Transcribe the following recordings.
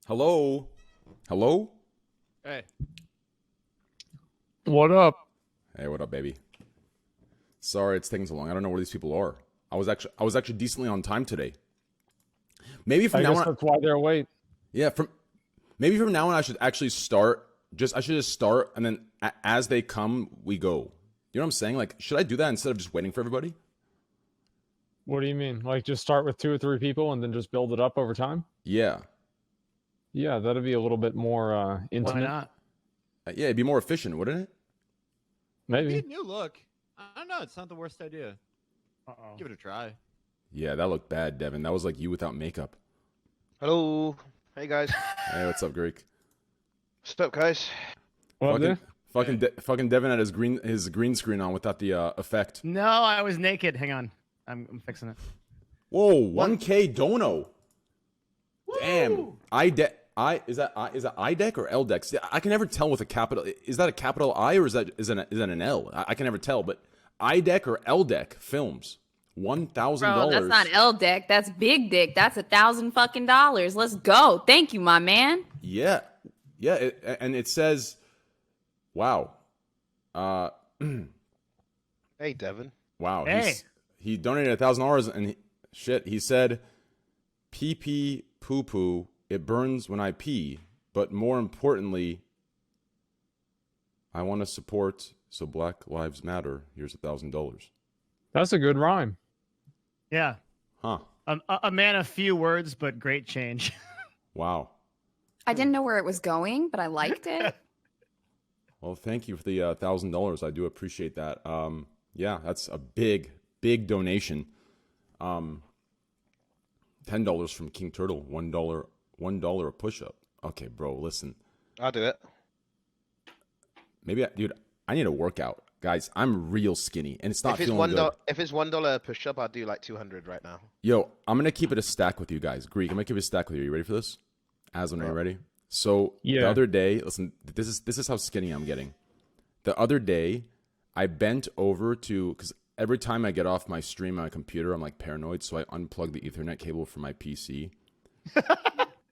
Hello? Hello? Hey. What up? Hey, what up, baby? Sorry it's taking so long. I don't know where these people are. I was actually decently on time today. Maybe from I now guess on. that's why they're late. Yeah, maybe from now on I should actually start. I should just start, and then as they come, we go. You know what I'm saying? Like, should I do that instead of just waiting for everybody? What do you mean? Like just start with 2 or 3 people and then just build it up over time? Yeah. Yeah, that'd be a little bit more intimate. Why not? Yeah, it'd be more efficient, wouldn't it? Maybe. Be a new look. I don't know. It's not the worst idea. Uh-oh. Give it a try. Yeah, that looked bad, Devin. That was like you without makeup. Hello. Hey, guys. Hey, what's up, Greek? What's up, guys? What there? Fucking Devin had his green screen on without the effect. No, I was naked. Hang on. I'm fixing it. Whoa, 1K dono. Damn. Is that IDEC or LDEC? I can never tell with a capital. Is that a capital I or is that an L? I can never tell. But IDEC or LDEC films, $1,000. Bro, that's not L deck. That's big dick. That's $1,000 fucking dollars. Let's go. Thank you, my man. Yeah, yeah, and it says, wow. Hey, Devin. Wow. Hey. He donated $1,000 and he said, pee pee poo poo. It burns when I pee, but more importantly, I want to support so Black Lives Matter. Here's $1,000. That's a good rhyme. Yeah. Huh. A man of few words, but great change. Wow. I didn't know where it was going, but I liked it. Well, thank you for the $1,000. I do appreciate that. Yeah, that's a big donation. $10 from King Turtle. $1 a push-up. Okay, bro, listen. I'll do it. Dude, I need a workout. Guys, I'm real skinny, and it's not If it's feeling good. If it's $1 a push-up, I'll do like 200 right now. Yo, I'm going to keep it a stack with you guys. Greek, I'm going to keep it a stack with you. Are you ready for this? Aslan, are you ready? So, Yeah. The other day, listen, this is how skinny I'm getting. The other day, I bent over because every time I get off my stream on my computer, I'm like paranoid, so I unplug the Ethernet cable from my PC.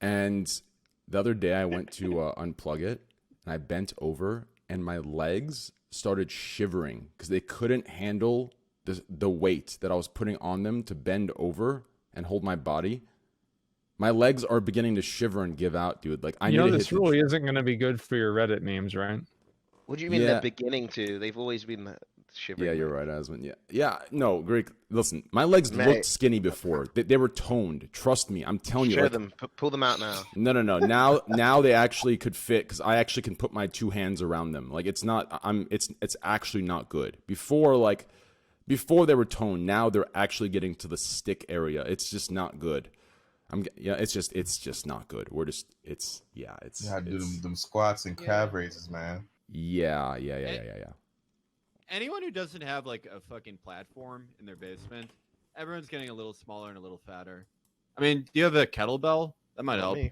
And the other day, I went to unplug it, and I bent over, and my legs started shivering because they couldn't handle the weight that I was putting on them to bend over and hold my body. My legs are beginning to shiver and give out, dude. Like I You know need to this hit really isn't going to be good for your Reddit memes, right? What do you mean Yeah. they're beginning to? They've always been shivering. Yeah, you're right, Asman. Yeah. No, Greek. Listen, my legs Mate. looked skinny before. They were toned. Trust me, I'm telling you. Show Like, them. Pull them out now. No. Now they actually could fit because I actually can put my 2 hands around them. Like it's not. It's actually not good. Before they were toned. Now they're actually getting to the stick area. It's just not good. It's just not good. You gotta do them squats and calf raises, man. Yeah. Anyone who doesn't have like a fucking platform in their basement, everyone's getting a little smaller and a little fatter. I mean, do you have a kettlebell? That might help. Me.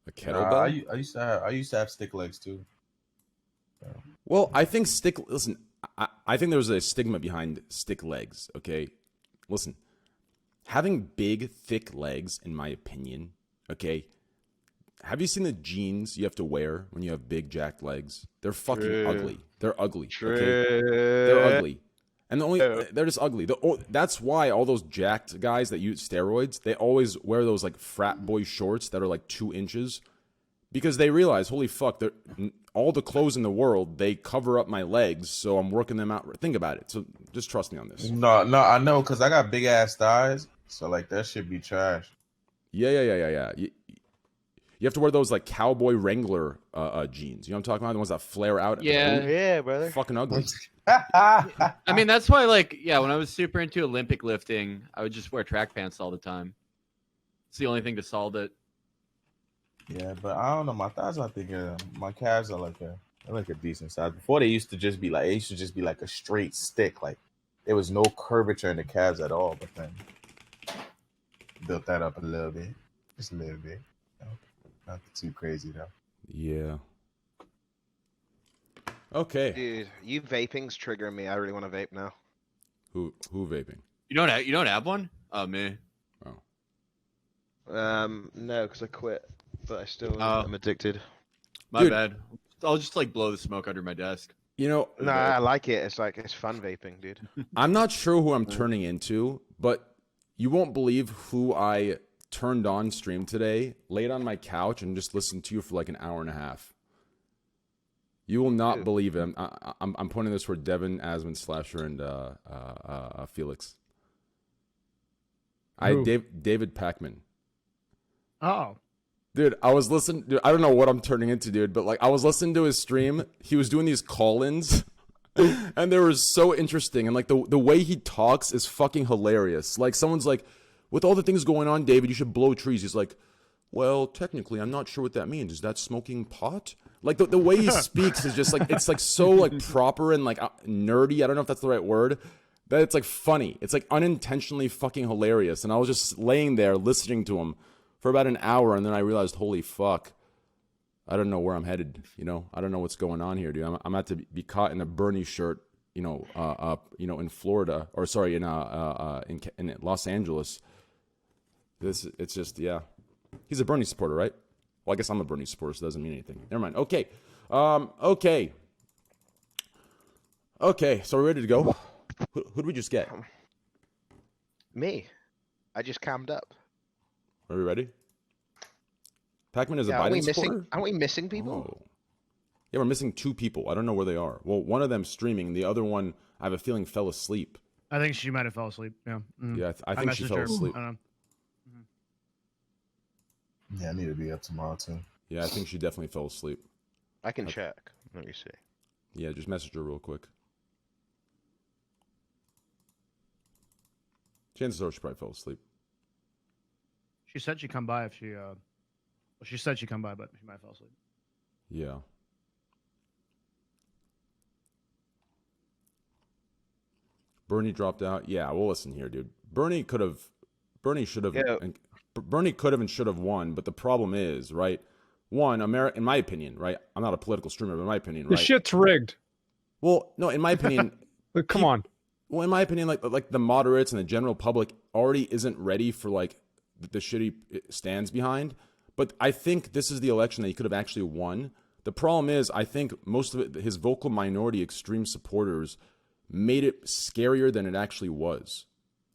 A kettlebell. I used to have stick legs too. Well, I think listen, I think there's a stigma behind stick legs, okay? Listen, having big, thick legs, in my opinion, okay? Have you seen the jeans you have to wear when you have big, jacked legs? They're fucking ugly. They're ugly, okay? They're ugly. And they're just ugly. That's why all those jacked guys that use steroids, they always wear those like frat boy shorts that are like 2 inches. Because they realize, holy fuck, all the clothes in the world, they cover up my legs, so I'm working them out. Think about it. So just trust me on this. No, I know, because I got big ass thighs, so like that should be trash. Yeah. You have to wear those like cowboy Wrangler jeans. You know what I'm talking about? The ones that flare out. Yeah. Yeah, brother. Fucking ugly. I mean, that's why, like, yeah, when I was super into Olympic lifting, I would just wear track pants all the time. It's the only thing to solve it. Yeah, but I don't know. My thighs, I think my calves are like a decent size. Before they used to just be like a straight stick. Like there was no curvature in the calves at all. But then built that up a little bit, just a little bit. Not too crazy though. Yeah. Okay. Dude, you vaping's triggering me. I really want to vape now. Who vaping? You don't have one? Oh, me. Oh. No, because I quit. but I still Oh. am addicted. My Dude. bad. I'll just like blow the smoke under my desk. You know, No, I like it. It's like it's fun vaping, dude. I'm not sure who I'm turning into, but you won't believe who I turned on stream today, laid on my couch, and just listened to you for like an hour and a half. You will not Who? believe it. I'm pointing this for Devin, Asmund, Slasher, and Felix. Who? David Packman. Oh, Dude, I was listening. Dude, I don't know what I'm turning into, dude, but like I was listening to his stream. He was doing these call-ins, and they were so interesting. And like the way he talks is fucking hilarious. Like someone's like, "With all the things going on, David, you should blow trees." He's like, "Well, technically, I'm not sure what that means. Is that smoking pot?" Like the way he speaks is just like it's like so like proper and like nerdy. I don't know if that's the right word. That it's like funny. It's like unintentionally fucking hilarious. And I was just laying there listening to him for about an hour, and then I realized, holy fuck, I don't know where I'm headed. You know, I don't know what's going on here, dude. I'm about to be caught in a Bernie shirt, in Florida, or sorry, in Los Angeles. It's just, yeah. He's a Bernie supporter, right? Well, I guess I'm a Bernie supporter, so it doesn't mean anything. Never mind. Okay. Okay, so we're ready to go. Who'd we just get? Me, I just calmed up. Are we ready? Pac-Man is a Yeah, Biden supporter? Aren't we missing people? Oh. Yeah, we're missing 2 people. I don't know where they are. Well, one of them streaming. The other one, I have a feeling, fell asleep. I think she might have fell asleep. Yeah. Mhm. Yeah, I think she messaged fell her. asleep. I don't know. Yeah, I need to be up tomorrow too. Yeah, I think she definitely fell asleep. I can check. Let me see. Yeah, just message her real quick. Chances are she probably fell asleep. She said she'd come by if she. Well, she said she'd come by, but she might have fell asleep. Yeah. Bernie dropped out. Yeah, well, listen here, dude. Bernie should have, Yeah. Bernie could have and should have won. But the problem is, right? One, in my opinion, right? I'm not a political streamer, but in my opinion, The right? shit's rigged. Well, no, in my opinion, Like, come on. well, in my opinion, like the moderates and the general public already isn't ready for like the shit he stands behind. But I think this is the election that he could have actually won. The problem is, I think most of it, his vocal minority extreme supporters made it scarier than it actually was.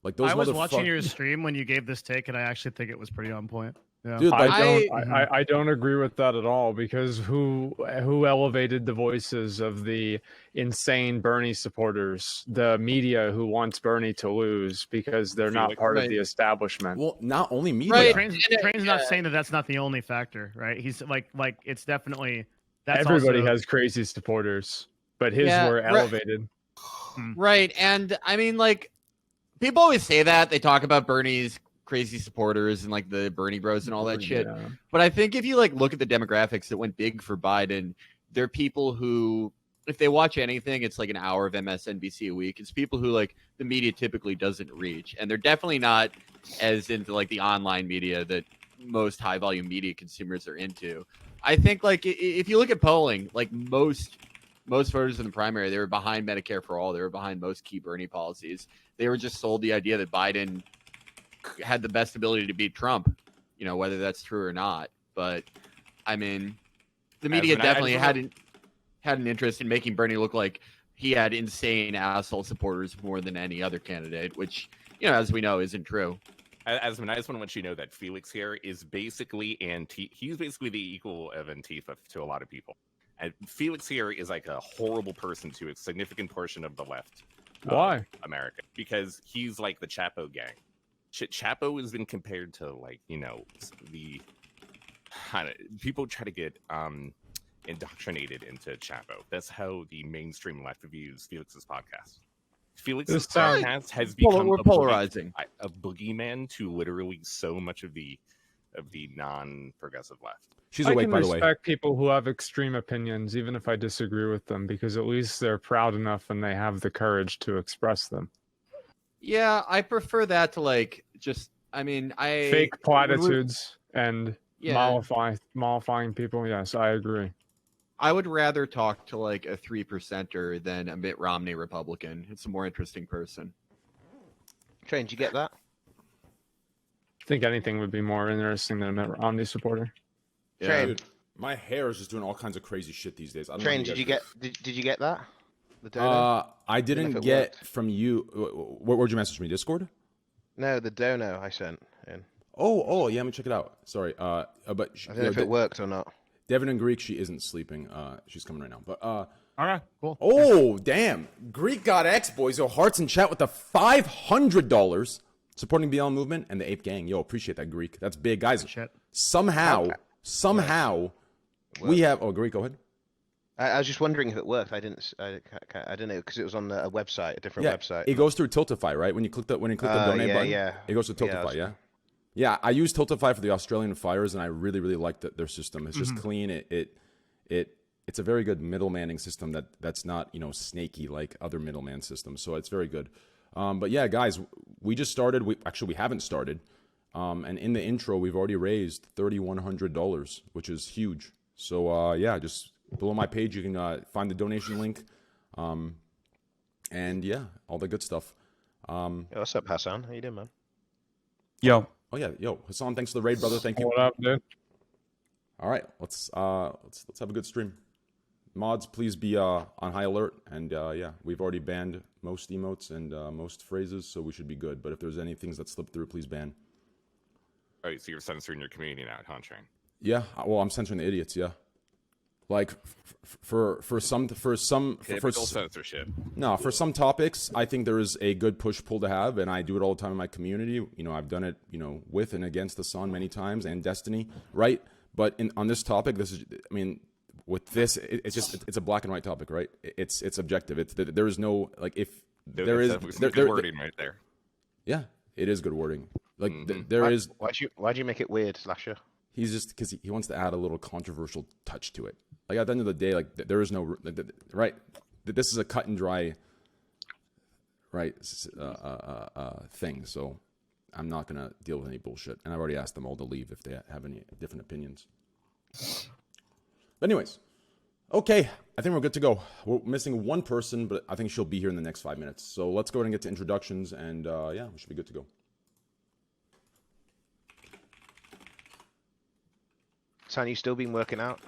Like those I was watching motherfuck- your stream when you gave this take, and I actually think it was pretty on point. Yeah. Dude, like, I don't agree with that at all, because who elevated the voices of the insane Bernie supporters? The media, who wants Bernie to lose because they're not part of the establishment. well, not only media. Right. Train's not saying that that's not the only factor, right? He's like it's definitely that's Everybody also, has crazy supporters, but his Yeah, were right. elevated. Right. And I mean, like, people always say that. They talk about Bernie's crazy supporters and like the Bernie bros and all that shit. Yeah. But I think if you like look at the demographics that went big for Biden, they're people who, if they watch anything, it's like an hour of MSNBC a week. It's people who like the media typically doesn't reach. And they're definitely not as into like the online media that most high volume media consumers are into. I think like if you look at polling, like most voters in the primary, they were behind Medicare for all. They were behind most key Bernie policies. They were just sold the idea that Biden had the best ability to beat Trump, you know, whether that's true or not. But I mean, the media definitely had an interest in making Bernie look like he had insane asshole supporters more than any other candidate, which, you know, as we know, isn't true. Asmund, I just want to let you know that Felix here is basically he's basically the equal of Antifa to a lot of people. And Felix here is like a horrible person to a significant portion of the left. Why? America, because he's like the Chapo gang. Chapo has been compared to, like, you know, the people try to get indoctrinated into Chapo. That's how the mainstream left views Felix's podcast. Felix's podcast has become We're polarizing. a boogeyman to literally so much of the non-progressive left. She's I awake, can by the way. respect people who have extreme opinions, even if I disagree with them, because at least they're proud enough and they have the courage to express them. Yeah, I prefer that to like just. I mean, Fake platitudes and Yeah. mollifying people. Yes, I agree. I would rather talk to like a 3%er than a Mitt Romney Republican. It's a more interesting person. Train, did you get that? I think anything would be more interesting than a Mitt Romney supporter. Train. Dude, my hair is just doing all kinds of crazy shit these days. I don't know Train, how did you guys get did you get that? The do dono? it. I didn't it get worked. from you. Where'd you message me? Discord? No, the dono I sent in. Oh, yeah. Let me check it out. Sorry. But I don't know if it worked or not. Devin and Greek, she isn't sleeping. She's coming right now. But Okay, cool. oh damn, Greek got X boys. Yo, hearts in chat with the $500 supporting BL movement and the Ape Gang. Yo, appreciate that, Greek. That's big, guys. Shit. Somehow we have. Oh, Greek, go ahead. I was just wondering if it worked. I didn't know because it was on a website, a different website. It goes through Tiltify, right? When you click the donate button, yeah. it goes to Tiltify. Yeah. I use Tiltify for the Australian fires, and I really, really like their system. It's just clean. It's a very good middlemanning system that's not snaky like other middleman systems. So it's very good. But yeah, guys, we just started. We haven't started. And in the intro, we've already raised $3,100, which is huge. So yeah, just below my page, you can find the donation link. And yeah, all the good stuff. Yo, what's up, Hassan? How you doing, man? Yo. Oh yeah, yo, Hassan, thanks for the raid, brother. Thank you. What up, dude? All right, let's have a good stream. Mods, please be on high alert. And yeah, we've already banned most emotes and most phrases, so we should be good. But if there's any things that slip through, please ban. All right, so you're censoring your community now, huh, Train? Yeah, well, I'm censoring the idiots. Yeah, like for some Typical censorship. No, for some topics, I think there is a good push-pull to have, and I do it all the time in my community. I've done it, with and against the Sun many times, and Destiny, right? But on this topic, with this, it's a black and white topic, right? It's objective. There is no if there is good wording right there. Yeah, it is good wording. Like Why'd you make it weird, Slasher? He's just because he wants to add a little controversial touch to it. Like at the end of the day, there is no right. This is a cut and dry, right, thing. So I'm not gonna deal with any bullshit. And I've already asked them all to leave if they have any different opinions. But anyways, okay, I think we're good to go. We're missing one person, but I think she'll be here in the next 5 minutes. So let's go ahead and get to introductions, and yeah, we should be good to go. Son, you still been working out?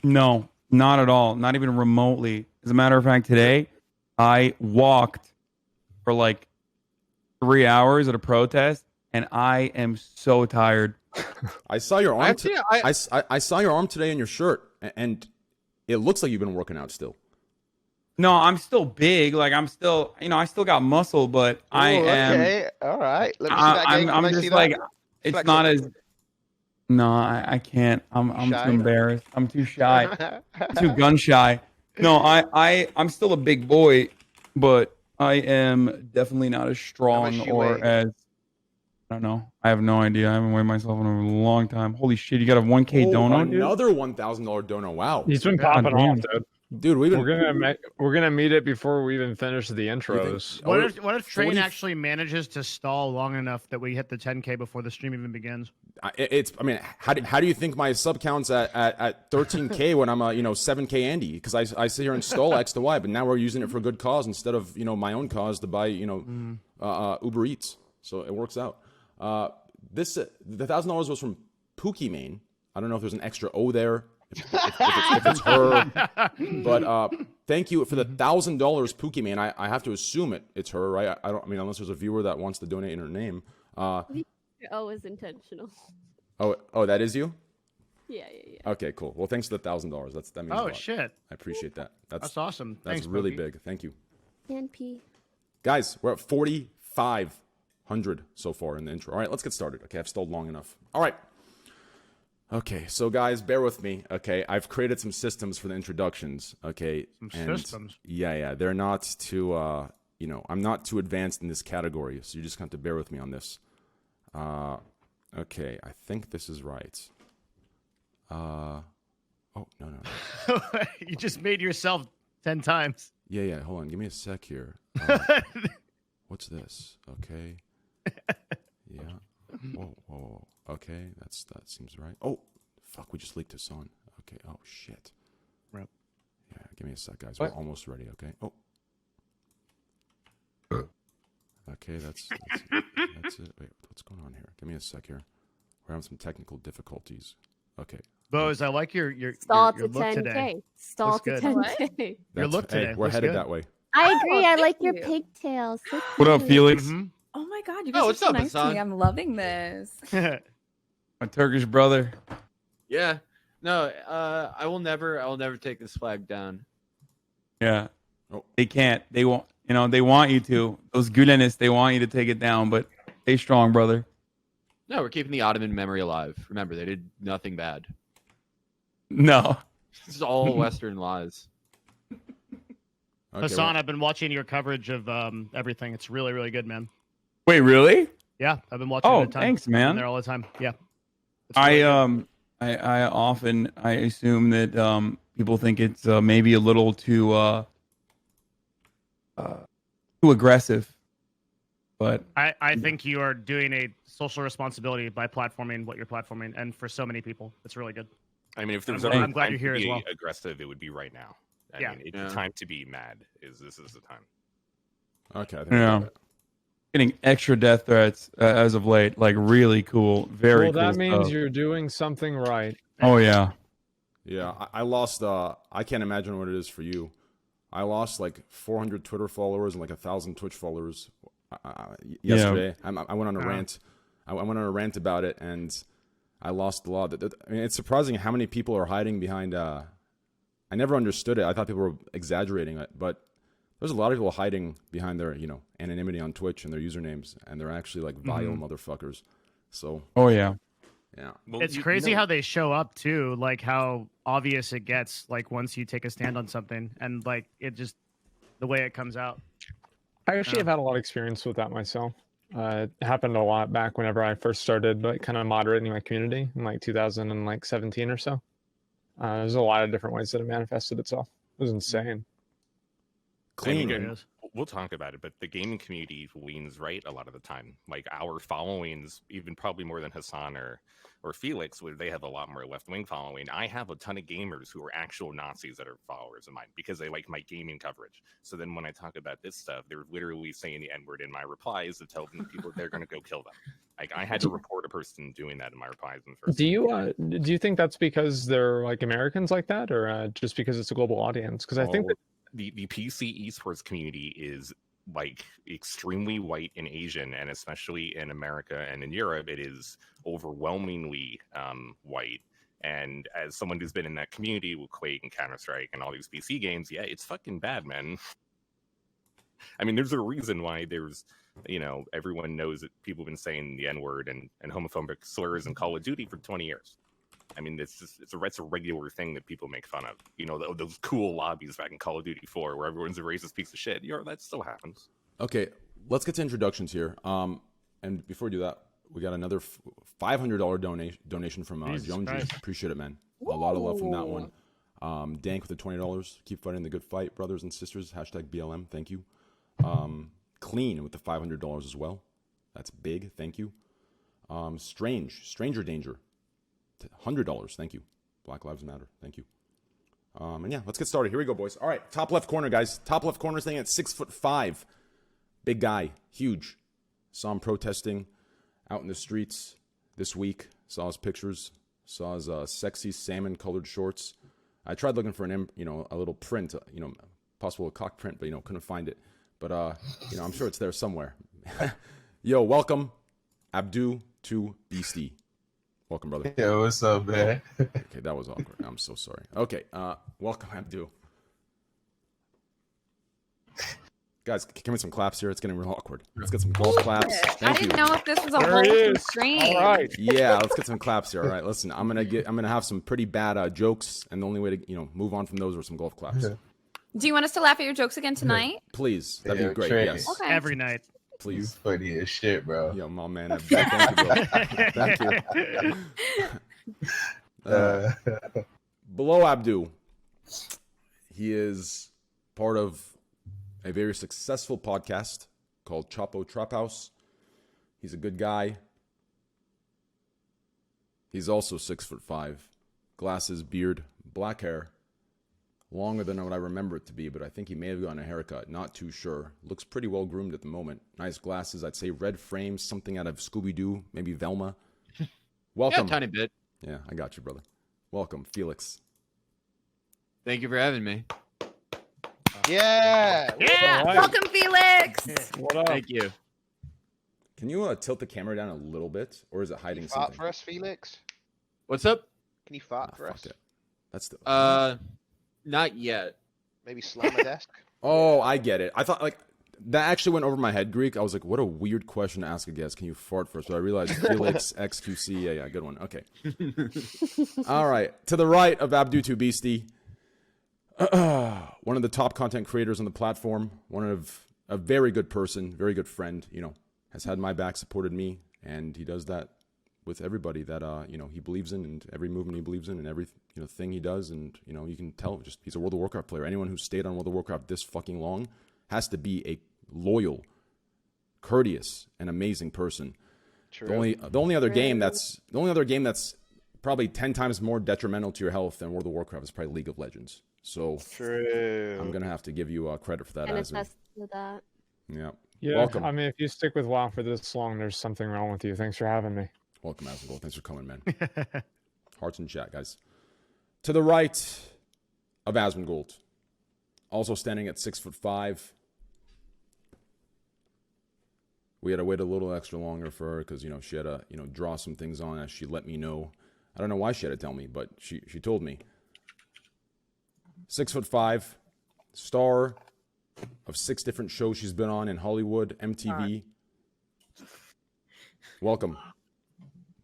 No, not at all. Not even remotely. As a matter of fact, today I walked for like 3 hours at a protest, and I am so tired. I saw your arm. I saw your arm today in your shirt, and it looks like you've been working out still. No, I'm still big. Like I'm still, I still got muscle, but I am. Okay, all right. Let me see that game. I'm just like, it's Flex not it. as. No, I can't. I'm too embarrassed. I'm too shy. Too gun shy. No, I'm still a big boy, but I am definitely not as strong or weigh? as. I don't know. I have no idea. I haven't weighed myself in a long time. Holy shit! You got a 1K dono, dude. Another $1,000 dono. Wow. He's been popping off, dude. We're gonna meet it before we even finish the intros. What if Train actually manages to stall long enough that we hit the 10K before the stream even begins? How do you think my sub counts at 13K when I'm a 7K Andy? Because I sit here and stall X to Y, but now we're using it for a good cause instead of my own cause to buy Uber Eats. So it works out. The $1,000 was from Pookie Main. I don't know if there's an extra O there. If it's her, but thank you for the $1,000, Pookie Man. I have to assume it's her, right? I don't. Unless there's a viewer that wants to donate in her name. O is intentional. Oh, that is you. Yeah. Okay, cool. Well, thanks for the $1,000. That means a lot. Shit. I appreciate that. That's awesome. That's Thanks, really Pookie. big. Thank you, And P. guys. We're at 4,500 so far in the intro. All right, let's get started. Okay, I've stalled long enough. All right. Okay, so guys, bear with me. Okay, I've created some systems for the introductions. Okay, systems. Yeah, they're not too. I'm not too advanced in this category, so you just have to bear with me on this. Okay, I think this is right. Oh no. You just made yourself 10 times. Yeah. Hold on, give me a sec here. What's this? Okay. Yeah. Whoa. Okay, that seems right. Oh, fuck, we just leaked this on. Okay, oh, shit. Right. Yeah, give me a sec, guys. We're almost ready, okay? Oh. Okay, that's it. Wait, what's going on here? Give me a sec here. We're having some technical difficulties. Okay. Bose, I like your Stall your to look 10K. today. Stall Looks to good. 10K. Your That's- look today. Hey, we're looks headed good. that way. I agree. I thank like your you. pigtails. So What up, cute. Felix? Mhm. Oh my god, you Oh, guys are what's so up, nice to me. Hassan? I'm loving this. My Turkish brother. Yeah. No, I will never take this flag down. Yeah. Oh. They can't. They won't. You know, they want you to. Those Gülenists, they want you to take it down, but stay strong, brother. No, we're keeping the Ottoman memory alive. Remember, they did nothing bad. No. This is all Western lies. Okay, Hassan, well, I've been watching your coverage of everything. It's really, really good, man. Wait, really? Yeah, I've been watching. Oh, all the time. thanks, I've been man. there all the time. Yeah. It's really good. I often I assume that people think it's maybe a little too aggressive, but I think you are doing a social responsibility by platforming what you're platforming, and for so many people, it's really good. I mean, if there's I'm ever glad time you're here to as be well. aggressive, it would be right now. I Yeah. mean, it's Yeah. the time to be mad. This is the time. okay. I think Yeah. I got it. getting extra death threats as of late, like really cool, very Well, cool that means stuff. you're doing something right. Oh yeah, Yeah, I lost. I can't imagine what it is for you. I lost like 400 Twitter followers and like 1,000 Twitch followers yesterday. I went on a rant. I went on a rant about it, and I lost a lot. I mean, it's surprising how many people are hiding behind. I never understood it. I thought people were exaggerating it, but there's a lot of people hiding behind their, anonymity on Twitch and their usernames, and they're actually like vile motherfuckers. So, oh yeah. yeah. Well, It's crazy how they show up too, like how obvious it gets, like once you take a stand on something, and like it just the way it comes out. I actually have had a lot of experience with that myself. It happened a lot back whenever I first started, like kind of moderating my community in like 2017 or so. There's a lot of different ways that it manifested itself. It was insane. Clean. And we'll talk about it, but the gaming community leans right a lot of the time. Like our followings, even probably more than Hassan or Felix, where they have a lot more left-wing following. I have a ton of gamers who are actual Nazis that are followers of mine because they like my gaming coverage. So then when I talk about this stuff, they're literally saying the N-word in my replies to tell people they're going to go kill them. Like I had to report a person doing that in my replies. In the first Do you think that's because they're like Americans like that, or just because it's a global audience? Because I think that the PC esports community is like extremely white and Asian, and especially in America and in Europe, it is overwhelmingly white. And as someone who's been in that community with Quake and Counter-Strike and all these PC games, yeah, it's fucking bad, man. I mean, there's a reason why there's, everyone knows that people have been saying the N-word and homophobic slurs in Call of Duty for 20 years. I mean, it's a regular thing that people make fun of. Those cool lobbies back in Call of Duty 4 where everyone's a racist piece of shit. That still happens. Okay, let's get to introductions here. And before we do that, we got another $500 donation from Joan G. Appreciate it, man. A lot of love from that one. Dank with the $20. Keep fighting the good fight, brothers and sisters. #BLM. Thank you. Clean with the $500 as well. That's big. Thank you. Stranger Danger. $100. Thank you. Black Lives Matter. Thank you. And yeah, let's get started. Here we go, boys. All right, top left corner, guys. Top left corner staying at 6'5". Big guy, huge. Saw him protesting out in the streets this week. Saw his pictures. Saw his sexy salmon-colored shorts. I tried looking for a little print, possible a cock print, but couldn't find it. But I'm sure it's there somewhere. Yo, welcome, Abdu to Beastie. Welcome, brother. Yo, what's up, man? Okay, that was awkward. I'm so sorry. Okay, welcome, Abdu. Guys, can we some claps here? It's getting real awkward. Let's get some golf claps. I Thank you. didn't know if this was a There whole he is. stream. All right. Yeah, let's get some claps here. All right, listen, I'm gonna have some pretty bad jokes, and the only way to move on from those are some golf claps. Do you want us to laugh at your jokes again tonight? Please, that'd Yeah, be great. Trey. Yes, Okay. Every night. You please. funny as shit, bro. Yo, my man, Abdu, thank you, bro. Thank you. Below Abdu, he is part of a very successful podcast called Chapo Trap House. He's a good guy. He's also 6'5", glasses, beard, black hair, longer than what I remember it to be, but I think he may have gotten a haircut. Not too sure. Looks pretty well groomed at the moment. Nice glasses. I'd say red frames, something out of Scooby-Doo, maybe Velma. Welcome. Yeah, tiny bit. Yeah, I got you, brother. Welcome, Felix. Thank you for having me. Yeah. Yeah. Welcome, Felix. What up? Thank you. Can you tilt the camera down a little bit, or is it Can hiding you fart something? for us, Felix? What's up? Can you fart Ah, for fuck us? it. That's the. Not yet. Maybe slam a desk? Oh, I get it. I thought like that actually went over my head, Greek. I was like, what a weird question to ask a guest. Can you fart first? But I realized Felix XQC. Yeah, good one. Okay. All right. To the right of Abdu2 Beastie, one of the top content creators on the platform, one of a very good person, very good friend, has had my back, supported me, and he does that with everybody that he believes in, and every movement he believes in, and every thing he does, and you can tell just he's a World of Warcraft player. Anyone who stayed on World of Warcraft this fucking long has to be a loyal, courteous, and amazing person. True. The only other game that's probably 10 times more detrimental to your health than World of Warcraft is probably League of Legends. So True. I'm gonna have to give you credit for that. And As attest to that. yeah. Yeah, Welcome. I mean, if you stick with WoW for this long, there's something wrong with you. Thanks for having me. Welcome, Asmongold. Thanks for coming, man. Hearts in chat, guys. To the right of Asmongold, also standing at 6'5". We had to wait a little extra longer for her because she had to draw some things on as she let me know. I don't know why she had to tell me, but she told me. 6'5", star of 6 different shows she's been on in Hollywood, MTV. Welcome,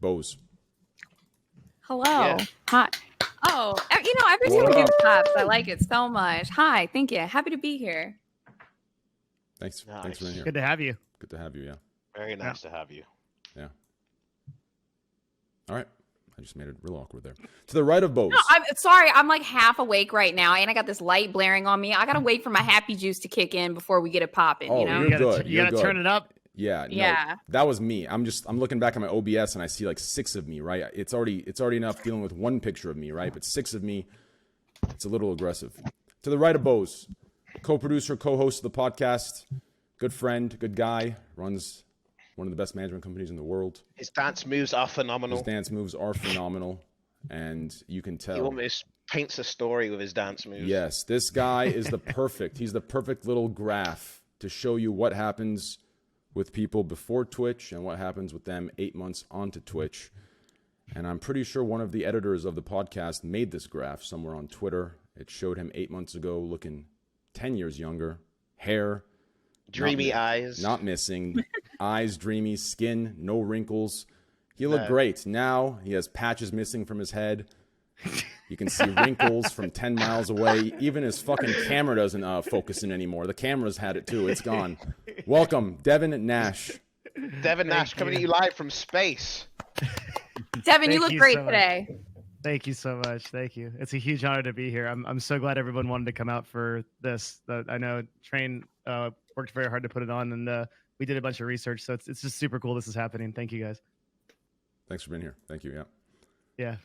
Bose. Hello. Yeah. Hi. Oh, every time we do claps, I like it so much. Hi, thank you. Happy to be here. Thanks for Nice. being here. Good to have you. Good to have you. Yeah. Very nice to have you. Yeah. All right. I just made it real awkward there. To the right of Bose. No, I'm sorry. I'm like half awake right now, and I got this light blaring on me. I gotta wait for my happy juice to kick in before we get it popping. Oh, you know. you're good. You gotta turn it up. Yeah. No, Yeah. that was me. I'm looking back at my OBS and I see like 6 of me, right? It's already enough dealing with one picture of me, right? But 6 of me, it's a little aggressive. To the right of Bose, co-producer, co-host of the podcast, good friend, good guy, runs one of the best management companies in the world. His dance moves are phenomenal. His dance moves are phenomenal, and you can tell. He almost paints a story with his dance moves. Yes, this guy is he's the perfect little graph to show you what happens with people before Twitch and what happens with them 8 months onto Twitch. And I'm pretty sure one of the editors of the podcast made this graph somewhere on Twitter. It showed him 8 months ago looking 10 years younger, hair, Dreamy eyes. not missing, eyes dreamy, skin, no wrinkles. He looked great. Now he has patches missing from his head. You can see wrinkles from 10 miles away. Even his fucking camera doesn't focus in anymore. The camera's had it too. It's gone. Welcome, Devin Nash. Devin Nash coming to you live from space. Devin, you Thank look you great so much. today. Thank you so much. Thank you. It's a huge honor to be here. I'm so glad everyone wanted to come out for this. I know Train worked very hard to put it on, and we did a bunch of research. So it's just super cool this is happening. Thank you guys. Thanks for being here. Thank you. Yeah. Yeah.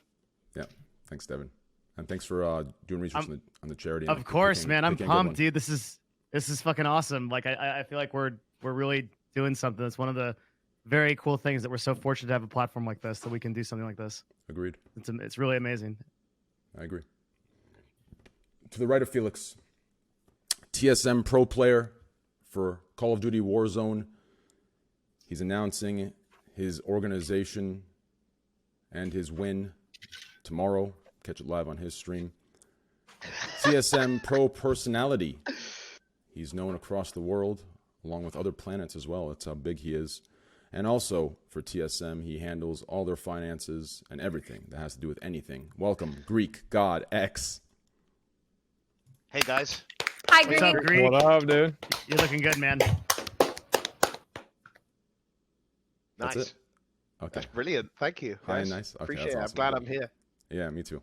Yeah. Thanks, Devin. And thanks for doing research on the charity. and Of course, picking- man. I'm picking a good pumped, one. dude. This is fucking awesome. Like I feel like we're really doing something. It's one of the very cool things that we're so fortunate to have a platform like this that we can do something like this. Agreed. It's really amazing. I agree. To the right of Felix, TSM pro player for Call of Duty Warzone. He's announcing his organization and his win tomorrow. Catch it live on his stream. TSM pro personality. He's known across the world, along with other planets as well. That's how big he is. And also, for TSM, he handles all their finances and everything that has to do with anything. Welcome, Greek God X. Hey guys. Hi, What's up, Greek. Greek? What up, dude? You're looking good, man. That's Nice. it? Okay. That's brilliant. Thank you. Yeah, guys. nice. Okay, Appreciate that's it. awesome. I'm glad I'm here. Yeah, me too.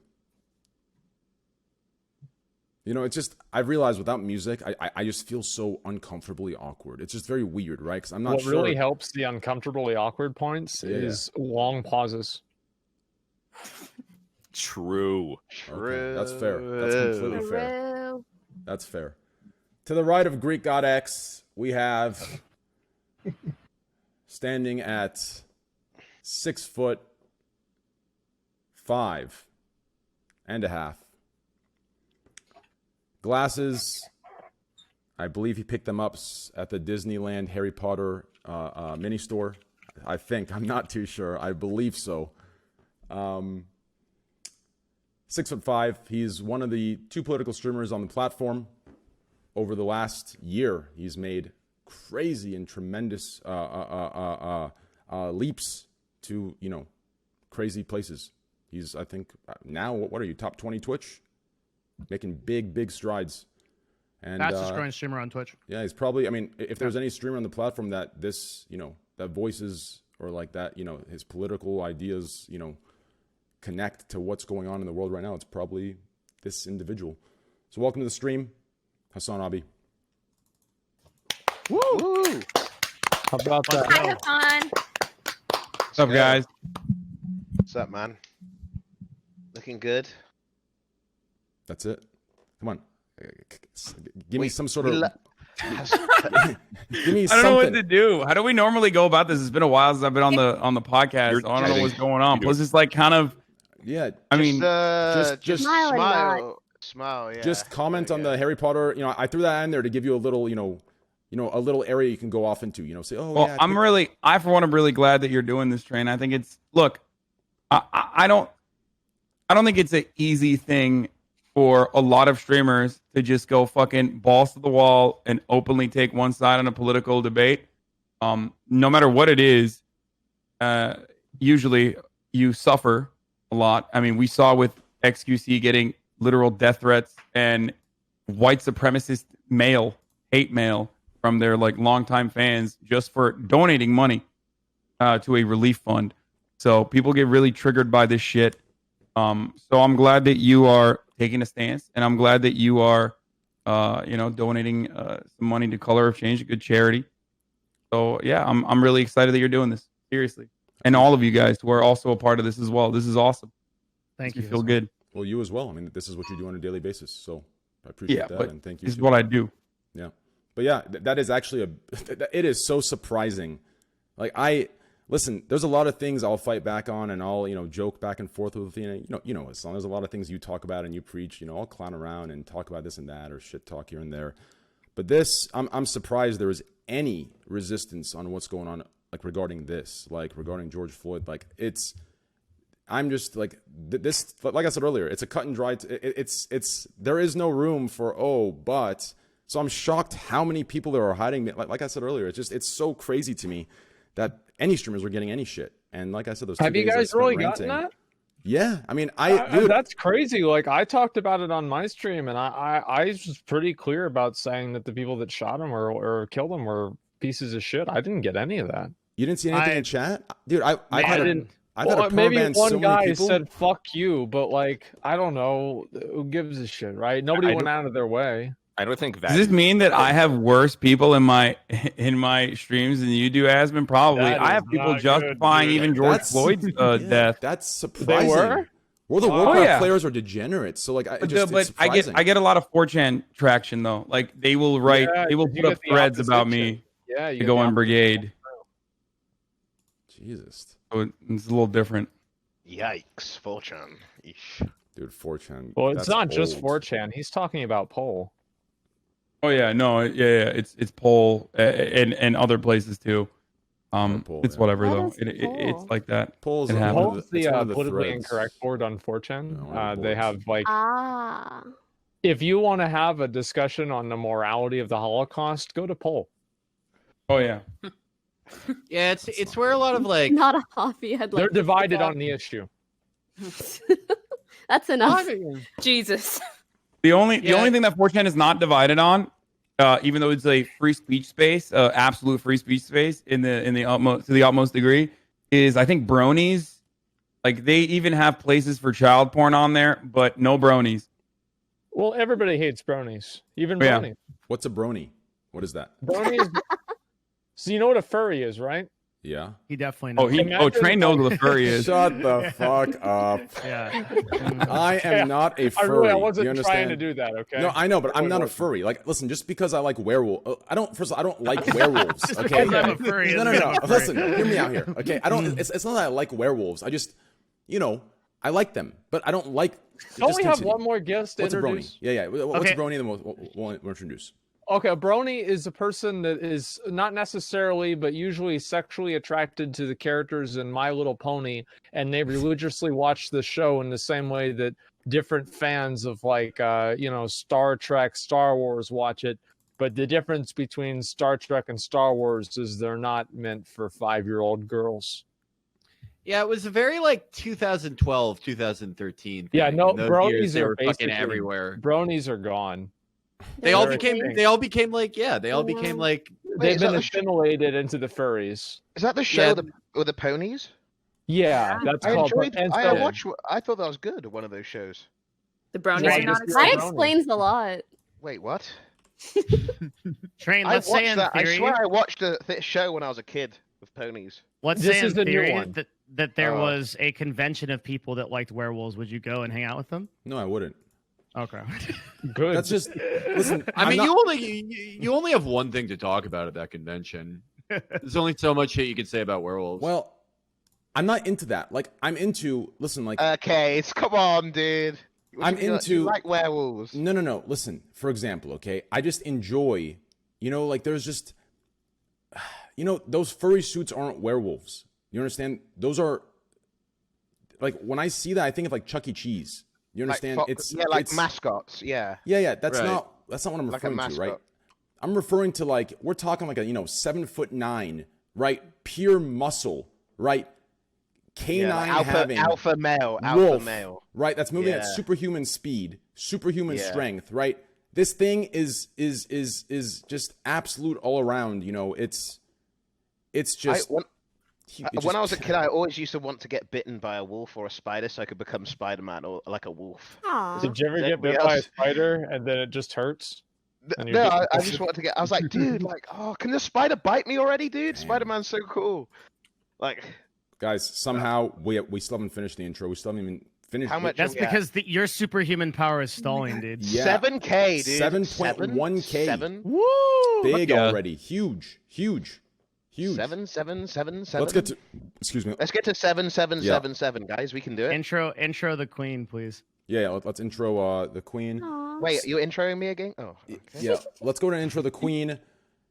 It's just, I've realized without music, I just feel so uncomfortably awkward. It's just very weird, right? Because I'm not What sure. really helps the uncomfortably awkward points Yeah. is long pauses. True. Okay, that's fair. That's completely fair. Hello. That's fair. To the right of Greek God X, we have standing at 6'5", 5.5. Glasses, I believe he picked them up at the Disneyland Harry Potter mini store. I think. I'm not too sure. I believe so. 6'5". He's one of the 2 political streamers on the platform. Over the last year, he's made crazy and tremendous leaps to, crazy places. He's, I think, now, what are you, top 20 Twitch? Making big strides. And fastest growing streamer on Twitch. Yeah, he's probably, I mean, if there's any streamer on the platform that this, that voices or like that, his political ideas, connect to what's going on in the world right now, it's probably this individual. So welcome to the stream, Hassan Abi. Woo! How about that? Hi, Hassan. What's up, guys? What's up, man? Looking good. That's it. Come on. Give me some sort of... Give me I don't something. know what to do. How do we normally go about this? It's been a while since I've been on the podcast. So I don't know what's going on. Plus, it's like kind of... Yeah. I mean... Just Smile and nod. Smile, yeah. Just comment on the Harry Potter. I threw that in there to give you a little, a little area you can go off into. Say, oh, well, yeah. I for one am really glad that you're doing this, Train. I think it's I don't think it's an easy thing for a lot of streamers to just go fucking balls to the wall and openly take one side on a political debate. No matter what it is, usually you suffer a lot. I mean, we saw with XQC getting literal death threats and white supremacist hate mail from their longtime fans just for donating money to a relief fund. So people get really triggered by this shit. So I'm glad that you are taking a stance, and I'm glad that you are, donating some money to Color of Change, a good charity. So yeah, I'm really excited that you're doing this, seriously, and all of you guys who are also a part of this as well. This is awesome. Thank you. Feel good. Well, you as well. I mean, this is what you do on a daily basis. So I appreciate that, and thank you. This is what I do. Yeah, but yeah, that is actually it is so surprising. Listen, there's a lot of things I'll fight back on, and I'll joke back and forth with as long as a lot of things you talk about and you preach, I'll clown around and talk about this and that or shit talk here and there. But this, I'm surprised there is any resistance on what's going on, regarding this, regarding George Floyd. I'm just this, like I said earlier, it's a cut and dry. There is no room for but. So I'm shocked how many people there are hiding. Like I said earlier, it's so crazy to me that any streamers are getting any shit. And like I said, those 2 Have you days I guys spent really ranting. gotten that? Yeah, I mean, dude, that's crazy. I talked about it on my stream, and I was pretty clear about saying that the people that shot him or killed him were pieces of shit. I didn't get any of that. You didn't see anything in chat, dude. I've had a maybe permaban one so guy many people. said "fuck you," but I don't know who gives a shit, right? Nobody went out of their way. I don't think that. Does this mean that I have worse people in my streams than you do, Asman? Probably. That I have is people not justifying good, dude. even George Floyd's death. That's surprising. They were? Well, the World Cup yeah. players are degenerates, so it's I get a lot of 4chan traction though. They will write, Yeah, they will you put up get the threads about opposition. me Yeah, to go on brigade. Jesus, So it's a little different. Yikes, 4chan. Eesh. dude, 4chan. Well, it's that's not just old. 4chan. He's talking about Poll. Oh yeah, no, yeah, it's Poll and other places too. Poll, It's yeah. whatever What though. is Poll? It's like that. Polls It are happens. one of Poll's it's the one of the politically threads. incorrect board on 4chan. Yeah, one of the They boards. have Ah. if you want to have a discussion on the morality of the Holocaust, go to Poll. Oh yeah. Yeah, it's where a lot of Not a hobby. I'd like They're to divided see on the issue. that. That's enough. Jesus. The only thing that 4chan is not divided on, even though it's a free speech space, absolute free speech space in the utmost to the utmost degree, is I think bronies. They even have places for child porn on there, but no bronies. Well, everybody hates bronies, even Yeah. bronies. What's a brony? What is that? Bronies. So you know what a furry is, right? Yeah. He definitely Oh, knows. Train knows what a furry is. Shut the fuck up. Yeah. I am not a I furry. wasn't you trying understand? to do that. Okay. No, I know, but I'm not a furry. Listen, just because I like werewolf, I don't like werewolves. Okay. because I'm a furry No. doesn't mean I'm a furry. Listen, hear me out here. Okay. It's not that I like werewolves. I just, I like them, but I don't like. Don't just we have continue. one more guest to What's a brony? introduce? Yeah. What's Okay. a brony? Then we'll introduce. Okay, a brony is a person that is not necessarily, but usually sexually attracted to the characters in My Little Pony, and they religiously watch the show in the same way that different fans of Star Trek, Star Wars watch it. But the difference between Star Trek and Star Wars is they're not meant for 5-year-old girls. Yeah, it was a very like 2012, 2013 thing. Yeah, no, In those bronies years, they are were fucking basically everywhere. Bronies are gone. They all They're became extinct. they all became like They've is been that the sh- assimilated into the furries. Is that the show Yeah. with the ponies? Yeah, that's I called. enjoyed. and I so- watched. I thought that was good. One of those shows. The bronies Right. are not Just- That extinct. explains a lot. Wait, what? Train, I let's watched say in that. I theory, swear I watched a show when I was a kid with ponies. let's This say is in the new theory one. that there Oh. was a convention of people that liked werewolves. Would you go and hang out with them? No, I wouldn't. Okay. Good. That's just listen. I mean, I'm not- you only have one thing to talk about at that convention. There's only so much shit you can say about werewolves. Well, I'm not into that. Like, I'm into. Listen, like, Okay, come on, dude. What I'm do you mean, into- you like werewolves. no. Listen, for example, okay, I just enjoy. Like, there's just, those furry suits aren't werewolves. You understand? Those are. Like, when I see that, I think of like Chuck E. Cheese. You understand? Like, it's like mascots. Yeah. Yeah. That's Right. not what I'm Like a referring to, right? mascot. I'm referring to like we're talking like a 7'9", right? Pure muscle, right? Yeah, Canine like having alpha male. wolf, Male. right? That's moving at Yeah. superhuman speed, superhuman Yeah. strength, right? This thing is just absolute all around. It's just When I was a kid, I always used to want to get bitten by a wolf or a spider so I could become Spider-Man or like a wolf. Aw. Did you ever Is get anybody bit by a else- spider and then it just hurts? And you're No, just- I just wanted to get. I was like, dude, like, oh, can the spider bite me already, dude? Spider-Man's so cool. Like, guys. Somehow we still haven't finished the intro. We still haven't even finished. How much- That's Yeah. because your superhuman power is stalling, dude. Yeah. 7K, dude. 7.1K. 7. Woo! Big yeah. already? Huge. 7, 7, 7, 7. Let's get to. Excuse me. Let's get to 7, 7, Yeah. 7, 7, guys. We can do it. Intro the queen, please. Yeah. Let's intro the queen. Aw. Wait, you introing me again? Oh, okay. Yeah, let's go to intro the queen.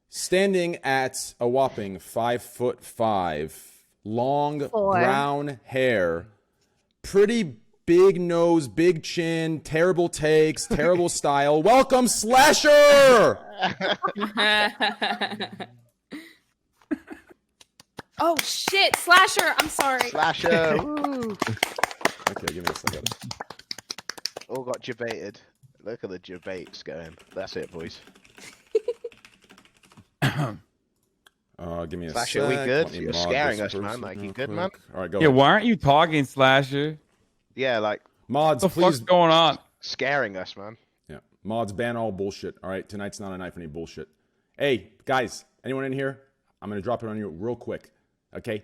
Standing at a whopping 5'5", long 4. brown hair, pretty big nose, big chin, terrible takes, terrible style. Welcome, Slasher. Oh shit, Slasher! I'm sorry. Slasher. Woo. Okay, give me a second. All got debated. Look at the debates going. That's it, boys. Give me a Slasher, sec. we good? Let me You're mod scaring this us, man. person Like, you real good, quick. man? All right, go. Yeah, ahead. why aren't you talking, Slasher? Yeah, like Mods, What the please. fuck's going on? scaring us, man. Yeah, mods ban all bullshit. All right, tonight's not a night for any bullshit. Hey, guys, anyone in here? I'm gonna drop it on you real quick. Okay.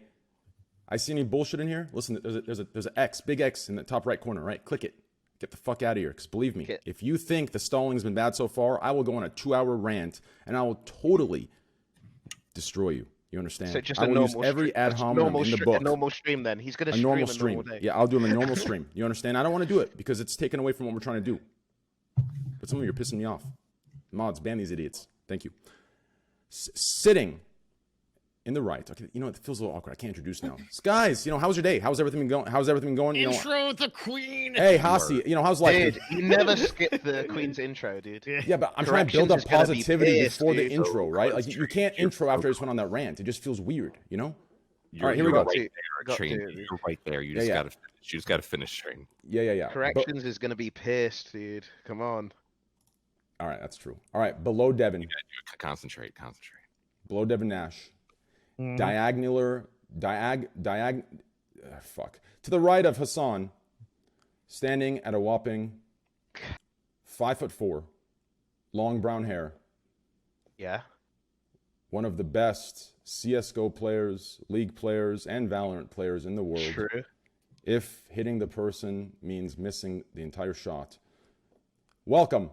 I see any bullshit in here? Listen, there's a X, big X in the top right corner, right? Click it. Get the fuck out of here. Because believe me, Okay. if you think the stalling's been bad so far, I will go on a 2-hour rant and I will totally destroy you. You understand? So just I a will use normal every stream. ad Just hominem normal in the stre- book. A normal stream then. He's gonna A stream normal a stream. normal day. Yeah, I'll do him a normal stream. You understand? I don't want to do it because it's taken away from what we're trying to do. But some of you are pissing me off. Mods, ban these idiots. Thank you. Sitting in the right. Okay, it feels a little awkward. I can't introduce now. Guys, how's your day? How's everything been going? Intro the queen. Hey, Hasi, how's life? Dude, you never skip the Queen's intro, dude. Yeah, but I'm trying to build up Corrections is gonna be positivity pissed, before the dude. intro, right? Like you can't intro after I just went on that rant. It just feels weird, You're, All right, here we you're go. right Got there, Train. to. You're right there. You Yeah, just yeah. gotta finish. You just gotta finish, Train. Yeah. But- Corrections is gonna be pissed, dude. Come on. all right, that's true. All right, below Devin. Concentrate. Below Devin Nash. Diagonal. Fuck. To the right of Hassan, standing at a whopping 5'4", long brown hair, Yeah. one of the best CS:GO players, League players, and Valorant players in the world. True. If hitting the person means missing the entire shot. Welcome.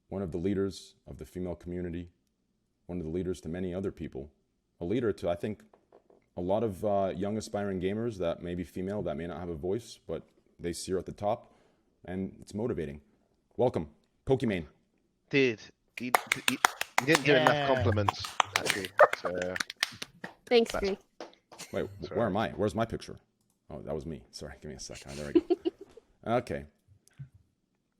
One of the leaders of the female community, one of the leaders to many other people, a leader to, I think, a lot of young aspiring gamers that may be female, that may not have a voice, but they see her at the top, and it's motivating. Welcome, Pokimane. Dude, you didn't do enough compliments, actually. So, Thanks, Greek. Wait, where am I? Where's my picture? Oh, that was me. Sorry, give me a second. There we go. Okay.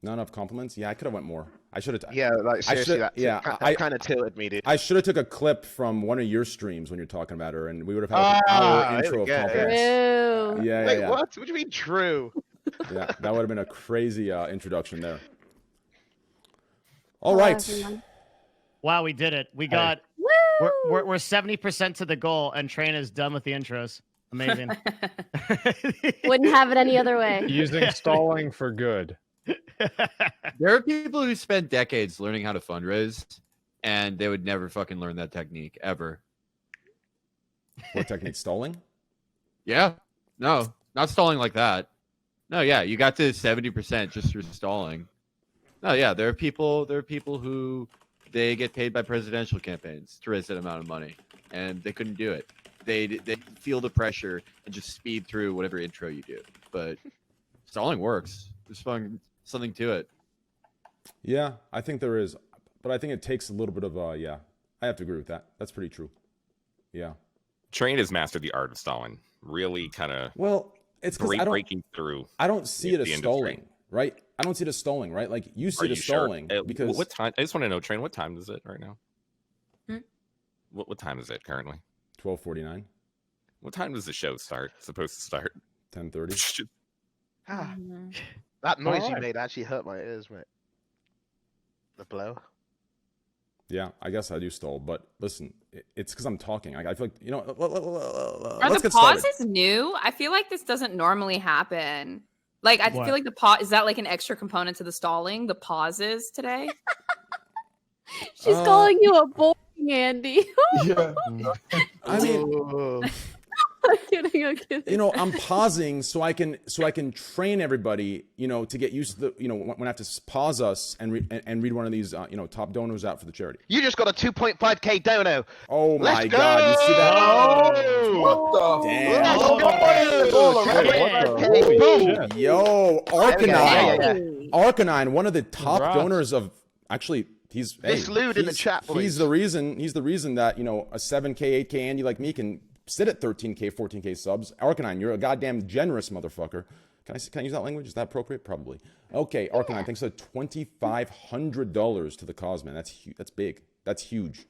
Not enough compliments? Yeah, I could have went more. I should have. Yeah, like seriously, that kind of tilted me, dude. I should have took a clip from one of your streams when you're talking about her, and we would have had like an hour intro of compliments. True. Yeah, Wait, yeah. what? What do you mean true? Yeah, that would have been a crazy introduction there. All right. Everyone. Wow, we did it. We got. Woo! We're 70% to the goal, and Train is done with the intros. Amazing. Wouldn't have it any other way. Using stalling for good. There are people who spend decades learning how to fundraise, and they would never fucking learn that technique ever. What technique? Stalling? Yeah. No, not stalling like that. No, yeah, you got to 70% just through stalling. No, yeah, there are people who they get paid by presidential campaigns to raise that amount of money, and they couldn't do it. They feel the pressure and just speed through whatever intro you do. But stalling works. There's something to it. Yeah, I think there is, but I think it takes a little bit of yeah. I have to agree with that. That's pretty true. Yeah. Train has mastered the art of stalling. Really, kind of. Well, it's because breaking through. I don't see it as industry. stalling, right? I don't see it as stalling, right? Like you see Are it as you sure? stalling because What time? I just want to know, Train. What time is it right now? Hmm? What time is it currently? 12:49, What time does the show start? Supposed to start? 10:30. That noise you Alright. made actually hurt my ears, mate. The blow. Yeah, I guess I do stall, but listen, it's because I'm talking. I feel like Are let's the get started. pauses new? I feel like this doesn't normally happen. Like I What? feel like the pause is that like an extra component to the stalling? The pauses today. She's calling you a boring Andy. Yeah. I mean, I'm kidding. I'm kidding. you know, I'm pausing so I can train everybody, you know, to get used to the, you know, when I have to pause us and read one of these, you know, top donors out for the charity. You just got a 2.5k dono. Oh my Let's God, you see that? go! What the? Damn. Let's go! Yo, Arcanine. Yeah. Arcanine, one of the top Congrats. donors of actually he's Miss Lude in the chat, He's please. the reason that, you know, a 7K, 8K Andy like me can sit at 13K, 14K subs. Arcanine, you're a goddamn generous motherfucker. Can I use that language? Is that appropriate? Probably. Okay, Arcanine, thanks for $2,500 to the cause, man. That's big. That's huge.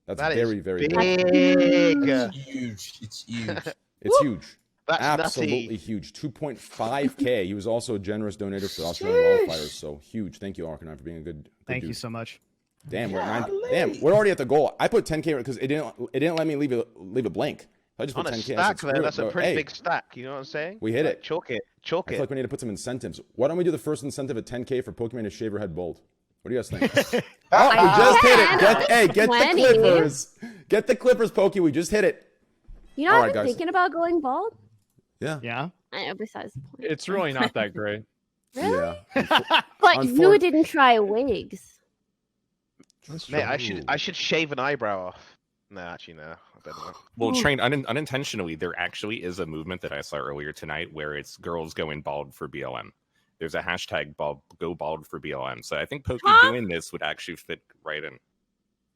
That's That is very, very big. big. It's huge. It's huge. It's huge. That's Absolutely nutty. huge. 2.5K. He was also a generous donator for the Australian wildfires. So huge. Thank you, Arcanine, for being a good Thank dude. you so much. Damn, we're at 9. Damn, we're already at the goal. I put 10K because it didn't let me leave it blank. I just put On a 10K. I stack, said, screw man. it, That's a but pretty hey, big stack. You know what I'm saying? We hit Like, it. Chalk it. I Chalk feel it. like we need to put some incentives. Why don't we do the first incentive at 10K for Pokemon to shave her head bald? What do you guys think? Oh, we just hit it. Get 20. the Clippers. Get the Clippers, Pokey. We just hit it. You know, All I've right, been guys. thinking about going bald. Yeah. Yeah. I know, besides the point. It's really not that great. Really? Yeah. But you didn't try wigs. Mate, I should shave an eyebrow off. No, actually, no. I better not. Well, Train, unintentionally, there actually is a movement that I saw earlier tonight where it's girls going bald for BLM. There's a hashtag go bald for BLM. So I think Pokey doing this would actually fit right in.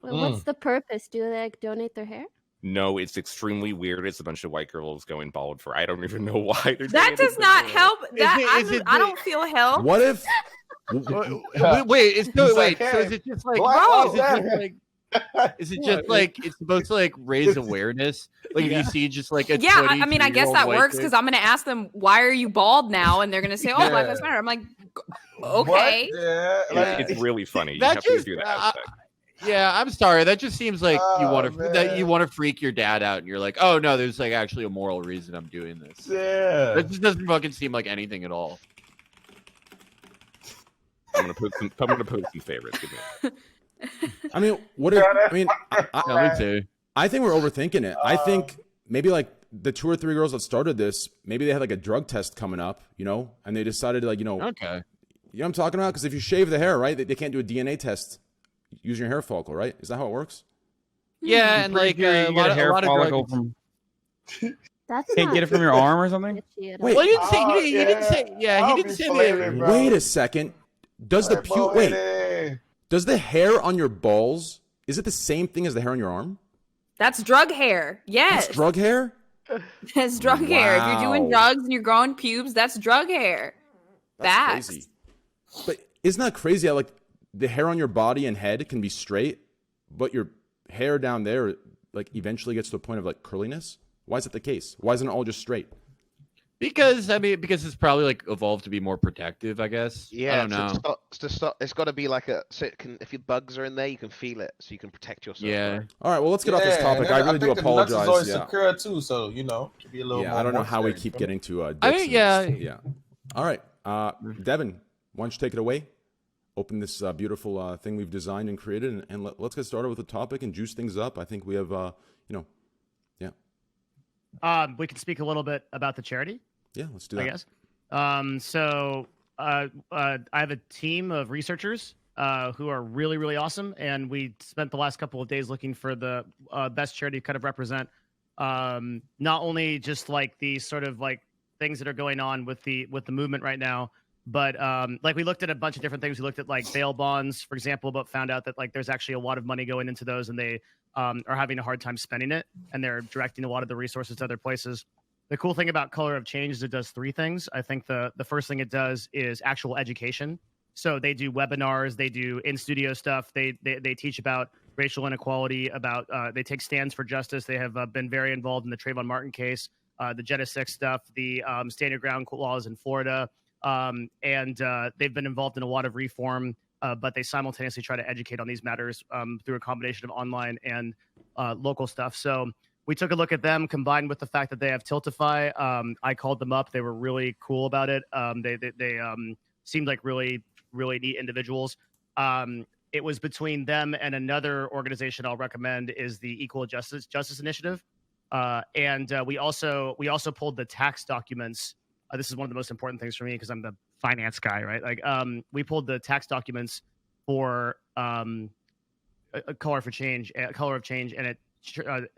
Well, what's the purpose? Do they like donate their hair? No, it's extremely weird. It's a bunch of white girls going bald for I don't even know why. They're That doing does it. not help. I don't the- feel help. What if? Wait, He's so like, is hey, it just like, Black bro, Lives is it just like it's supposed to like raise awareness? Like if you see just like a Yeah, I mean, I guess 22-year-old that white works chick- because I'm going to ask them, why are you bald now? And they're going to say, oh, Yeah. Black Lives Matter. I'm like, okay. What? Yeah. Like, It's really funny. You That have to just- do the hashtag. Yeah, I'm sorry. That just seems like you want to man. you want to freak your dad out, and you're like, oh no, there's like actually a moral reason I'm doing this. yeah. That just doesn't fucking seem like anything at all. I'm gonna post some favorites. Give me I mean, what if? I mean, No, me too. I think we're overthinking it. I think maybe like the 2 or 3 girls that started this, maybe they had like a drug test coming up, you know, and they decided to like, you know, Okay. you know what I'm talking about? Because if you shave the hair, right, they can't do a DNA test using your hair follicle, right? Is that how it works? Yeah, and like Pretty sure a you get lot a hair of follicle drugs. from That's Can't not get it from your arm or something? itchy at Wait. all. Well, he didn't say. He didn't yeah. say. Yeah, he I'll didn't be say flaming, the. bro. Wait a second. Does the wait? Does the hair on your balls, is it the same thing as the hair on your arm? That's drug hair. Yes. That's drug hair? That's drug hair. If you're doing Wow. drugs and you're growing pubes, that's drug hair. That's Facts. crazy. But isn't that crazy how like the hair on your body and head can be straight, but your hair down there like eventually gets to a point of like curliness? Why is that the case? Why isn't it all just straight? Because it's probably like evolved to be more protective. I guess. Yeah, I don't know. To stop, it's got to be like so it can, if your bugs are in there, you can feel it, so you can protect yourself. Yeah. Right? All right, well, let's get off this topic. I really do think the nuts is always apologize. Yeah. secure too, so you know, to be a little more. I don't know how we moisturized, keep you know? getting to dicks I mean, and yeah. yeah. All right, Devin, why don't you take it away? Open this beautiful thing we've designed and created, and let's get started with the topic and juice things up. I think we have, We can speak a little bit about the charity, yeah, let's do that. I guess. I have a team of researchers who are really, really awesome, and we spent the last couple of days looking for the best charity to kind of represent not only just like the sort of like things that are going on with the movement right now, but like we looked at a bunch of different things. We looked at like bail bonds, for example, but found out that like there's actually a lot of money going into those, and they are having a hard time spending it, and they're directing a lot of the resources to other places. The cool thing about Color of Change is it does three things. I think the first thing it does is actual education. So they do webinars, they do in-studio stuff, they teach about racial inequality, about they take stands for justice. They have been very involved in the Trayvon Martin case, the Jetta 6 stuff, the stand your ground laws in Florida, and they've been involved in a lot of reform, but they simultaneously try to educate on these matters through a combination of online and local stuff. So we took a look at them combined with the fact that they have Tiltify. I called them up. They were really cool about it. They seemed like really, really neat individuals. It was between them and another organization I'll recommend is the Equal Justice Initiative. And we also pulled the tax documents. This is one of the most important things for me because I'm the finance guy, right? Like we pulled the tax documents for a Color of Change, and it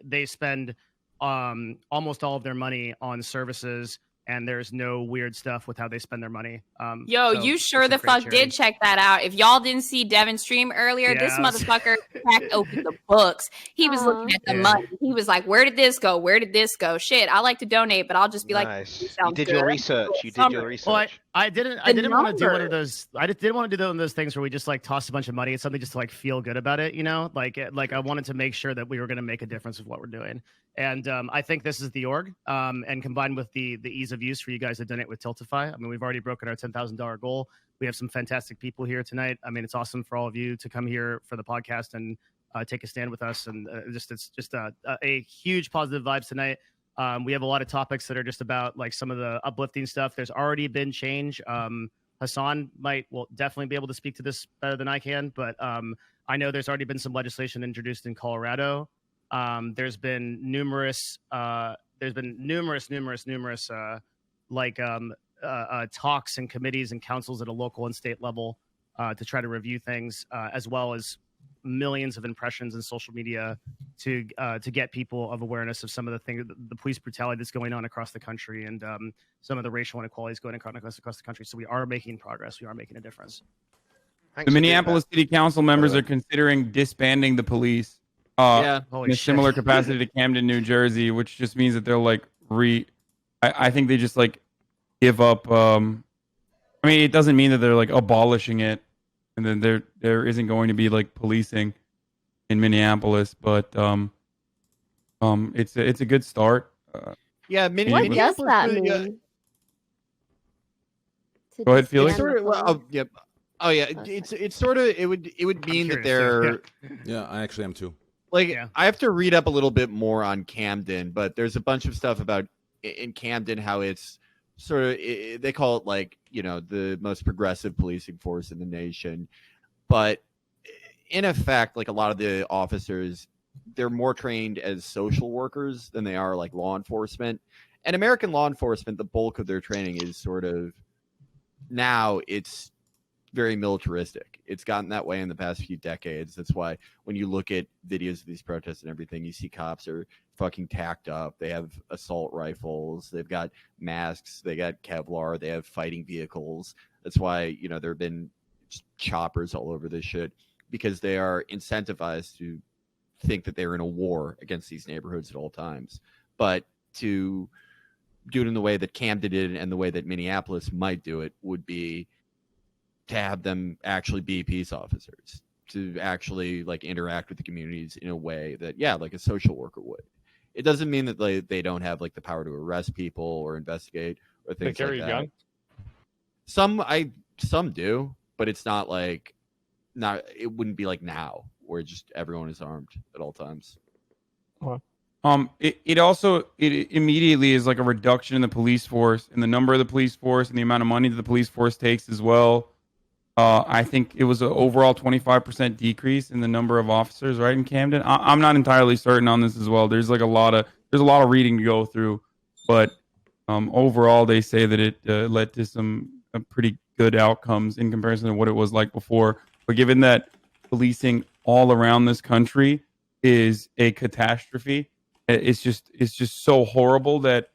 they spend almost all of their money on services, and there's no weird stuff with how they spend their money. Yo, so you sure it's a the great fuck charity. did check that out. If y'all didn't see Devin stream earlier, this Yeah, I was- motherfucker cracked open the books. He was looking at the Yeah. money. He was like, where did this go? Where did this go? Shit, I like to donate, but I'll just be like, Nice. You sounds did good. your research. You did your research. Well, I didn't The want to do one of number. those. I didn't want to do one of those things where we just like toss a bunch of money at something just to like feel good about it, you know? Like I wanted to make sure that we were going to make a difference with what we're doing. And I think this is the org. And combined with the ease of use for you guys to donate with Tiltify. I mean, we've already broken our $10,000 goal. We have some fantastic people here tonight. I mean, it's awesome for all of you to come here for the podcast and take a stand with us. And it's just a huge positive vibes tonight. We have a lot of topics that are just about like some of the uplifting stuff. There's already been change. Hassan will definitely be able to speak to this better than I can, but I know there's already been some legislation introduced in Colorado. There's been numerous talks and committees and councils at a local and state level to try to review things, as well as millions of impressions in social media to get people of awareness of some of the things, the police brutality that's going on across the country, and some of the racial inequalities going on across the country. So we are making progress. We are making a difference. Thanks The for doing Minneapolis that. City Council members way. are considering disbanding the police Yeah. Holy in a shit. similar capacity to Camden, New Jersey, which just means that they're like I think they just like give up. I mean, it doesn't mean that they're like abolishing it, and then there isn't going to be like policing in Minneapolis, but it's a good start. Yeah. What What Minneapolis does that really, mean? To Go ahead, disband Felix. It's sort the of, well, police? yep. Oh yeah, Okay. it's sort of it would mean that curious, they're Yeah, I actually am too. like Yeah. I have to read up a little bit more on Camden, but there's a bunch of stuff about in Camden how it's sort of they call it like the most progressive policing force in the nation, but in effect, like a lot of the officers, they're more trained as social workers than they are like law enforcement. And American law enforcement, the bulk of their training is sort of now it's very militaristic. It's gotten that way in the past few decades. That's why when you look at videos of these protests and everything, you see cops are fucking tacked up. They have assault rifles. They've got masks. They got Kevlar. They have fighting vehicles. That's why, there have been choppers all over this shit, because they are incentivized to think that they're in a war against these neighborhoods at all times. But to do it in the way that Camden did and the way that Minneapolis might do it would be to have them actually be peace officers, to actually like interact with the communities in a way that, like a social worker would. It doesn't mean that they don't have like the power to arrest people or investigate or things They carry like a that. gun? Some do, but it's not like it wouldn't be like now where just everyone is armed at all times. It also immediately is like a reduction in the police force, and the number of the police force, and the amount of money that the police force takes as well. I think it was an overall 25% decrease in the number of officers, right, in Camden. I'm not entirely certain on this as well. There's a lot of reading to go through, but overall they say that it led to some pretty good outcomes in comparison to what it was like before. But given that policing all around this country is a catastrophe, it's just so horrible that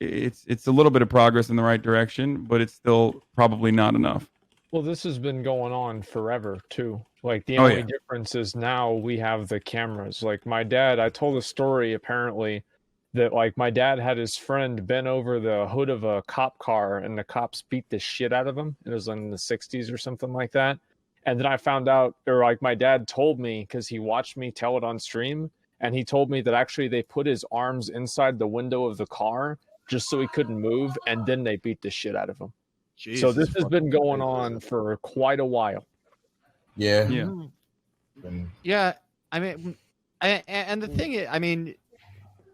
it's a little bit of progress in the right direction, but it's still probably not enough. Well, this has been going on forever too. Like the only difference is now we have the cameras. Like my dad, I told a story apparently that like my dad had his friend bent over the hood of a cop car and the cops beat the shit out of him. It was in the 60s or something like that. And then I found out, or like my dad told me, because he watched me tell it on stream, and he told me that actually they put his arms inside the window of the car just so he couldn't move, and then they beat the shit out of him. Jesus, so this has been going on for quite a while. Yeah. Yeah. I mean, and the thing is, I mean,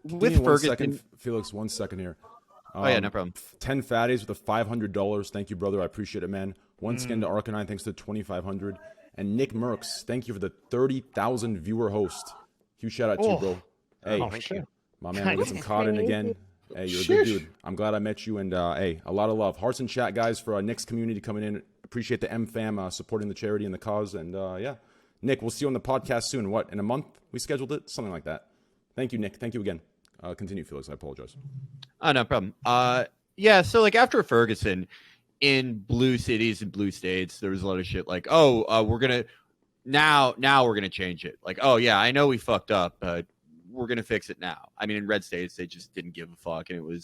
with Give me Ferguson, 1 second, Felix, 1 second here. No problem. 10 fatties with a $500. Thank you, brother. I appreciate it, man. Once again to Arcanine, thanks to 2,500. And Nick Merckx, thank you for the 30,000 viewer host. Huge shout out to you, bro. Hey, my man, we'll get some caught in again. Hey, you're a good dude. I'm glad I met you. And hey, a lot of love. Hearts in chat, guys, for Nick's community coming in. Appreciate the M fam supporting the charity and the cause. And yeah, Nick, we'll see you on the podcast soon. What, in a month? We scheduled it? Something like that. Thank you, Nick. Thank you again. Continue, Felix. I apologize. Oh, no problem. Yeah, so like after Ferguson, in blue cities and blue states, there was a lot of shit like, we're gonna now we're gonna change it. Like, oh yeah, I know we fucked up, but we're gonna fix it now. I mean, in red states, they just didn't give a fuck, and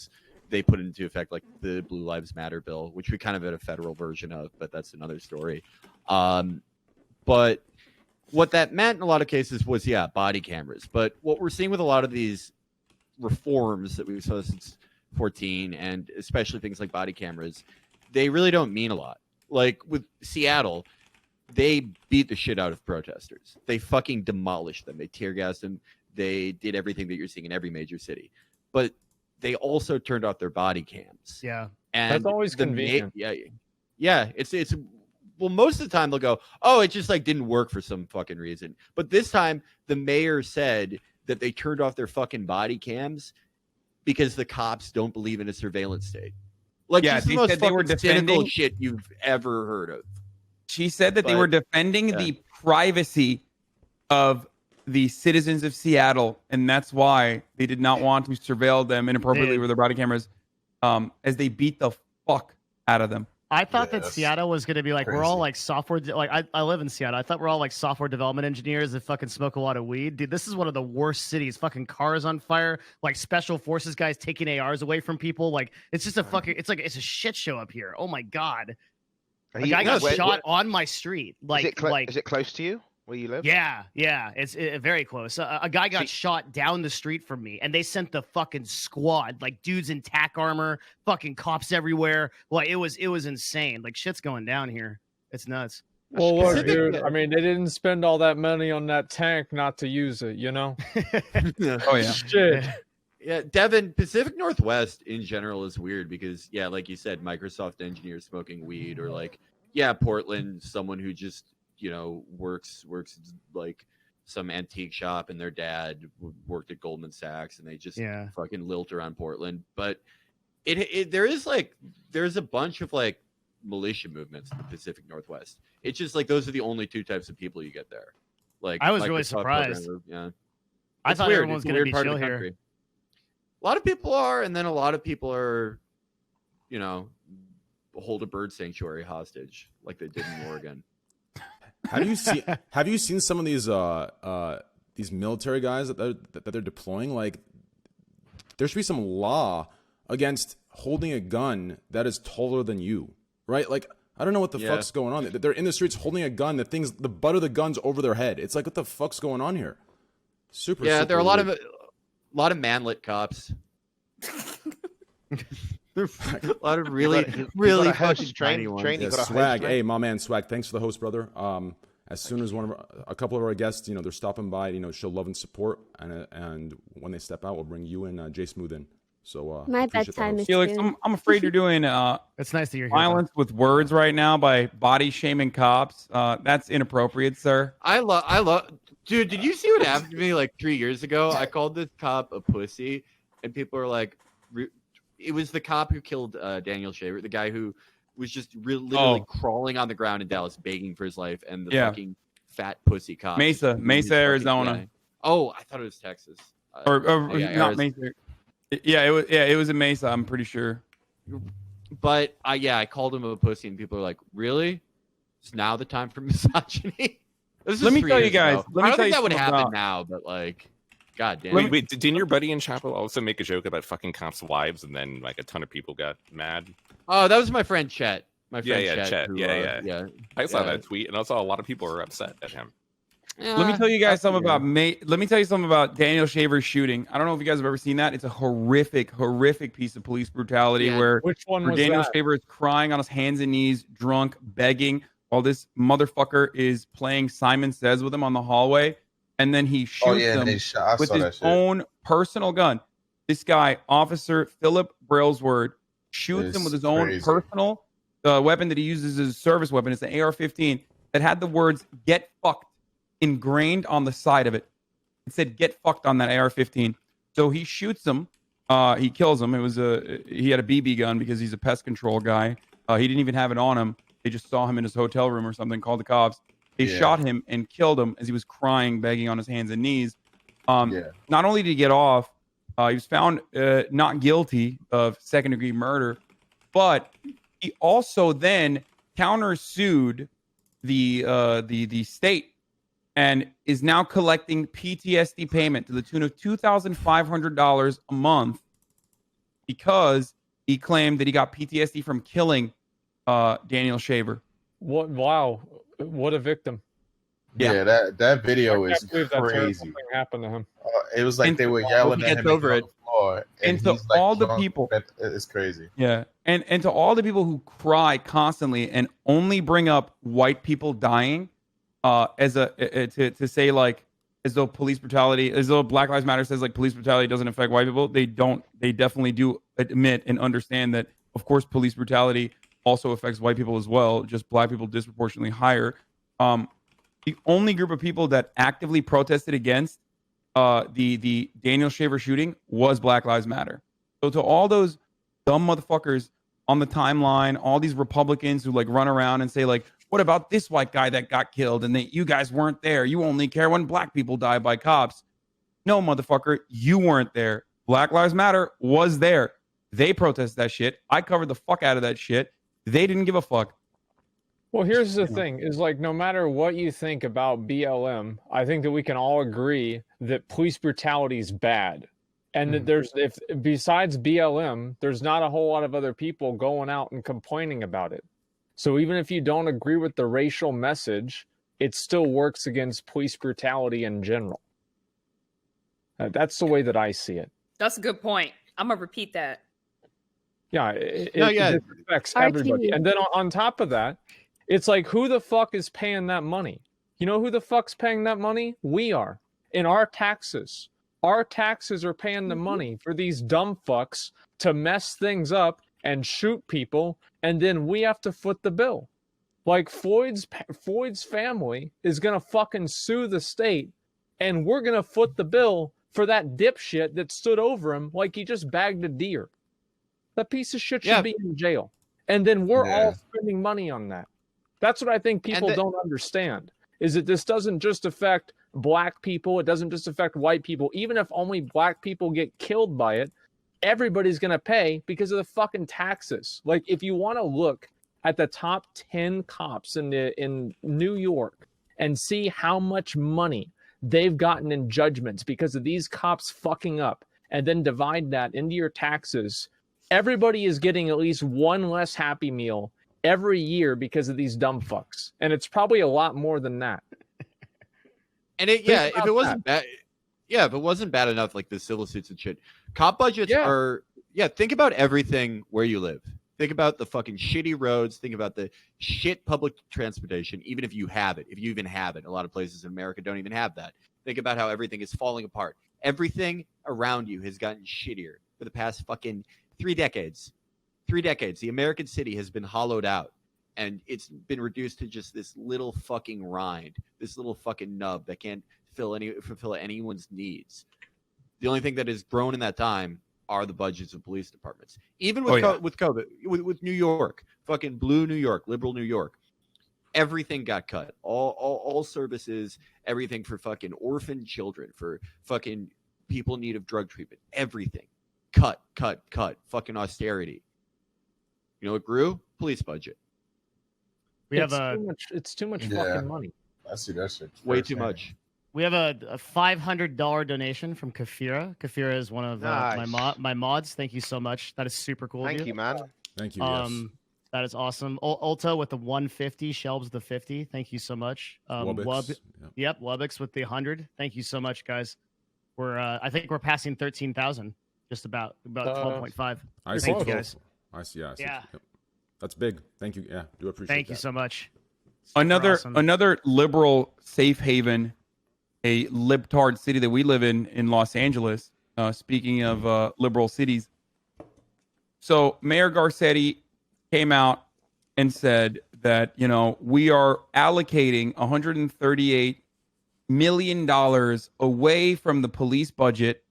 they put into effect like the Blue Lives Matter bill, which we kind of had a federal version of, but that's another story. But what that meant in a lot of cases was, body cameras. But what we're seeing with a lot of these reforms that we saw since 14, and especially things like body cameras, they really don't mean a lot. Like with Seattle, they beat the shit out of protesters. They fucking demolished them. They tear gassed them. They did everything that you're seeing in every major city. But they also turned off their body cams. Yeah. And that's always convenient. Yeah. It's well, most of the time they'll go, oh, it just like didn't work for some fucking reason. But this time the mayor said that they turned off their fucking body cams because the cops don't believe in a surveillance state. Like, just the most fucking cynical shit you've ever heard of. She said that they were defending the privacy of the citizens of Seattle, and that's why they did not want to surveil them inappropriately with their body cameras, as they beat the fuck out of them. I thought that Seattle was going to be like, crazy. We're all like software. Like I live in Seattle. I thought we're all like software development engineers that fucking smoke a lot of weed. Dude, this is one of the worst cities. Fucking cars on fire. Like special forces guys taking ARs away from people. Like it's just a fucking. It's a shit show up here. Oh my god. A guy got shot on my street. Like is it close to you where you live? Yeah, it's very close. A guy got shot down the street from me, and they sent the fucking squad, like dudes in tack armor, fucking cops everywhere. Like it was insane. Like shit's going down here. It's nuts. Well, look, dude. I mean, they didn't spend all that money on that tank not to use it, you know? Oh yeah, shit. Yeah, Devin, Pacific Northwest in general is weird because, like you said, Microsoft engineers smoking weed, or like, Portland, someone who just, works like some antique shop, and their dad worked at Goldman Sachs, and they just fucking lilt around Portland. But there's a bunch of like militia movements in the Pacific Northwest. It's just like those are the only two types of people you get there. Like I was really Microsoft surprised. programmer, yeah. I It's thought weird. everyone was It's a going to weird be part of chill the here. country. A lot of people are, and then a lot of people are, you know, hold a bird sanctuary hostage like they did in Oregon. Have you seen some of these military guys that they're deploying? Like, there should be some law against holding a gun that is taller than you, right? Like, I don't know what the fuck's going on. They're in the streets holding a gun. The butt of the gun's over their head. It's like, what the fuck's going on here? Super. Yeah, super there are a lot weird. of manlet cops. There's a lot of really fucking tiny ones. Yeah, Swagg, hey, my man, Swagg. Thanks for the host, brother. As soon as a couple of our guests, they're stopping by, show love and support, and when they step out, we'll bring you and Jay Smooth in. So my bedtime is Felix, soon. I'm afraid you're doing it's nice that you're here, violence with words right now by body shaming cops. That's inappropriate, sir. I love, dude. Did you see what happened to me like 3 years ago? I called this cop a pussy, and people are like, it was the cop who killed Daniel Shaver, the guy who was just literally crawling on the ground in Dallas, begging for his life, and the fucking fat pussy cop. Mesa, Arizona. Oh, I thought it was Texas. Or not Mesa. Yeah, it was in Mesa. I'm pretty sure. But I called him a pussy, and people are like, "Really? Is now the time for misogyny?" Let me tell you guys. I don't think that would happen now, but like, god damn. Wait, didn't your buddy in Chapo also make a joke about fucking cops' wives, and then like a ton of people got mad? Oh, that was my friend Chet. My friend Chet. Who, yeah. I saw that tweet, and also a lot of people were upset at him. Let me tell you guys something about Let me tell you something about Daniel Shaver's shooting. I don't know if you guys have ever seen that. It's a horrific piece of police brutality where Daniel Shaver is crying on his hands and knees, drunk, begging, while this motherfucker is playing Simon Says with him on the hallway, and then he shoots him with his own personal gun. This guy, Officer Philip Brailsword, shoots him with his own personal weapon that he uses as a service weapon. It's an AR-15 that had the words "Get fucked" ingrained on the side of it. It said "Get fucked" on that AR-15. So he shoots him. He kills him. He had a BB gun because he's a pest control guy. He didn't even have it on him. They just saw him in his hotel room or something, called the cops. They shot him and killed him as he was crying, begging on his hands and knees. Not only did he get off, he was found not guilty of second-degree murder, but he also then countersued the state and is now collecting PTSD payment to the tune of $2,500 a month because he claimed that he got PTSD from killing Daniel Shaver. What? Wow! What a victim! Yeah, that video is crazy. Something happened to him. It was like they were yelling at him over it. And to all the people, it's crazy. Yeah, and to all the people who cry constantly and only bring up white people dying, to say like as though police brutality, as though Black Lives Matter says like police brutality doesn't affect white people. They don't. They definitely do admit and understand that, of course, police brutality also affects white people as well. Just black people disproportionately higher. The only group of people that actively protested against the Daniel Shaver shooting was Black Lives Matter. So to all those dumb motherfuckers on the timeline, all these Republicans who like run around and say like, what about this white guy that got killed and that you guys weren't there? You only care when black people die by cops. No, motherfucker, you weren't there. Black Lives Matter was there. They protested that shit. I covered the fuck out of that shit. They didn't give a fuck. Well, here's the thing, is like no matter what you think about BLM, I think that we can all agree that police brutality is bad. And that besides BLM, there's not a whole lot of other people going out and complaining about it. So even if you don't agree with the racial message, it still works against police brutality in general. That's the way that I see it. That's a good point. I'm going to repeat that. Yeah, it affects everybody. And then on top of that, it's like, who the fuck is paying that money? You know who the fuck's paying that money? We are. In our taxes. Our taxes are paying the money for these dumb fucks to mess things up and shoot people, and then we have to foot the bill. Like Floyd's family is going to fucking sue the state, and we're going to foot the bill for that dipshit that stood over him like he just bagged a deer. That piece of shit should be in jail. and then we're Yeah. all spending money on that. That's what I think people don't understand, is that this doesn't just affect black people. It doesn't just affect white people. Even if only black people get killed by it, everybody's going to pay because of the fucking taxes. Like, if you want to look at the top 10 cops in New York and see how much money they've gotten in judgments because of these cops fucking up, and then divide that into your taxes, everybody is getting at least one less Happy Meal every year because of these dumb fucks. And it's probably a lot more than that. And if it wasn't bad, if it wasn't bad enough, like the civil suits and shit, cop budgets are, think about everything where you live. Think about the fucking shitty roads. Think about the shit public transportation, even if you have it, if you even have it. A lot of places in America don't even have that. Think about how everything is falling apart. Everything around you has gotten shittier for the past fucking 3 decades. 3 decades. The American city has been hollowed out, and it's been reduced to just this little fucking rind, this little fucking nub that can't fulfill anyone's needs. The only thing that has grown in that time are the budgets of police departments. Even with COVID, with New York, fucking blue New York, liberal New York, everything got cut. All services, everything for fucking orphan children, for fucking people in need of drug treatment, everything. Cut. Fucking austerity. You know what grew? Police budget. It's too much fucking money. I see that shit. Way too much. We have a $500 donation from Kafira. Kafira is one of my mods. Thank you so much. That is super cool. Thank you, man. Thank you. Yes. That is awesome. Ulta with the 150, Shelbs the 50. Thank you so much. Lubbock's with the 100. Thank you so much, guys. We're I think we're passing 13,000. Just about 12.5. Thank you, guys. I see. Yeah. Yep. That's big. Thank you. Yeah, do appreciate. Thank you so much. Another liberal safe haven, a libtard city that we live in Los Angeles. Speaking of liberal cities, so Mayor Garcetti came out and said that we are allocating $138 million away from the police budget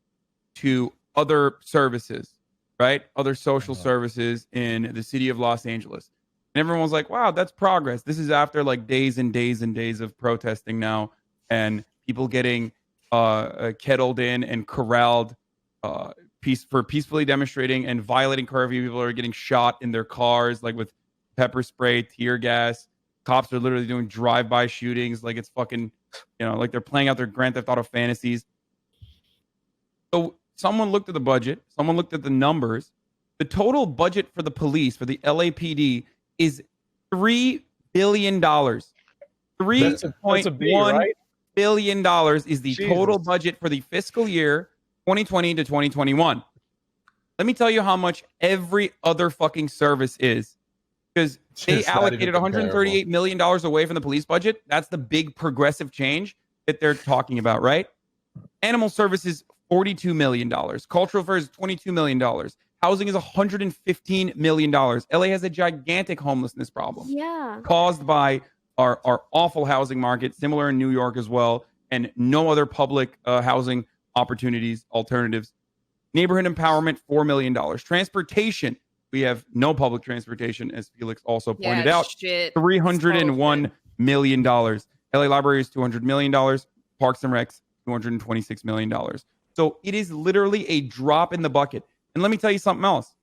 to other services, right? Other social services in the city of Los Angeles. And everyone was like, wow, that's progress. This is after like days and days and days of protesting now, and people getting kettled in and corralled for peacefully demonstrating and violating curfew. People are getting shot in their cars, like with pepper spray, tear gas. Cops are literally doing drive-by shootings like it's fucking, like they're playing out their Grand Theft Auto fantasies. So someone looked at the budget. Someone looked at the numbers. The total budget for the police, for the LAPD, is $3 billion. $3.1 billion is the total budget for the fiscal year 2020 to 2021. Let me tell you how much every other fucking service is. Because they allocated $138 million away from the police budget. That's the big progressive change that they're talking about, right? Animal services, $42 million. Cultural affairs, $22 million. Housing is $115 million. LA has a gigantic homelessness problem. Yeah. Caused by our awful housing market, similar in New York as well, and no other public housing opportunities, alternatives. Neighborhood empowerment, $4 million. Transportation, we have no public transportation, as Felix also pointed out. $301 million. LA Library is $200 million. Parks and Recs, $226 million. So it is literally a drop in the bucket. And let me tell you something else.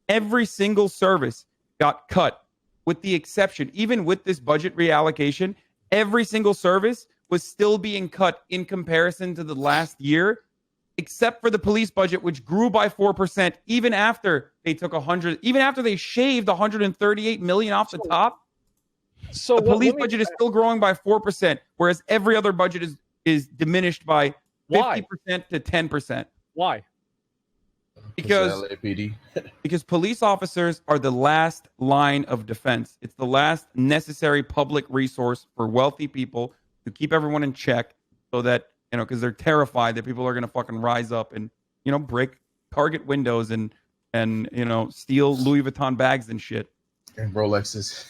Every single service got cut, with the exception, even with this budget reallocation, every single service was still being cut in comparison to the last year, except for the police budget, which grew by 4%, even after they took even after they shaved $138 million off the top. So the police budget is still growing by 4%, whereas every other budget is diminished by 50% to 10%. Why? Because police officers are the last line of defense. It's the last necessary public resource for wealthy people to keep everyone in check, so that, because they're terrified that people are going to fucking rise up and, break Target windows and steal Louis Vuitton bags and shit. And Rolexes.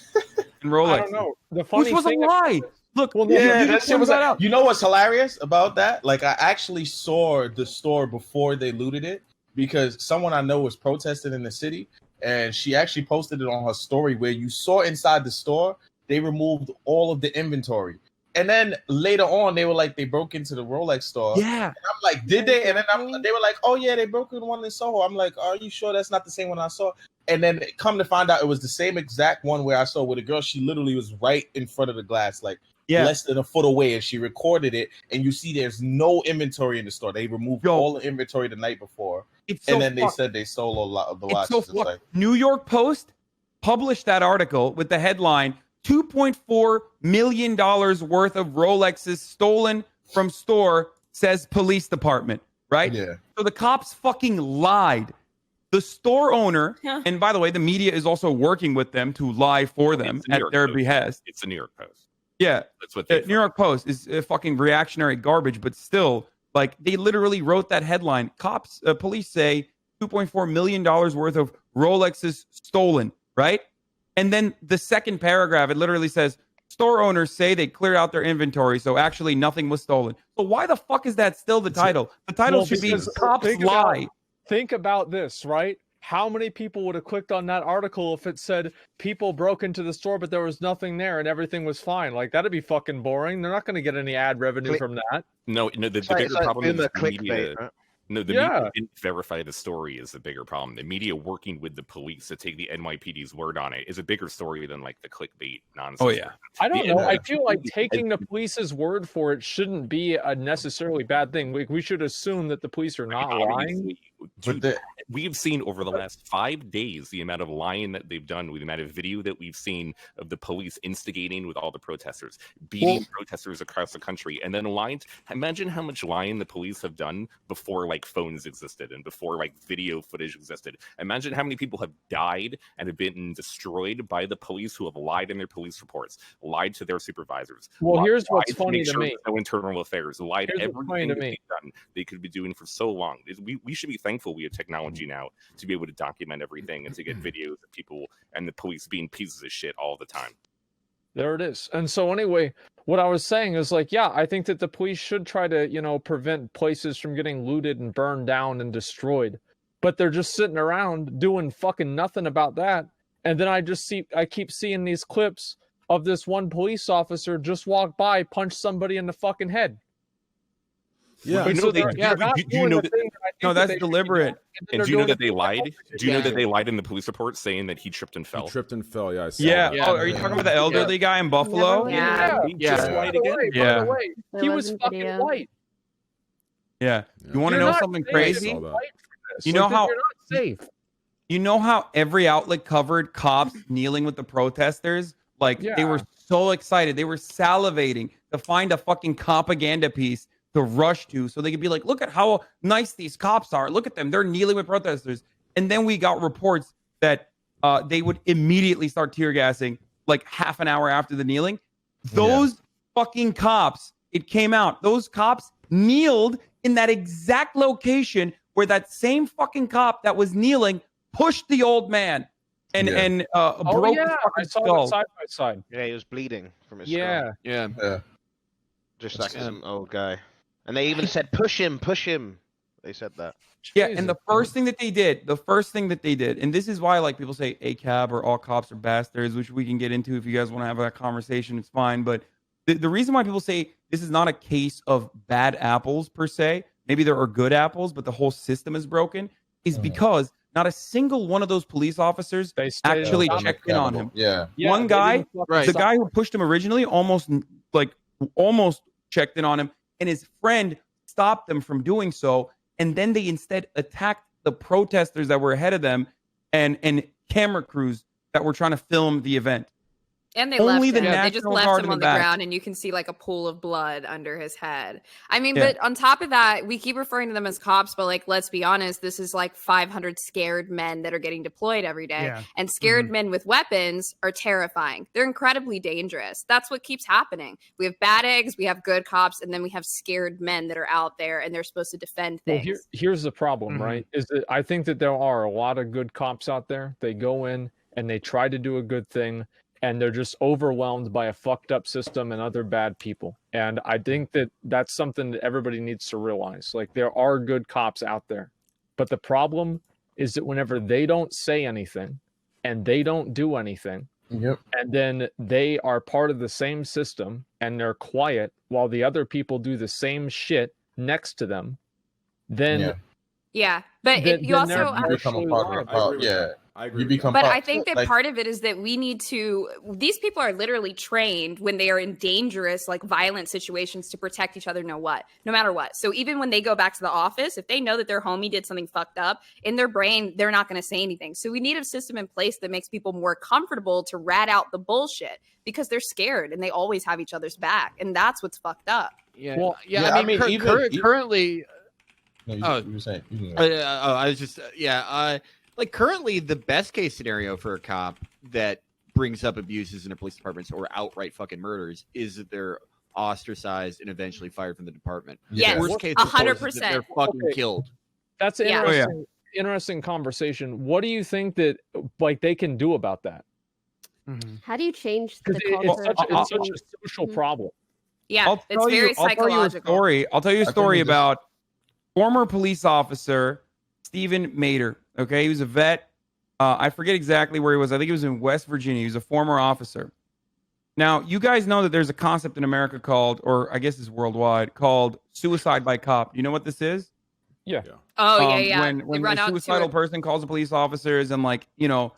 And Rolex. I don't know. The funny was a lie. Look, that shit was out. You know what's hilarious about that? Like, I actually saw the store before they looted it, because someone I know was protesting in the city, and she actually posted it on her story where you saw inside the store they removed all of the inventory. And then later on, they were like, they broke into the Rolex store. Yeah. And I'm like, did they? And then they were like, oh, yeah, they broke into one in Soho. I'm like, are you sure that's not the same one I saw? And then come to find out it was the same exact one where I saw with a girl. She literally was right in front of the glass, like less than a foot away. And she recorded it. And you see there's no inventory in the store. They removed all the inventory the night before. They said they sold a lot of the watches. So New York Post published that article with the headline, $2.4 million worth of Rolexes stolen from store, says police department, right? Yeah. So the cops fucking lied. The store owner, and by the way, the media is also working with them to lie for them at their behest. It's the New York Post. Yeah. That's what they New York Post is fucking reactionary garbage, but still, like, they literally wrote that headline. Police say $2.4 million worth of Rolexes stolen, right? And then the second paragraph, it literally says, store owners say they cleared out their inventory, so actually nothing was stolen. So why the fuck is that still the title? The title should be Cops Lie. Think about this, right? How many people would have clicked on that article if it said people broke into the store, but there was nothing there and everything was fine? Like, that'd be fucking boring. They're not going to get any ad revenue from that. No, the bigger problem is the media. Right? No, the media didn't verify the story is the bigger problem. The media working with the police to take the NYPD's word on it is a bigger story than like the clickbait nonsense. Oh yeah, I don't know. I feel like taking the police's word for it shouldn't be a necessarily bad thing. We should assume that the police are not lying. We've seen over the last 5 days the amount of lying that they've done, with the amount of video that we've seen of the police instigating with all the protesters, beating protesters across the country, and then lying. Imagine how much lying the police have done before like phones existed and before like video footage existed. Imagine how many people have died and have been destroyed by the police who have lied in their police reports, lied to their supervisors. Well, here's what's funny to me. No internal affairs, lied everything that they've done they could be doing for so long. We should be thankful we have technology now to be able to document everything and to get videos of people and the police being pieces of shit all the time. There it is. And so anyway, what I was saying is like, yeah, I think that the police should try to, prevent places from getting looted and burned down and destroyed. But they're just sitting around doing fucking nothing about that. And then I keep seeing these clips of this one police officer just walk by, punch somebody in the fucking head. Yeah, no, that's deliberate. And do you know that they lied? Do you know that they lied in the police report saying that he tripped and fell? He tripped and fell. Yeah. I saw Yeah. that. Oh, are you talking about the elderly guy in Buffalo? Yeah. Yeah. By the way, he was fucking white. Yeah. You want to know something crazy? You know how you're not safe. You know how every outlet covered cops kneeling with the protesters? Like they were so excited. They were salivating to find a fucking propaganda piece to rush to so they could be like, look at how nice these cops are. Look at them. They're kneeling with protesters. And then we got reports that they would immediately start tear gassing like half an hour after the kneeling. Those fucking cops, it came out, those cops kneeled in that exact location where that same fucking cop that was kneeling pushed the old man and broke his fucking skull. Side by side. Yeah, he was bleeding from his skull. Yeah. Just like some old guy. And they even said, push him. They said that. Yeah, and the first thing that they did, and this is why like people say ACAB or all cops are bastards, which we can get into if you guys want to have that conversation, it's fine. But the reason why people say this is not a case of bad apples per se, maybe there are good apples, but the whole system is broken, is because not a single one of those police officers actually checked in on him. Yeah. One guy, the guy who pushed him originally, almost checked in on him, and his friend stopped them from doing so. And then they instead attacked the protesters that were ahead of them and camera crews that were trying to film the event. And they left him. They just left him on the ground, and you can see like a pool of blood under his head. I mean, but on top of that, we keep referring to them as cops, but like, let's be honest, this is like 500 scared men that are getting deployed every day. Yeah. And scared men with weapons are terrifying. They're incredibly dangerous. That's what keeps happening. We have bad eggs, we have good cops, and then we have scared men that are out there and they're supposed to defend things. Well, here's the problem, right? Is that I think that there are a lot of good cops out there. They go in and they try to do a good thing, and they're just overwhelmed by a fucked up system and other bad people. And I think that that's something that everybody needs to realize. Like, there are good cops out there, but the problem is that whenever they don't say anything and they don't do anything, and then they are part of the same system and they're quiet while the other people do the same shit next to them, then but you also become a part of I agree. But I think that part of it is that we need to. These people are literally trained when they are in dangerous, like violent situations to protect each other. No matter what. So even when they go back to the office, if they know that their homie did something fucked up, in their brain they're not going to say anything. So we need a system in place that makes people more comfortable to rat out the bullshit because they're scared and they always have each other's back, and that's what's fucked up. I mean currently. No, you were saying. I was just like currently the best case scenario for a cop that brings up abuses in a police department or outright fucking murders is that they're ostracized and eventually fired from the department. Yes, worst case, 100%. They're fucking killed. That's an interesting conversation. What do you think that like they can do about that? How do you change the culture? It's such a social problem. Yeah, it's very psychological. I'll tell you a story about former police officer Stephen Mater. Okay, he was a vet. I forget exactly where he was. I think he was in West Virginia. He was a former officer. Now, you guys know that there's a concept in America called, or I guess it's worldwide, called suicide by cop. You know what this is? Yeah. Oh, yeah. When a suicidal person calls the police officers and, like, you know,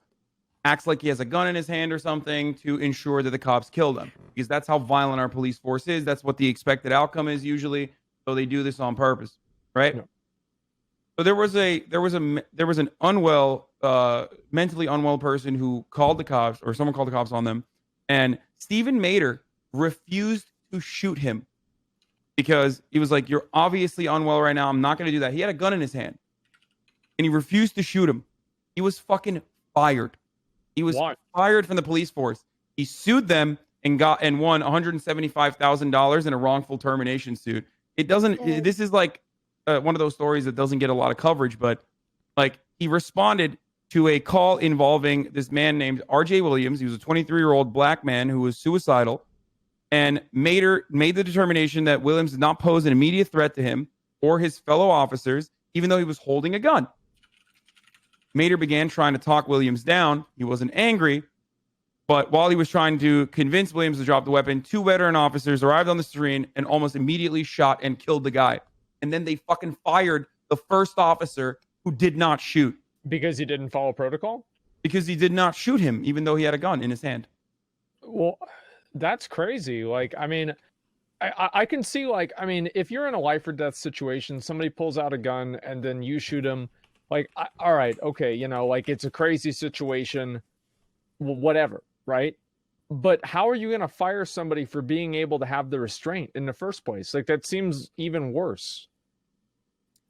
acts like he has a gun in his hand or something to ensure that the cops kill them. Because that's how violent our police force is. That's what the expected outcome is usually. So they do this on purpose, right? Yeah. So there was an unwell, mentally unwell person who called the cops, or someone called the cops on them, and Stephen Mater refused to shoot him because he was like, "You're obviously unwell right now. I'm not going to do that." He had a gun in his hand, and he refused to shoot him. He was fucking fired. He was fired from the police force. He sued them and won $175,000 in a wrongful termination suit. It doesn't. This is like one of those stories that doesn't get a lot of coverage, but like he responded to a call involving this man named R.J. Williams. He was a 23-year-old black man who was suicidal, and Mater made the determination that Williams did not pose an immediate threat to him or his fellow officers, even though he was holding a gun. Mater began trying to talk Williams down. He wasn't angry, but while he was trying to convince Williams to drop the weapon, 2 veteran officers arrived on the scene and almost immediately shot and killed the guy. And then they fucking fired the first officer who did not shoot. Because he didn't follow protocol? Because he did not shoot him, even though he had a gun in his hand. Well, that's crazy. Like, I mean, I can see, like, I mean, if you're in a life or death situation, somebody pulls out a gun and then you shoot him, like, all right, okay, you know, like, it's a crazy situation, whatever, right? But how are you going to fire somebody for being able to have the restraint in the first place? Like, that seems even worse.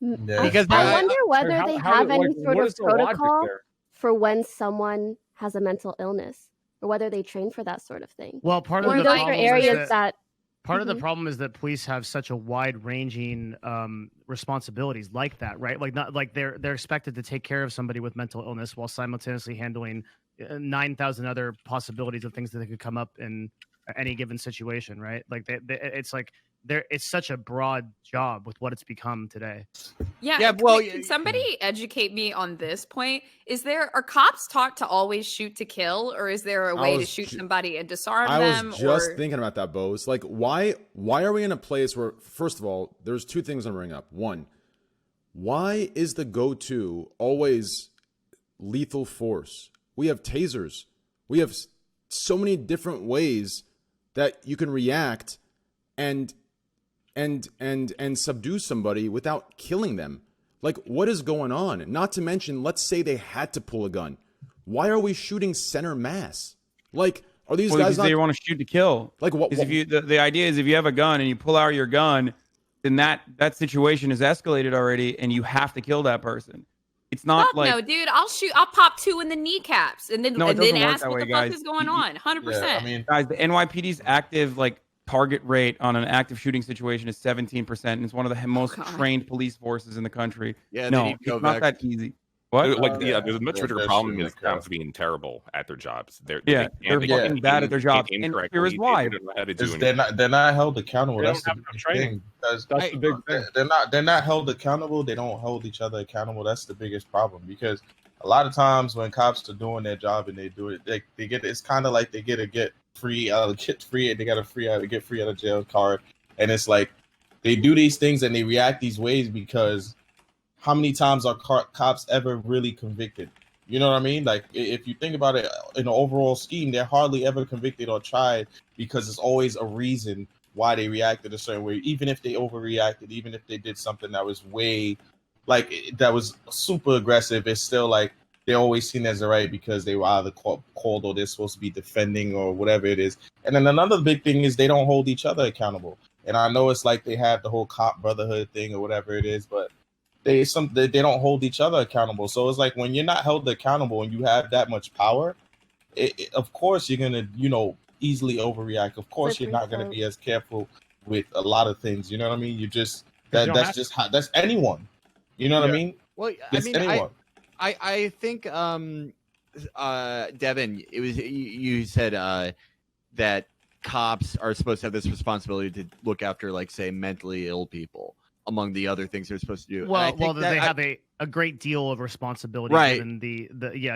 Yeah. Because I wonder whether they have any sort of protocol for when someone has a mental illness, or whether they train for that sort of thing. Well, part of the problem is that police have such a wide-ranging responsibilities like that, right? Like not like they're expected to take care of somebody with mental illness while simultaneously handling 9,000 other possibilities of things that could come up in any given situation, right? Like it's like it's such a broad job with what it's become today. Yeah. Well, can somebody educate me on this point? Are cops taught to always shoot to kill, or is there a way to shoot somebody and disarm them? I was just thinking about that, Bo. It's like, why are we in a place where, first of all, there's 2 things I'm bringing up. One, why is the go-to always lethal force? We have tasers. We have so many different ways that you can react and subdue somebody without killing them. Like, what is going on? Not to mention, let's say they had to pull a gun. Why are we shooting center mass? Like, are these guys not... They want to shoot to kill. Like, what? If you, the idea is if you have a gun and you pull out your gun, then that situation is escalated already, and you have to kill that person. It's not fuck like... no, dude. I'll pop 2 in the kneecaps and then ask what the fuck is going on. 100%. Yeah, I mean, guys, the NYPD's active target rate on an active shooting situation is 17%, and it's one of the most trained police forces in the country. Yeah, no, it's not that easy. What? There's a much bigger problem is cops being terrible at their jobs. They're fucking bad at their jobs. And here is why. They're not held accountable. That's the biggest thing. That's the big thing. They're not held accountable. They don't hold each other accountable. That's the biggest problem, because a lot of times when cops are doing their job and they do it, they get, it's kind of like they get free out of jail card, and it's like they do these things and they react these ways because how many times are cops ever really convicted? You know what I mean? Like, if you think about it in an overall scheme, they're hardly ever convicted or tried because there's always a reason why they reacted a certain way, even if they overreacted, even if they did something that was that was super aggressive. It's still like they're always seen as the right because they were either called or they're supposed to be defending or whatever it is. And then another big thing is they don't hold each other accountable. And I know it's like they have the whole cop brotherhood thing or whatever it is, but they don't hold each other accountable. So it's like when you're not held accountable and you have that much power, of course you're gonna easily overreact. Of course you're not gonna be as careful with a lot of things. You know what I mean? That's anyone. You know what I mean? Well, anyone. I think Devin, it was you said that cops are supposed to have this responsibility to look after, like, say, mentally ill people among the other things they're supposed to do. Well, they have a great deal of responsibility, right, given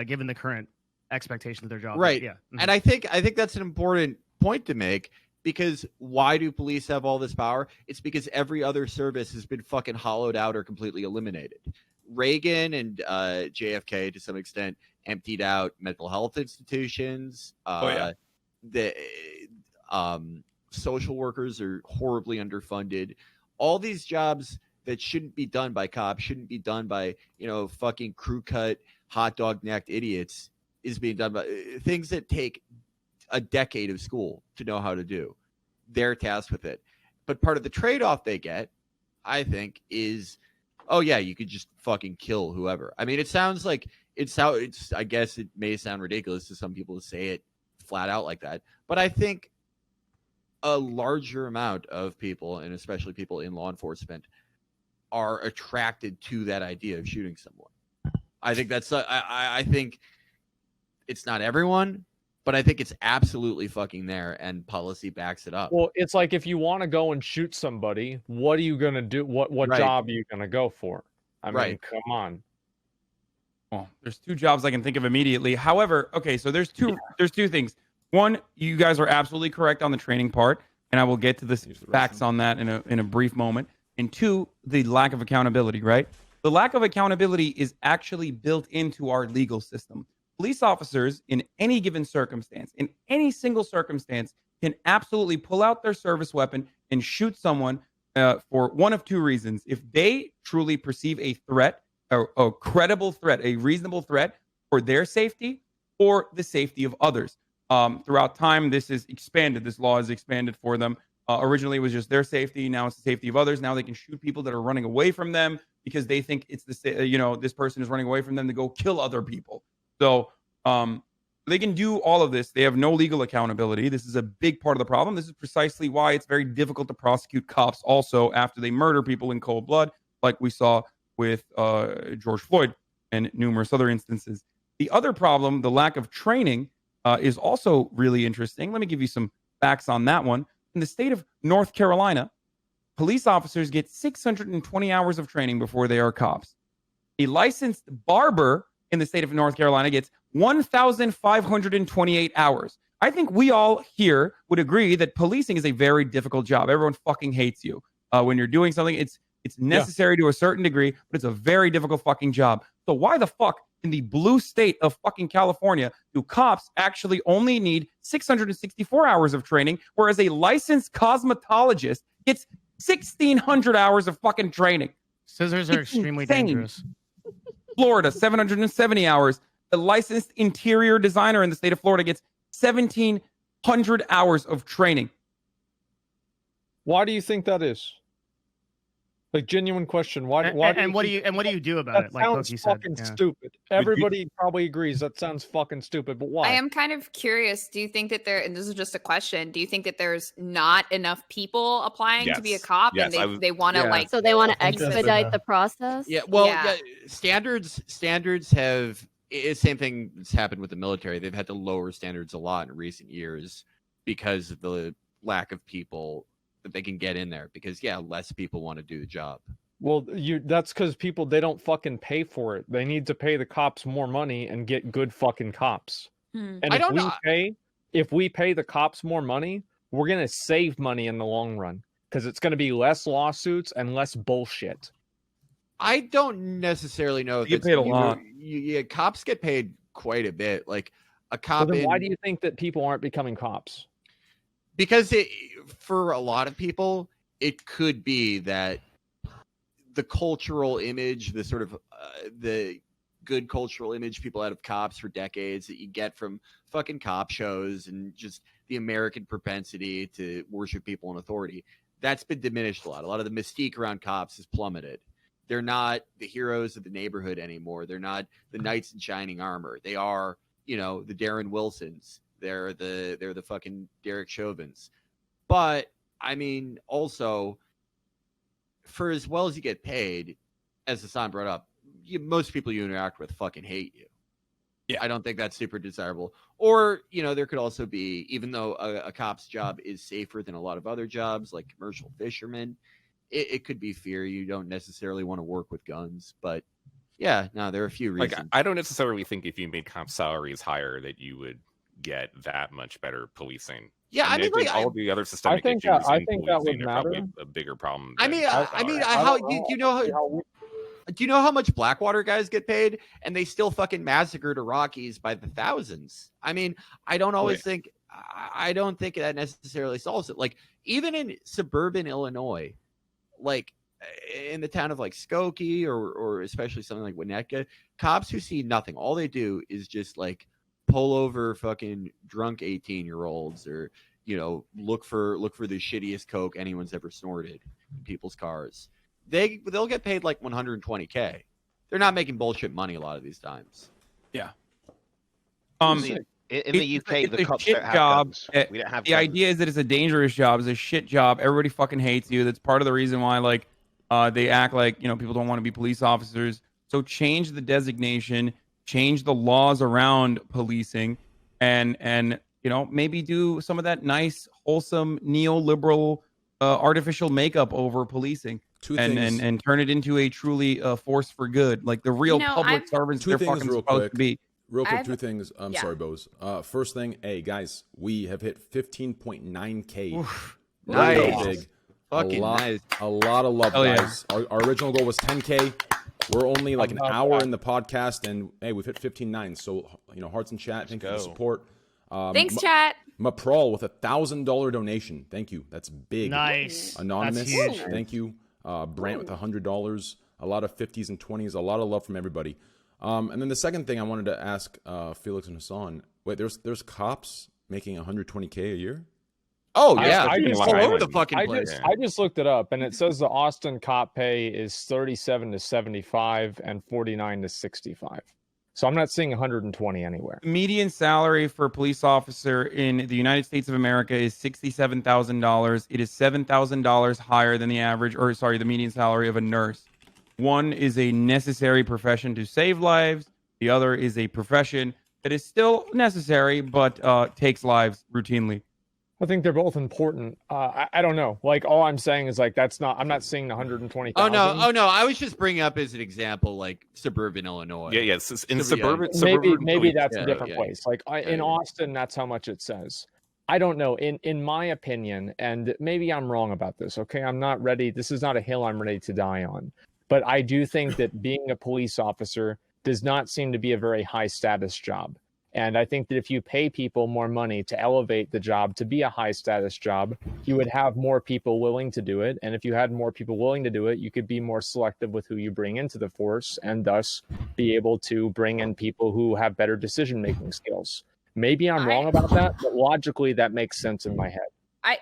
given the current expectations of their job. Right. Yeah. Mm-hmm. And I think that's an important point to make, because why do police have all this power? It's because every other service has been fucking hollowed out or completely eliminated. Reagan and JFK, to some extent, emptied out mental health institutions. The social workers are horribly underfunded. All these jobs that shouldn't be done by cops, shouldn't be done by, fucking crew cut, hot dog necked idiots, is being done by things that take a decade of school to know how to do. They're tasked with it. But part of the trade-off they get, I think, is, oh yeah, you could just fucking kill whoever. I mean, it sounds like I guess it may sound ridiculous to some people to say it flat out like that, but I think a larger amount of people, and especially people in law enforcement, are attracted to that idea of shooting someone. I think that's I think it's not everyone, but I think it's absolutely fucking there, and policy backs it up. Well, it's like, if you want to go and shoot somebody, what are you going to do? What job are you going to go for? I mean, come on. Well, there's two jobs I can think of immediately. However, okay, so there's two things. One, you guys are absolutely correct on the training part, and I will get to the facts on that in a brief moment. And two, the lack of accountability, right? The lack of accountability is actually built into our legal system. Police officers, in any given circumstance, in any single circumstance, can absolutely pull out their service weapon and shoot someone for one of two reasons. If they truly perceive a threat, a credible threat, a reasonable threat for their safety or the safety of others. Throughout time, this is expanded. This law is expanded for them. Originally, it was just their safety. Now it's the safety of others. Now they can shoot people that are running away from them because they think it's this person is running away from them to go kill other people. So they can do all of this. They have no legal accountability. This is a big part of the problem. This is precisely why it's very difficult to prosecute cops also after they murder people in cold blood, like we saw with George Floyd and numerous other instances. The other problem, the lack of training, is also really interesting. Let me give you some facts on that one. In the state of North Carolina, police officers get 620 hours of training before they are cops. A licensed barber in the state of North Carolina gets 1,528 hours. I think we all here would agree that policing is a very difficult job. Everyone fucking hates you. When you're doing something, it's necessary to a certain degree, but it's a very difficult fucking job. So why the fuck in the blue state of fucking California do cops actually only need 664 hours of training, whereas a licensed cosmetologist gets 1,600 hours of fucking training? Scissors are extremely dangerous. Florida, 770 hours. A licensed interior designer in the state of Florida gets 1,700 hours of training. Why do you think that is? Like, genuine question. Why? And what do you do about it? Like sounds Pokey fucking said. stupid. Everybody probably agrees that sounds fucking stupid. But why? I am kind of curious. Do you think that and this is just a question, do you think that there's not enough people applying to be a cop and they want to like so they want to expedite the process? Yeah, well, standards have same thing that's happened with the military. They've had to lower standards a lot in recent years because of the lack of people that they can get in there, because less people want to do the job. Well, that's because they don't fucking pay for it. They need to pay the cops more money and get good fucking cops. And if we pay the cops more money, we're gonna save money in the long run, because it's gonna be less lawsuits and less bullshit. I don't necessarily know if you get paid a lot. Cops get paid quite a bit. Like a cop. Well, then why do you think that people aren't becoming cops? Because for a lot of people, it could be that the cultural image, the sort of the good cultural image people had of cops for decades that you get from fucking cop shows and just the American propensity to worship people in authority, that's been diminished a lot. A lot of the mystique around cops has plummeted. They're not the heroes of the neighborhood anymore. They're not the knights in shining armor. They are, the Darren Wilsons. They're the fucking Derek Chauvins. But I mean, also, for as well as you get paid, as Hassan brought up, most people you interact with fucking hate you. Yeah, I don't think that's super desirable. Or, there could also be, even though a cop's job is safer than a lot of other jobs, like commercial fishermen, it could be fear. You don't necessarily want to work with guns. But there are a few reasons. Like, I don't necessarily think if you made cop salaries higher that you would get that much better policing. Yeah, I mean, like all the other systemic issues I think that would matter. Probably a bigger problem. Do you know how much Blackwater guys get paid, and they still fucking massacred Iraqis by the thousands? I mean, I don't think that necessarily solves it. Like, even in suburban Illinois, like in the town of like Skokie or especially something like Winnetka, cops who see nothing, all they do is just like pull over fucking drunk 18-year-olds or look for the shittiest coke anyone's ever snorted in people's cars. They'll get paid like $120K. They're not making bullshit money a lot of these times. Yeah. In the UK, the cops don't have guns. We don't have the guns. idea is that it's a dangerous job. It's a shit job. Everybody fucking hates you. That's part of the reason why they act like people don't want to be police officers. So change the designation, change the laws around policing, and maybe do some of that nice, wholesome, neoliberal, artificial makeup over policing. And turn it into a truly force for good, like the real public servants they're fucking supposed to be. Real quick, two things. I'm sorry, Bose. First thing, hey guys, we have hit 15.9K. Nice. Big. Nice. A lot of love, guys. Yeah. Our original goal was 10K. We're only like an hour in the podcast, and hey, we've hit 15.9. So hearts in chat. Thank you for the support. Thanks, chat. Maprol with $1,000 donation. Thank you. That's big. Nice. Anonymous. That's huge. Thank you. Brant with $100. A lot of 50s and 20s. A lot of love from everybody. And then the second thing I wanted to ask Felix and Hassan. Wait, there's cops making $120K a year? Oh yeah, I just looked it up, and it says the Austin cop pay is 37 to 75 and 49 to 65. So I'm not seeing 120 anywhere. Median salary for a police officer in the United States of America is $67,000. It is $7,000 higher than the median salary of a nurse. One is a necessary profession to save lives. The other is a profession that is still necessary, but takes lives routinely. I think they're both important. I don't know. Like, all I'm saying is, like, I'm not seeing the 120,000. Oh no. I was just bringing up as an example, like suburban Illinois. Yeah. In suburban, maybe that's a different place. Like in Austin, that's how much it says. I don't know. In my opinion, and maybe I'm wrong about this. Okay, I'm not ready. This is not a hill I'm ready to die on. But I do think that being a police officer does not seem to be a very high status job. And I think that if you pay people more money to elevate the job to be a high status job, you would have more people willing to do it. And if you had more people willing to do it, you could be more selective with who you bring into the force and thus be able to bring in people who have better decision-making skills. Maybe I'm wrong about that, but logically that makes sense in my head.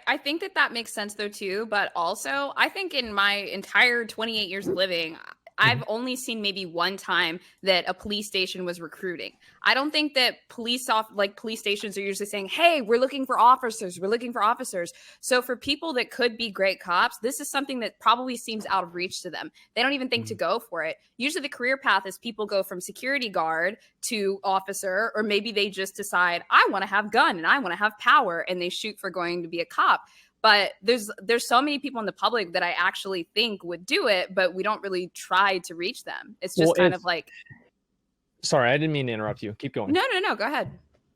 I think that makes sense though too, but also I think in my entire 28 years of living, I've only seen maybe one time that a police station was recruiting. I don't think that police stations are usually saying, "Hey, we're looking for officers. We're looking for officers." So for people that could be great cops, this is something that probably seems out of reach to them. They don't even think to go for it. Usually the career path is people go from security guard to officer, or maybe they just decide, "I want to have gun and I want to have power," and they shoot for going to be a cop. But there's so many people in the public that I actually think would do it, but we don't really try to reach them. It's just kind of like. Sorry, I didn't mean to interrupt you. Keep going. No, go ahead.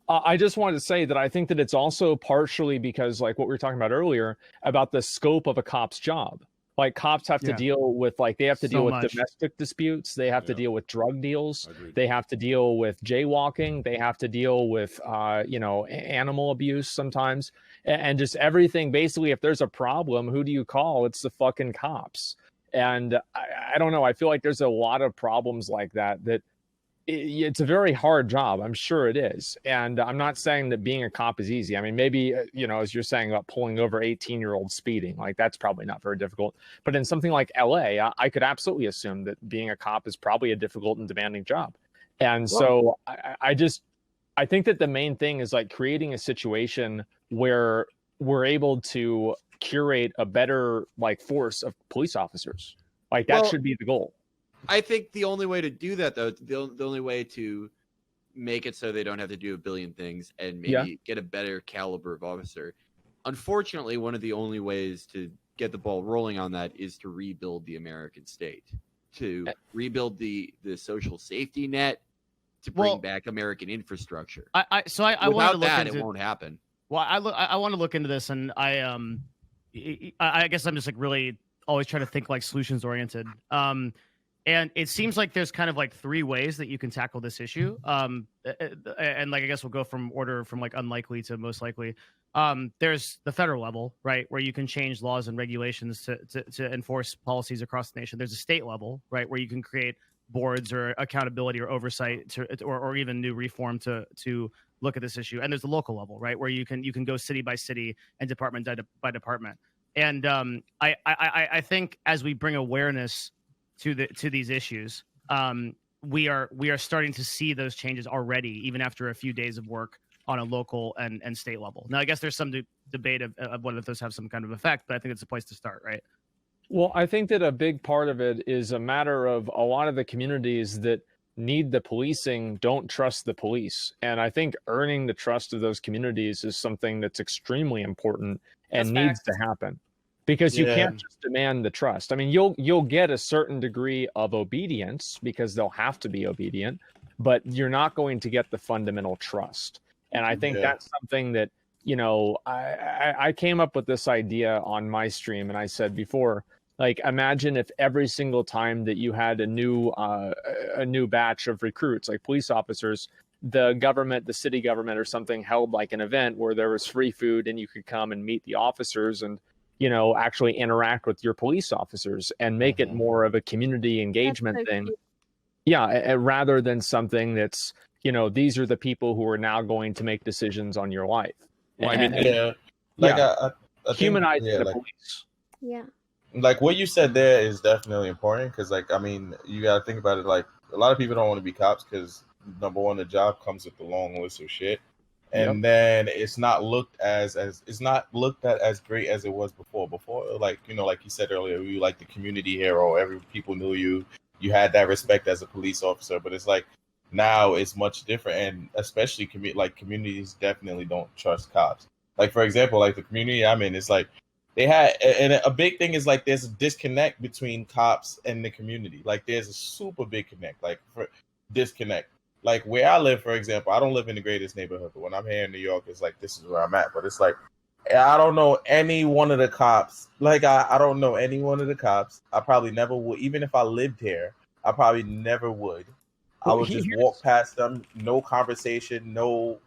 I just wanted to say that I think that it's also partially because, like what we were talking about earlier, about the scope of a cop's job. Like cops have to deal with they have to deal with domestic disputes. They have to deal with drug deals. They have to deal with jaywalking. They have to deal with animal abuse sometimes, and just everything. Basically, if there's a problem, who do you call? It's the fucking cops. And I don't know. I feel like there's a lot of problems like that. It's a very hard job. I'm sure it is. And I'm not saying that being a cop is easy. I mean, maybe, as you're saying about pulling over 18-year-olds speeding, like that's probably not very difficult. But in something like LA, I could absolutely assume that being a cop is probably a difficult and demanding job. And so I think that the main thing is like creating a situation where we're able to curate a better force of police officers. Like that should be the goal. I think the only way to do that, though, the only way to make it so they don't have to do a billion things and maybe get a better caliber of officer. Unfortunately, one of the only ways to get the ball rolling on that is to rebuild the American state, to rebuild the social safety net, to bring back American infrastructure. Without that, it won't happen. Well, I want to look into this, and I guess I'm just really always trying to think solutions oriented. And it seems like there's kind of three ways that you can tackle this issue. And I guess we'll go from unlikely to most likely. There's the federal level, right, where you can change laws and regulations to enforce policies across the nation. There's a state level, right, where you can create boards or accountability or oversight or even new reform to look at this issue. And there's the local level, right, where you can go city by city and department by department. And I think as we bring awareness to these issues, we are starting to see those changes already, even after a few days of work on a local and state level. Now, I guess there's some debate of whether those have some kind of effect, but I think it's a place to start, right? Well, I think that a big part of it is a matter of a lot of the communities that need the policing don't trust the police. And I think earning the trust of those communities is something that's extremely important and needs to happen. Because you can't just demand the trust. I mean, you'll get a certain degree of obedience because they'll have to be obedient, but you're not going to get the fundamental trust. And I think that's something that, I came up with this idea on my stream, and I said before, imagine if every single time that you had a new batch of recruits, like police officers, the city government or something held an event where there was free food and you could come and meet the officers and actually interact with your police officers and make it more of a community engagement thing. Cute. Yeah, rather than something that's, these are the people who are now going to make decisions on your life. Well, humanizing the police. Yeah. What you said there is definitely important because, you got to think about it. A lot of people don't want to be cops because, number one, the job comes with a long list of shit. And then it's not looked at as great as it was before. Before, like you said earlier, you the community hero. People knew you. You had that respect as a police officer. But it's now it's much different, and especially communities definitely don't trust cops. For example, the community I'm in, it's they had, and a big thing is there's a disconnect between cops and the community. There's a super big disconnect. Where I live, for example, I don't live in the greatest neighborhood, but when I'm here in New York, it's this is where I'm at. But it's I don't know any one of the cops. I don't know any one of the cops. I probably never would. Even if I lived here, I probably never would. I would just walk past them, no conversation, no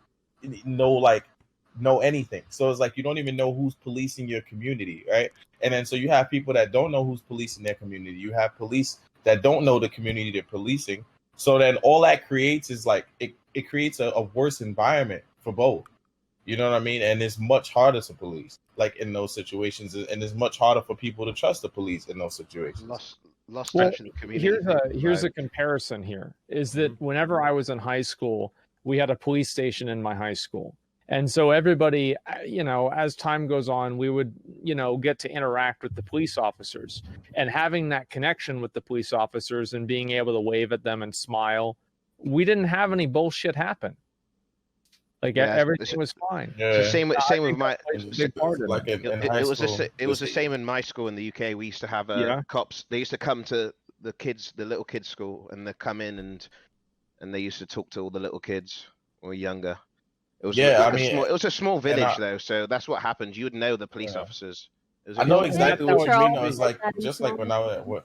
anything. So it's you don't even know who's policing your community, right? And then so you have people that don't know who's policing their community. You have police that don't know the community they're policing. So then all that creates is it creates a worse environment for both. You know what I mean? And it's much harder to police, like in those situations, and it's much harder for people to trust the police in those situations. Lost touch in the community. Here's a comparison here, is that whenever I was in high school, we had a police station in my high school. And so everybody, you know, as time goes on, we would, you know, get to interact with the police officers, and having that connection with the police officers and being able to wave at them and smile. We didn't have any bullshit happen. Like everything was fine. Yeah. The same with my. Like it was the same in my school in the UK. We used to have cops. They used to come to the little kids' school, and they come in and they used to talk to all the little kids who were younger. It was it was a small village though, so that's what happened. You would know the police officers. I know exactly what you mean. It's like just like when I was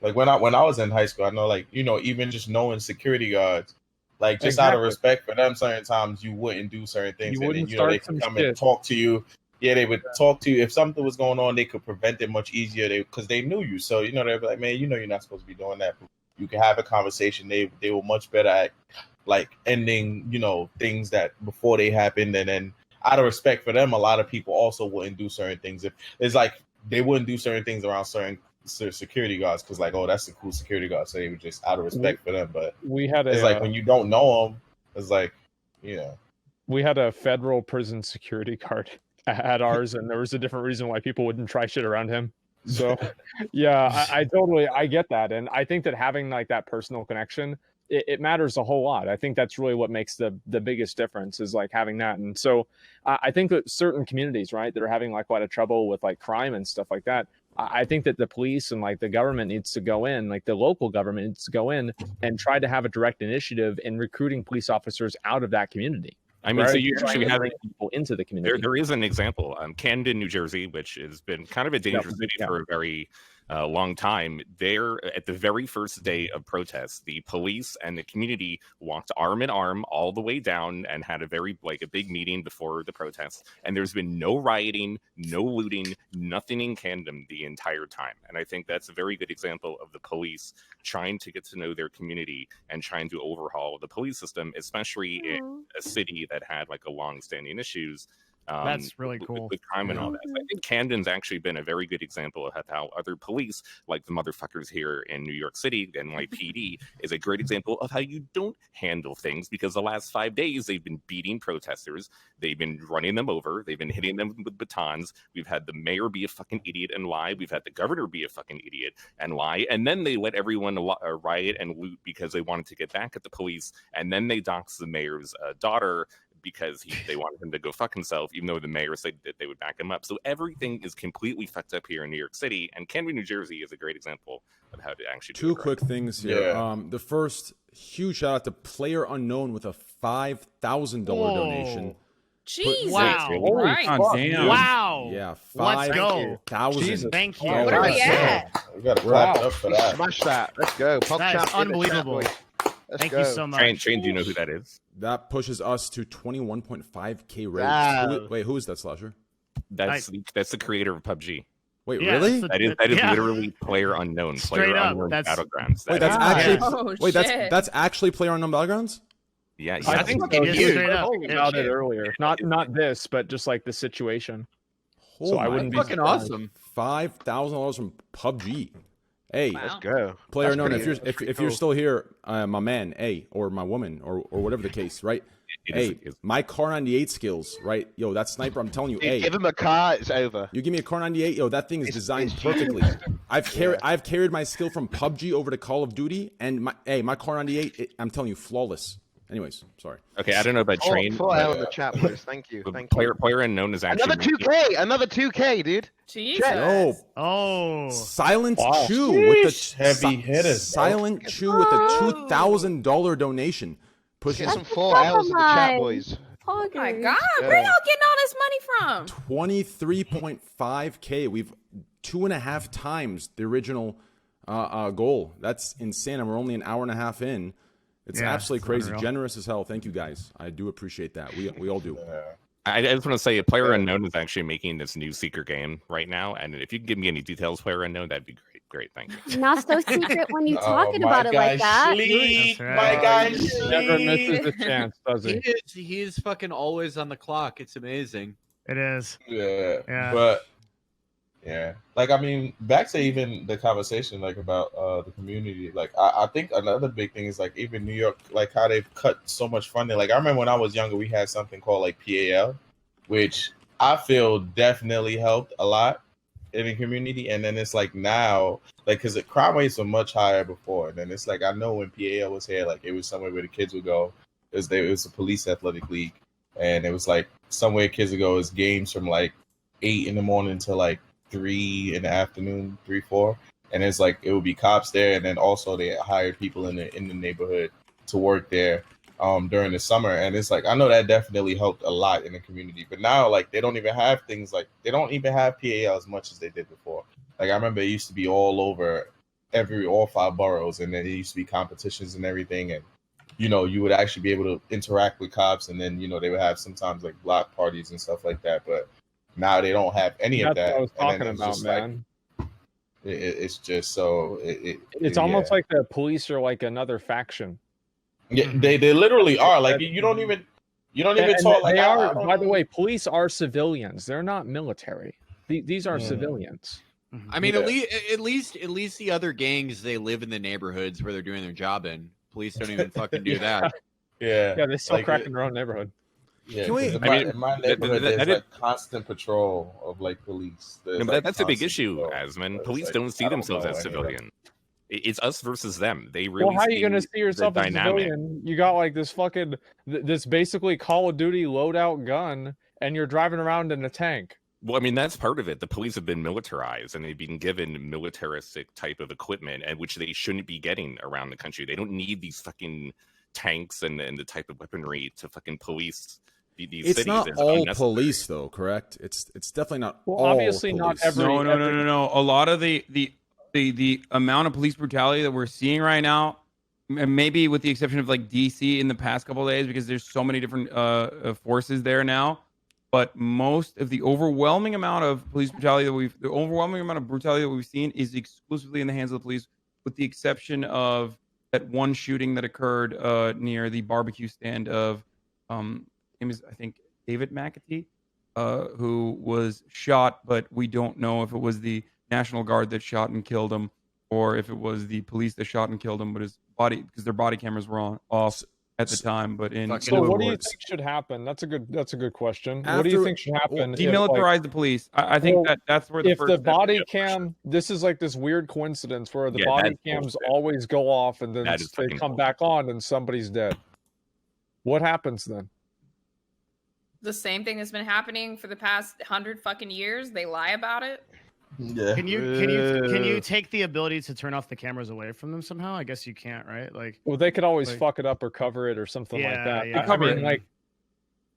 like when I was in high school, I know, like, you know, even just knowing security guards, like just out of respect for them, certain times you wouldn't do certain things, and then, you know, they could come and talk to you. Yeah, they would talk to you if something was going on. They could prevent it much easier because they knew you. So, you know, they'd be like, man, you know, you're not supposed to be doing that. You can have a conversation. They were much better at like ending, you know, things that before they happened. And then out of respect for them, a lot of people also wouldn't do certain things. If it's like they wouldn't do certain things around certain security guards because, like, oh, that's a cool security guard, so they would just out of respect for them. But it's like when you don't know them, it's like, you know, we had a federal prison security guard at ours, and there was a different reason why people wouldn't try shit around him. So yeah, I get that, and I think that having like that personal connection, it matters a whole lot. I think that's really what makes the biggest difference, is like having that. And so I think that certain communities, right, that are having like quite a trouble with like crime and stuff like that, I think that the police and like the government needs to go in, like the local government needs to go in and try to have a direct initiative in recruiting police officers out of that community. I mean, so you actually have people into the community. There is an example, Camden, New Jersey, which has been kind of a dangerous city for a very long time. There, at the very first day of protests, the police and the community walked arm in arm all the way down and had a big meeting before the protests. And there's been no rioting, no looting, nothing in Camden the entire time. And I think that's a very good example of the police trying to get to know their community and trying to overhaul the police system, especially in a city that had like a long-standing issues. That's really cool. With crime and all that. I think Camden's actually been a very good example of how other police, like the motherfuckers here in New York City, NYPD, is a great example of how you don't handle things, because the last 5 days they've been beating protesters, they've been running them over, they've been hitting them with batons. We've had the mayor be a fucking idiot and lie. We've had the governor be a fucking idiot and lie. And then they let everyone riot and loot because they wanted to get back at the police. And then they doxed the mayor's daughter because they wanted him to go fuck himself, even though the mayor said that they would back him up. So everything is completely fucked up here in New York City, and Camden, New Jersey is a great example of how to actually do Two quick things here. Yeah. The first, huge shout out to Player Unknown with a $5,000 donation. Jesus. Wow. Damn. Wow. Yeah, Let's go. 5,000. Thank you. What are we at? We gotta clap it up for that. Smash that. Let's go. That is unbelievable. Thank you so much. Train, do you know who that is? That pushes us to 21.5K rates. Wow. Wait, who is that, Slasher? That's the creator of PUBG. Wait, Yeah, really? that's That is literally Player Unknown. Straight Player up, Unknown that's- Battlegrounds. Wait, That that's is- actually shit. that's actually Player Unknown Battlegrounds? yeah. I think think It is straight up. about it earlier. Not this, but just like the situation. So I wouldn't be Fucking surprised. awesome. $5,000 from PUBG. Hey, Let's go. Player That's Unknown, pretty- if you're still here, my man, or my woman, or whatever the case, right? It is. My Car 98 skills, right? Yo, that sniper, I'm telling you, Dude, give him a car, it's over. you give me a Car 98, yo, that thing is designed it's perfectly. I've carried my skill from PUBG over to Call of Duty, and my Car 98, I'm telling you, flawless. Anyways, sorry. Okay, I don't know about Train. Full out in the chat, boys. Thank you. but Thank Player you. Unknown is actually Another 2K, dude. Jesus. Yo, Oh. Silent Wow. Chew with the Heavy hitters, bro. Silent Chew with a $2,000 donation. Pushing Get some full hours in the chat, boys. Oh my God. Yeah. Where y'all getting all this money from? 23.5K. We've 2.5 times the original goal. That's insane. And we're only an hour and a half in. It's Yeah, absolutely it's crazy. unreal. Generous as hell. Thank you guys. I do appreciate that. We all do. I just want to say, Player Unknown is actually making this new Seeker game right now, and if you can give me any details, Player Unknown, that'd be great. Great, thank you. Not so secret when you talking about it like that. Sleep. That's My right. guy, Never sleep. misses a chance, does he? He is fucking always on the clock. It's amazing. It is. Yeah, Yeah. but yeah, like I mean, back to even the conversation like about the community. Like I think another big thing is like even New York, like how they've cut so much funding. Like I remember when I was younger, we had something called like PAL, which I feel definitely helped a lot in the community. And then it's like now, like because the crime rates were much higher before, and then it's like I know when PAL was here, like it was somewhere where the kids would go. It was a police athletic league, and it was like somewhere kids would go. It was games from like 8 in the morning to like 3 in the afternoon, 3, 4, and it's like it would be cops there, and then also they hired people in the neighborhood to work there during the summer, and it's like I know that definitely helped a lot in the community. But now like they don't even have things like they don't even have PAL as much as they did before. Like I remember it used to be all over all 5 boroughs, and then it used to be competitions and everything, and you know you would actually be able to interact with cops, and then you know they would have sometimes like block parties and stuff like that, but now they don't have any of that. That's what I was talking and about, just, man. Like, it's just so. It's almost like the police are like another faction. Yeah, they literally are. Like you don't even talk like. They are. By the way, police are civilians. They're not military. These are civilians. I mean, at least the other gangs, they live in the neighborhoods where they're doing their job in. Police don't even fucking do that. Yeah, they still like, crack in their own neighborhood. Yeah, Can we- in my neighborhood, there's like constant patrol of like police. No, but like, that's a big constant issue, patrol. Asman. But Police it's don't like, see I don't themselves know as any of civilian. It's us versus them. They really. Well, how are you going to see yourself as a dynamic. civilian? You got like this fucking, this basically Call of Duty loadout gun, and you're driving around in a tank. Well, I mean, that's part of it. The police have been militarized, and they've been given militaristic type of equipment, and which they shouldn't be getting around the country. They don't need these fucking tanks and the type of weaponry to fucking police these It's cities. not It's all unnecessary. police, though, correct? It's definitely not. Well, all obviously police. not every. No. A lot of the amount of police brutality that we're seeing right now, and maybe with the exception of like DC in the past couple of days, because there's so many different forces there now. But most of the overwhelming amount of police brutality the overwhelming amount of brutality that we've seen is exclusively in the hands of the police, with the exception of that one shooting that occurred near the barbecue stand of, name is I think David McAtee, who was shot, but we don't know if it was the National Guard that shot and killed him, or if it was the police that shot and killed him. But his body, because their body cameras were off at the time. But so what do you think should happen? That's a good question. What do you think should happen? Demilitarize the police. I think that's where if the body cam, this is like this weird coincidence where the body cams always go off and then they come back on and somebody's dead. What happens then? The same thing that's been happening for the past 100 fucking years. They lie about it. Yeah. Can you take the ability to turn off the cameras away from them somehow? I guess you can't, right? Like, well, they could always fuck it up or cover it or something like that. Yeah. I mean, like,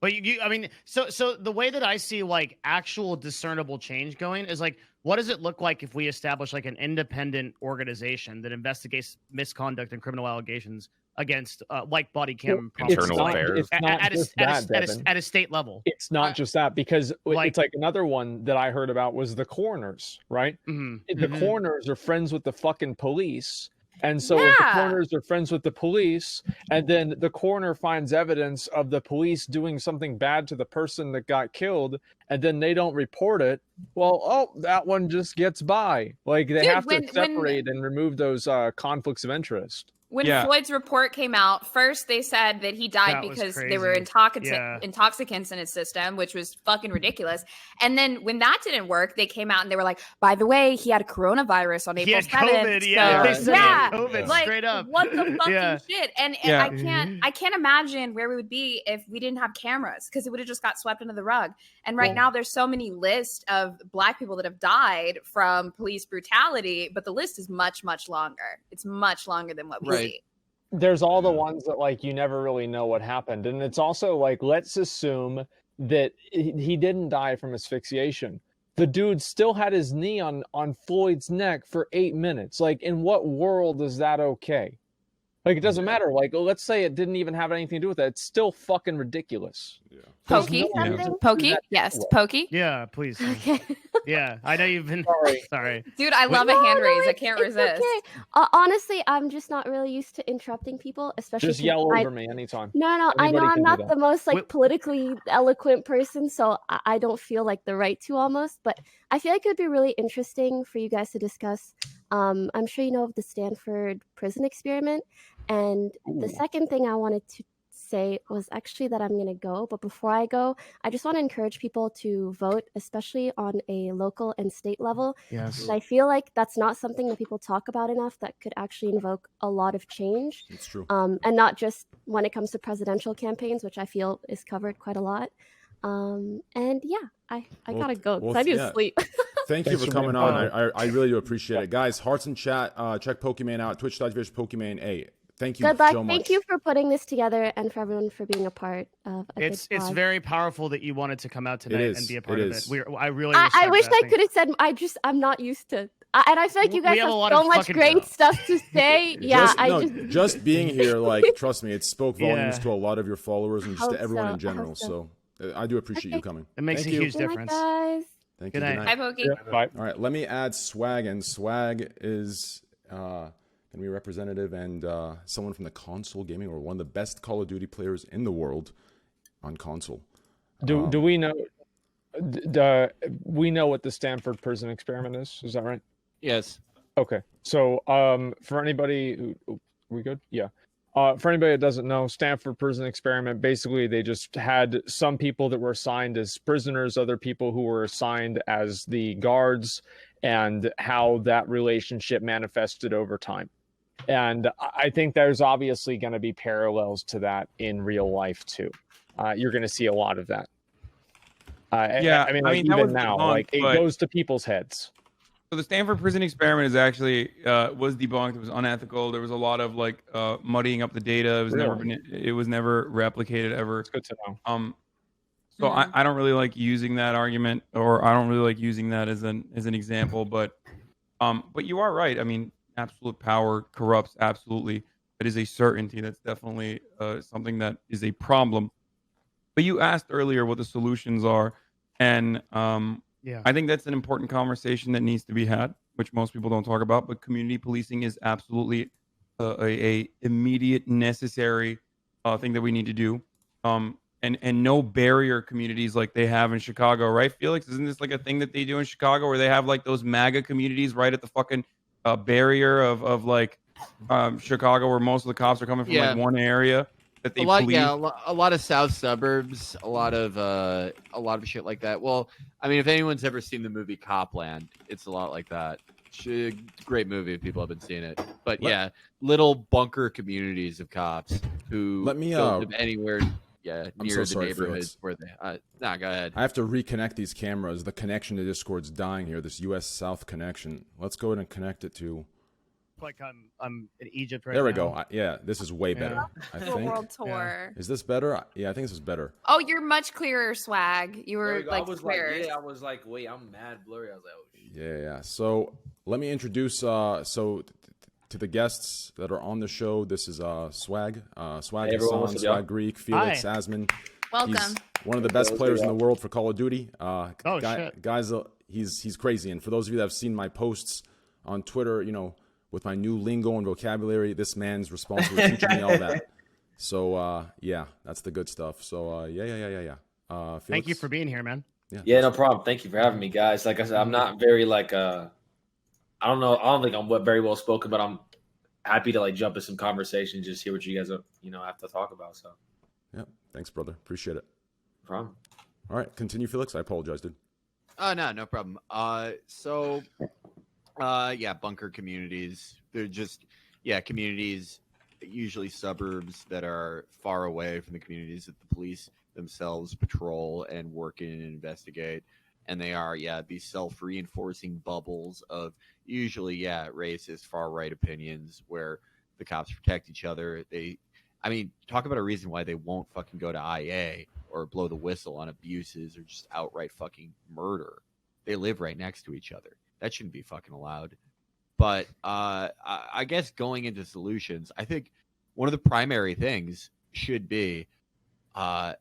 but I mean, so the way that I see like actual discernible change going is like, what does it look like if we establish like an independent organization that investigates misconduct and criminal allegations against like body cam internal affairs at a state level? It's not just that, because it's like another one that I heard about was the coroners, right? The coroners are friends with the fucking police. And so if the coroners are friends with the police, and then the coroner finds evidence of the police doing something bad to the person that got killed, and then they don't report it, well, that one just gets by. Like they have to separate and remove those conflicts of interest. When Floyd's report came out, first they said that he died because there were intoxicants in his system, which was fucking ridiculous. And then when that didn't work, they came out and they were like, by the way, he had coronavirus on April 7th. COVID, like, straight up. What the fucking shit? And I can't imagine where we would be if we didn't have cameras, because it would have just got swept under the rug. And right now there's so many lists of Black people that have died from police brutality, but the list is much, much longer. It's much longer than what we see. There's all the ones that like you never really know what happened. And it's also like, let's assume that he didn't die from asphyxiation. The dude still had his knee on Floyd's neck for 8 minutes. Like, in what world is that okay? Like, it doesn't matter. Like, let's say it didn't even have anything to do with that. It's still fucking ridiculous. Yeah. Pokey? Pokey? Yes, Pokey? Yeah, please. Okay. Yeah, I know you've been. Sorry. Dude, I love a hand raise. I can't resist. Okay. Honestly, I'm just not really used to interrupting people, especially. Just yell over me anytime. No, I know I'm not the most like politically eloquent person, so I don't feel like the right to almost. But I feel like it would be really interesting for you guys to discuss. I'm sure you know of the Stanford prison experiment, and the second thing I wanted to say was actually that I'm going to go. But before I go, I just want to encourage people to vote, especially on a local and state level. Yes. And I feel like that's not something that people talk about enough that could actually invoke a lot of change. It's true. And not just when it comes to presidential campaigns, which I feel is covered quite a lot. And yeah, I gotta go because I need to sleep. Thank you for coming on. I really do appreciate it. Guys, hearts in chat. Check Pokemon out. Twitch.tv/Pokemon. Hey, thank you Good luck. so much. Thank you for putting this together and for everyone for being a part of It's very powerful that you wanted to come out tonight and be a part of it. I really I wish I could have said I'm not used to, and I feel like you guys have so much great stuff to say. Just being here, like, trust me, it spoke volumes to a lot of your followers and just to everyone in general. So I do appreciate you coming. It makes a huge difference. Guys. Thank you. Good night. Hi, Pokey. Bye. All right, let me add Swagg, and Swagg is going to be a representative and someone from the console gaming, or one of the best Call of Duty players in the world on console. Do we know? We know what the Stanford prison experiment is. Is that right? Yes. Okay. So, for anybody who, we good? Yeah. For anybody that doesn't know, Stanford prison experiment, basically they just had some people that were assigned as prisoners, other people who were assigned as the guards, and how that relationship manifested over time. And I think there's obviously going to be parallels to that in real life too. You're going to see a lot of that. I mean, even now, like, it goes to people's heads. So the Stanford prison experiment is actually was debunked. It was unethical. There was a lot of like muddying up the data. It was never replicated ever. It's good to know. So I don't really like using that argument, or I don't really like using that as an example. But you are right. I mean, absolute power corrupts. Absolutely, it is a certainty. That's definitely something that is a problem. But you asked earlier what the solutions are, and I think that's an important conversation that needs to be had, which most people don't talk about. But community policing is absolutely a immediate, necessary thing that we need to do. And no barrier communities like they have in Chicago, right, Felix? Isn't this like a thing that they do in Chicago, where they have like those MAGA communities right at the fucking barrier of like Chicago, where most of the cops are coming from like one area that they police? A lot of south suburbs, a lot of shit like that. Well, I mean, if anyone's ever seen the movie Copland, it's a lot like that. Great movie if people haven't seen it. But little bunker communities of cops who don't live anywhere near the neighborhoods where they. Go ahead. I have to reconnect these cameras. The connection to Discord's dying here. This U.S. South connection. Let's go ahead and connect it to. Like I'm in Egypt right now. There we go. This is way better. I think. World tour. Is this better? Yeah, I think this is better. Oh, you're much clearer, Swagg. You were like clear. I was like, wait, I'm mad blurry. I was like, oh shit. Yeah. So let me introduce to the guests that are on the show. This is Swagg, Swagg Hassan, Swagg Greek, Felix Asman. Welcome. He's one of the best players in the world for Call of Duty. Shit. Guys, he's crazy. And for those of you that have seen my posts on Twitter, with my new lingo and vocabulary, this man's responsible for teaching me all that. So that's the good stuff. So Felix? Thank you for being here, man. Yeah, no problem. Thank you for having me, guys. Like I said, I'm not very I don't know. I don't think I'm very well spoken, but I'm happy to like jump in some conversation, just hear what you guys have to talk about. So yeah, thanks, brother. Appreciate it. No problem. All right, continue, Felix. I apologize, dude. Oh no problem. Bunker communities. They're just communities, usually suburbs that are far away from the communities that the police themselves patrol and work in and investigate. And they are these self-reinforcing bubbles of usually racist far right opinions where the cops protect each other. Talk about a reason why they won't fucking go to IA or blow the whistle on abuses or just outright fucking murder. They live right next to each other. That shouldn't be fucking allowed. But I guess going into solutions, I think one of the primary things should be the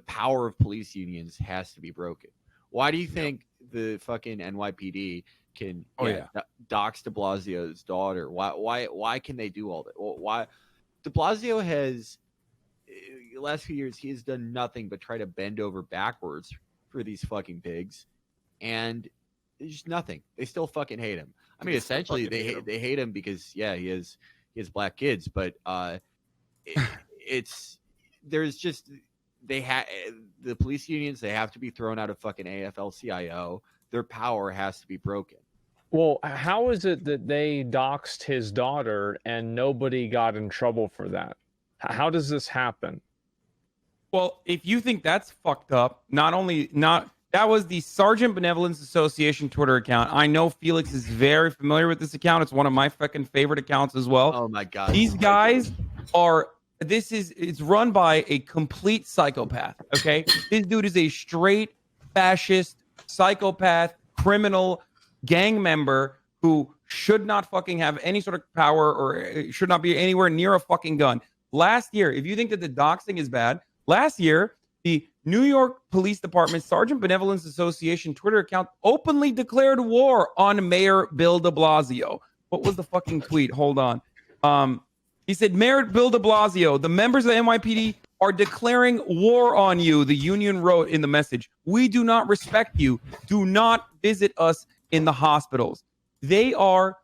power of police unions has to be broken. Why do you think the fucking NYPD can dox de Blasio's daughter? Why can they do all that? Why de Blasio has the last few years he has done nothing but try to bend over backwards for these fucking pigs, and there's just nothing. They still fucking hate him. I mean, essentially they hate him because he has black kids, but there's just the police unions, they have to be thrown out of fucking AFL-CIO. Their power has to be broken. Well, how is it that they doxed his daughter and nobody got in trouble for that? How does this happen? Well, if you think that's fucked up, that was the Sergeant Benevolence Association Twitter account. I know Felix is very familiar with this account. It's one of my fucking favorite accounts as well. Oh my God. These guys it's run by a complete psychopath. Okay. This dude is a straight fascist, psychopath, criminal, gang member who should not fucking have any sort of power or should not be anywhere near a fucking gun. Last year, if you think that the doxing is bad, last year, the New York Police Department Sergeant Benevolence Association Twitter account openly declared war on Mayor Bill de Blasio. What was the fucking tweet? Hold on. He said, Mayor Bill de Blasio, the members of the NYPD are declaring war on you, the union wrote in the message. We do not respect you. Do not visit us in the hospitals. They are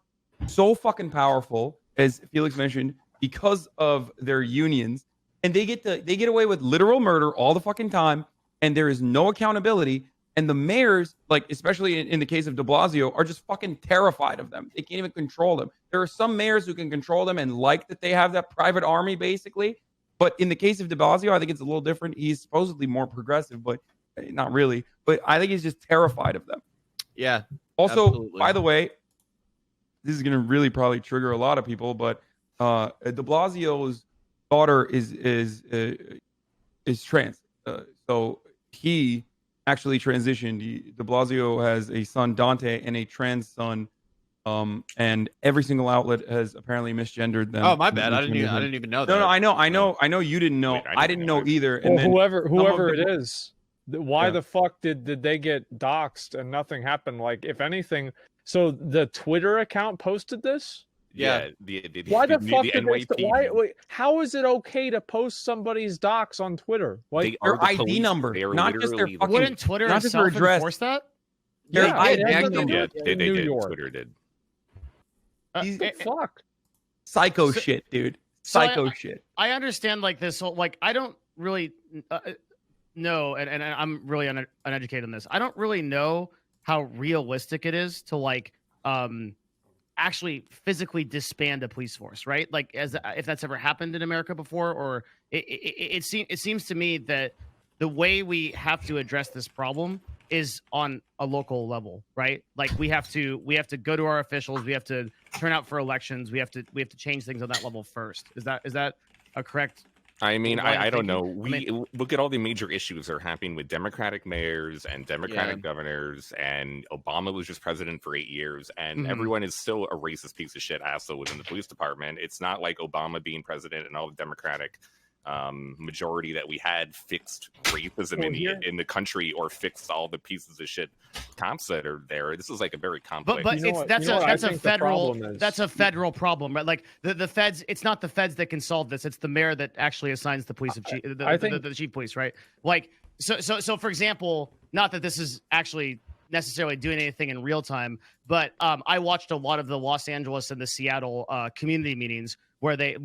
so fucking powerful, as Felix mentioned, because of their unions. And they get away with literal murder all the fucking time, and there is no accountability. And the mayors, like especially in the case of de Blasio, are just fucking terrified of them. They can't even control them. There are some mayors who can control them and like that they have that private army, basically. But in the case of de Blasio, I think it's a little different. He's supposedly more progressive, but not really. But I think he's just terrified of them. Yeah. Also, absolutely. By the way, this is going to really probably trigger a lot of people, but de Blasio's daughter is trans. So he actually transitioned. De Blasio has a son, Dante, and a trans son. And every single outlet has apparently misgendered them. Oh, my bad. I didn't even know that. No, I know you didn't know. Wait, I didn't know either. Well, And then whoever it is, why the fuck did they get doxxed and nothing happened? Like, if anything, so the Twitter account posted this? Yeah. Why the fuck did NYPD. wait, how is it okay to post somebody's docs on Twitter? Like their ID number, not just their fucking. Wouldn't Twitter not just their itself address. enforce that? Their Yeah, ID that's what number. they Yeah, do they in New did. York. Twitter did. Fuck. Psycho shit, dude. Psycho shit. I understand like this whole like I don't really know, and I'm really uneducated on this. I don't really know how realistic it is to like actually physically disband a police force, right? Like as if that's ever happened in America before, or it seems to me that the way we have to address this problem is on a local level, right? Like we have to go to our officials, we have to turn out for elections, we have to change things on that level first. Is that a correct? I mean, I don't know. thinking? We look at all the major issues that are happening with Democratic mayors and Democratic governors, and Obama was just president for 8 years, and everyone is still a racist piece of shit asshole within the police department. It's not like Obama being president and all the Democratic majority that we had fixed racism in the country or fixed all the pieces of shit cops that are there. This is like a very complex. But that's a federal problem, right? Like the feds. It's not the feds that can solve this. It's the mayor that actually assigns the police chief, the chief police, right? Like so. For example, not that this is actually necessarily doing anything in real time, but I watched a lot of the Los Angeles and the Seattle community meetings where they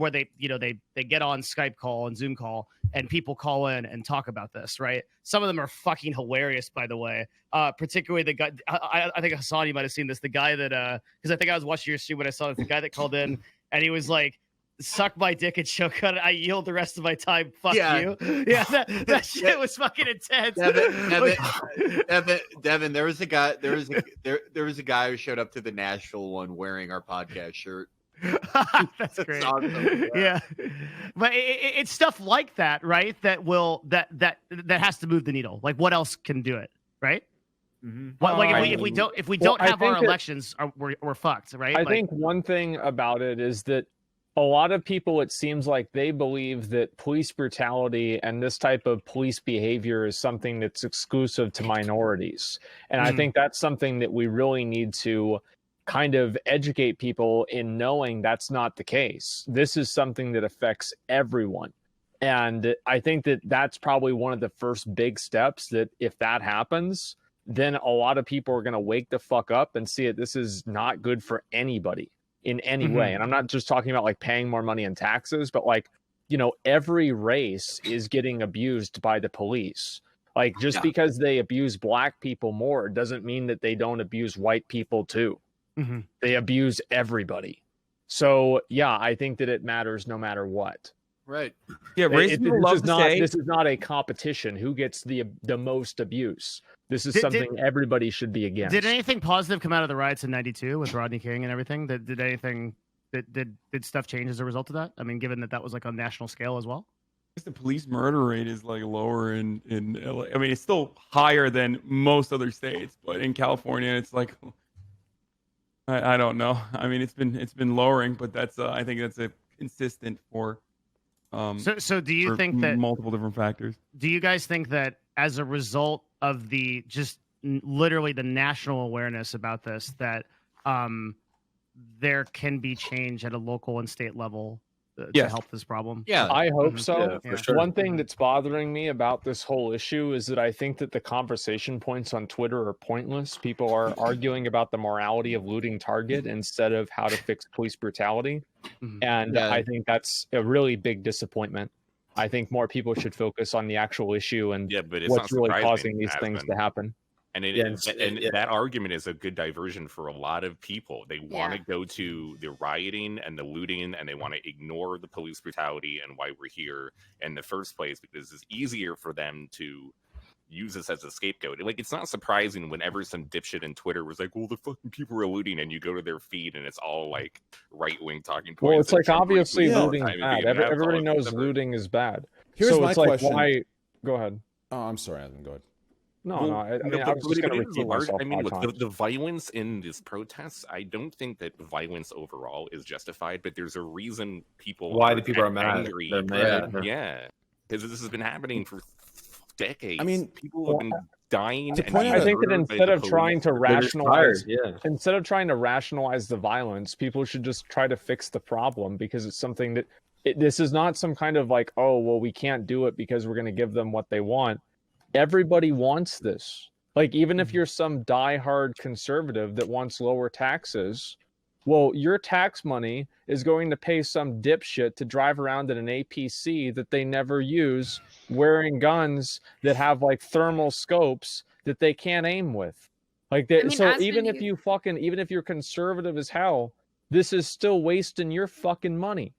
get on Skype call and Zoom call and people call in and talk about this, right? Some of them are fucking hilarious, by the way. Particularly the guy, I think Hassan, you might have seen this, the guy that because I think I was watching your stream when I saw it, the guy that called in and he was like, suck my dick and choke on it. I yield the rest of my time. Fuck you. Yeah, that shit was fucking intense. Devin, there was a guy who showed up to the Nashville one wearing our podcast shirt. That's great. Awesome. Yeah, but it's stuff like that, right? That has to move the needle. Like, what else can do it, right? Well, like if we don't have our elections, we're fucked, right? I think one thing about it is that a lot of people, it seems like they believe that police brutality and this type of police behavior is something that's exclusive to minorities. And I think that's something that we really need to kind of educate people in knowing that's not the case. This is something that affects everyone. And I think that that's probably one of the first big steps, that if that happens, then a lot of people are going to wake the fuck up and see it. This is not good for anybody in any way. And I'm not just talking about like paying more money in taxes, but like, you know, every race is getting abused by the police. Like just because they abuse black people more doesn't mean that they don't abuse white people too. They abuse everybody. So yeah, I think that it matters no matter what. Right. Yeah, race people love to say this is not a competition who gets the most abuse. This is something everybody should be against. Did anything positive come out of the riots in '92 with Rodney King and everything? Did anything did stuff change as a result of that? I mean, given that was like on national scale as well. The police murder rate is like lower in LA. I mean, it's still higher than most other states, but in California, it's like I don't know. I mean, it's been lowering, but that's I think that's a consistent for. So do you think that multiple different factors? Do you guys think that as a result of the just literally the national awareness about this, that there can be change at a local and state level to help this problem? Yeah, I hope so. Yeah, for sure. One thing that's bothering me about this whole issue is that I think that the conversation points on Twitter are pointless. People are arguing about the morality of looting Target instead of how to fix police brutality. And I think that's a really big disappointment. I think more people should focus on the actual issue and what's really causing these things to happen. And that argument is a good diversion for a lot of people. They want to go to the rioting and the looting, and they want to ignore the police brutality and why we're here in the first place, because it's easier for them to use this as a scapegoat. Like, it's not surprising whenever some dipshit in Twitter was like, well, the fucking people are looting, and you go to their feed and it's all like right-wing talking points. Well, it's like obviously looting is bad. Everybody knows looting is bad. Here's my question. Why... Go ahead. Oh, I'm sorry, Evan. Go ahead. No, I was just going to repeat myself. I mean, look, the violence in these protests, I don't think that violence overall is justified, but there's a reason people are mad. Angry. They're mad. Yeah, because this has been happening for decades. I mean, people have been dying. I think that instead of trying to rationalize, the violence, people should just try to fix the problem, because it's something that this is not some kind of like, oh, well, we can't do it because we're going to give them what they want. Everybody wants this. Like, even if you're some diehard conservative that wants lower taxes, well, your tax money is going to pay some dipshit to drive around in an APC that they never use, wearing guns that have like thermal scopes that they can't aim with. Like that. So even if you're conservative as hell, this is still wasting your fucking money.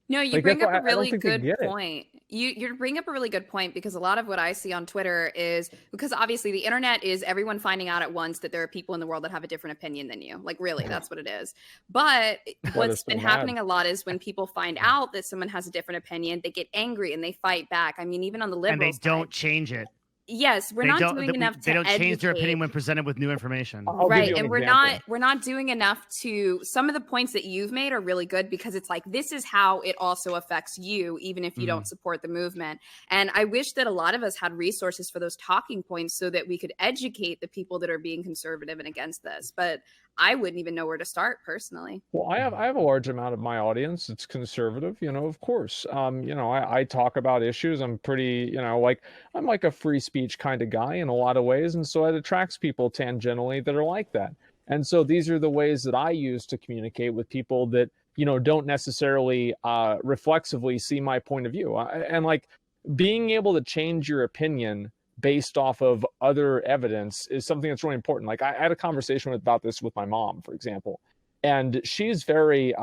No, you bring up a really good point. You bring up a really good point, because a lot of what I see on Twitter is, because obviously the internet is everyone finding out at once that there are people in the world that have a different opinion than you. Like, really, that's what it is. But what's been happening a lot is when people find out that someone has a different opinion, they get angry and they fight back. I mean, even on the liberal and they don't change it. Yes, we're not doing enough to They don't change educate. their opinion when presented with new information. Right, and we're not doing enough to. Some of the points that you've made are really good, because it's like, this is how it also affects you, even if you don't support the movement. And I wish that a lot of us had resources for those talking points so that we could educate the people that are being conservative and against this. But I wouldn't even know where to start personally. Well, I have a large amount of my audience. It's conservative, of course. I talk about issues. I'm pretty, I'm like a free speech kind of guy in a lot of ways. And so it attracts people tangentially that are like that. And so these are the ways that I use to communicate with people that, don't necessarily reflexively see my point of view. And like, being able to change your opinion based off of other evidence is something that's really important. Like, I had a conversation about this with my mom, for example, and she's very,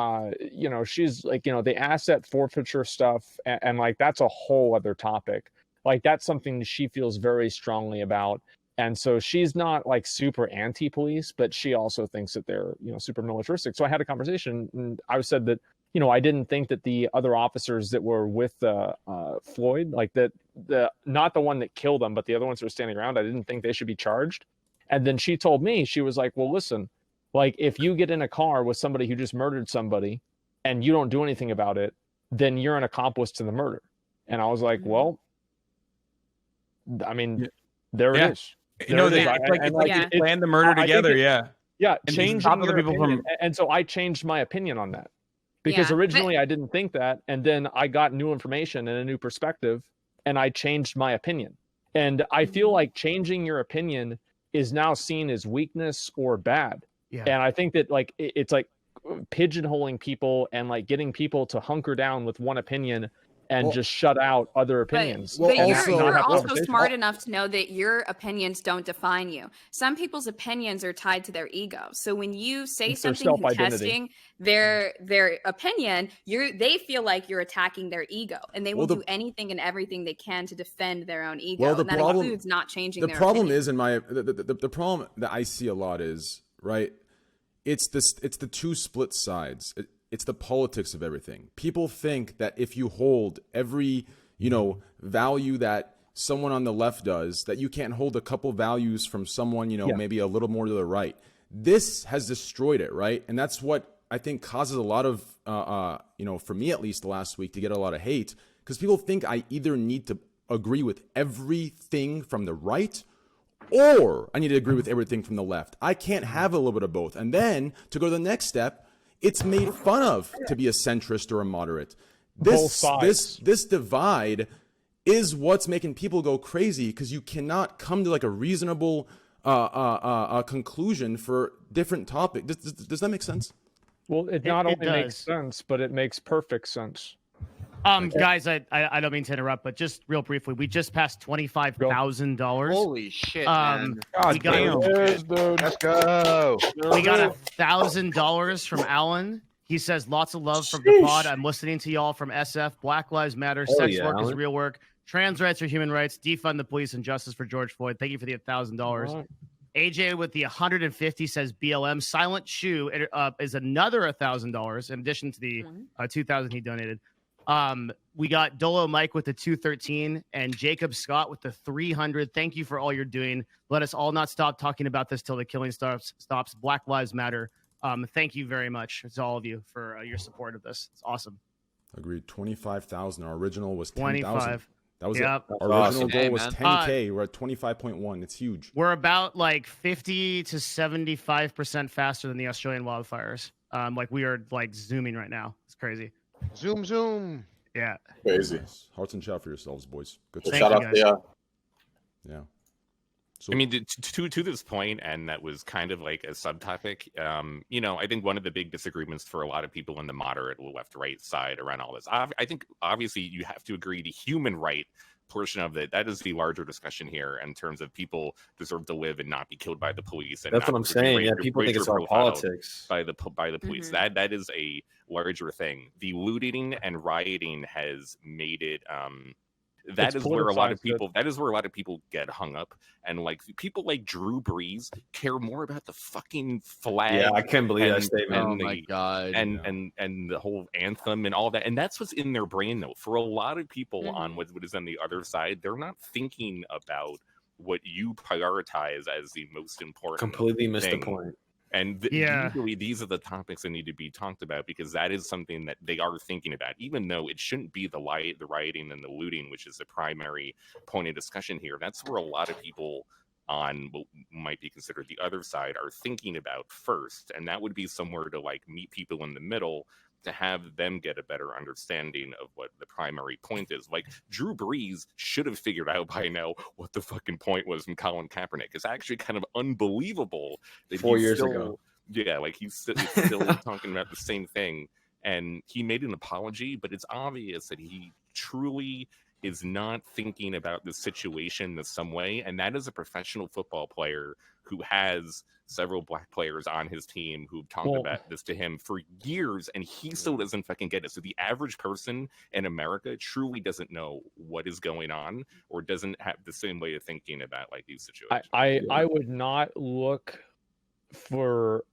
she's like, the asset forfeiture stuff, and like, that's a whole other topic. Like, that's something she feels very strongly about. And so she's not like super anti-police, but she also thinks that they're, super militaristic. So I had a conversation, and I said that, I didn't think that the other officers that were with Floyd, like not the one that killed him, but the other ones that were standing around, I didn't think they should be charged. And then she told me, she was like, well, listen, like, if you get in a car with somebody who just murdered somebody and you don't do anything about it, then you're an accomplice to the murder. And I was like, well, I mean, there it is. They planned the murder together. Yeah, and changing other people opinion. And so I changed my opinion on that, because originally I didn't think that, and then I got new information and a new perspective, and I changed my opinion. And I feel like changing your opinion is now seen as weakness or bad. Yeah. And I think that like it's like pigeonholing people and like getting people to hunker down with one opinion and just shut out other opinions. But you're also smart enough to know that your opinions don't define you. Some people's opinions are tied to their ego. So when you say something contesting their opinion, they feel like you're attacking their ego, and they will do anything and everything they can to defend their own ego. And that includes not changing their opinion. The problem that I see a lot is, right, it's the two split sides. It's the politics of everything. People think that if you hold every, value that someone on the left does, that you can't hold a couple values from someone, maybe a little more to the right. This has destroyed it, right? And that's what I think causes a lot of, for me at least last week, to get a lot of hate, because people think I either need to agree with everything from the right or I need to agree with everything from the left. I can't have a little bit of both. And then to go to the next step, it's made fun of to be a centrist or a moderate. This divide is what's making people go crazy, because you cannot come to like a reasonable conclusion for different topics. Does that make sense? Well, it not only makes sense, but it makes perfect sense. Guys, I don't mean to interrupt, but just real briefly, we just passed $25,000. Holy shit, man. Let's go. We got $1,000 $1,000 from Alan. He says, lots of love from the pod. I'm listening to y'all from SF. Black Lives Matter. Sex work is real work. Trans rights are human rights. Defund the police and justice for George Floyd. Thank you for the $1,000. AJ with the 150 says BLM. Silent Shoe is another $1,000 in addition to the 2,000 he donated. We got Dolo Mike with the 213 and Jacob Scott with the 300. Thank you for all you're doing. Let us all not stop talking about this till the killing stops. Black Lives Matter. Thank you very much to all of you for your support of this. It's awesome. Agreed. 25,000. Our original was 10,000. That was yep. Our original goal was 10K. We're at 25.1. It's huge. We're about like 50 to 75% faster than the Australian wildfires. We are like zooming right now. It's crazy. Zoom. Yeah. Crazy. Hearts and shout for yourselves, boys. Good. Shout out there. Yeah. So, I mean, to this point, and that was kind of like a subtopic. I think one of the big disagreements for a lot of people in the moderate left-right side around all this, I think obviously you have to agree the human right portion of it. That is the larger discussion here in terms of people deserve to live and not be killed by the police. And that's what I'm saying. Yeah, people think it's all politics by the police. Mm-hmm. That is a larger thing. The looting and rioting has made it. That is where a lot of people get hung up, and like people like Drew Brees care more about the fucking flag. Yeah, I can't believe that statement. Oh my god! And the whole anthem and all that, and that's what's in their brain though. For a lot of people on what is on the other side, they're not thinking about what you prioritize as the most important. Completely missed the point. And usually these are the topics that need to be talked about, because that is something that they are thinking about, even though it shouldn't be the rioting and the looting, which is the primary point of discussion here. That's where a lot of people on what might be considered the other side are thinking about first. And that would be somewhere to like meet people in the middle, to have them get a better understanding of what the primary point is. Like Drew Brees should have figured out by now what the fucking point was from Colin Kaepernick. It's actually kind of unbelievable that 4 years ago. Yeah, like he's still talking about the same thing. And he made an apology, but it's obvious that he truly is not thinking about the situation in some way. And that is a professional football player who has several black players on his team who've talked about this to him for years, and he still doesn't fucking get it. So the average person in America truly doesn't know what is going on, or doesn't have the same way of thinking about like these situations. I would not look for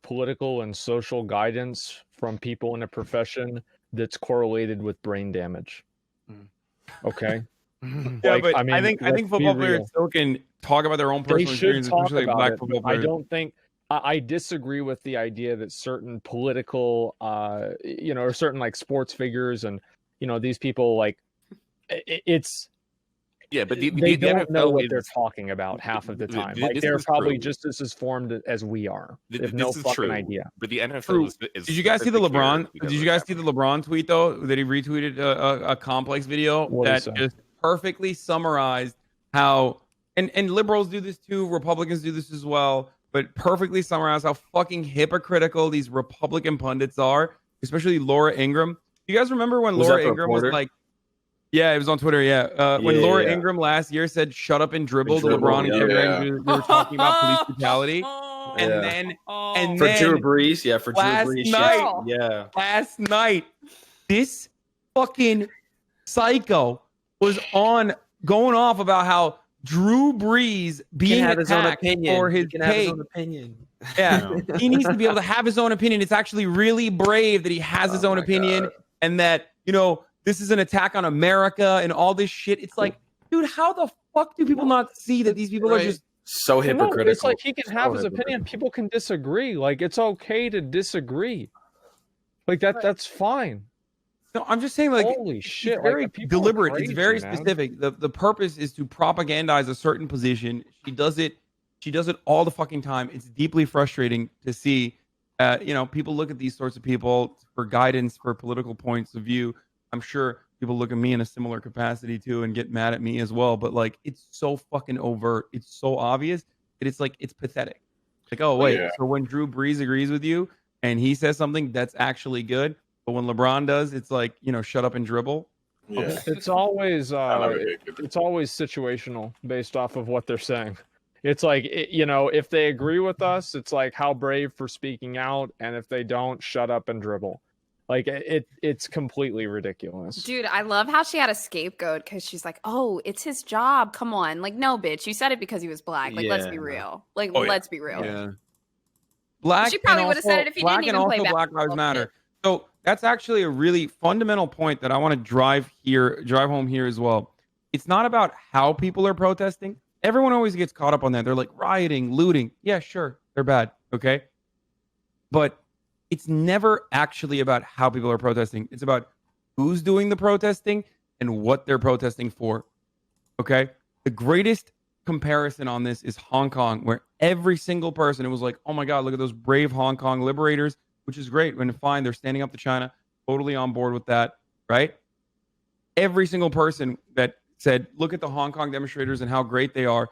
political and social guidance from people in a profession that's correlated with brain damage. Okay. Yeah, but I think football players still can talk about their own personal experiences, especially black football players. I disagree with the idea that certain political, or certain like sports figures and these people like it's. Yeah, but they the don't know NFL what they're talking about half of the time. Like they're probably just as informed as we are. They have no fucking idea. But the NFL is did you guys see the LeBron? Did you guys see the LeBron tweet though? That he retweeted a complex video that just perfectly summarized how and liberals do this too, Republicans do this as well, but perfectly summarized how fucking hypocritical these Republican pundits are, especially Laura Ingraham. You guys remember when Laura Ingraham was like, yeah, it was on Twitter. Yeah, when Laura Ingraham last year said "shut up and dribble" to LeBron and Kevin, they were talking about police brutality, and then for Drew Brees, last night, this fucking psycho was going off about how Drew Brees being attacked for his take. Yeah, he needs to be able to have his own opinion. It's actually really brave that he has his own opinion, and that this is an attack on America and all this shit. It's like, dude, how the fuck do people not see that these people are just so hypocritical? It's like he can have his opinion. People can disagree. Like it's okay to disagree. Like that's fine. No, I'm just saying, like, holy shit, it's very deliberate. Crazy, it's very specific. The purpose is to propagandize a certain position. She does it all the fucking time. It's deeply frustrating to see. People look at these sorts of people for guidance, for political points of view. I'm sure people look at me in a similar capacity too and get mad at me as well. But like, it's so fucking overt. It's so obvious that it's like, it's pathetic. Like, oh wait, so when Drew Brees agrees with you and he says something that's actually good, but when LeBron does, it's like, shut up and dribble. Yeah. It's always situational based off of what they're saying. It's like, if they agree with us, it's like how brave for speaking out, and if they don't, shut up and dribble. Like it's completely ridiculous. Dude, I love how she had a scapegoat because she's like, oh, it's his job. Come on. Like, no, bitch. You said it because he was black. Like, let's be real. Like, let's be real. Yeah. Black. She probably would have said it if he didn't even play Black Lives Matter. So that's actually a really fundamental point that I want to drive home here as well. It's not about how people are protesting. Everyone always gets caught up on that. They're like rioting, looting. Yeah, sure. They're bad. Okay. But it's never actually about how people are protesting. It's about who's doing the protesting and what they're protesting for. Okay? The greatest comparison on this is Hong Kong, where every single person, it was like, oh my God, look at those brave Hong Kong liberators, which is great. When fine, they're standing up to China, totally on board with that, right? Every single person that said, look at the Hong Kong demonstrators and how great they are,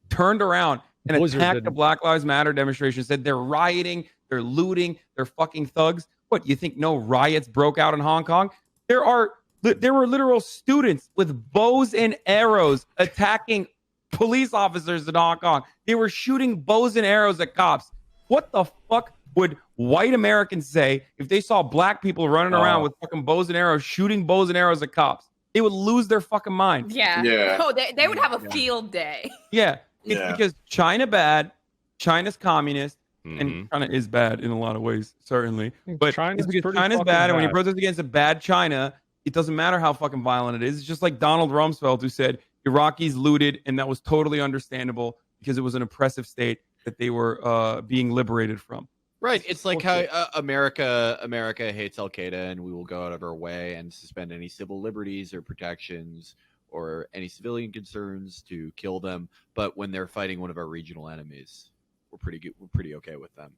turned around and attacked the Black Lives Matter demonstration, said they're rioting, they're looting, they're fucking thugs. What, you think no riots broke out in Hong Kong? There were literal students with bows and arrows attacking police officers in Hong Kong. They were shooting bows and arrows at cops. What the fuck would white Americans say if they saw black people running around with fucking bows and arrows, shooting bows and arrows at cops? They would lose their fucking mind. Yeah. Oh, they would have a field day. Yeah. It's because China bad, China's communist, and China is bad in a lot of ways, certainly. But it's because China's bad, and when you protest against a bad China, it doesn't matter how fucking violent it is. It's just like Donald Rumsfeld, who said Iraqis looted, and that was totally understandable because it was an oppressive state that they were being liberated from. Right. It's like how America hates Al Qaeda, and we will go out of our way and suspend any civil liberties or protections or any civilian concerns to kill them. But when they're fighting one of our regional enemies, we're pretty good. We're pretty okay with them.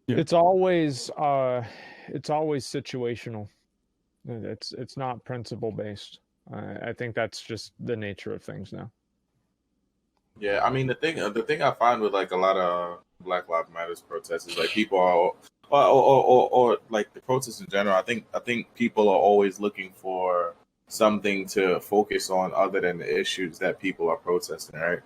Yeah. It's always situational. It's not principle based. I think that's just the nature of things now. Yeah, I mean the thing I find with like a lot of Black Lives Matters protests is like people are or like the protests in general. I think people are always looking for something to focus on other than the issues that people are protesting, right?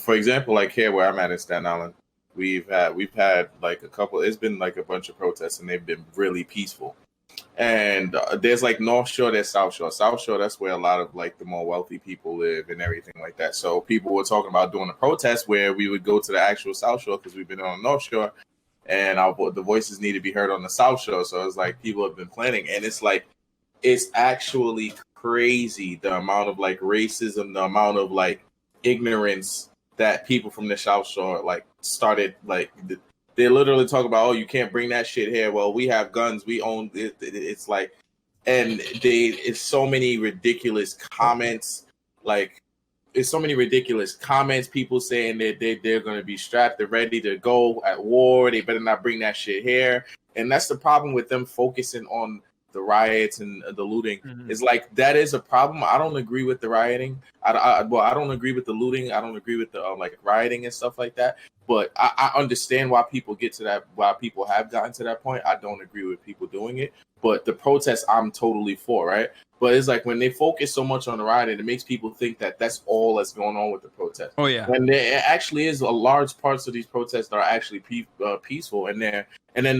For example, like here where I'm at in Staten Island, we've had like a couple. It's been like a bunch of protests, and they've been really peaceful. And there's like North Shore, there's South Shore. South Shore, that's where a lot of like the more wealthy people live and everything like that. So people were talking about doing a protest where we would go to the actual South Shore because we've been on the North Shore, and the voices need to be heard on the South Shore. So it's like people have been planning, and it's like it's actually crazy the amount of like racism, the amount of like ignorance that people from the South Shore like started like they literally talk about, oh, you can't bring that shit here. Well, we have guns, we own it. It's like, and it's so many ridiculous comments. Like, it's so many ridiculous comments. People saying that they're going to be strapped, they're ready to go at war. They better not bring that shit here. And that's the problem with them focusing on the riots and the looting. It's like, that is a problem. I don't agree with the rioting. I don't agree with the looting. I don't agree with the like rioting and stuff like that. But I understand why people get to that, why people have gotten to that point. I don't agree with people doing it. But the protests, I'm totally for, right? But it's like when they focus so much on the rioting, it makes people think that that's all that's going on with the protest. Oh yeah, and there actually is a large parts of these protests that are actually peaceful, and then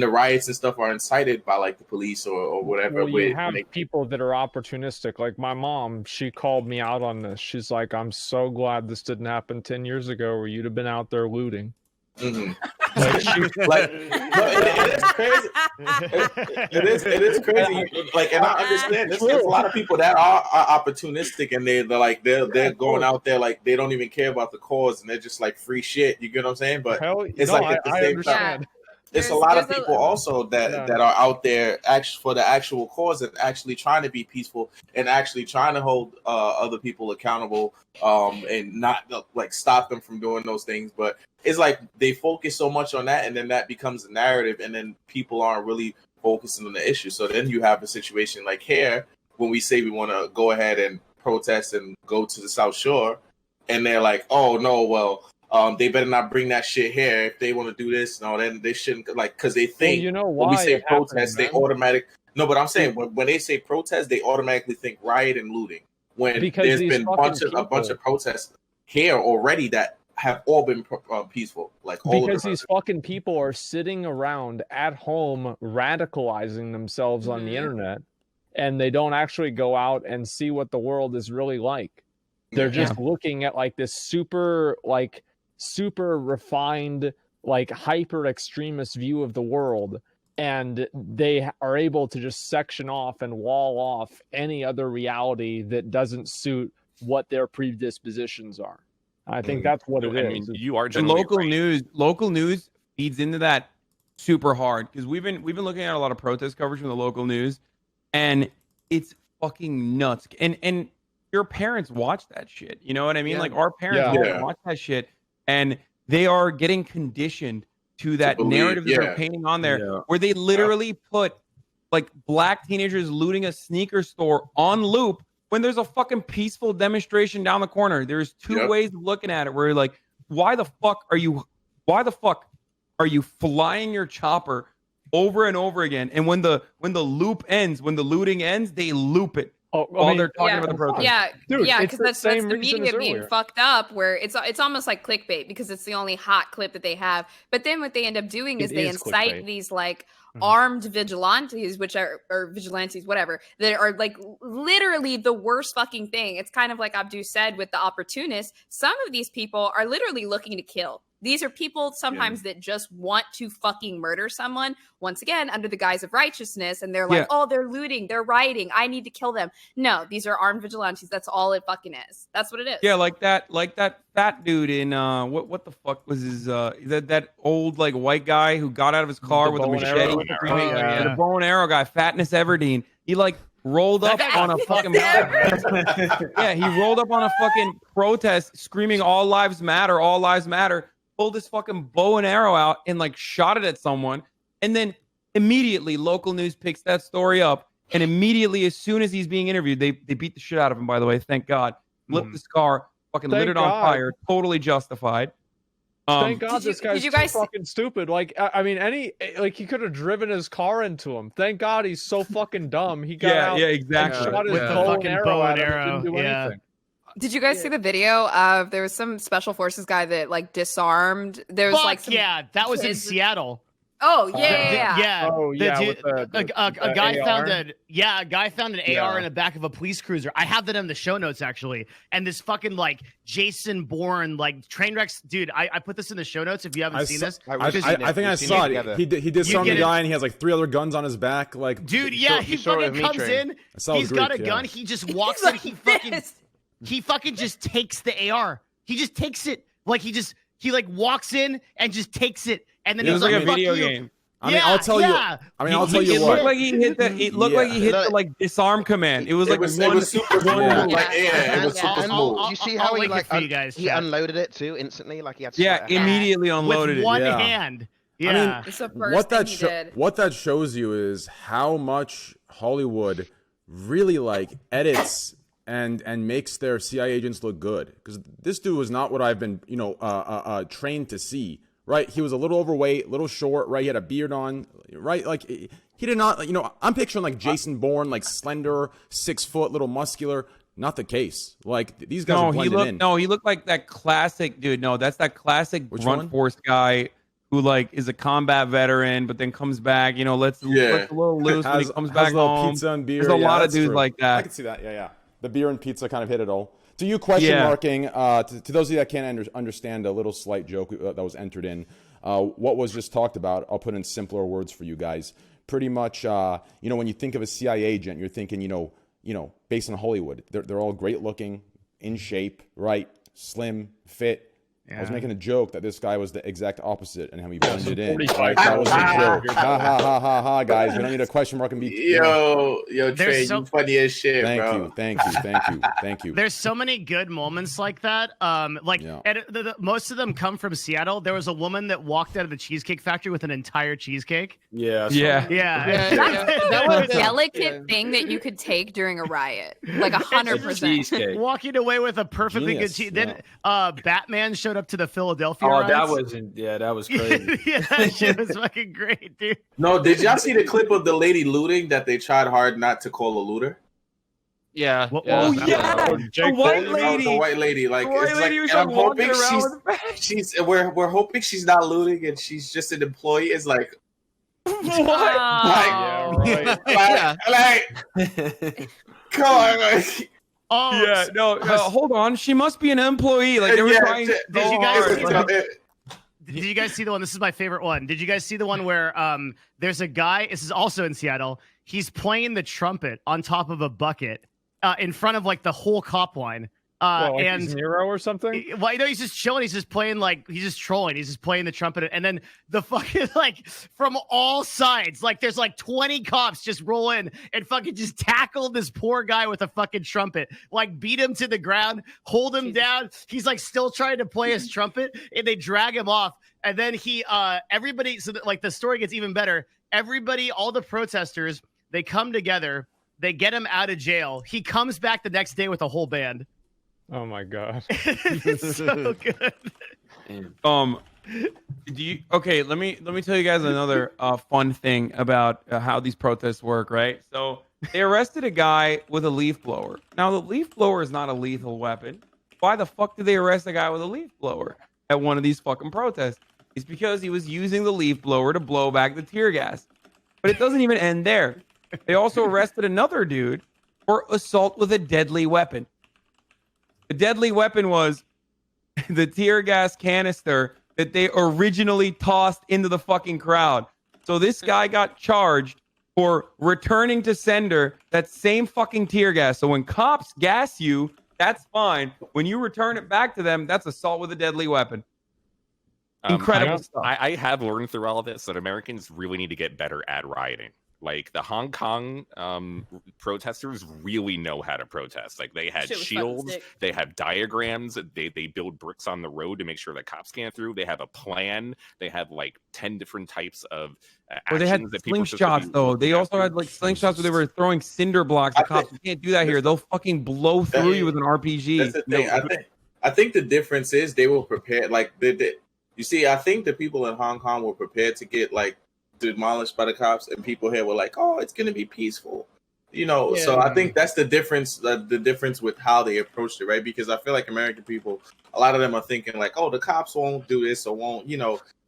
the riots and stuff are incited by like the police or whatever. Well, you have people that are opportunistic. Like my mom, she called me out on this. She's like, "I'm so glad this didn't happen 10 years ago, where you'd have been out there looting." It is crazy. It is crazy. Like, and I understand there's a lot of people that are opportunistic, and they're going out there like they don't even care about the cause, and they're just like free shit. You get what I'm saying? But it's like at the same time, there's a lot of people also that are out there for the actual cause and actually trying to be peaceful and actually trying to hold other people accountable, and not like stop them from doing those things. But it's like they focus so much on that, and then that becomes a narrative, and then people aren't really focusing on the issue. So then you have a situation like here when we say we want to go ahead and protest and go to the South Shore, and they're like, "Oh no, well, they better not bring that shit here. If they want to do this, no, then they shouldn't." Like, because they think when we say protest, they automatic. No, but I'm saying when they say protest, they automatically think riot and looting. When there's been a bunch of protests here already that have all been peaceful, like all because these fucking people are sitting around at home radicalizing themselves on the internet, and they don't actually go out and see what the world is really like. They're just looking at like this super refined, like hyper extremist view of the world, and they are able to just section off and wall off any other reality that doesn't suit what their predispositions are. I think that's what it is. I mean, you are local news. Local news feeds into that super hard, because we've been looking at a lot of protest coverage from the local news, and it's fucking nuts. And your parents watch that shit. You know what I mean? Like our parents watch that shit, and they are getting conditioned to that narrative that they're painting on there, where they literally put like black teenagers looting a sneaker store on loop when there's a fucking peaceful demonstration down the corner. There's two ways of looking at it, where you're like, why the fuck are you flying your chopper over and over again? And when the loop ends, when the looting ends, they loop it. While they're talking about the protest. Because that's the media being fucked up, where it's almost like clickbait, because it's the only hot clip that they have. But then what they end up doing is they incite these like armed vigilantes, which are or vigilantes, whatever, that are like literally the worst fucking thing. It's kind of like Abdu said with the opportunists. Some of these people are literally looking to kill. These are people sometimes that just want to fucking murder someone, once again, under the guise of righteousness. And they're like, oh, they're looting, they're rioting, I need to kill them. No, these are armed vigilantes. That's all it fucking is. That's what it is. Yeah, like that fat dude in what the fuck was his that old like white guy who got out of his car with a machete, the bow and arrow guy, Fatness Everdeen. He like rolled up on a fucking he rolled up on a fucking protest screaming all lives matter, pulled his fucking bow and arrow out and like shot it at someone, and then immediately local news picks that story up, and immediately as soon as he's being interviewed, they beat the shit out of him, by the way, thank God. Flipped his car, fucking lit it on fire, totally justified. Thank God this guy's too fucking stupid. Like, I mean, he could have driven his car into him. Thank God he's so fucking dumb. He got out exactly. and shot his bow and arrow. Didn't do anything. Did you guys see the video of there was some special forces guy that like disarmed? There was that was in Seattle. Oh yeah. A guy found an AR in the back of a police cruiser. I have that in the show notes actually. And this fucking like Jason Bourne like Trainwreckstv, dude. I put this in the show notes if you haven't seen this. I think I saw it. He disarmed the guy, and he has like 3 other guns on his back. Like, dude, he fucking comes in. He's got a gun. He just walks in. He fucking just takes the AR. He just takes it Like he like walks in and just takes it, and then It he's was like a "Fuck video you." game. I mean, I'll tell you. I mean, I'll tell you It what. looked like he hit the. It looked like he hit the like disarm command. It was like it was super smooth. Yeah. It was super smooth. Do you see how he like you guys, he unloaded it too instantly? Like he had immediately unloaded with one Yeah. hand. I mean, It's the first thing he did. what that shows you is how much Hollywood really like edits and makes their CIA agents look good. Because this dude was not what I've been, trained to see. Right? He was a little overweight, a little short. Right? He had a beard on. Right? Like he did not. I'm picturing like Jason Bourne, like slender, 6 foot, little muscular. Not the case. Like these guys are blending in. No, he looked like that classic dude. No, that's that classic grunt force guy who like is a combat veteran, but then comes back. Lets a little loose when he comes back home. Pizza and beer. There's a lot of dudes like that. I can see that. Yeah. The beer and pizza kind of hit it all. To you, question marking. To those of you that can't understand a little slight joke that was entered in, what was just talked about, I'll put in simpler words for you guys. Pretty much, when you think of a CIA agent, you're thinking, based on Hollywood, they're all great looking, in shape, right, slim, fit. I was making a joke that this guy was the exact opposite and how he blended in. Right? That was a joke. Ha ha ha ha ha, guys. We don't need a question mark and be. Yo, Trey, you funny as shit, bro. Thank you. There's so many good moments like that. And most of them come from Seattle. There was a woman that walked out of the Cheesecake Factory with an entire cheesecake. Yeah. That was a delicate thing that you could take during a riot, like 100%. Walking away with a perfectly good cheese. Then Batman showed up to the Philadelphia riots. That was crazy. Yeah, that shit was fucking great, dude. No, did y'all see the clip of the lady looting that they tried hard not to call a looter? Yeah. The white lady. The white lady. Like, white lady was I'm hoping we're hoping she's not looting and she's just an employee. It's like, what? Come on, like. Hold on. She must be an employee. Like they were trying. Did you guys see the one? This is my favorite one. Did you guys see the one where there's a guy? This is also in Seattle. He's playing the trumpet on top of a bucket in front of like the whole cop line. And Nero or something? Well, he's just chilling. He's just playing he's just trolling. He's just playing the trumpet, and then the fucking from all sides, there's 20 cops just roll in and fucking just tackle this poor guy with a fucking trumpet, beat him to the ground, hold him down. He's still trying to play his trumpet, and they drag him off. And then everybody, so that, the story gets even better. Everybody, all the protesters, they come together. They get him out of jail. He comes back the next day with a whole band. Oh my god. It's so good. Let me tell you guys another fun thing about how these protests work, right? So they arrested a guy with a leaf blower. Now the leaf blower is not a lethal weapon. Why the fuck did they arrest a guy with a leaf blower at one of these fucking protests? It's because he was using the leaf blower to blow back the tear gas. But it doesn't even end there. They also arrested another dude for assault with a deadly weapon. The deadly weapon was the tear gas canister that they originally tossed into the fucking crowd. So this guy got charged for returning to sender that same fucking tear gas. So when cops gas you, that's fine. When you return it back to them, that's assault with a deadly weapon. Incredible stuff. I have learned through all of this that Americans really need to get better at rioting. Like the Hong Kong protesters really know how to protest. Like they had shields, they have diagrams, they build bricks on the road to make sure that cops can't through. They have a plan. They have 10 different types of actions. They had slingshots though. They also had slingshots where they were throwing cinder blocks at cops. You can't do that here. They'll fucking blow through you with an RPG. That's the thing. I think the difference is they were prepared. You see, I think the people in Hong Kong were prepared to get demolished by the cops, and people here were like, "Oh, it's gonna be peaceful," So I think that's the difference. The difference with how they approached it, right? Because I feel like American people, a lot of them are thinking "Oh, the cops won't do this or won't,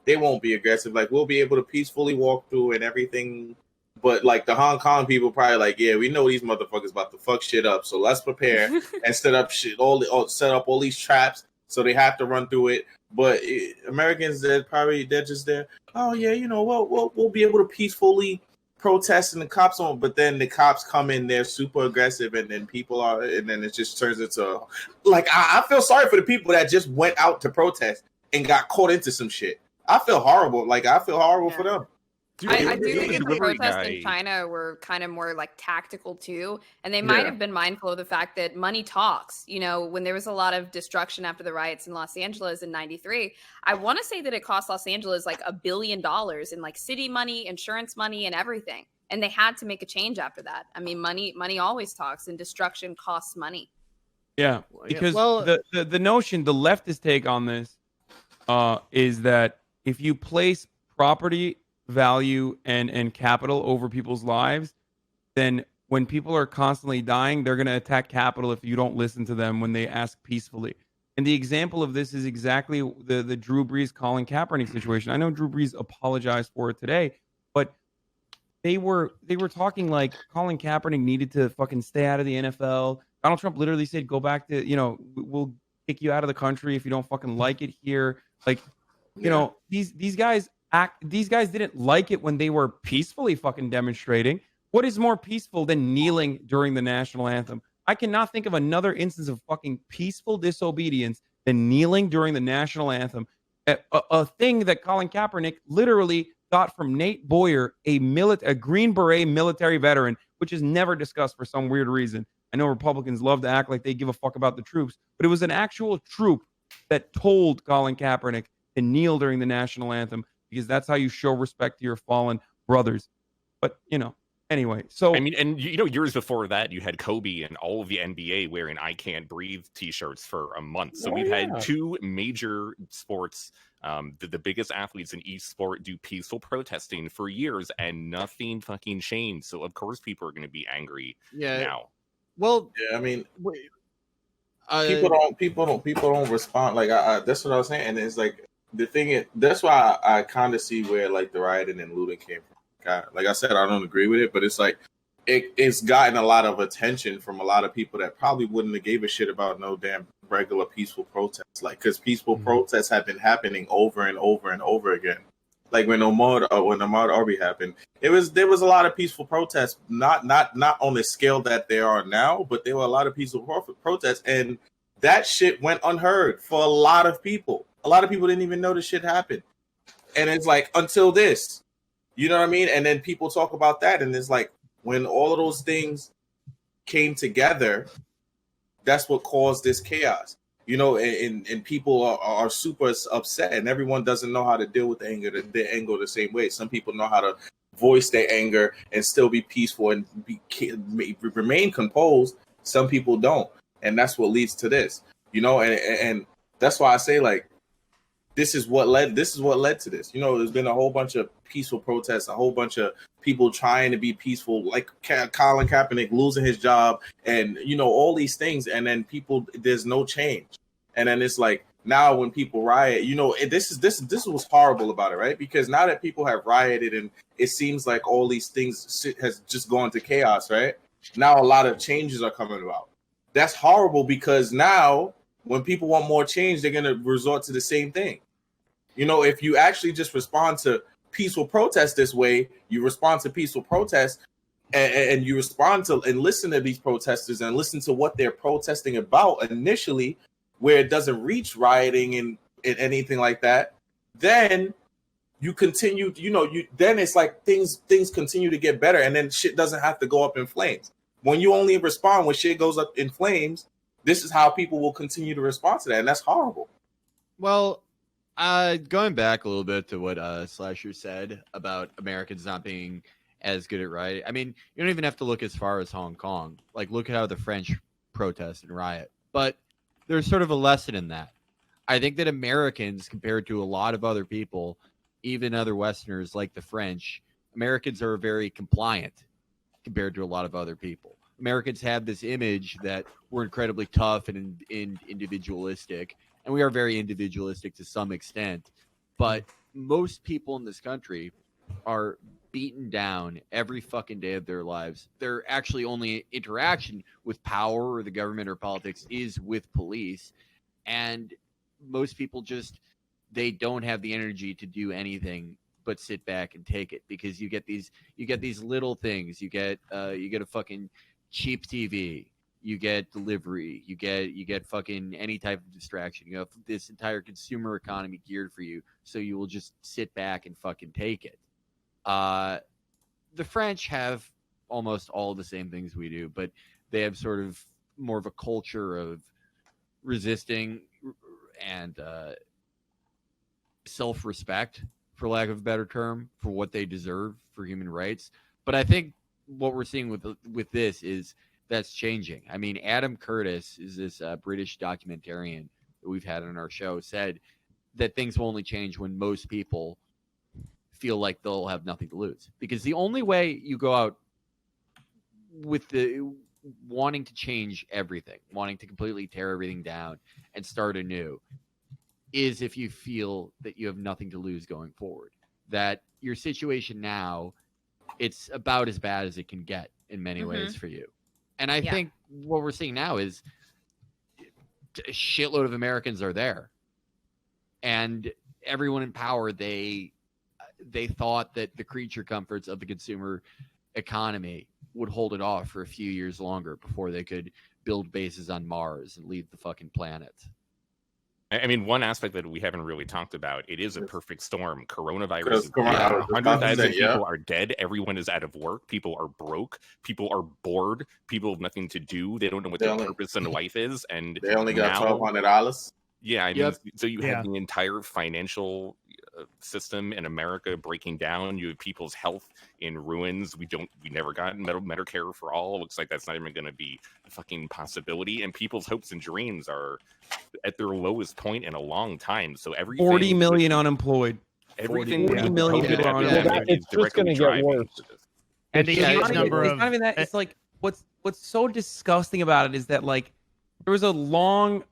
they won't be aggressive. We'll be able to peacefully walk through and everything." But the Hong Kong people probably "Yeah, we know these motherfuckers about to fuck shit up, so let's prepare and set up set up all these traps, so they have to run through it." But Americans, they're just there. "Oh yeah, we'll be able to peacefully protests and the cops on, but then the cops come in, they're super aggressive, and then people are, and then it just turns into like I feel sorry for the people that just went out to protest and got caught into some shit. I feel horrible. Like I feel horrible for them. I do think the protests in China were kind of more like tactical too, and they might have been mindful of the fact that money talks. You know, when there was a lot of destruction after the riots in Los Angeles in '93, I want to say that it cost Los Angeles like $1 billion in like city money, insurance money, and everything, and they had to make a change after that. I mean, money always talks, and destruction costs money. Yeah, because the notion, the leftist take on this is that if you place property value and capital over people's lives, then when people are constantly dying, they're going to attack capital if you don't listen to them when they ask peacefully. And the example of this is exactly the Drew Brees, Colin Kaepernick situation. I know Drew Brees apologized for it today, but they were talking like Colin Kaepernick needed to fucking stay out of the NFL. Donald Trump literally said, go back to, we'll kick you out of the country if you don't fucking like it here. Like, these guys didn't like it when they were peacefully fucking demonstrating. What is more peaceful than kneeling during the national anthem? I cannot think of another instance of fucking peaceful disobedience than kneeling during the national anthem. A thing that Colin Kaepernick literally got from Nate Boyer, a Green Beret military veteran, which is never discussed for some weird reason. I know Republicans love to act like they give a fuck about the troops, but it was an actual troop that told Colin Kaepernick to kneel during the national anthem, because that's how you show respect to your fallen brothers. But, anyway, so... I mean, and, years before that, you had Kobe and all of the NBA wearing I Can't Breathe t-shirts for a month. So we've had two major sports, the biggest athletes in each sport do peaceful protesting for years, and nothing fucking changed. So, of course, people are going to be angry now. Well, I mean... people don't respond. Like, that's what I was saying. And it's like, the thing is, that's why I kind of see where like the rioting and looting came from. Like I said, I don't agree with it, but it's like it's gotten a lot of attention from a lot of people that probably wouldn't have gave a shit about no damn regular peaceful protests. Like, because peaceful protests have been happening over and over and over again. Like when Ahmaud Arbery happened, there was a lot of peaceful protests, not on the scale that they are now, but there were a lot of peaceful protests, and that shit went unheard for a lot of people. A lot of people didn't even know this shit happened. And it's like, until this, you know what I mean? And then people talk about that. And it's like, when all of those things came together, that's what caused this chaos, and people are super upset, and everyone doesn't know how to deal with the anger the same way. Some people know how to voice their anger and still be peaceful and remain composed. Some people don't. And that's what leads to this, and that's why I say, like, this is what led to this. There's been a whole bunch of peaceful protests, a whole bunch of people trying to be peaceful, like Colin Kaepernick losing his job, and all these things, and then there's no change. And then it's like, now when people riot, this is what's horrible about it, right? Because now that people have rioted and it seems like all these things has just gone to chaos, right? Now a lot of changes are coming about. That's horrible, because now when people want more change, they're going to resort to the same thing. If you actually just respond to peaceful protests this way, you respond to peaceful protests and you respond to and listen to these protesters and listen to what they're protesting about initially, where it doesn't reach rioting and anything like that, then you continue, then it's like things continue to get better, and then shit doesn't have to go up in flames. When you only respond when shit goes up in flames, this is how people will continue to respond to that, and that's horrible. Well, going back a little bit to what Slasher said about Americans not being as good at rioting. I mean, you don't even have to look as far as Hong Kong. Like, look at how the French protest and riot. But there's sort of a lesson in that. I think that Americans, compared to a lot of other people, even other Westerners like the French, Americans are very compliant compared to a lot of other people. Americans have this image that we're incredibly tough and individualistic, and we are very individualistic to some extent. But most people in this country are beaten down every fucking day of their lives. Their actually only interaction with power or the government or politics is with police. And most people they don't have the energy to do anything but sit back and take it, because you get these little things. You get a fucking cheap TV. You get delivery. You get fucking any type of distraction. You have this entire consumer economy geared for you, so you will just sit back and fucking take it. The French have almost all the same things we do, but they have sort of more of a culture of resisting and self-respect, for lack of a better term, for what they deserve for human rights. But I think what we're seeing with this is that's changing. I mean, Adam Curtis is this British documentarian that we've had on our show, said that things will only change when most people feel like they'll have nothing to lose. Because the only way you go out with the wanting to change everything, wanting to completely tear everything down and start anew, is if you feel that you have nothing to lose going forward. That your situation now, it's about as bad as it can get in many ways for you. And I think what we're seeing now is a shitload of Americans are there. And everyone in power, they thought that the creature comforts of the consumer economy would hold it off for a few years longer before they could build bases on Mars and leave the fucking planet. I mean, one aspect that we haven't really talked about, it is a perfect storm. Coronavirus, 100,000 people are dead. Everyone is out of work. People are broke. People are bored. People have nothing to do. They don't know what their purpose in life is. And they only got $1,200. Yeah, I mean, so you have the entire financial system in America breaking down. You have people's health in ruins. We never got Medicare for all. It looks like that's not even going to be a fucking possibility. And people's hopes and dreams are at their lowest point in a long time. So everything 40 million unemployed. Everything 40 million people are unemployed. It's just going to get worse. And the huge number of it's not even that. It's like what's so disgusting about it is that like there was a long.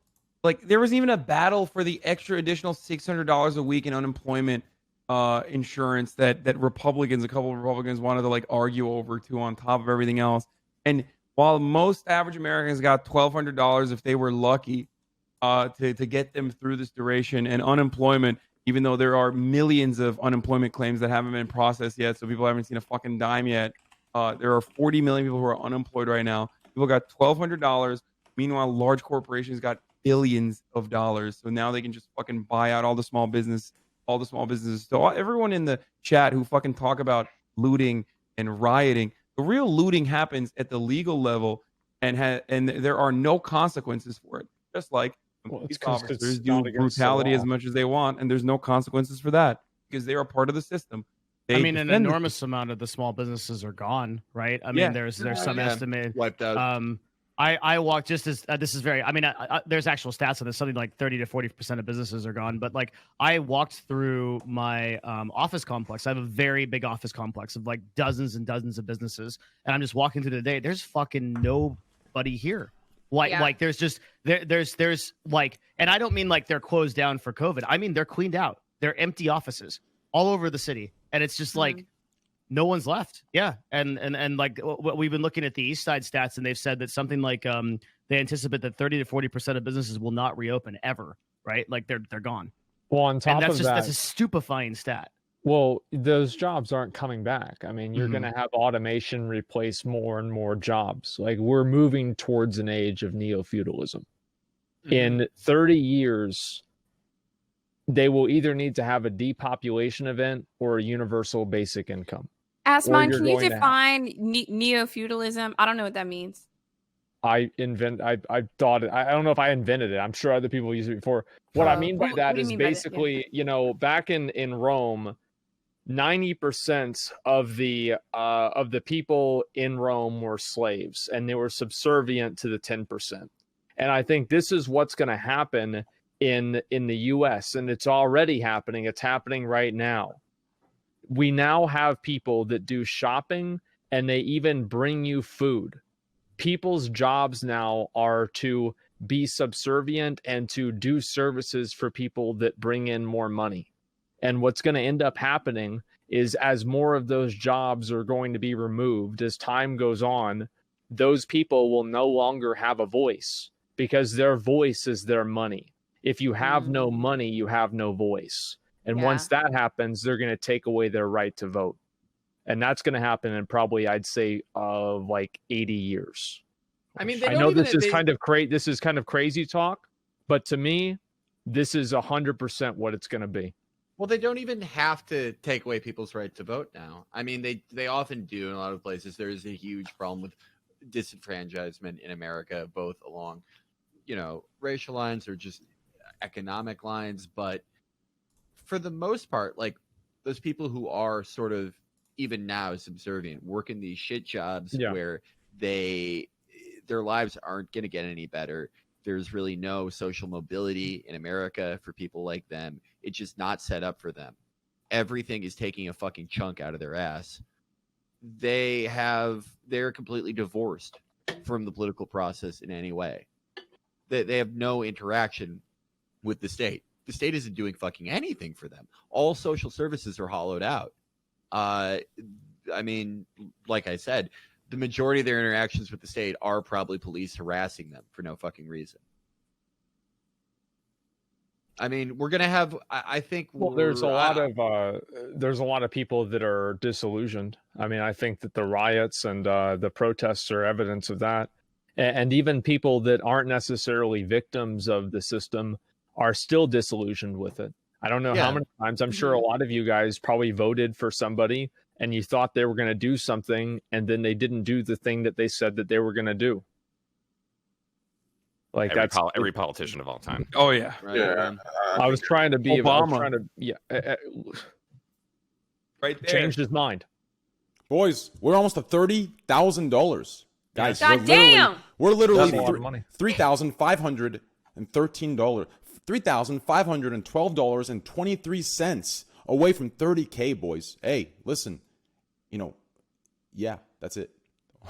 Like there was even a battle for the extra additional $600 a week in unemployment insurance that a couple of Republicans wanted to like argue over too on top of everything else. And while most average Americans got $1,200 if they were lucky to get them through this duration, and unemployment, even though there are millions of unemployment claims that haven't been processed yet, so people haven't seen a fucking dime yet. There are 40 million people who are unemployed right now. People got $1,200. Meanwhile, large corporations got billions of dollars. So now they can just fucking buy out all the small businesses. So everyone in the chat who fucking talk about looting and rioting, the real looting happens at the legal level, and there are no consequences for it. Just like police officers do brutality as much as they want, and there's no consequences for that because they are part of the system. I mean, an enormous amount of the small businesses are gone, right? I mean, there's some estimate wiped out. I walk just as this is very. I mean, there's actual stats on this. Something like 30 to 40% of businesses are gone. But like, I walked through my office complex. I have a very big office complex of like dozens and dozens of businesses, and I'm just walking through the day. There's fucking nobody here. Like there's just there's like, and I don't mean like they're closed down for COVID. I mean they're cleaned out. They're empty offices all over the city, and it's just like. No one's left. Yeah. And like we've been looking at the East Side stats, and they've said that something like they anticipate that 30 to 40% of businesses will not reopen ever. Right. Like they're gone. Well, on top of that, that's a stupefying stat. Well, those jobs aren't coming back. I mean, you're going to have automation replace more and more jobs. Like we're moving towards an age of neo-feudalism. In 30 years, they will either need to have a depopulation event or a universal basic income. Asmon, can you define neo-feudalism? I don't know what that means. I thought it. I don't know if I invented it. I'm sure other people used it before. What I mean by that is basically, you know, back in Rome, 90% of the people in Rome were slaves, and they were subservient to the 10%. And I think this is what's going to happen in the US, and it's already happening. It's happening right now. We now have people that do shopping, and they even bring you food. People's jobs now are to be subservient and to do services for people that bring in more money. And what's going to end up happening is, as more of those jobs are going to be removed as time goes on, those people will no longer have a voice, because their voice is their money. If you have no money, you have no voice. And once that happens, they're going to take away their right to vote. And that's going to happen in probably, I'd say, like 80 years. I mean, I know this is kind of crazy talk, but to me, this is 100% what it's going to be. Well, they don't even have to take away people's right to vote now. I mean, they often do in a lot of places. There's a huge problem with disenfranchisement in America, both along, racial lines or just economic lines. But for the most part, like those people who are sort of even now subservient, working these shit jobs where their lives aren't going to get any better. There's really no social mobility in America for people like them. It's just not set up for them. Everything is taking a fucking chunk out of their ass. They're completely divorced from the political process in any way. They have no interaction with the state. The state isn't doing fucking anything for them. All social services are hollowed out. I mean, like I said, the majority of their interactions with the state are probably police harassing them for no fucking reason. I mean, we're gonna have. I think. Well, there's a lot of people that are disillusioned. I mean, I think that the riots and the protests are evidence of that, and even people that aren't necessarily victims of the system are still disillusioned with it. I don't know how many times. I'm sure a lot of you guys probably voted for somebody and you thought they were going to do something, and then they didn't do the thing that they said that they were going to do. Like every politician of all time. Oh yeah, I was trying to be Obama. Right there. Changed his mind. Boys, we're almost at $30,000, guys. God damn! We're literally That's a lot of money. $3,513, $3,512.23 away from 30K, boys. Hey, listen, that's it.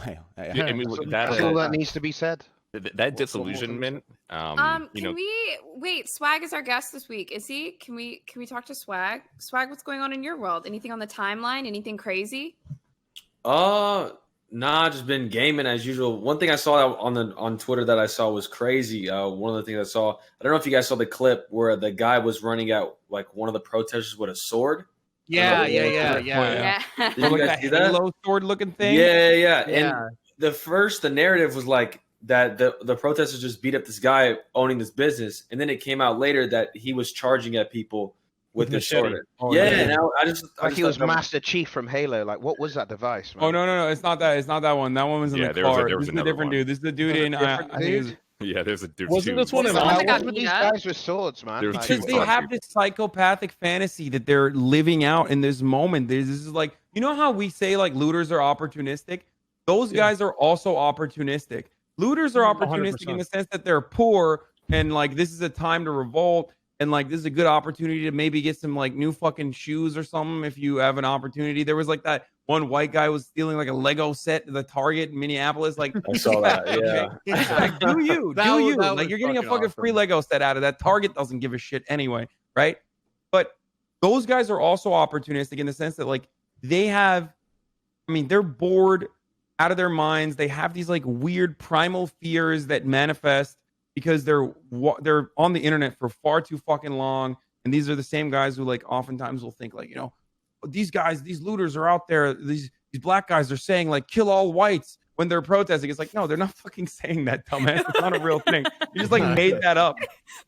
That's all that needs to be said. That disillusionment. Can we wait? Swagg is our guest this week. Is he? Can we talk to Swagg? Swagg, what's going on in your world? Anything on the timeline? Anything crazy? Nah, just been gaming as usual. One thing I saw on Twitter that I saw was crazy. One of the things I saw, I don't know if you guys saw the clip where the guy was running at like one of the protesters with a sword. Yeah. Did you guys see that? Halo sword looking thing. Yeah. And the narrative was like that the protesters just beat up this guy owning this business, and then it came out later that he was charging at people with the sword. He was Master Chief from Halo. Like, what was that device, man? Oh no, it's not that. It's not that one. That one was in the car. This is a different dude. This is the dude in. There's a dude. Wasn't this one in? These guys with swords, man. Because they have this psychopathic fantasy that they're living out in this moment. This is like, how we say like looters are opportunistic. Those guys are also opportunistic. Looters are opportunistic 100%. In the sense that they're poor and like this is a time to revolt. And like this is a good opportunity to maybe get some like new fucking shoes or something if you have an opportunity. There was like that one white guy was stealing like a Lego set to the Target in Minneapolis. Like I saw that, Like, do you? Like you're getting a fucking free Lego set out of that. Target doesn't give a shit anyway, right? But those guys are also opportunistic in the sense that like they're bored out of their minds. They have these like weird primal fears that manifest because they're on the internet for far too fucking long, and these are the same guys who like oftentimes will think like, these looters are out there. These black guys are saying like kill all whites when they're protesting. It's like, no, they're not fucking saying that, dumbass. It's not a real thing. You just like made that up.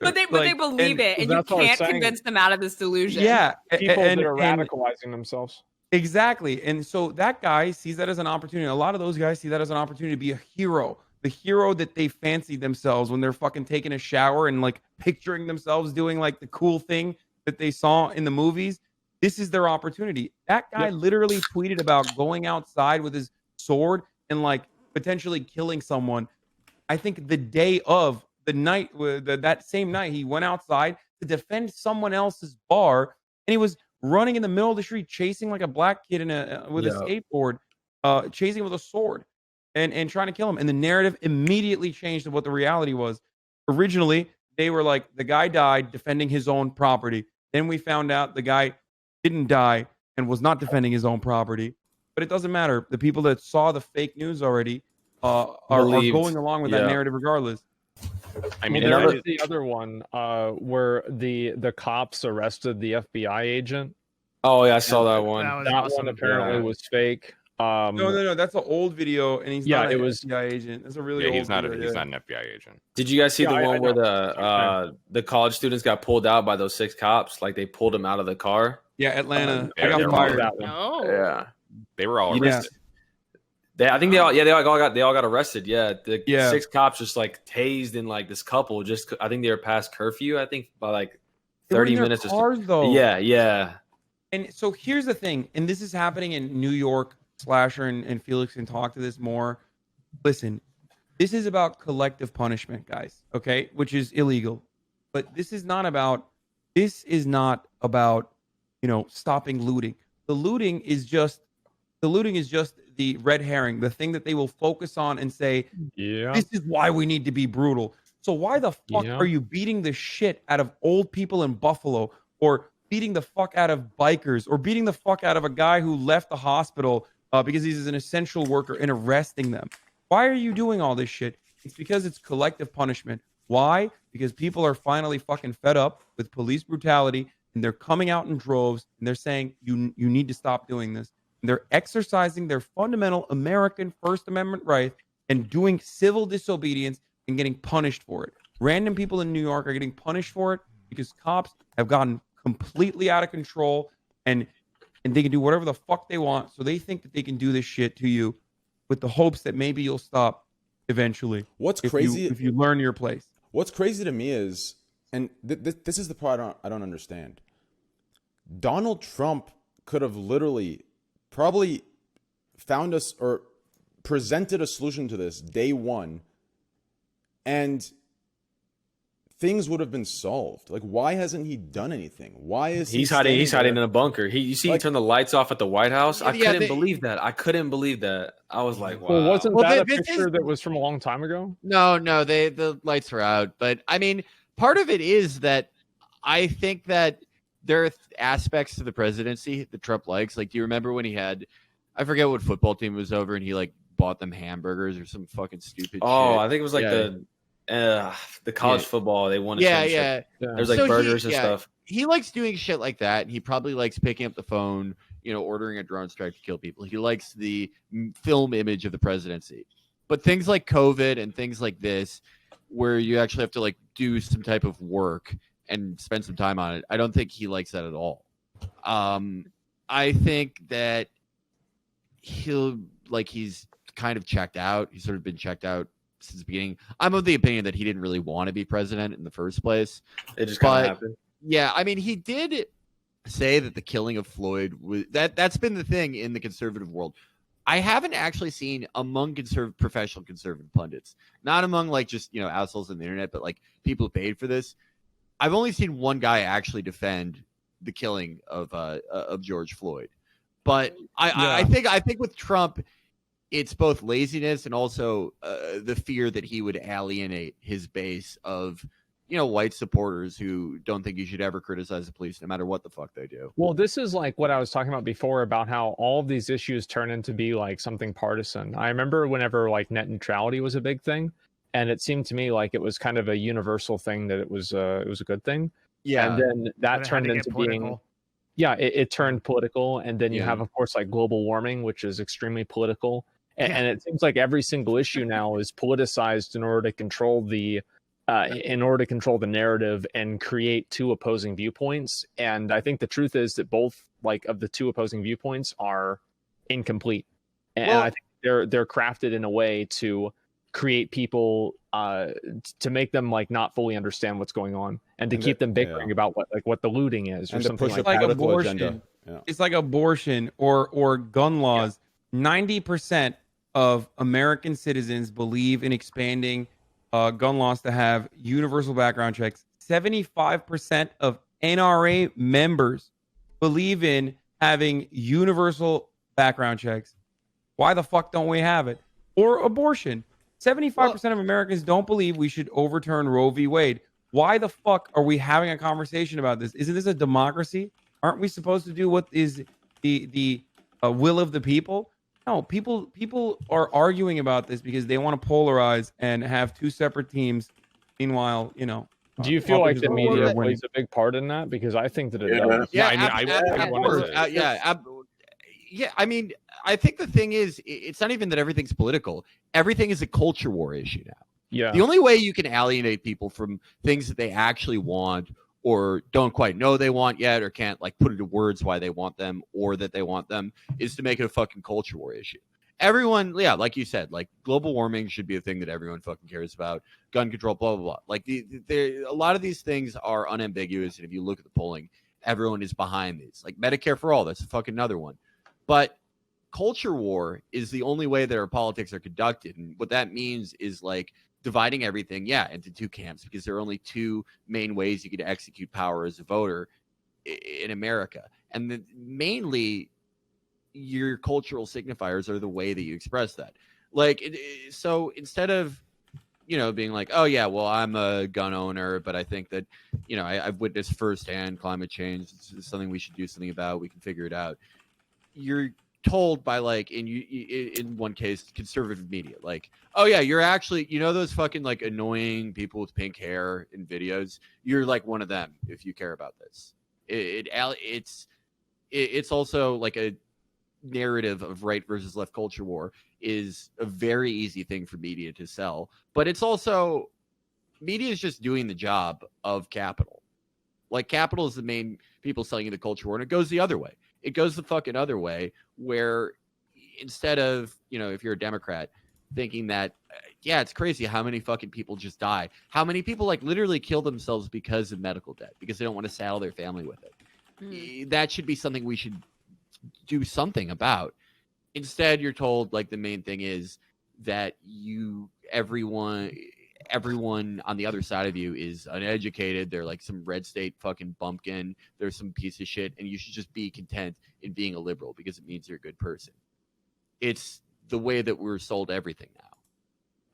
But they believe it, and you can't convince them out of this delusion. Yeah, people that are radicalizing themselves. Exactly, and so that guy sees that as an opportunity. A lot of those guys see that as an opportunity to be a hero. The hero that they fancy themselves when they're fucking taking a shower and like picturing themselves doing like the cool thing that they saw in the movies. This is their opportunity. That guy literally tweeted about going outside with his sword and like potentially killing someone. I think the day of the night, that same night, he went outside to defend someone else's bar, and he was running in the middle of the street chasing like a black kid with a skateboard, chasing with a sword. And trying to kill him. And the narrative immediately changed to what the reality was. Originally, they were like, the guy died defending his own property. Then we found out the guy didn't die and was not defending his own property. But it doesn't matter. The people that saw the fake news already are going along with that narrative regardless. I mean, there was the other one where the cops arrested the FBI agent. Oh yeah, I saw that one. That That awesome. one apparently was fake. No, that's an old video, and he's not an FBI agent. That's a really old he's not video. he's not an FBI agent. Did you guys see the one I where know. the college students got pulled out by those 6 cops? Like they pulled them out of the car. Yeah, Atlanta. I got fired. That one. No. Yeah, They were all You know, arrested. I think they all got arrested. Yeah, the Yeah. 6 cops just like tased in like this couple. Just I think they were past curfew. I think by like They were in 30 their minutes. cars, though. Yeah. And so here's the thing, and this is happening in New York. Slasher and Felix can talk to this more. Listen, this is about collective punishment, guys. Okay, which is illegal, but this is not about stopping looting. The looting is just the red herring, the thing that they will focus on and say, this is why we need to be brutal. So why the fuck are you beating the shit out of old people in Buffalo, or beating the fuck out of bikers, or beating the fuck out of a guy who left the hospital because he's an essential worker, and arresting them? Why are you doing all this shit? It's because it's collective punishment. Why? Because people are finally fucking fed up with police brutality, and they're coming out in droves, and they're saying, you need to stop doing this. And they're exercising their fundamental American First Amendment right and doing civil disobedience and getting punished for it. Random people in New York are getting punished for it because cops have gotten completely out of control, and they can do whatever the fuck they want. So they think that they can do this shit to you with the hopes that maybe you'll stop eventually. What's crazy if you learn your place. What's crazy to me is, and this is the part I don't understand. Donald Trump could have literally probably found us or presented a solution to this day one, and things would have been solved. Like, why hasn't he done anything? Why is he's hiding in a bunker? He turned the lights off at the White House. I couldn't believe that. I was like, wow. Well, wasn't that a picture that was from a long time ago? No, the lights are out. But I mean, part of it is that I think that there are aspects to the presidency that Trump likes. Like, do you remember when he had, I forget what football team was over, and he like bought them hamburgers or some fucking stupid shit. I think it was like the college football. They wanted there's like burgers and stuff. He likes doing shit like that. He probably likes picking up the phone, ordering a drone strike to kill people. He likes the film image of the presidency. But things like COVID and things like this, where you actually have to like do some type of work and spend some time on it, I don't think he likes that at all. I think that he's kind of checked out. He's sort of been checked out since the beginning. I'm of the opinion that he didn't really want to be president in the first place. It just kind of happened. Yeah, I mean, he did say that the killing of Floyd was that's been the thing in the conservative world. I haven't actually seen among professional conservative pundits, not among like just assholes on the internet, but like people who paid for this. I've only seen one guy actually defend the killing of George Floyd. But I think with Trump, it's both laziness and also the fear that he would alienate his base of white supporters who don't think you should ever criticize the police no matter what the fuck they do. Well, this is like what I was talking about before about how all of these issues turn into be like something partisan. I remember whenever like net neutrality was a big thing, and it seemed to me like it was kind of a universal thing, that it was a good thing. Yeah. And then that turned into being, it turned political. And then you have, of course, like global warming, which is extremely political. And it seems like every single issue now is politicized in order to control the narrative and create two opposing viewpoints. And I think the truth is that both like of the two opposing viewpoints are incomplete. And I think they're crafted in a way to create people to make them like not fully understand what's going on, and to keep them bickering about what the looting is, or something like that. Abortion. It's like abortion or gun laws. 90% of American citizens believe in expanding gun laws to have universal background checks. 75% of NRA members believe in having universal background checks. Why the fuck don't we have it? Or abortion. 75% of Americans don't believe we should overturn Roe v. Wade. Why the fuck are we having a conversation about this? Isn't this a democracy? Aren't we supposed to do what is the will of the people? No, people are arguing about this because they want to polarize and have two separate teams Meanwhile, you know. Do you feel like the media plays a big part in that? Because I think that it does. Yeah, I mean, I think the thing is, it's not even that everything's political. Everything is a culture war issue now. Yeah. The only way you can alienate people from things that they actually want or don't quite know they want yet or can't like put into words why they want them or that they want them is to make it a fucking culture war issue. Everyone, yeah, like you said, like global warming should be a thing that everyone fucking cares about. Gun control, blah, blah, blah. Like a lot of these things are unambiguous. And if you look at the polling, everyone is behind these. Like Medicare for all, that's a fucking another one. But culture war is the only way that our politics are conducted. And what that means is like dividing everything, into two camps, because there are only two main ways you can execute power as a voter in America. And mainly your cultural signifiers are the way that you express that. Like, so instead of, being like, oh yeah, well, I'm a gun owner, but I think that, I've witnessed firsthand climate change. It's something we should do something about. We can figure it out. You're told by like, in one case, conservative media, like, oh yeah, you're actually, those fucking like annoying people with pink hair in videos. You're like one of them if you care about this. It's also like a narrative of right versus left culture war is a very easy thing for media to sell, but it's also media is just doing the job of capital. Like capital is the main people selling you the culture war, and it goes the other way. It goes the fucking other way, where instead of, if you're a Democrat thinking that, it's crazy how many fucking people just die, how many people like literally kill themselves because of medical debt, because they don't want to saddle their family with it. That should be something we should do something about. Instead, you're told like the main thing is that everyone on the other side of you is uneducated. They're like some red state fucking bumpkin. They're some piece of shit, and you should just be content in being a liberal because it means you're a good person. It's the way that we're sold everything now.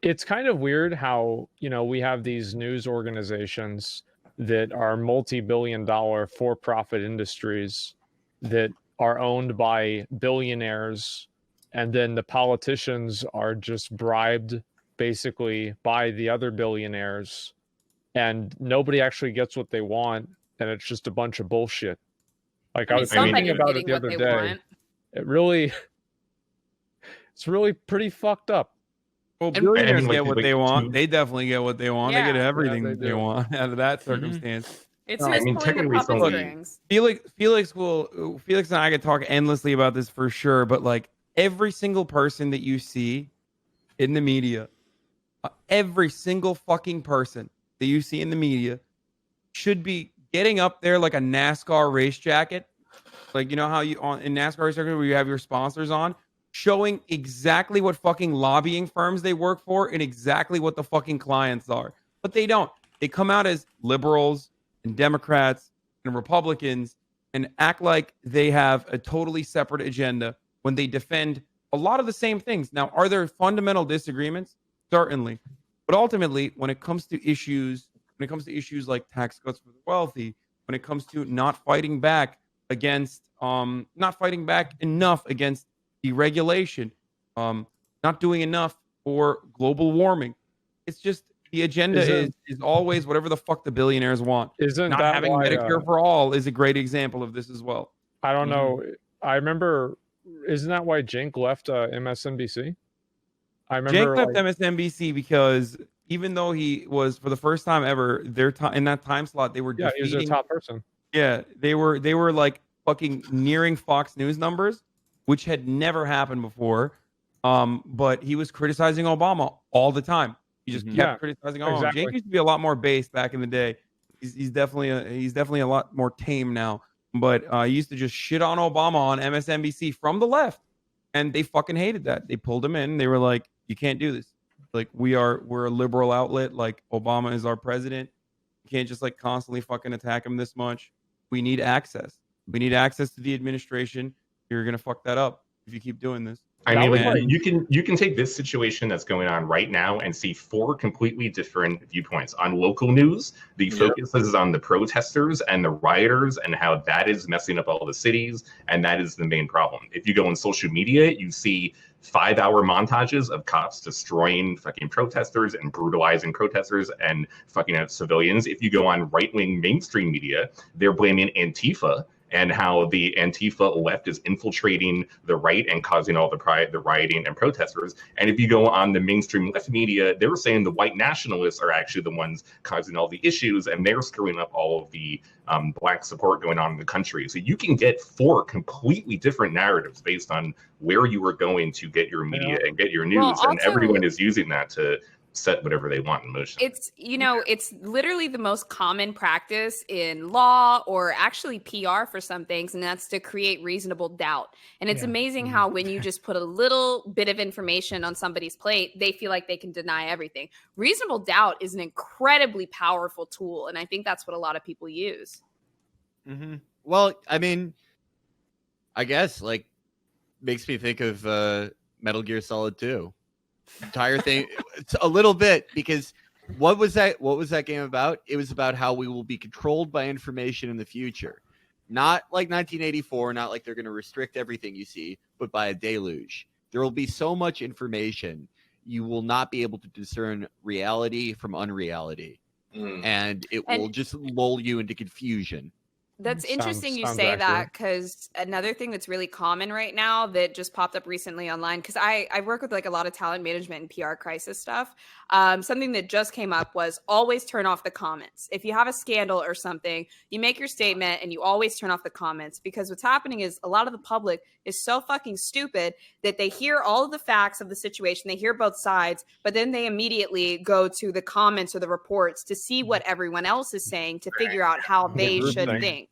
It's kind of weird how, we have these news organizations that are multi-billion-dollar for-profit industries that are owned by billionaires, and then the politicians are just bribed basically by the other billionaires, and nobody actually gets what they want, and it's just a bunch of bullshit. Like I was thinking about it the other day. It's really pretty fucked up. Well, billionaires get what they want. They definitely get what they want. They get everything they want out of that circumstance. It's technically Felix and I could talk endlessly about this for sure, but like every single person that you see in the media, every single fucking person that you see in the media should be getting up there like a NASCAR race jacket. Like, how you in NASCAR race jacket where you have your sponsors on, showing exactly what fucking lobbying firms they work for and exactly what the fucking clients are. But they don't. They come out as liberals and Democrats and Republicans and act like they have a totally separate agenda when they defend a lot of the same things. Now, are there fundamental disagreements? Certainly. But ultimately, when it comes to issues like tax cuts for the wealthy, when it comes to not fighting back enough against deregulation, not doing enough for global warming, it's just the agenda is always whatever the fuck the billionaires want. Not having Medicare for all is a great example of this as well. I don't know. I remember, isn't that why Jink left MSNBC? I remember Jink left MSNBC because even though he was, for the first time ever, in that time slot, they were defeating, he was the top person. Yeah, they were like fucking nearing Fox News numbers, which had never happened before. But he was criticizing Obama all the time. He just kept criticizing Obama. Exactly. Jake used to be a lot more based back in the day. He's definitely a lot more tame now. But he used to just shit on Obama on MSNBC from the left, and they fucking hated that. They pulled him in. They were like, "You can't do this. Like we're a liberal outlet. Like Obama is our president. You can't just like constantly fucking attack him this much. We need access. We need access to the administration. You're gonna fuck that up if you keep doing this." I mean, like, you can take this situation that's going on right now and see four completely different viewpoints. On local news, the focus is on the protesters and the rioters and how that is messing up all the cities, and that is the main problem. If you go on social media, you see 5-hour montages of cops destroying fucking protesters and brutalizing protesters and fucking out civilians. If you go on right-wing mainstream media, they're blaming Antifa and how the Antifa left is infiltrating the right and causing all the rioting and protesters. And if you go on the mainstream left media, they were saying the white nationalists are actually the ones causing all the issues, and they're screwing up all of the black support going on in the country. So you can get 4 completely different narratives based on where you are going to get your media and get your news, Well, and everyone is using that to set whatever they want in motion. It's, you know, it's literally the most common practice in law or actually PR for some things, and that's to create reasonable doubt. And it's amazing how when you just put a little bit of information on somebody's plate, they feel like they can deny everything. Reasonable doubt is an incredibly powerful tool, and I think that's what a lot of people use. Mm-hmm. Well, I mean, I guess, like, makes me think of Metal Gear Solid 2. Entire thing a little bit, because what was that game about? It was about how we will be controlled by information in the future, not like 1984, not like they're going to restrict everything you see, but by a deluge. There will be so much information you will not be able to discern reality from unreality, and it will just lull you into confusion. That's interesting you say that, because another thing that's really common right now that just popped up recently online, because I work with like a lot of talent management and PR crisis stuff. Something that just came up was always turn off the comments. If you have a scandal or something, you make your statement and you always turn off the comments, because what's happening is a lot of the public is so fucking stupid that they hear all of the facts of the situation. They hear both sides, but then they immediately go to the comments or the reports to see what everyone else is saying to figure out how they should think.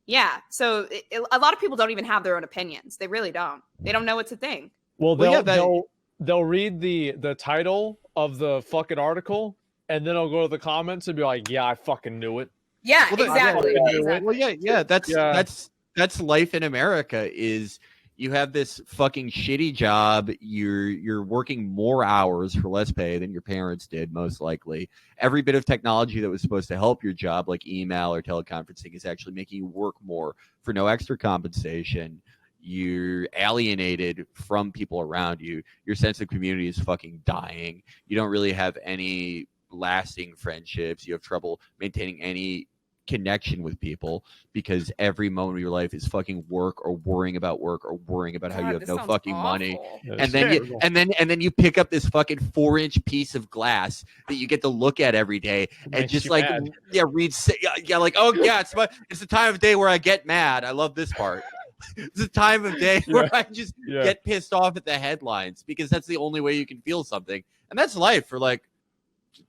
Yeah. So a lot of people don't even have their own opinions. They really don't. They don't know what to think. Well, they'll read the title of the fucking article, and then I'll go to the comments and be like, "Yeah, I fucking knew it." Yeah, exactly. Well, that's life in America. Is you have this fucking shitty job. You're working more hours for less pay than your parents did, most likely. Every bit of technology that was supposed to help your job, like email or teleconferencing, is actually making you work more for no extra compensation. You're alienated from people around you. Your sense of community is fucking dying. You don't really have any lasting friendships. You have trouble maintaining any connection with people, because every moment of your life is fucking work or worrying about how you have no fucking money. And then you pick up this fucking 4-inch piece of glass that you get to look at every day and just like mad. Like, oh yeah, it's the time of day where I get mad. I love this part. It's the time of day where I just get pissed off at the headlines, because that's the only way you can feel something. And that's life for like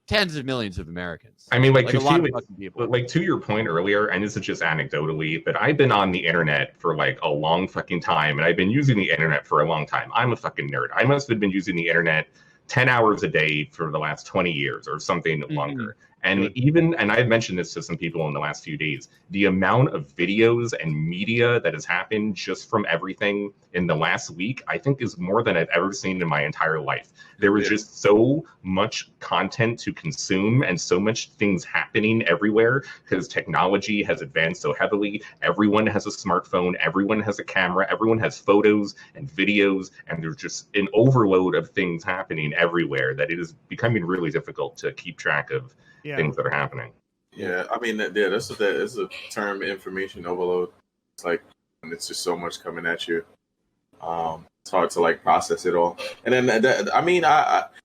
tens of millions of Americans. I mean, like a lot of fucking people. Like to your point earlier, and this is just anecdotally, but I've been on the internet for like a long fucking time, and I've been using the internet for a long time. I'm a fucking nerd. I must have been using the internet 10 hours a day for the last 20 years or something longer. And and I've mentioned this to some people in the last few days, the amount of videos and media that has happened just from everything in the last week, I think is more than I've ever seen in my entire life. There was just so much content to consume and so much things happening everywhere because technology has advanced so heavily. Everyone has a smartphone, everyone has a camera, everyone has photos and videos, and there's just an overload of things happening everywhere that it is becoming really difficult to keep track of things that are happening. Yeah, I mean, that's a term, information overload. It's like, it's just so much coming at you. It's hard to like process it all. And then,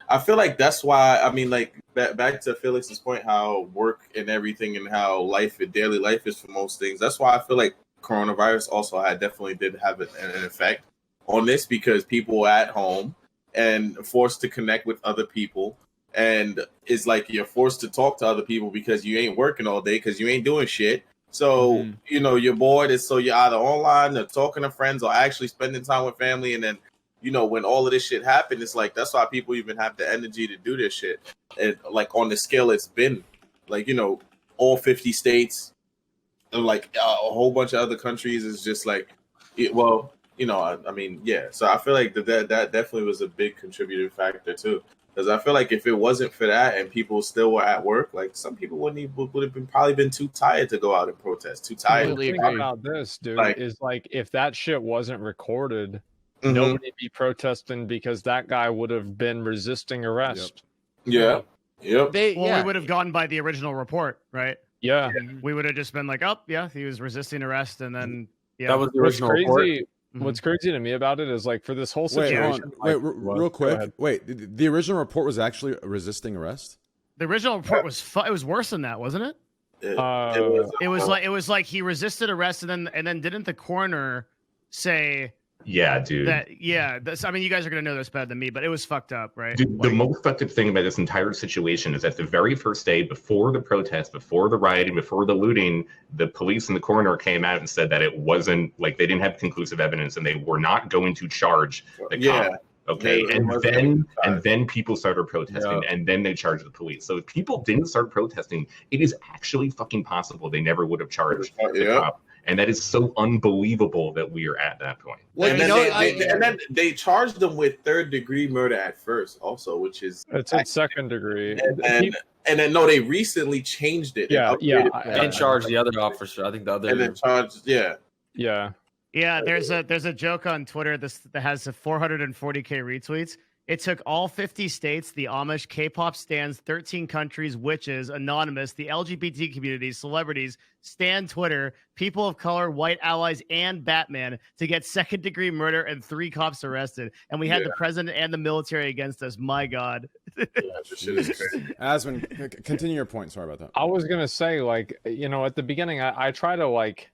I feel like that's why, I mean, like back to Felix's point, how work and everything and how daily life is for most things. That's why I feel like coronavirus also definitely did have an effect on this, because people were at home and forced to connect with other people. And it's like you're forced to talk to other people because you ain't working all day because you ain't doing shit. So, you're bored. So you're either online or talking to friends or actually spending time with family. And then, when all of this shit happened, it's like, that's why people even have the energy to do this shit. And like on the scale it's been, like, all 50 states, and like a whole bunch of other countries is just like, So I feel like that definitely was a big contributing factor too. Because I feel like if it wasn't for that and people still were at work, like some people would have probably been too tired to go out and protest, too tired. The thing about this, dude, is like if that shit wasn't recorded, nobody be protesting because that guy would have been resisting arrest. Yep. Yep. We would have gone by the original report, right? Yeah. We would have just been like, oh, yeah, he was resisting arrest, and then that was the original report. What's crazy to me about it is like for this whole Wait, situation. real quick. Wait, the original report was actually resisting arrest? The original report was it was worse than that, wasn't it? It was like he resisted arrest, and then didn't the coroner say? Yeah, dude. I mean, you guys are gonna know this better than me, but it was fucked up, right? Dude, the most fucked up thing about this entire situation is that the very first day before the protest, before the rioting, before the looting, the police and the coroner came out and said that it wasn't like they didn't have conclusive evidence and they were not going to charge the cop. Okay, and then people started protesting, and then they charged the police. So if people didn't start protesting, it is actually fucking possible they never would have charged the cop. And that is so unbelievable that we are at that point. Well, and then they charged them with 3rd-degree murder at first, also, which is it's in 2nd degree. And then no, they recently changed it. And charged the other officer. I think the other. And then charged, yeah. There's a joke on Twitter that has 440K retweets. It took all 50 states, the Amish, K-pop stans, 13 countries, witches, Anonymous, the LGBT community, celebrities, Stan Twitter, people of color, white allies, and Batman to get 2nd-degree murder and 3 cops arrested. And we had the president and the military against us. My God. Asman, continue your point. Sorry about that. I was going to say, like, at the beginning, I try to, like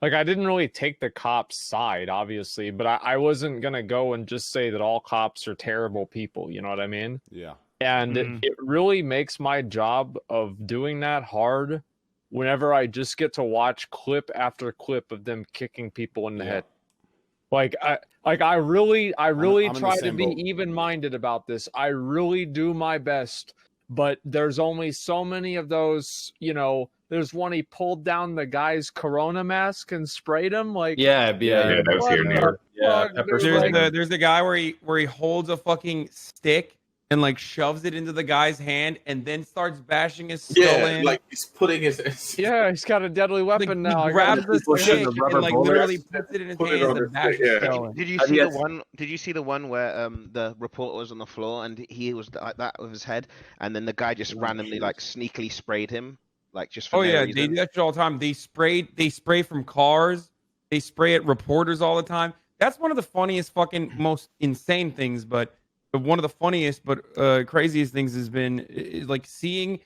I didn't really take the cops' side, obviously, but I wasn't going to go and just say that all cops are terrible people. You know what I mean? Yeah. And it really makes my job of doing that hard whenever I just get to watch clip after clip of them kicking people in the head. I really try to be even-minded about this. I really do my best, but there's only so many of those, There's one he pulled down the guy's Corona mask and sprayed him. That was here near. There's the guy where he holds a fucking stick and like shoves it into the guy's hand and then starts bashing his skull in. Like he's putting his. He's got a deadly weapon now. He grabs the stick and like literally puts it in his hands and bashes his skull in. Did you see the one? Did you see the one where the reporter was on the floor and he was like that with his head, and then the guy just randomly like sneakily sprayed him? Like just for they do that shit all the time. They spray from cars. They spray at reporters all the time. That's one of the funniest fucking most insane things, but one of the funniest but craziest things has been like seeing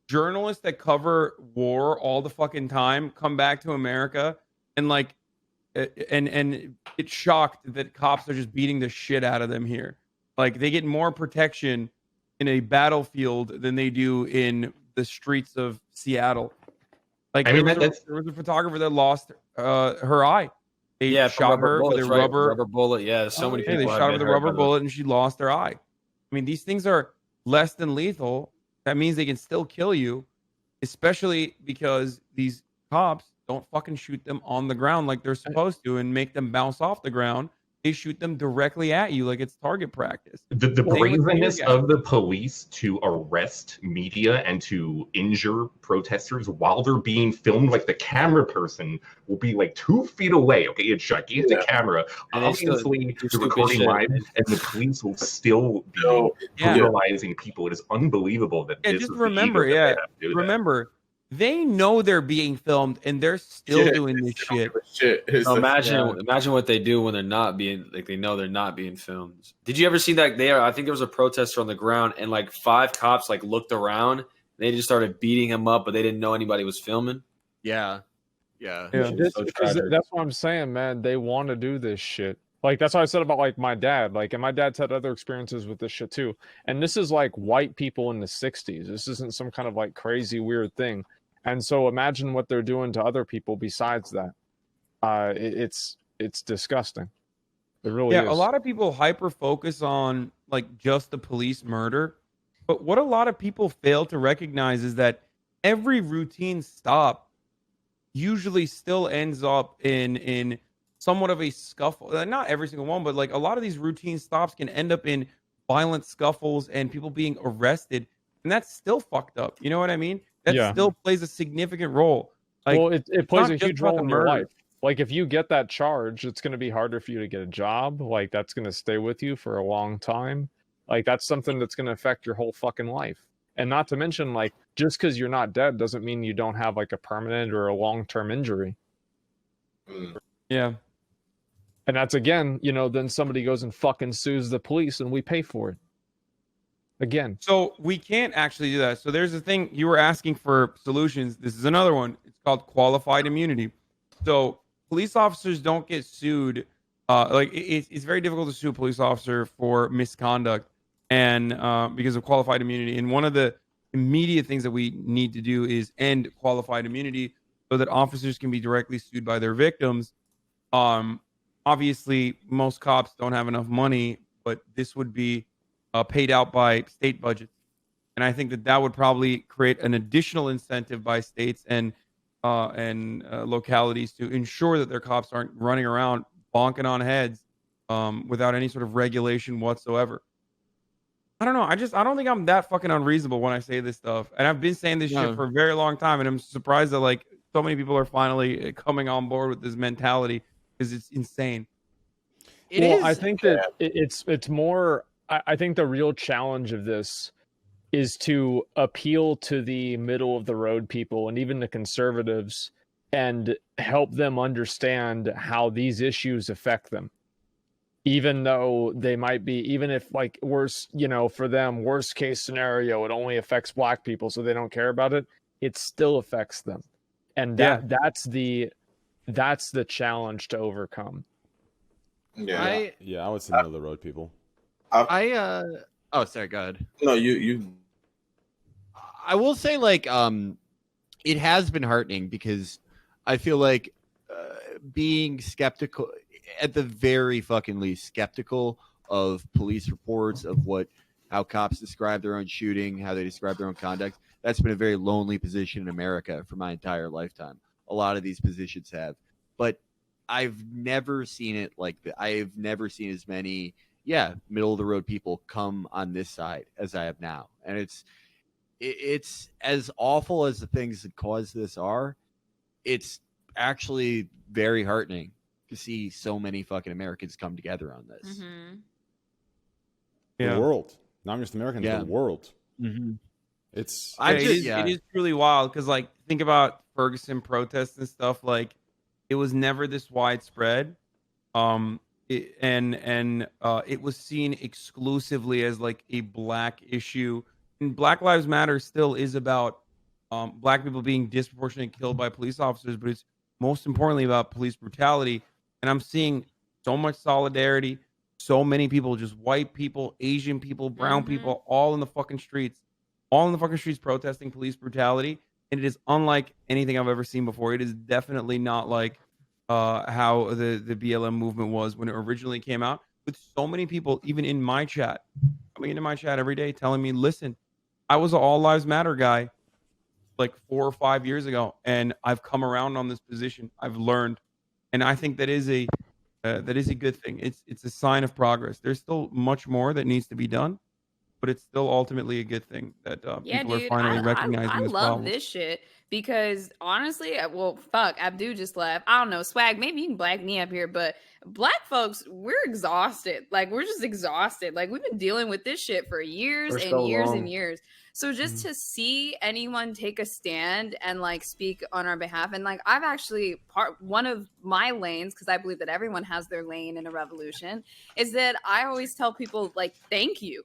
journalists that cover war all the fucking time come back to America and like and it's shocked that cops are just beating the shit out of them here. Like they get more protection in a battlefield than they do in the streets of Seattle. Like there was a photographer that lost her eye. They shot her with a rubber bullet. Yeah, so many people. They shot her with a rubber bullet and she lost her eye. I mean, these things are less than lethal. That means they can still kill you, especially because these cops don't fucking shoot them on the ground like they're supposed to and make them bounce off the ground. They shoot them directly at you like it's target practice. The bravenness of the police to arrest media and to injure protesters while they're being filmed, like the camera person will be like 2 feet away. Okay, a gigantic camera, obviously the recording live, and the police will still be brutalizing people. It is unbelievable that this just is remember, the ego that they have to do remember. They know they're being filmed and they're still doing this shit. So imagine what they do when they're not being they know they're not being filmed. Did you ever see that? I think there was a protester on the ground and like 5 cops like looked around and they just started beating him up, but they didn't know anybody was filming. Yeah. That's what I'm saying, man. They want to do this shit. Like, that's what I said about, like, my dad. Like, and my dad's had other experiences with this shit, too. And this is, like, white people in the 60s. This isn't some kind of, like, crazy, weird thing. And so imagine what they're doing to other people besides that. It's disgusting. It really is. A lot of people hyper-focus on, like, just the police murder. But what a lot of people fail to recognize is that every routine stop usually still ends up in somewhat of a scuffle. Not every single one, but like a lot of these routine stops can end up in violent scuffles and people being arrested. And that's still fucked up. You know what I mean? That still plays a significant role. Like, well, it plays a huge role in your life. Like if you get that charge, it's going to be harder for you to get a job. Like that's going to stay with you for a long time. Like that's something that's going to affect your whole fucking life. And not to mention, like, just because you're not dead doesn't mean you don't have like a permanent or a long-term injury. Yeah. And that's again, you know, then somebody goes and fucking sues the police and we pay for it. Again. So we can't actually do that. So there's a thing you were asking for solutions. This is another one. It's called qualified immunity. So police officers don't get sued. It's very difficult to sue a police officer for misconduct and because of qualified immunity. And one of the immediate things that we need to do is end qualified immunity so that officers can be directly sued by their victims. Obviously, most cops don't have enough money, but this would be paid out by state budgets. And I think that would probably create an additional incentive by states and localities to ensure that their cops aren't running around bonking on heads without any sort of regulation whatsoever. I don't know. I don't think I'm that fucking unreasonable when I say this stuff. And I've been saying this shit for a very long time. And I'm surprised that like so many people are finally coming on board with this mentality because it's insane. I think that it's more, I think the real challenge of this is to appeal to the middle of the road people and even the conservatives and help them understand how these issues affect them. Even though they might be, even if like worse, you know, for them, worst case scenario, it only affects black people, so they don't care about it. It still affects them. And that's the challenge to overcome. Yeah. I would say middle of the road people. Oh, sorry, go ahead. No, you. I will say, like, it has been heartening because I feel like being skeptical, at the very fucking least, skeptical of police reports of how cops describe their own shooting, how they describe their own conduct. That's been a very lonely position in America for my entire lifetime. A lot of these positions have, but I've never seen it like that. I've never seen as many, middle of the road people come on this side as I have now. And it's as awful as the things that cause this are. It's actually very heartening to see so many fucking Americans come together on this. Mm-hmm. The world, not just Americans, the world. Mm-hmm. It is truly wild because, like, think about Ferguson protests and stuff. Like, it was never this widespread, it was seen exclusively as like a black issue. And Black Lives Matter still is about black people being disproportionately killed by police officers, but it's most importantly about police brutality. And I'm seeing so much solidarity, so many people, just white people, Asian people, brown people, all in the fucking streets protesting police brutality. And it is unlike anything I've ever seen before. It is definitely not like how the BLM movement was when it originally came out, with so many people, even in my chat, coming into my chat every day telling me, listen, I was an All Lives Matter guy like 4 or 5 years ago, and I've come around on this position. I've learned. And I think that is a good thing. It's a sign of progress. There's still much more that needs to be done, but it's still ultimately a good thing that people are finally recognizing I this love problem. this shit because honestly, well, fuck, Abdu just left. I don't know, Swag, maybe you can black me up here, but black folks, we're exhausted. Like, we're just exhausted. Like, we've been dealing with this shit for years and years and years. So just to see anyone take a stand and like speak on our behalf, and like I've actually one of my lanes, because I believe that everyone has their lane in a revolution, is that I always tell people like, thank you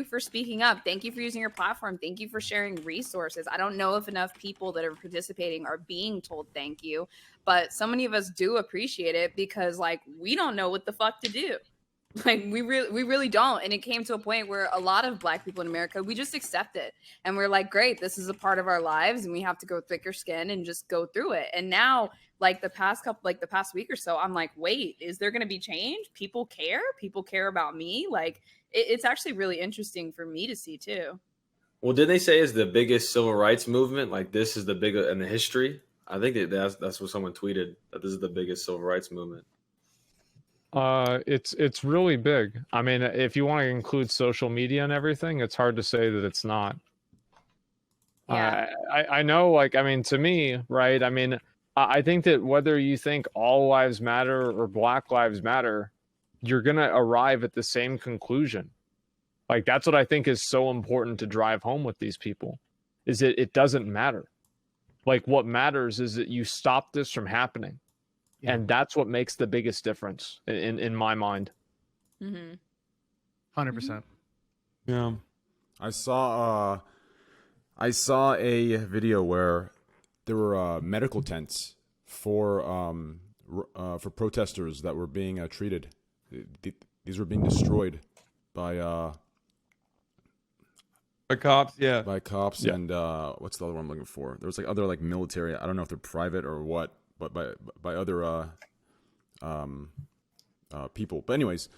for speaking up, thank you for using your platform, thank you for sharing resources. I don't know if enough people that are participating are being told thank you, but so many of us do appreciate it because like we don't know what the fuck to do. Like we really don't. And it came to a point where a lot of black people in America, we just accept it. And we're like, great, this is a part of our lives and we have to go thicker skin and just go through it. And now like the past week or so, I'm like, wait, is there going to be change? People care about me. Like it's actually really interesting for me to see too. Well, did they say is the biggest civil rights movement? Like this is the biggest in the history? I think that's what someone tweeted, that this is the biggest civil rights movement. It's really big. I mean, if you want to include social media and everything, it's hard to say that it's not. Yeah. I know, like, I mean, to me, right? I mean, I think that whether you think all lives matter or Black Lives Matter, you're going to arrive at the same conclusion. Like, that's what I think is so important to drive home with these people, is that it doesn't matter. Like, what matters is that you stop this from happening. Yeah. And that's what makes the biggest difference in my mind. 100%. Yeah. I saw a video where there were medical tents for protesters that were being treated. These were being destroyed by cops, yeah. By cops, yeah. And what's the other one I'm looking for? There was like other like military. I don't know if they're private or what, but by other people. But anyways,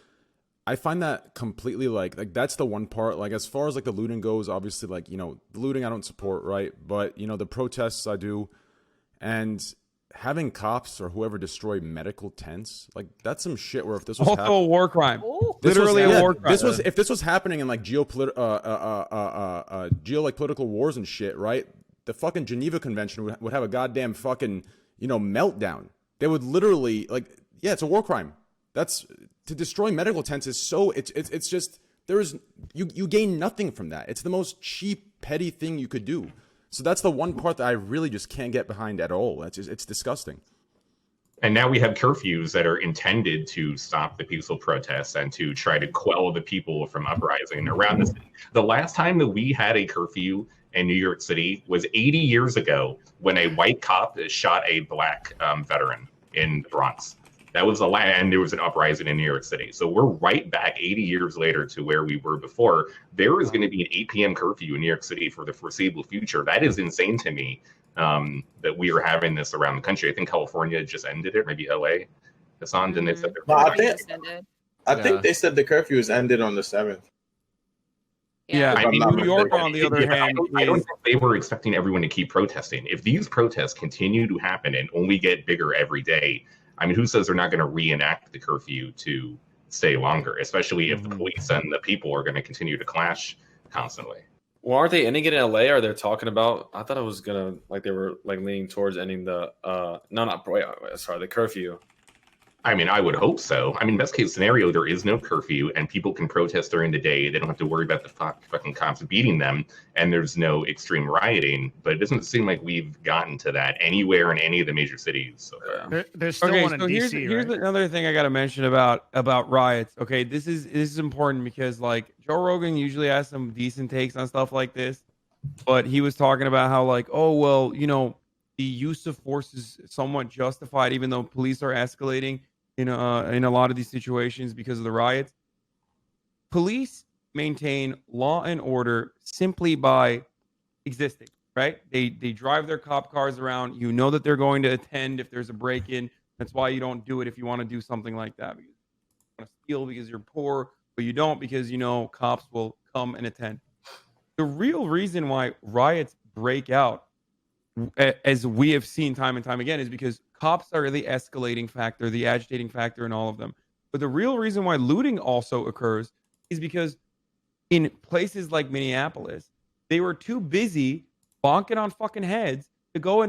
I find that completely like that's the one part. Like as far as like the looting goes, obviously like the looting I don't support, right? But the protests I do, and having cops or whoever destroy medical tents, like that's some shit. Where if this was also a war crime, literally a war crime. If this was happening in like political wars and shit, right? The fucking Geneva Convention would have a goddamn fucking meltdown. They would literally it's a war crime. That's to destroy medical tents is so it's just you gain nothing from that. It's the most cheap petty thing you could do. So that's the one part that I really just can't get behind at all. It's disgusting. And now we have curfews that are intended to stop the peaceful protests and to try to quell the people from uprising around the city. The last time that we had a curfew in New York City was 80 years ago when a white cop shot a black veteran in the Bronx. That was and there was an uprising in New York City. So we're right back 80 years later to where we were before. There is going to be an 8 p.m. curfew in New York City for the foreseeable future. That is insane to me that we are having this around the country. I think California just ended it, maybe LA. Hassan, didn't they say I think they said the curfew is ended on the 7th. Yeah, I mean, New York, on the other hand, I don't think they were expecting everyone to keep protesting. If these protests continue to happen and only get bigger every day, I mean, who says they're not going to reenact the curfew to stay longer, especially if the police and the people are going to continue to clash constantly? Well, aren't they ending it in LA? Or they're talking about? I thought it was gonna they were leaning towards ending the the curfew. I mean, I would hope so. I mean, best case scenario, there is no curfew and people can protest during the day. They don't have to worry about the fucking cops beating them, and there's no extreme rioting. But it doesn't seem like we've gotten to that anywhere in any of the major cities. So there's still one in DC. Here's another thing I got to mention about riots. Okay, this is important because Joe Rogan usually has some decent takes on stuff like this, but he was talking about how the use of force is somewhat justified, even though police are escalating in a lot of these situations because of the riots. Police maintain law and order simply by existing, right? They drive their cop cars around. You know that they're going to attend if there's a break-in. That's why you don't do it if you want to do something like that. Because you want to steal because you're poor, but you don't because cops will come and attend. The real reason why riots break out, as we have seen time and time again, is because cops are the escalating factor, the agitating factor in all of them. But the real reason why looting also occurs is because in places like Minneapolis, they were too busy bonking on fucking heads to go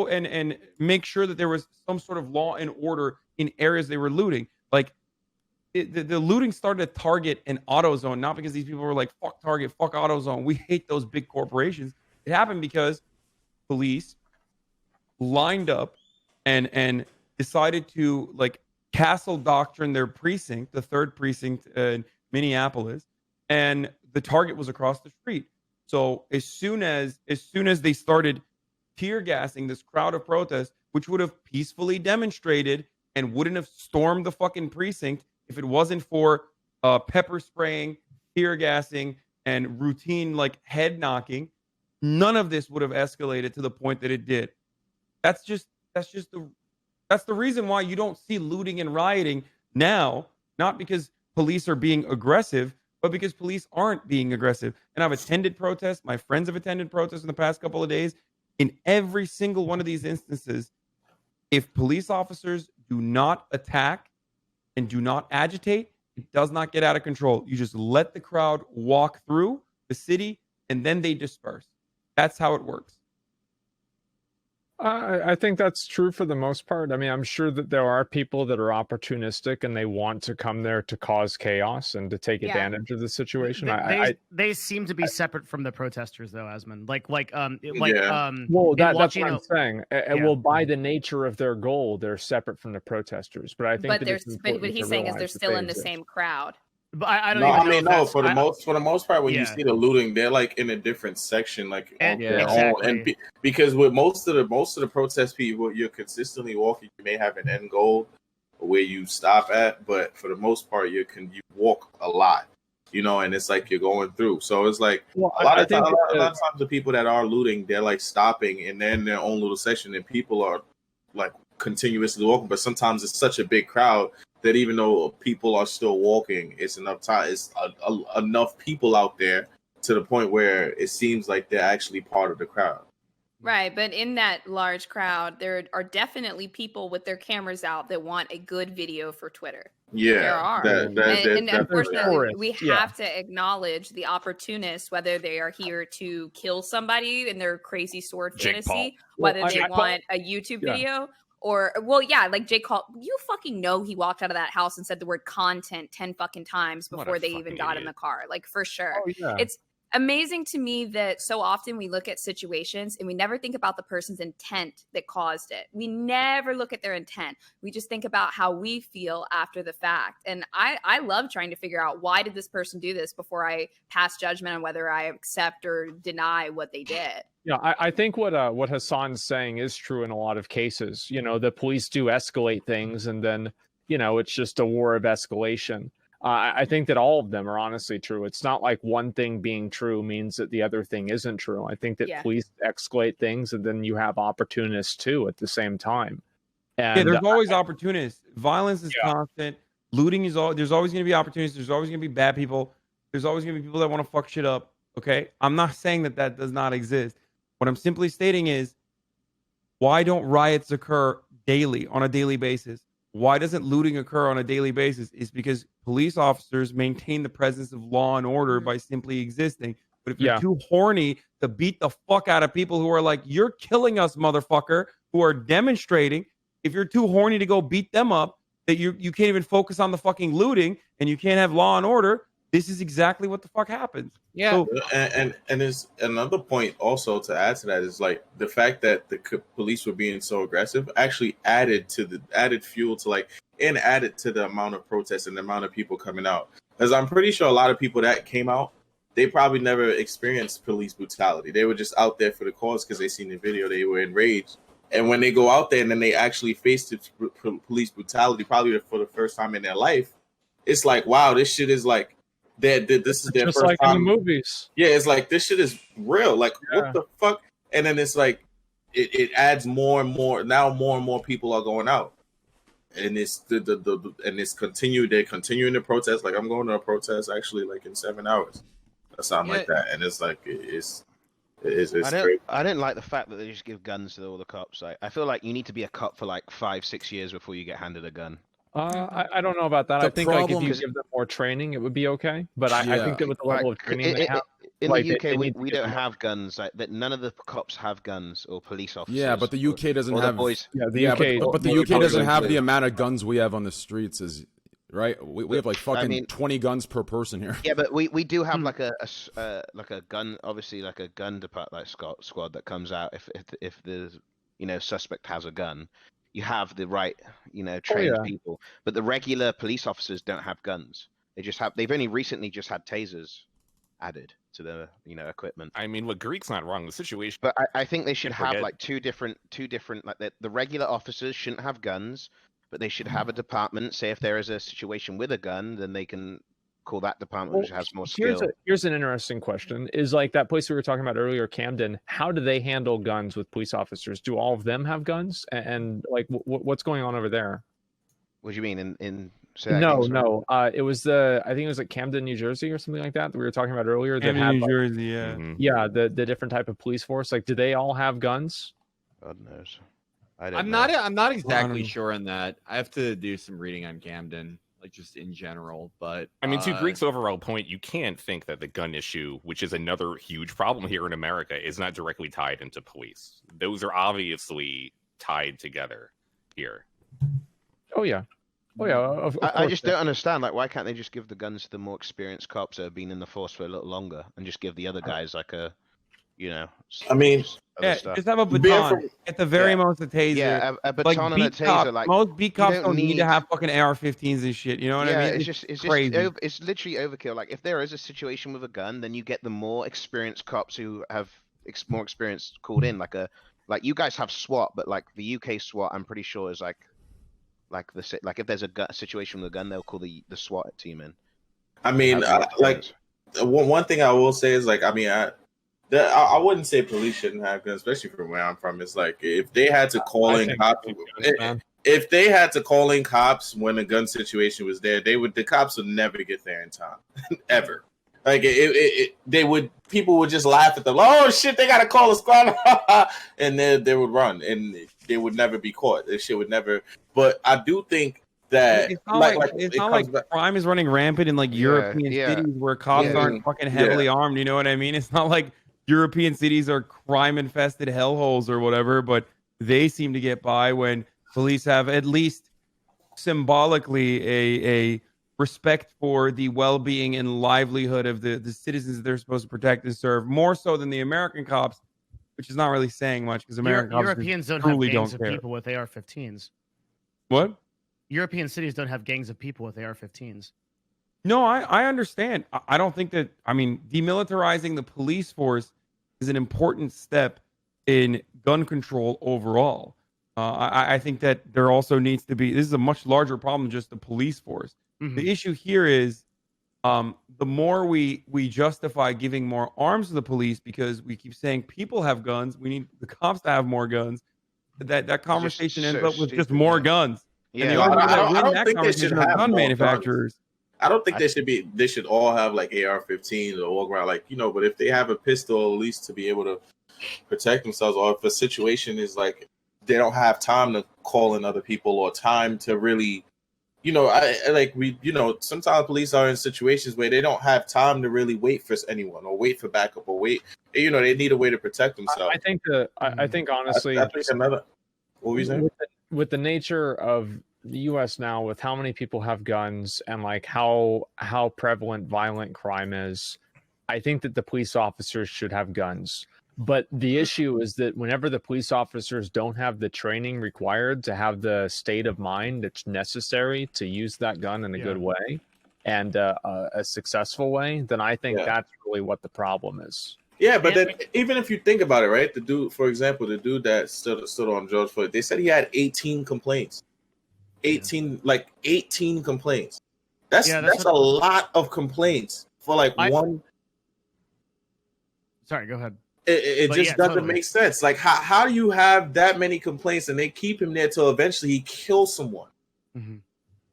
and make sure that there was some sort of law and order in areas they were looting. The looting started to target an AutoZone, not because these people were like, fuck Target, fuck AutoZone, we hate those big corporations. It happened because police lined up and decided to castle doctrine their precinct, the 3rd precinct in Minneapolis, and the target was across the street. So as soon as they started tear gassing this crowd of protests, which would have peacefully demonstrated and wouldn't have stormed the fucking precinct if it wasn't for pepper spraying, tear gassing, and routine head knocking, none of this would have escalated to the point that it did. That's the reason why you don't see looting and rioting now, not because police are being aggressive, but because police aren't being aggressive. And I've attended protests. My friends have attended protests in the past couple of days. In every single one of these instances, if police officers do not attack and do not agitate, it does not get out of control. You just let the crowd walk through the city and then they disperse. That's how it works. I think that's true for the most part. I mean, I'm sure that there are people that are opportunistic and they want to come there to cause chaos and to take advantage of the situation. They seem to be separate from the protesters, though, Asmund. Well, that's what I'm saying. Well, by the nature of their goal, they're separate from the protesters. But I think what he's saying is they're still in the same crowd. But I don't even know. For the most part, when you see the looting, they're like in a different section, like on their own. And because with most of the protest people, you're consistently walking. You may have an end goal where you stop at, but for the most part, you walk a lot, and it's like you're going through. So it's like a lot of times the people that are looting, they're like stopping and they're in their own little section, and people are like continuously walking. But sometimes it's such a big crowd that even though people are still walking, it's enough time. It's enough people out there to the point where it seems like they're actually part of the crowd. Right, but in that large crowd, there are definitely people with their cameras out that want a good video for Twitter. Yeah, there are. And unfortunately, we have to acknowledge the opportunists, whether they are here to kill somebody in their crazy sword fantasy, whether they want a YouTube video. Or, like Jake Paul, you fucking know he walked out of that house and said the word content 10 fucking times before they even got in the car. Like, for sure. It's amazing to me that so often we look at situations and we never think about the person's intent that caused it. We never look at their intent. We just think about how we feel after the fact. And I love trying to figure out, why did this person do this, before I pass judgment on whether I accept or deny what they did. Yeah, I think what Hassan's saying is true in a lot of cases. The police do escalate things, and then, it's just a war of escalation. I think that all of them are honestly true. It's not like one thing being true means that the other thing isn't true. I think that police escalate things, and then you have opportunists too at the same time. And there's always opportunists. Violence is constant. Looting is all. There's always going to be opportunists. There's always going to be bad people. There's always going to be people that want to fuck shit up. Okay, I'm not saying that does not exist. What I'm simply stating is, why don't riots occur daily, on a daily basis? Why doesn't looting occur on a daily basis? It's because police officers maintain the presence of law and order by simply existing. But if you're too horny to beat the fuck out of people who are like, you're killing us, motherfucker, who are demonstrating, if you're too horny to go beat them up, that you can't even focus on the fucking looting and you can't have law and order, this is exactly what the fuck happens. Yeah, so, and there's another point also to add to that is like the fact that the police were being so aggressive actually added fuel to added to the amount of protests and the amount of people coming out. Because I'm pretty sure a lot of people that came out, they probably never experienced police brutality. They were just out there for the cause because they seen the video, they were enraged. And when they go out there and then they actually face the police brutality, probably for the first time in their life, it's like, wow, this shit is like. This is their just first like time. In the movies. Yeah, it's like this shit is real. Like what the fuck? And then it's like it adds more and more. Now more and more people are going out, and it's it's continued. They're continuing the protest. Like I'm going to a protest actually like in 7 hours, or something like that. And it's like it's I don't like the fact that they just give guns to all the cops. I feel like you need to be a cop for like 5-6 years before you get handed a gun. I don't know about that. I think like if you give them more training, it would be okay. But I think that with the level of training they have, in the UK, we don't have guns. Like that, none of the cops have guns or police officers. Yeah, but the UK doesn't have. Boys. Yeah, the UK. But the UK doesn't have the amount of guns we have on the streets. Right? We have like fucking 20 guns per person here. Yeah, but we do have like a gun, obviously like a gun department squad that comes out if the suspect has a gun. You have the right, trained people, but the regular police officers don't have guns. They've only recently just had tasers added to the, equipment. I mean, what Greek's not wrong. The situation, but I think they should have like two different, like the regular officers shouldn't have guns, but they should have a department. Say if there is a situation with a gun, then they can call that department which has more skill. Here's an interesting question. Is like that place we were talking about earlier, Camden, how do they handle guns with police officers? Do all of them have guns? And like what's going on over there? What do you mean No. It was I think it was like Camden, New Jersey or something like that we were talking about earlier. Camden, New Jersey, yeah. Mm-hmm. Yeah, the different type of police force. Like, do they all have guns? God knows. I'm not exactly sure on that. I have to do some reading on Camden. like just in general. But I mean, to Greek's overall point, you can't think that the gun issue, which is another huge problem here in America, is not directly tied into police. Those are obviously tied together here. Oh yeah. Oh yeah. Of I just don't understand. Like, why can't they just give the guns to the more experienced cops that have been in the force for a little longer, and just give the other guys like a, you know? I mean, just have a baton. At the very most, a taser. Yeah, a baton like, and a taser. Like, most beat cops don't need to need have fucking AR-15s and shit. You know what I mean? It's crazy. just it's literally overkill. Like, if there is a situation with a gun, then you get the more experienced cops who have more experience called in. Like you guys have SWAT, but like the UK SWAT, I'm pretty sure is like if there's a situation with a gun, they'll call the SWAT team in. I mean, like one thing I will say is like, I mean, I wouldn't say police shouldn't have guns, especially from where I'm from. It's like if they had to call in cops, if they had to call in cops when a gun situation was there, the cops would never get there in time, ever. Like people would just laugh at them. Oh shit, they gotta call a squad, and then they would run, and they would never be caught. This shit would never. But I do think that it's not like crime is running rampant in like European cities where cops aren't fucking heavily armed. You know what I mean? It's not like European cities are crime infested hellholes or whatever, but they seem to get by when police have at least symbolically a respect for the well-being and livelihood of the citizens that they're supposed to protect and serve, more so than the American cops, which is not really saying much because Europeans don't have gangs of people with AR-15s. What? European cities don't have gangs of people with AR-15s. No, I understand. I don't think that. I mean, demilitarizing the police force is an important step in gun control overall. I think that there also needs to be. This is a much larger problem than just the police force. Mm-hmm. The issue here is the more we justify giving more arms to the police because we keep saying people have guns, we need the cops to have more guns. That conversation ends up with just more guns. Yeah, and the I don't think they should have gun manufacturers. I don't think they should all have like AR-15s or walk around like, you know, but if they have a pistol at least to be able to protect themselves, or if a situation is like they don't have time to call in other people or time to really, you know, sometimes police are in situations where they don't have time to really wait for anyone or wait for backup or wait, you know, they need a way to protect themselves. I think honestly, I think what were you saying? With the nature of the U.S. now, with how many people have guns and like how prevalent violent crime is, I think that the police officers should have guns. But the issue is that whenever the police officers don't have the training required to have the state of mind that's necessary to use that gun in a good way and a successful way, then I think that's really what the problem is. Yeah, but then even if you think about it, right? The dude, for example, that stood on George Floyd, they said he had 18 complaints. 18 complaints. That's a lot of complaints for like one. Sorry, go ahead. It just doesn't make sense. Like, how do you have that many complaints and they keep him there till eventually he kills someone? Mm-hmm.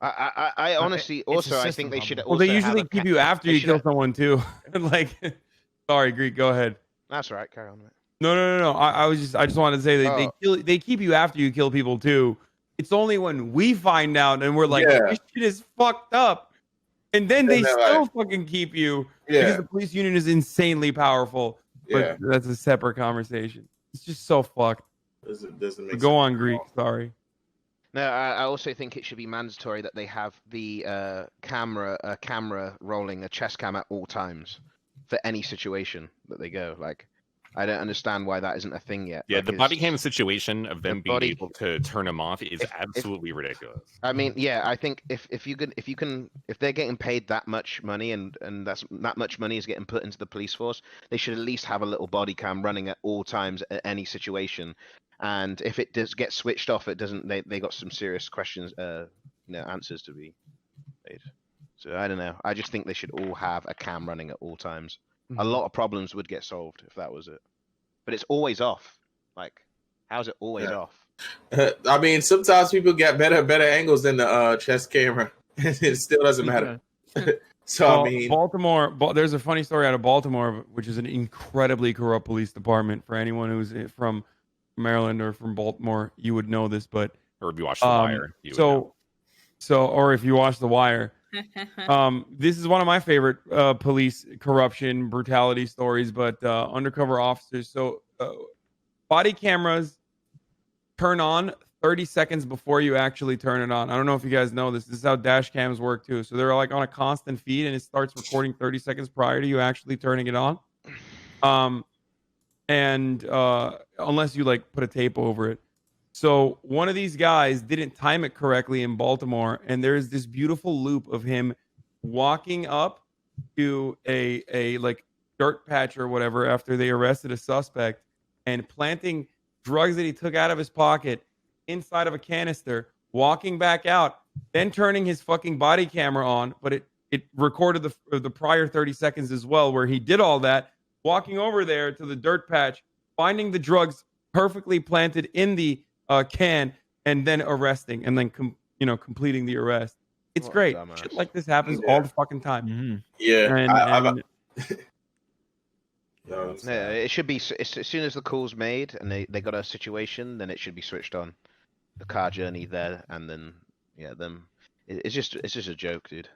I honestly also I think they should. Well, they usually keep you after you kill someone too. Like, sorry, Greek, go ahead. That's right. Carry on. No. I just wanted to say they keep you after you kill people too. It's only when we find out and we're like, this shit is fucked up, and then they still fucking keep you because the police union is insanely powerful. But that's a separate conversation. It's just so fucked. Doesn't make sense. Go on, Greek. Sorry. No, I also think it should be mandatory that they have the camera rolling, a chest cam at all times for any situation that they go. Like, I don't understand why that isn't a thing yet. Yeah, like, the body cam situation of them being able to turn them off is absolutely ridiculous. I mean, yeah, I think if they're getting paid that much money and that much money is getting put into the police force, they should at least have a little body cam running at all times at any situation. And if it does get switched off, it doesn't. They got some serious questions, answers to be made. So I don't know. I just think they should all have a cam running at all times. A lot of problems would get solved if that was it. But it's always off. Like, how's it always off? I mean, sometimes people get better angles than the chest camera. It still doesn't matter. I mean, Baltimore. There's a funny story out of Baltimore, which is an incredibly corrupt police department. For anyone who's from Maryland or from Baltimore, you would know this. But or if you watch The Wire, So, or if you watch The Wire, this is one of my favorite police corruption, brutality stories, but undercover officers. So, body cameras turn on 30 seconds before you actually turn it on. I don't know if you guys know this. This is how dash cams work too. So they're like on a constant feed, and it starts recording 30 seconds prior to you actually turning it on. And unless you like put a tape over it. So one of these guys didn't time it correctly in Baltimore, and there's this beautiful loop of him walking up to a like dirt patch or whatever after they arrested a suspect and planting drugs that he took out of his pocket inside of a canister, walking back out, then turning his fucking body camera on, but it recorded the prior 30 seconds as well, where he did all that, walking over there to the dirt patch, finding the drugs perfectly planted in the can, and then arresting, and then completing the arrest. It's What great. dumbass. Shit like this happens all the fucking time. Mm-hmm. Yeah, Yeah, it should be as soon as the call's made and they got a situation, then it should be switched on. The car journey there, and then it's just a joke, dude.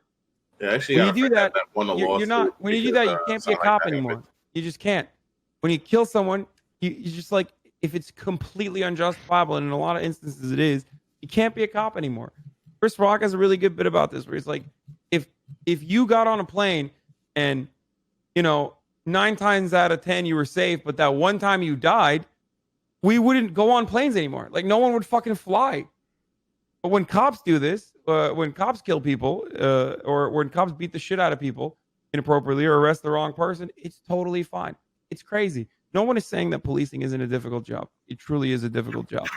Yeah, actually, When you do that, you're not. When you do that, you can't be a cop anymore. You just can't. When you kill someone, you just like, if it's completely unjustifiable, and in a lot of instances it is, you can't be a cop anymore. Chris Rock has a really good bit about this, where he's like, if you got on a plane and 9 times out of 10 you were safe, but that one time you died, we wouldn't go on planes anymore. Like, no one would fucking fly. But when cops do this, when cops kill people, or when cops beat the shit out of people inappropriately or arrest the wrong person, it's totally fine. It's crazy. No one is saying that policing isn't a difficult job. It truly is a difficult job.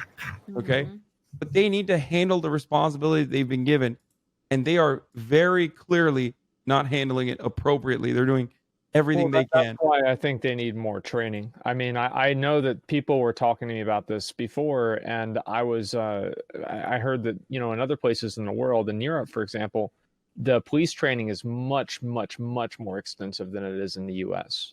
Okay? Mm-hmm. But they need to handle the responsibility they've been given, and they are very clearly not handling it appropriately. They're doing everything they can. That's why I think they need more training. I mean, I know that people were talking to me about this before, and I was I heard that in other places in the world, in Europe, for example, the police training is much, much, much more extensive than it is in the U.S.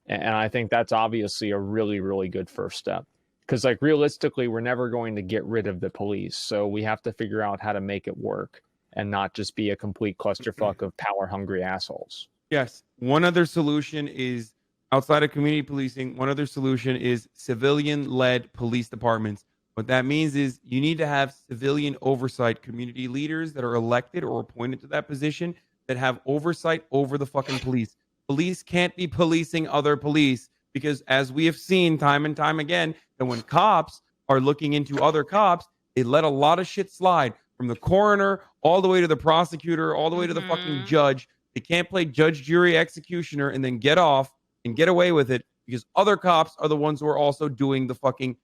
And I think that's obviously a really, really good first step. Because, like, realistically, we're never going to get rid of the police. So we have to figure out how to make it work and not just be a complete clusterfuck of power-hungry assholes. Yes. One other solution is, outside of community policing, one other solution is civilian-led police departments. What that means is you need to have civilian oversight, community leaders that are elected or appointed to that position that have oversight over the fucking police. Police can't be policing other police, because as we have seen time and time again, that when cops are looking into other cops, they let a lot of shit slide, from the coroner all the way to the prosecutor, all the way to the fucking judge. They can't play judge, jury, executioner and then get off and get away with it, because other cops are the ones who are also doing the fucking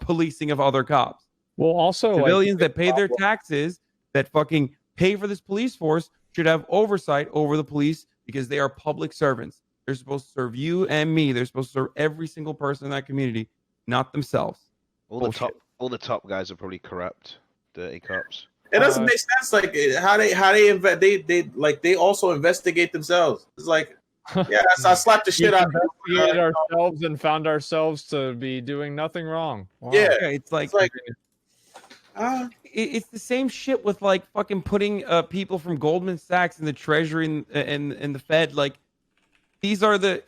policing of other cops. Well, also, civilians that pay their taxes, that fucking pay for this police force, should have oversight over the police, because they are public servants. They're supposed to serve you and me. They're supposed to serve every single person in that community, not themselves. All the top guys are probably corrupt, dirty cops. It doesn't make sense. Like how they also investigate themselves. It's like, yeah, I slapped the shit out of them. Ourselves and found ourselves to be doing nothing wrong. Wow. Yeah, it's like it's the same shit with like fucking putting people from Goldman Sachs in the Treasury and the Fed. Like, these are the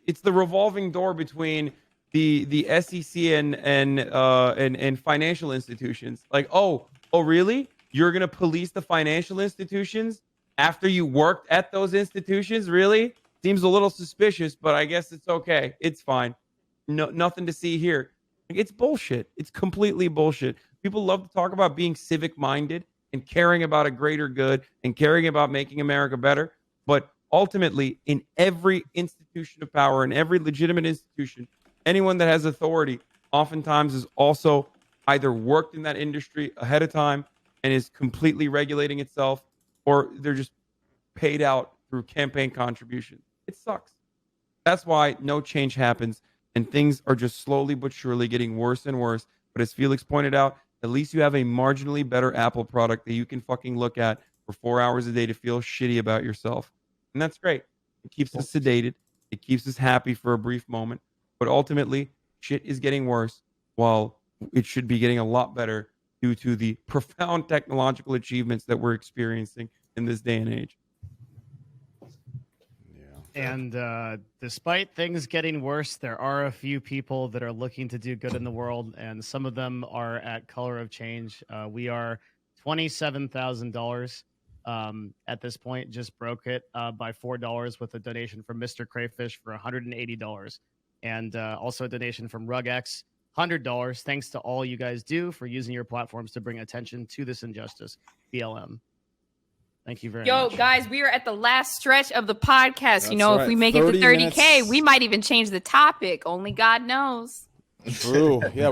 it's the revolving door between the SEC and financial institutions. Like, oh really? You're gonna police the financial institutions after you worked at those institutions? Really? Seems a little suspicious, but I guess it's okay. It's fine. No, nothing to see here. It's bullshit. It's completely bullshit. People love to talk about being civic minded and caring about a greater good and caring about making America better, but ultimately, in every institution of power, in every legitimate institution, anyone that has authority oftentimes is also either worked in that industry ahead of time and is completely regulating itself, or they're just paid out through campaign contributions. It sucks. That's why no change happens, and things are just slowly but surely getting worse and worse. But as Felix pointed out, at least you have a marginally better Apple product that you can fucking look at for 4 hours a day to feel shitty about yourself. And that's great. It keeps us sedated. It keeps us happy for a brief moment. But ultimately, shit is getting worse, while it should be getting a lot better due to the profound technological achievements that we're experiencing in this day and age. And despite things getting worse, there are a few people that are looking to do good in the world, and some of them are at Color of Change. We are $27,000 at this point. Just broke it by $4 with a donation from Mr. Crayfish for $180, and also a donation from RugX, $100. Thanks to all you guys do for using your platforms to bring attention to this injustice. BLM. Thank you very much. Yo, guys, we are at the last stretch of the podcast. That's you know, right. if we make it to 30K, minutes. we might even change the topic. Only God knows. True. Yeah.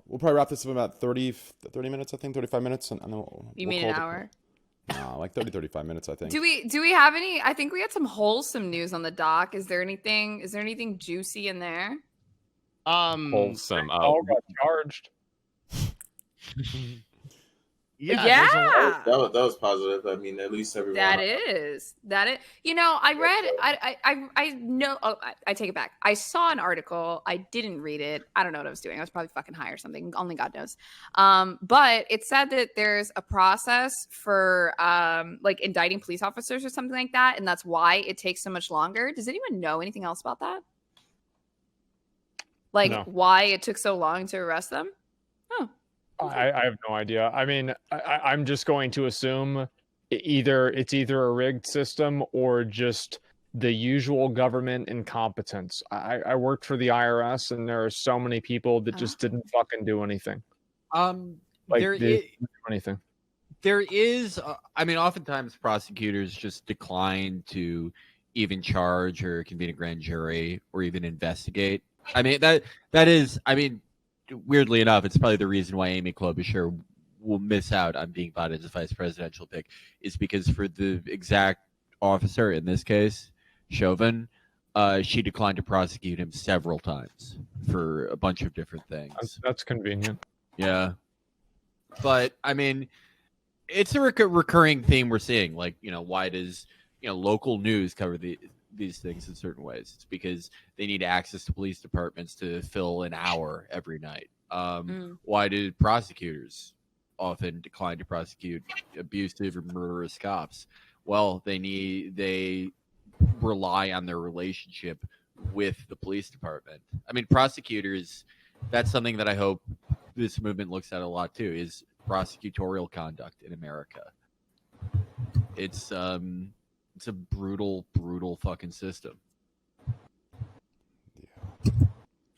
We'll probably wrap this up in about 30 minutes, I think, 35 minutes. And You mean an hour? No, like 35 minutes, I think. Do we have any? I think we had some wholesome news on the doc. Is there anything juicy in there? Wholesome. All got charged. Yeah. That was positive. I mean, at least everyone. That is. You know, I read. I know. Oh, I take it back. I saw an article. I didn't read it. I don't know what I was doing. I was probably fucking high or something. Only God knows. But it said that there's a process for like indicting police officers or something like that, and that's why it takes so much longer. Does anyone know anything else about that? Like why it took so long to arrest them? I have no idea. I mean, I'm just going to assume it's either a rigged system or just the usual government incompetence. I worked for the IRS, and there are so many people that just didn't fucking do anything. Didn't do anything. There is, I mean, oftentimes prosecutors just decline to even charge or convene a grand jury or even investigate. I mean, that is, I mean, weirdly enough, it's probably the reason why Amy Klobuchar will miss out on being voted as a vice presidential pick, is because for the exact officer in this case, Chauvin, she declined to prosecute him several times for a bunch of different things. That's convenient. Yeah. But, I mean, it's a recurring theme we're seeing. Like, you know, why does, you know, local news cover these things in certain ways? It's because they need access to police departments to fill an hour every night. Why do prosecutors often decline to prosecute abusive or murderous cops? Well, they rely on their relationship with the police department. I mean, prosecutors, that's something that I hope this movement looks at a lot too, is prosecutorial conduct in America. It's a brutal fucking system.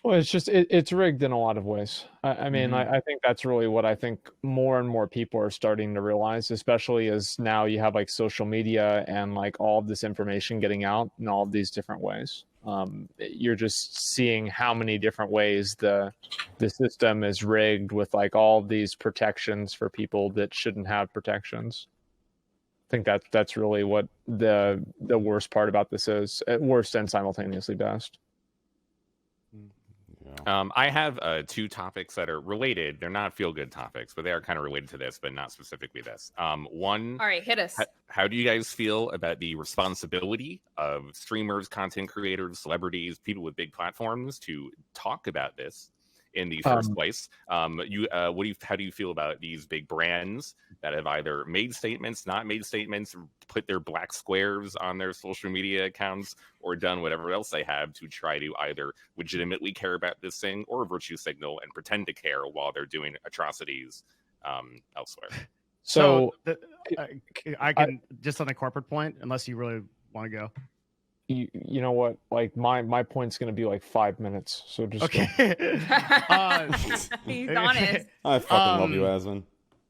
Well, it's just it's rigged in a lot of ways. I mean, I think that's really what I think more and more people are starting to realize, especially as now you have like social media and like all of this information getting out in all of these different ways. You're just seeing how many different ways the system is rigged with like all these protections for people that shouldn't have protections. I think that's really what the worst part about this is. Worst and simultaneously best. I have two topics that are related. They're not feel-good topics, but they are kind of related to this, but not specifically this. One, all right, hit us. How do you guys feel about the responsibility of streamers, content creators, celebrities, people with big platforms to talk about this in the first place? How do you feel about these big brands that have either made statements, not made statements, put their black squares on their social media accounts, or done whatever else they have to try to either legitimately care about this thing or virtue signal and pretend to care while they're doing atrocities elsewhere? So I can just on the corporate point, unless you really want to go. You know what? Like my point's gonna be like 5 minutes. So just okay. He's honest. I fucking love you, Aslan.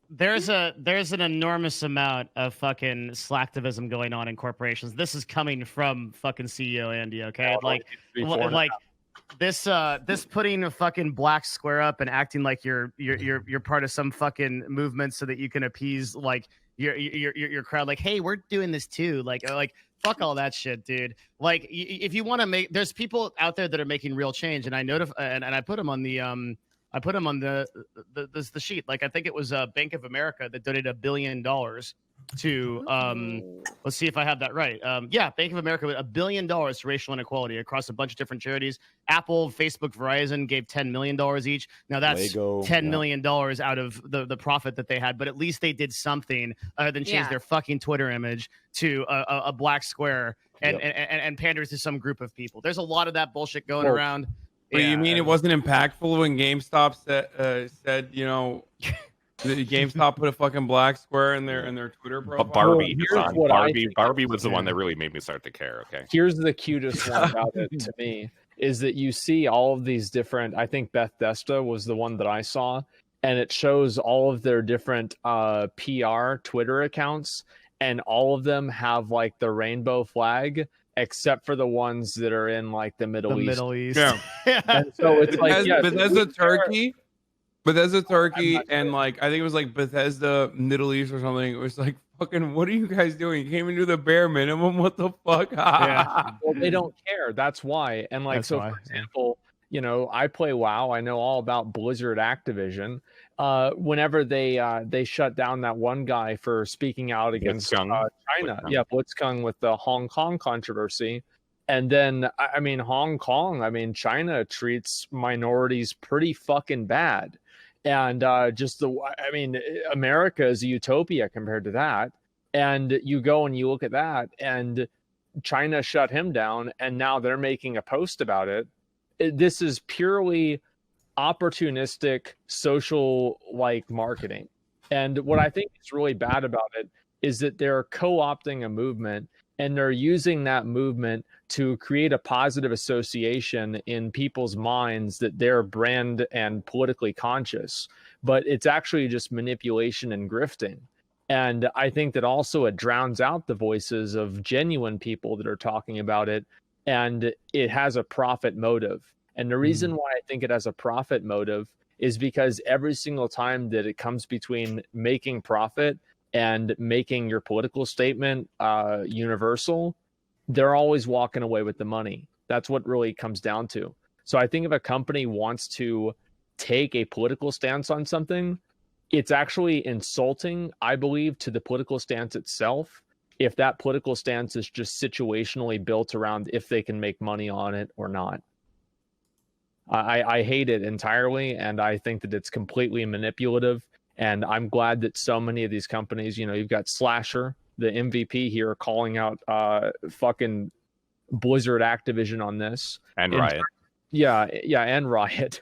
There's an enormous amount of fucking slacktivism going on in corporations. This is coming from fucking CEO Andy. Okay, like this putting a fucking black square up and acting like you're part of some fucking movement so that you can appease like your crowd. Like, hey, we're doing this too. Like fuck all that shit, dude. Like, if you want to there's people out there that are making real change, and I and I put them on the I put them on the sheet. Like I think it was Bank of America that donated $1 billion to let's see if I have that right. Yeah, Bank of America with $1 billion to racial inequality across a bunch of different charities. Apple, Facebook, Verizon gave $10 million each. Now that's Lego, $10 million out of the profit that they had, but at least they did something other than change their fucking Twitter image to a black square and panders to some group of people. There's a lot of that bullshit going around. But you mean it wasn't impactful when GameStop said you know, the GameStop put a fucking black square in their Twitter profile? Barbie was the one that really made me start to care. Okay. Here's the cutest one about it to me is that you see all of these different. I think Bethesda was the one that I saw, and it shows all of their different PR Twitter accounts, and all of them have like the rainbow flag, except for the ones that are in like the Middle East. Yeah. And so it's like Bethesda Turkey, and like I think it was like Bethesda Middle East or something. It was like, fucking, what are you guys doing? You can't even do the bare minimum. What the fuck? Well, they don't care. That's why. And like, for example, you know, I play WoW. I know all about Blizzard Activision. Whenever they shut down that one guy for speaking out against China, Blitzkung with the Hong Kong controversy. And then, I mean, Hong Kong, I mean, China treats minorities pretty fucking bad. And America is a utopia compared to that. And you go and you look at that, and China shut him down, and now they're making a post about it. This is purely opportunistic social like marketing. And what I think is really bad about it is that they're co-opting a movement, and they're using that movement to create a positive association in people's minds that they're brand and politically conscious, but it's actually just manipulation and grifting. And I think that also it drowns out the voices of genuine people that are talking about it, and it has a profit motive. And the reason why I think it has a profit motive is because every single time that it comes between making profit and making your political statement universal, they're always walking away with the money. That's what really comes down to. So I think if a company wants to take a political stance on something, it's actually insulting, I believe, to the political stance itself, if that political stance is just situationally built around if they can make money on it or not. I hate it entirely, and I think that it's completely manipulative. And I'm glad that so many of these companies, you know, you've got Slasher, the MVP here, calling out fucking Blizzard Activision on this. And Riot. And Riot.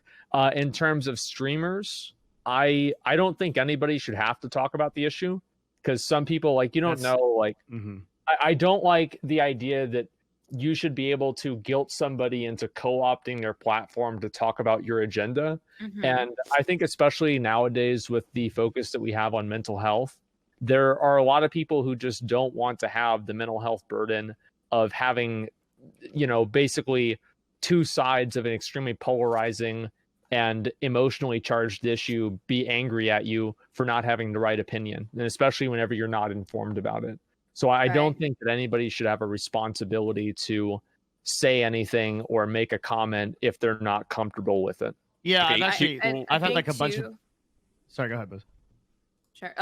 In terms of streamers, I don't think anybody should have to talk about the issue, because some people, like, you don't know, like, I don't like the idea that you should be able to guilt somebody into co-opting their platform to talk about your agenda. And I think especially nowadays with the focus that we have on mental health, there are a lot of people who just don't want to have the mental health burden of having, you know, basically two sides of an extremely polarizing and emotionally charged issue be angry at you for not having the right opinion, and especially whenever you're not informed about it. So I don't think that anybody should have a responsibility to say anything or make a comment if they're not comfortable with it. Yeah, I've had like a bunch of. Sorry, go ahead, Buzz. Sure.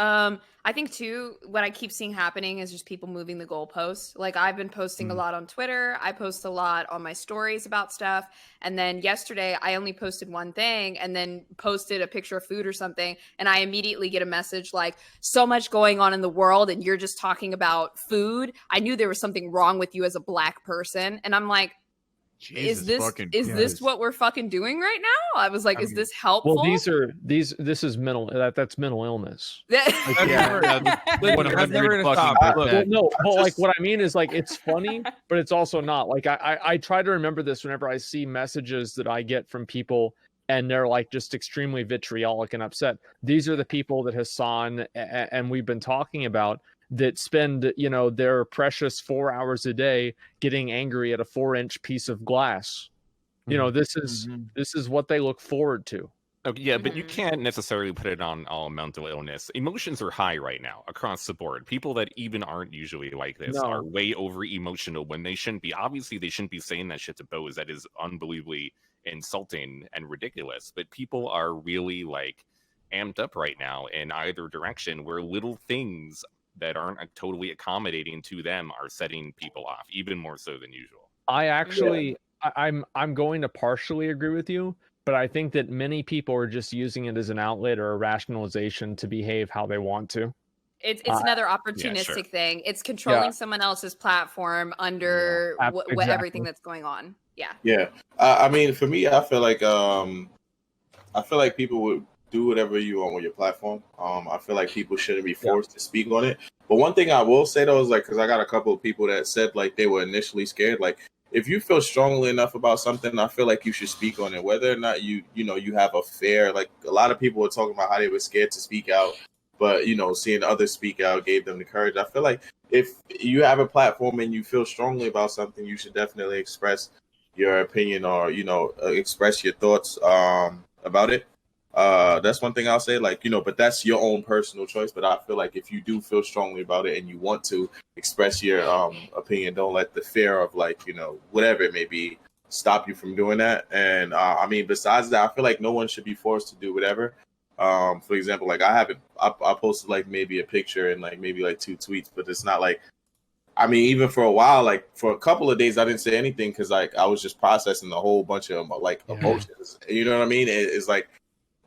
I think too, what I keep seeing happening is just people moving the goalposts. Like, I've been posting a lot on Twitter. I post a lot on my stories about stuff. And then yesterday I only posted one thing and then posted a picture of food or something. And I immediately get a message like, so much going on in the world and you're just talking about food. I knew there was something wrong with you as a black person. And I'm like, is this what we're fucking doing right now? I was like, is this helpful? Well, this is mental. That's mental illness. That's never gonna stop. Well, no, but like what I mean is, like, it's funny, but it's also not. Like, I try to remember this whenever I see messages that I get from people and they're like just extremely vitriolic and upset. These are the people that Hassan and we've been talking about, that spend, you know, their precious 4 hours a day getting angry at a 4-inch piece of glass. You know, this is what they look forward to. Okay, yeah, but you can't necessarily put it on all mental illness. Emotions are high right now across the board. People that even aren't usually like this are way over emotional when they shouldn't be. Obviously, they shouldn't be saying that shit to Bose. That is unbelievably insulting and ridiculous. But people are really like amped up right now in either direction, where little things that aren't totally accommodating to them are setting people off even more so than usual. I actually, I'm going to partially agree with you, but I think that many people are just using it as an outlet or a rationalization to behave how they want to. It's another opportunistic thing. It's controlling someone else's platform under everything that's going on. Yeah. Yeah. I mean, for me, I feel like people would do whatever you want with your platform. I feel like people shouldn't be forced to speak on it. But one thing I will say though is like, because I got a couple of people that said like they were initially scared. Like, if you feel strongly enough about something, I feel like you should speak on it, whether or not you have a fair. Like, a lot of people were talking about how they were scared to speak out, but seeing others speak out gave them the courage. I feel like if you have a platform and you feel strongly about something, you should definitely express your opinion or express your thoughts about it. That's one thing I'll say, like, but that's your own personal choice. But I feel like if you do feel strongly about it and you want to express your opinion, don't let the fear of like, whatever it may be, stop you from doing that. And I mean, besides that, I feel like no one should be forced to do whatever. For example, like I posted like maybe a picture and like maybe like 2 tweets, but it's not like, I mean, even for a while, like for a couple of days, I didn't say anything because like I was just processing a whole bunch of like emotions. You know what I mean? It's like,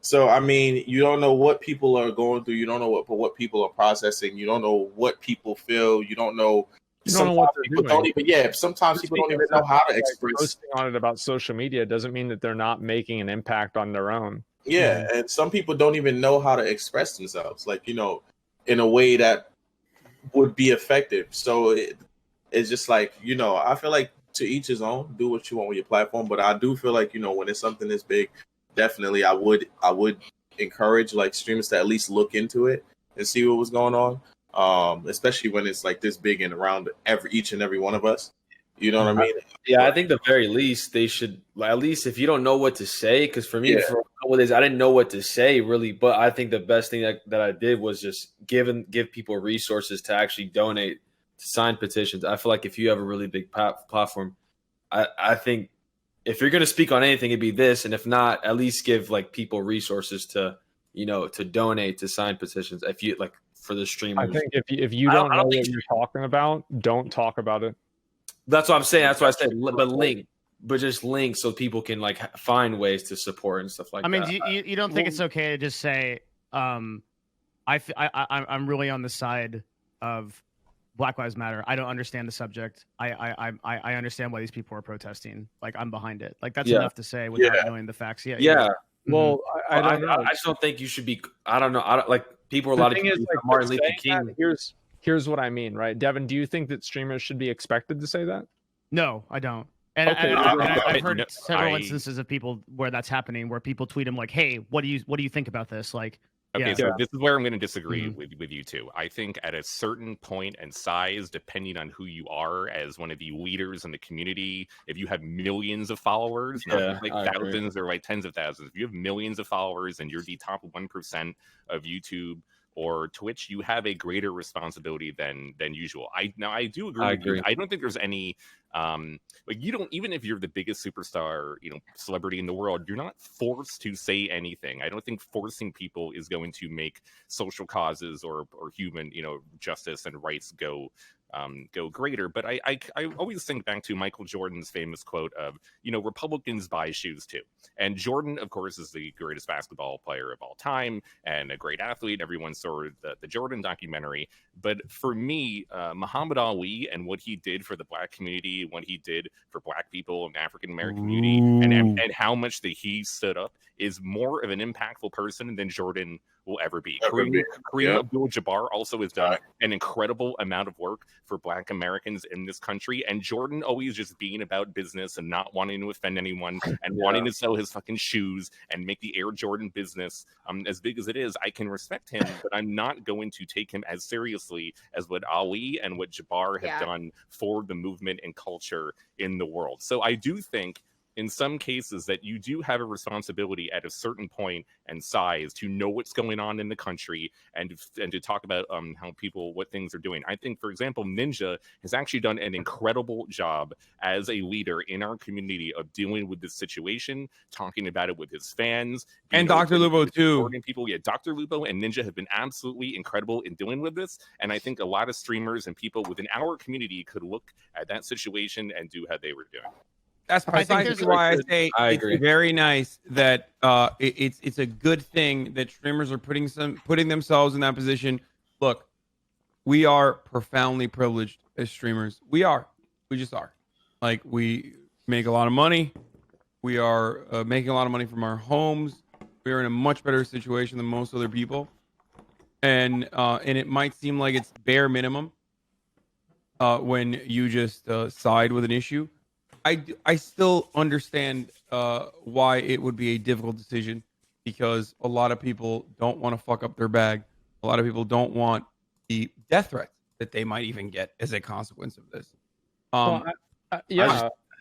so I mean, you don't know what people are going through. You don't know what people are processing. You don't know what people feel. You don't know. Sometimes people don't even. Sometimes people don't even know how to express. Posting on it about social media doesn't mean that they're not making an impact on their own. Yeah, and some people don't even know how to express themselves, like in a way that would be effective. So it's just like I feel like to each his own. Do what you want with your platform, but I do feel like when it's something this big, definitely I would encourage like streamers to at least look into it and see what was going on. Especially when it's like this big and around each and every one of us. You know what I mean? Yeah, I think the very least they should, at least if you don't know what to say, because for me, for a couple of days, I didn't know what to say really, but I think the best thing that I did was just give people resources to actually donate to sign petitions. I feel like if you have a really big platform, I think if you're going to speak on anything, it'd be this, and if not, at least give like people resources to to donate to sign petitions. If you like for the streamers, I think if you don't know what you're talking about, don't talk about it. That's what I'm saying. That's why I said, but just link so people can like find ways to support and stuff like that. I mean, you don't think it's okay to just say, I'm really on the side of Black Lives Matter. I don't understand the subject. I understand why these people are protesting. Like, I'm behind it. Like, that's enough to say without knowing the facts. Yeah. Well, I just don't think you should be. I don't know. Like people, a lot of people, like Martin Luther King. Here's what I mean, right? Devin, do you think that streamers should be expected to say that? No, I don't. And, I've heard several instances of people where that's happening, where people tweet them like, "Hey, what do you think about this?" Like, okay, so this is where I'm going to disagree with you two. I think at a certain point and size, depending on who you are as one of the leaders in the community, if you have millions of followers, not like thousands or like tens of thousands, if you have millions of followers and you're the top 1% of YouTube or Twitch, you have a greater responsibility than usual. I do agree. I agree. I don't think there's any like, you don't, even if you're the biggest superstar, celebrity in the world, you're not forced to say anything. I don't think forcing people is going to make social causes or human, justice and rights go greater. But I always think back to Michael Jordan's famous quote of, Republicans buy shoes too. And Jordan, of course, is the greatest basketball player of all time and a great athlete. Everyone saw the Jordan documentary. But for me, Muhammad Ali and what he did for the Black community, what he did for Black people and African American community, and how much that he stood up is more of an impactful person than Jordan will ever be. Kareem Abdul-Jabbar also has done an incredible amount of work for Black Americans in this country, and Jordan always just being about business and not wanting to offend anyone and wanting to sell his fucking shoes and make the Air Jordan business as big as it is. I can respect him, but I'm not going to take him as seriously as what Ali and what Jabbar have done for the movement and culture in the world. So I do think in some cases that you do have a responsibility at a certain point and size to know what's going on in the country and to talk about what things are doing. I think, for example, Ninja has actually done an incredible job as a leader in our community of dealing with this situation, talking about it with his fans, and Dr. Lubo too. People, yeah, Dr. Lubo and Ninja have been absolutely incredible in dealing with this, and I think a lot of streamers and people within our community could look at that situation and do how they were doing. That's precisely why I say it's very nice that it's a good thing that streamers are putting themselves in that position. Look, we are profoundly privileged as streamers. We just are. Like, we make a lot of money. We are making a lot of money from our homes. We are in a much better situation than most other people, and it might seem like it's bare minimum when you just side with an issue. I still understand why it would be a difficult decision, because a lot of people don't want to fuck up their bag. A lot of people don't want the death threats that they might even get as a consequence of this.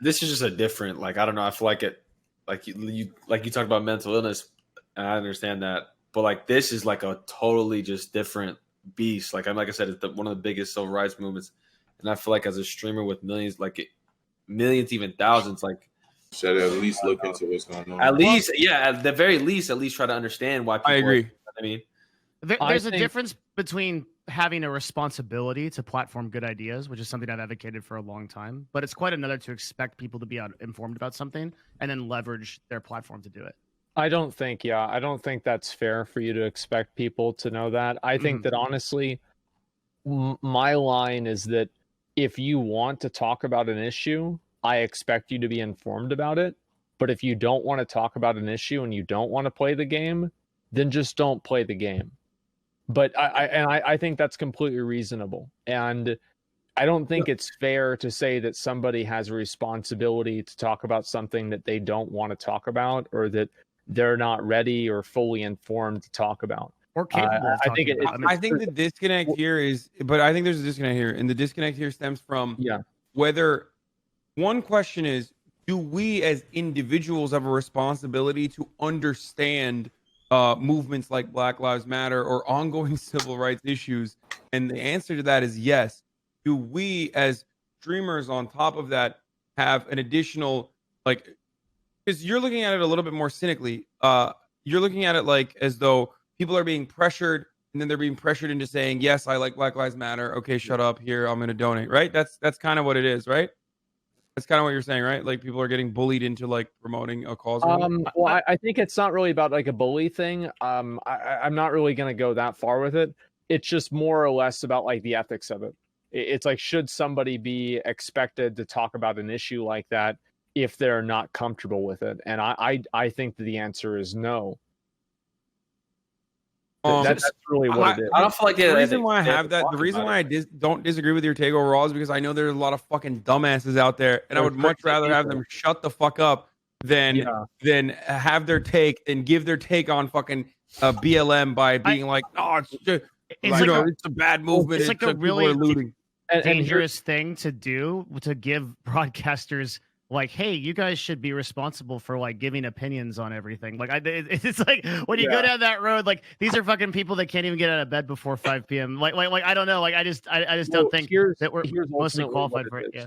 This is just a different, like, I don't know. I feel like it, like you talked about mental illness, and I understand that, but like this is like a totally just different beast. Like I said, it's one of the biggest civil rights movements, and I feel like as a streamer with millions, millions, even thousands, like should at least look into what's going on. At least, yeah, at the very least, at least try to understand why people. I agree. I mean, there's a difference between having a responsibility to platform good ideas, which is something I've advocated for a long time, but it's quite another to expect people to be informed about something and then leverage their platform to do it. I don't think that's fair for you to expect people to know that. I think that honestly, my line is that if you want to talk about an issue, I expect you to be informed about it. But if you don't want to talk about an issue and you don't want to play the game, then just don't play the game. But I think that's completely reasonable. And I don't think it's fair to say that somebody has a responsibility to talk about something that they don't want to talk about, or that they're not ready or fully informed to talk about. Or capable. I think the disconnect here is, but I think there's a disconnect here, and the disconnect here stems from whether one question is, do we as individuals have a responsibility to understand movements like Black Lives Matter or ongoing civil rights issues? And the answer to that is yes. Do we as streamers on top of that have an additional, like, because you're looking at it a little bit more cynically. You're looking at it like as though people are being pressured, and then they're being pressured into saying, yes, I like Black Lives Matter. Okay, shut up. Here, I'm going to donate. Right? That's kind of what it is, right? That's kind of what you're saying, right? Like people are getting bullied into like promoting a cause. Well, I think it's not really about like a bully thing. I'm not really going to go that far with it. It's just more or less about like the ethics of it. It's like, should somebody be expected to talk about an issue like that if they're not comfortable with it? And I think that the answer is no. That's really what it is. I don't feel like the reason why I have that. The reason why I don't disagree with your take overall is because I know there's a lot of fucking dumbasses out there, and I would much rather have them shut the fuck up than have their take and give their take on fucking BLM by being like, oh, it's just, it's a bad movement. It's like a really dangerous thing to do, to give broadcasters like, hey, you guys should be responsible for like giving opinions on everything. Like, it's like when you go down that road, like these are fucking people that can't even get out of bed before 5 p.m. Like I don't know. Like I just don't think that we're mostly qualified for it. Yeah.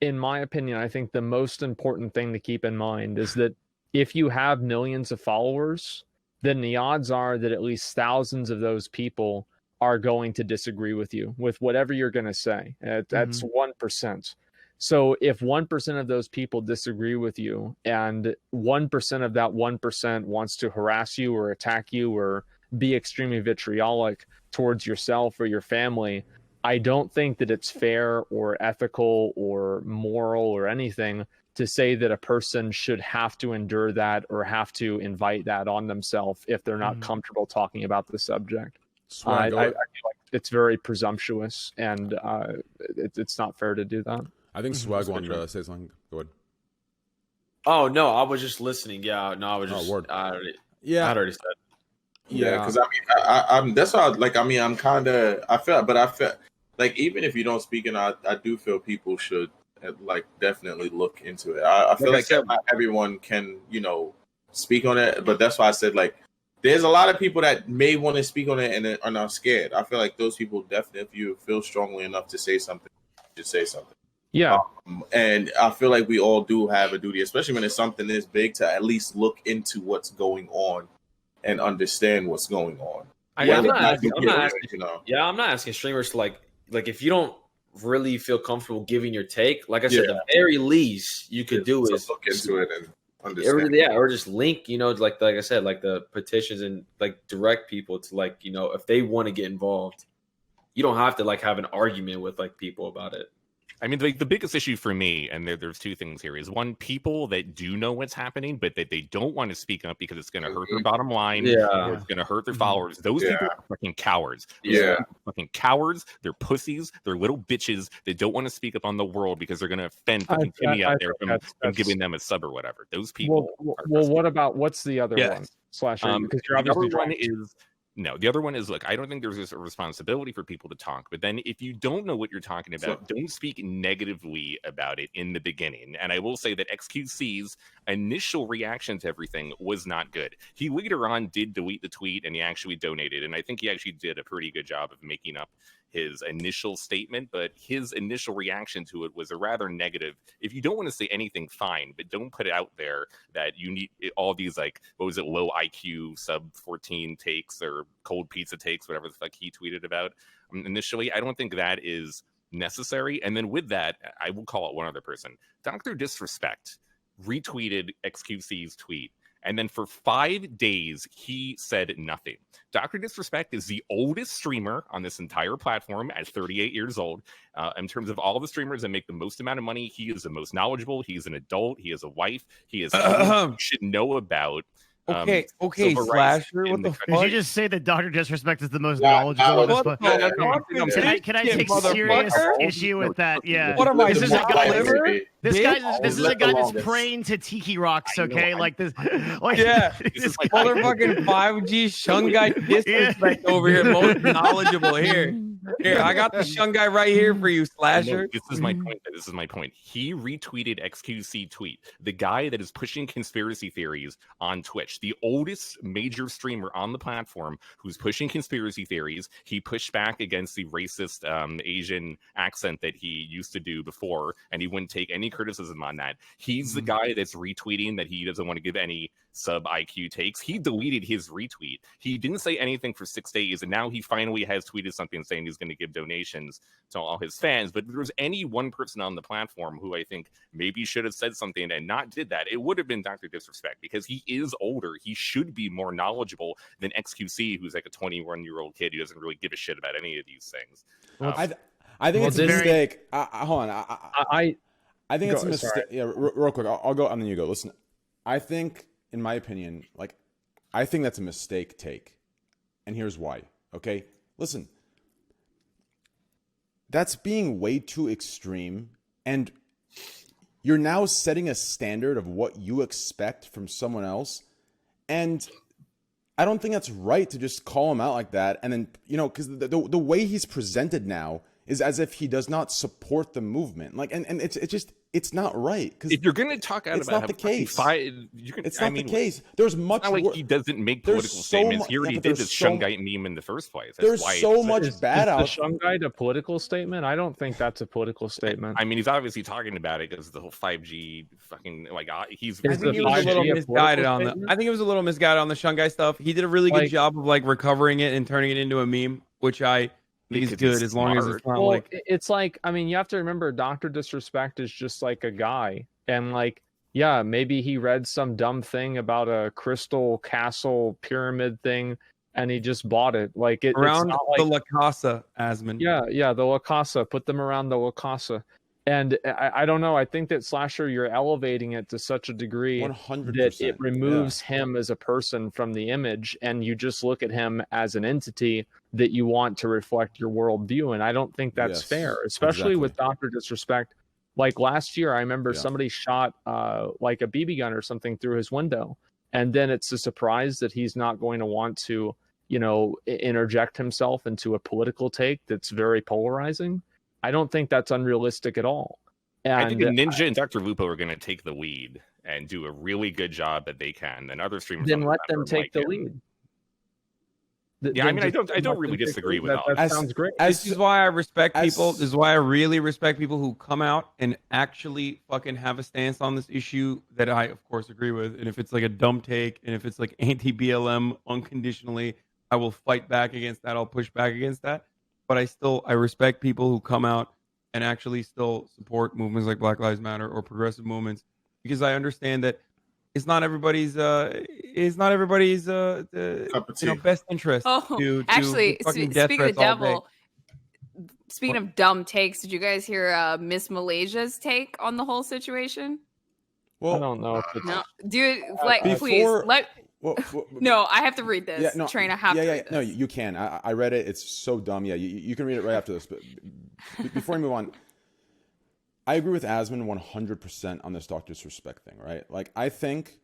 In my opinion, I think the most important thing to keep in mind is that if you have millions of followers, then the odds are that at least thousands of those people are going to disagree with you with whatever you're going to say. That's 1%. So if 1% of those people disagree with you, and 1% of that 1% wants to harass you or attack you or be extremely vitriolic towards yourself or your family, I don't think that it's fair or ethical or moral or anything to say that a person should have to endure that or have to invite that on themselves if they're not comfortable talking about the subject. I feel like it's very presumptuous, and it's not fair to do that. I think Swagg wanted to say something. Go ahead. Oh no, I was just listening. Yeah, no, I was just. I already said. Yeah, because I'm that's why. Like, I mean, I'm kind of. I feel like even if you don't speak, and I do feel people should like definitely look into it. I feel like not everyone can, you know, speak on it, but that's why I said like there's a lot of people that may want to speak on it and are not scared. I feel like those people definitely, if you feel strongly enough to say something, just say something. Yeah. And I feel like we all do have a duty, especially when it's something this big, to at least look into what's going on and understand what's going on. I'm not asking streamers to like if you don't really feel comfortable giving your take, like I said, the very least you could do is look into it and understand. Or just link, you know, like I said, like the petitions and like direct people to like, you know, if they want to get involved, you don't have to like have an argument with like people about it. I mean, the biggest issue for me, and there's two things here, is one, people that do know what's happening, but that they don't want to speak up because it's going to hurt their bottom line, or it's going to hurt their followers. Those people are fucking cowards. Those fucking cowards. They're pussies. They're little bitches that don't want to speak up on the world because they're going to offend fucking Timmy out there from giving them a sub or whatever. Those people. Well, what's the other one? Slasher, because you're obviously the other one is. No, the other one is, look, I don't think there's a responsibility for people to talk, but then if you don't know what you're talking about, don't speak negatively about it in the beginning. And I will say that XQC's initial reaction to everything was not good. He later on did delete the tweet and he actually donated. And I think he actually did a pretty good job of making up his initial statement, but his initial reaction to it was a rather negative. If you don't want to say anything, fine, but don't put it out there that you need all these, like, what was it, low IQ sub 14 takes or cold pizza takes, whatever the fuck he tweeted about initially. I don't think that is necessary. And then with that, I will call out one other person. Dr. Disrespect retweeted XQC's tweet. And then for 5 days, he said nothing. Dr. Disrespect is the oldest streamer on this entire platform at 38 years old. In terms of all the streamers that make the most amount of money, he is the most knowledgeable. He's an adult. He has a wife. He is you should know about. Okay, Slasher, what the fuck? Did you just say that Dr. Disrespect is the most knowledgeable? Can I take serious issue with that? Yeah. What am I? This is a guy that's praying to tiki rocks. Okay, like this. Like, this is motherfucking 5G Shun guy disrespect over here, most knowledgeable here. Here, I got the Shun guy right here for you, Slasher. This is my point. This is my point. He retweeted XQC tweet, the guy that is pushing conspiracy theories on Twitch, the oldest major streamer on the platform who's pushing conspiracy theories. He pushed back against the racist Asian accent that he used to do before, and he wouldn't take any criticism on that. He's the guy that's retweeting that he doesn't want to give any sub IQ takes. He deleted his retweet. He didn't say anything for 6 days, and now he finally has tweeted something saying he's going to give donations to all his fans. But if there was any one person on the platform who I think maybe should have said something and not did that, it would have been Dr. Disrespect, because he is older. He should be more knowledgeable than XQC, who's like a 21-year-old kid who doesn't really give a shit about any of these things. I think it's a mistake. Hold on. I think it's a mistake. Yeah, real quick. I'll go and then you go. Listen, I think, in my opinion, I think that's a mistake take. And here's why. Okay? Listen. That's being way too extreme. And you're now setting a standard of what you expect from someone else. And I don't think that's right to just call him out like that. And then, because the way he's presented now is as if he does not support the movement. And it's not right. Because if you're going to talk out it's about not the case. It's not the case. There's much. It's not like he doesn't make political statements. He already did this Shungite meme in the first place. There's so much bad out. Is the Shungite a political statement? I don't think that's a political statement. I mean, he's obviously talking about it because the whole 5G fucking he's. I think he was a little misguided on the. I think he was a little misguided on the Shungite stuff. He did a really good job of recovering it and turning it into a meme, which I. He's good as long as it's not it's like, I mean, you have to remember Dr. Disrespect is just like a guy, and maybe he read some dumb thing about a crystal castle pyramid thing and he just bought it. Around the La Casa, Asmon. Yeah, the La Casa. Put them around the La Casa. And I don't know. I think that Slasher, you're elevating it to such a degree 100%, that it removes him as a person from the image, and you just look at him as an entity that you want to reflect your worldview. And I don't think that's fair, especially with Dr. Disrespect. Like last year, I remember somebody shot a BB gun or something through his window, and then it's a surprise that he's not going to want to, interject himself into a political take that's very polarizing. I don't think that's unrealistic at all. And I think Ninja and Dr. Lupo are going to take the lead and do a really good job that they can. And other streamers then let them take the lead. Yeah, I mean, I don't really disagree with that. That sounds great. This is why I respect people. This is why I really respect people who come out and actually fucking have a stance on this issue that I, of course, agree with. And if it's like a dumb take, and if it's like anti-BLM unconditionally, I will fight back against that. I'll push back against that. But I respect people who come out and actually still support movements like Black Lives Matter or progressive movements, because I understand that it's not everybody's best interest. Actually, speaking of devil, speaking of dumb takes, did you guys hear Miss Malaysia's take on the whole situation? Well, I don't know if it's dude, like, please let. No, I have to read this. Train, I have to read this. No, you can. I read it. It's so dumb. Yeah, you can read it right after this. But before we move on, I agree with Asmon 100% on this Dr. Disrespect thing, right? Like, I think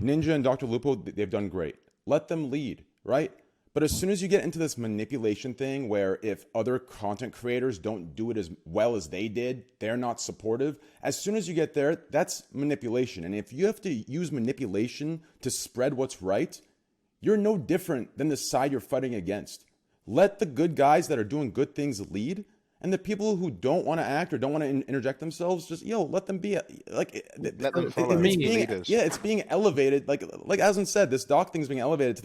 Ninja and Dr. Lupo, they've done great. Let them lead, right? But as soon as you get into this manipulation thing where if other content creators don't do it as well as they did, they're not supportive. As soon as you get there, that's manipulation. And if you have to use manipulation to spread what's right, you're no different than the side you're fighting against. Let the good guys that are doing good things lead. And the people who don't want to act or don't want to interject themselves, just let them be like. Let them follow. It's being elevated. Like Aslan said, this doc thing is being elevated to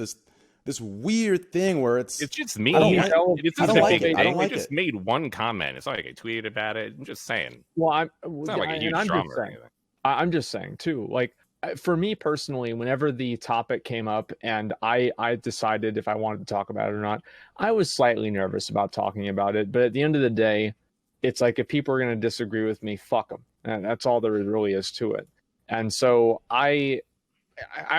this weird thing where it's just me. I don't like it. I just made one comment. It's not like I tweeted about it. I'm just saying. Well, it's not like a huge drama or anything. I'm just saying too. Like, for me personally, whenever the topic came up and I decided if I wanted to talk about it or not, I was slightly nervous about talking about it. But at the end of the day, it's like, if people are going to disagree with me, fuck them. And that's all there really is to it. And so I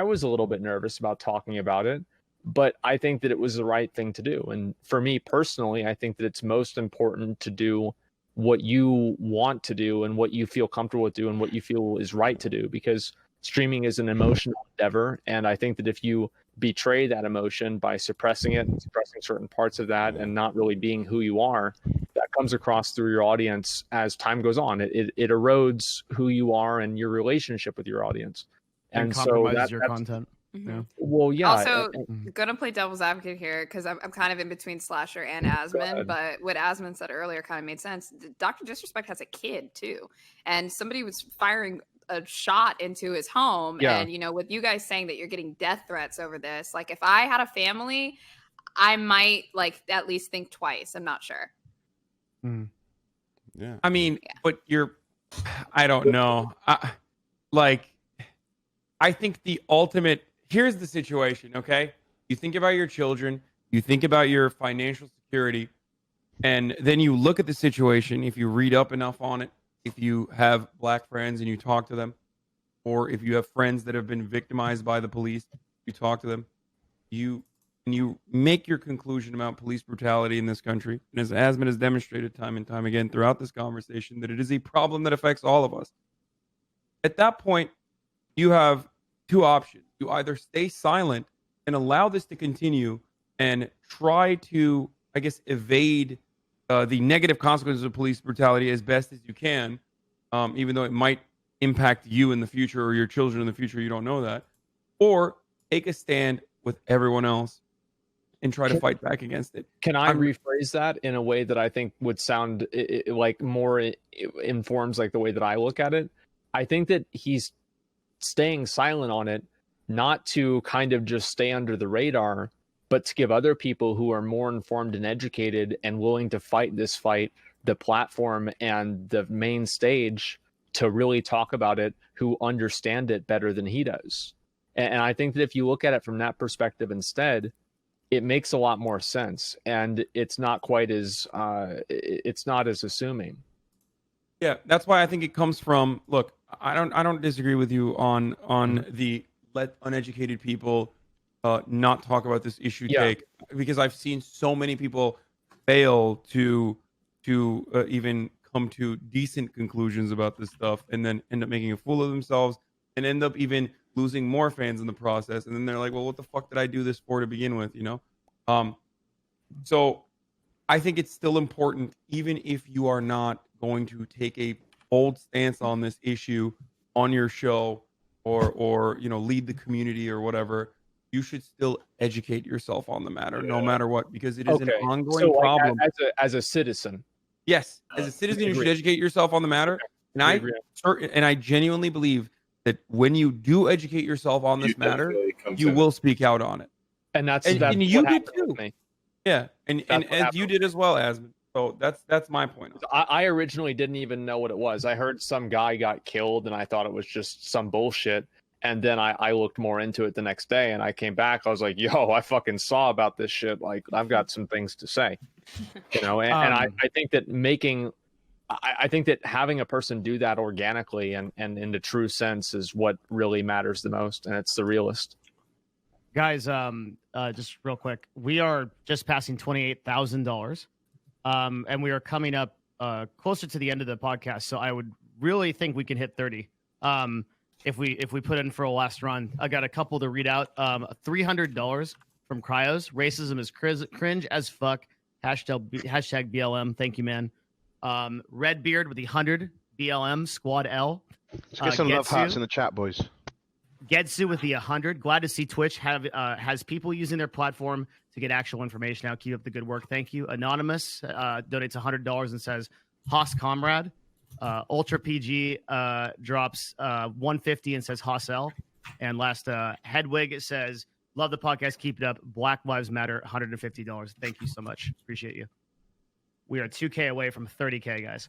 was a little bit nervous about talking about it, but I think that it was the right thing to do. And for me personally, I think that it's most important to do what you want to do and what you feel comfortable with doing, what you feel is right to do, because streaming is an emotional endeavor, and I think that if you betray that emotion by suppressing it and suppressing certain parts of that and not really being who you are, that comes across through your audience as time goes on. It erodes who you are and your relationship with your audience, and compromises your content. Mm-hmm. Yeah. Well, yeah. Also, gonna play devil's advocate here because I'm kind of in between Slasher and Asmon, but what Asmon said earlier kind of made sense. Dr. Disrespect has a kid too, and somebody was firing a shot into his home. Yeah. And with you guys saying that you're getting death threats over this, like, if I had a family, I might at least think twice. I'm not sure. Yeah. I mean, but I don't know. I think the ultimate, here's the situation, okay? You think about your children, you think about your financial security, and then you look at the situation. If you read up enough on it, if you have black friends and you talk to them, or if you have friends that have been victimized by the police, you talk to them, you make your conclusion about police brutality in this country. And as Asmon has demonstrated time and time again throughout this conversation, that it is a problem that affects all of us. At that point, you have two options. You either stay silent and allow this to continue and try to, I guess, evade the negative consequences of police brutality as best as you can, even though it might impact you in the future or your children in the future. You don't know that. Or take a stand with everyone else and try to fight back against it. Can I rephrase that in a way that I think would sound like more informs like the way that I look at it? I think that he's staying silent on it, not to kind of just stay under the radar, but to give other people who are more informed and educated and willing to fight this fight the platform and the main stage to really talk about it, who understand it better than he does. And I think that if you look at it from that perspective instead, it makes a lot more sense, and it's not quite as it's not as assuming. Yeah, that's why I think it comes from. Look, I don't disagree with you on the let uneducated people not talk about this issue take, because I've seen so many people fail to even come to decent conclusions about this stuff, and then end up making a fool of themselves, and end up even losing more fans in the process. And then they're like, well, what the fuck did I do this for to begin with? So I think it's still important, even if you are not going to take a bold stance on this issue on your show or lead the community or whatever, you should still educate yourself on the matter, no matter what, because it is an ongoing problem. As a citizen. Yes, as a citizen, you should educate yourself on the matter. And I genuinely believe that when you do educate yourself on this matter, you will speak out on it. And and you did too. Yeah, and as you did as well, Asmund. So that's my point. I originally didn't even know what it was. I heard some guy got killed, and I thought it was just some bullshit. And then I looked more into it the next day, and I came back. I was like, "Yo, I fucking saw about this shit. Like, I've got some things to say." And I think that I think that having a person do that organically and in the true sense is what really matters the most, and it's the realest. Guys, just real quick, we are just passing $28,000, and we are coming up closer to the end of the podcast. So I would really think we can hit 30 if we put in for a last run. I got a couple to read out. $300 from Cryos. Racism is cringe as fuck. Hashtag BLM. Thank you, man. Redbeard with the 100 BLM Squad L. Let's get some love hearts in the chat, boys. Getsu with the 100. Glad to see Twitch has people using their platform to get actual information out. Keep up the good work. Thank you. Anonymous donates $100 and says, Haas comrade. Ultra PG drops $150 and says Haas L. And last, Hedwig says, love the podcast. Keep it up. Black Lives Matter, $150. Thank you so much. Appreciate you. We are 2K away from 30K, guys.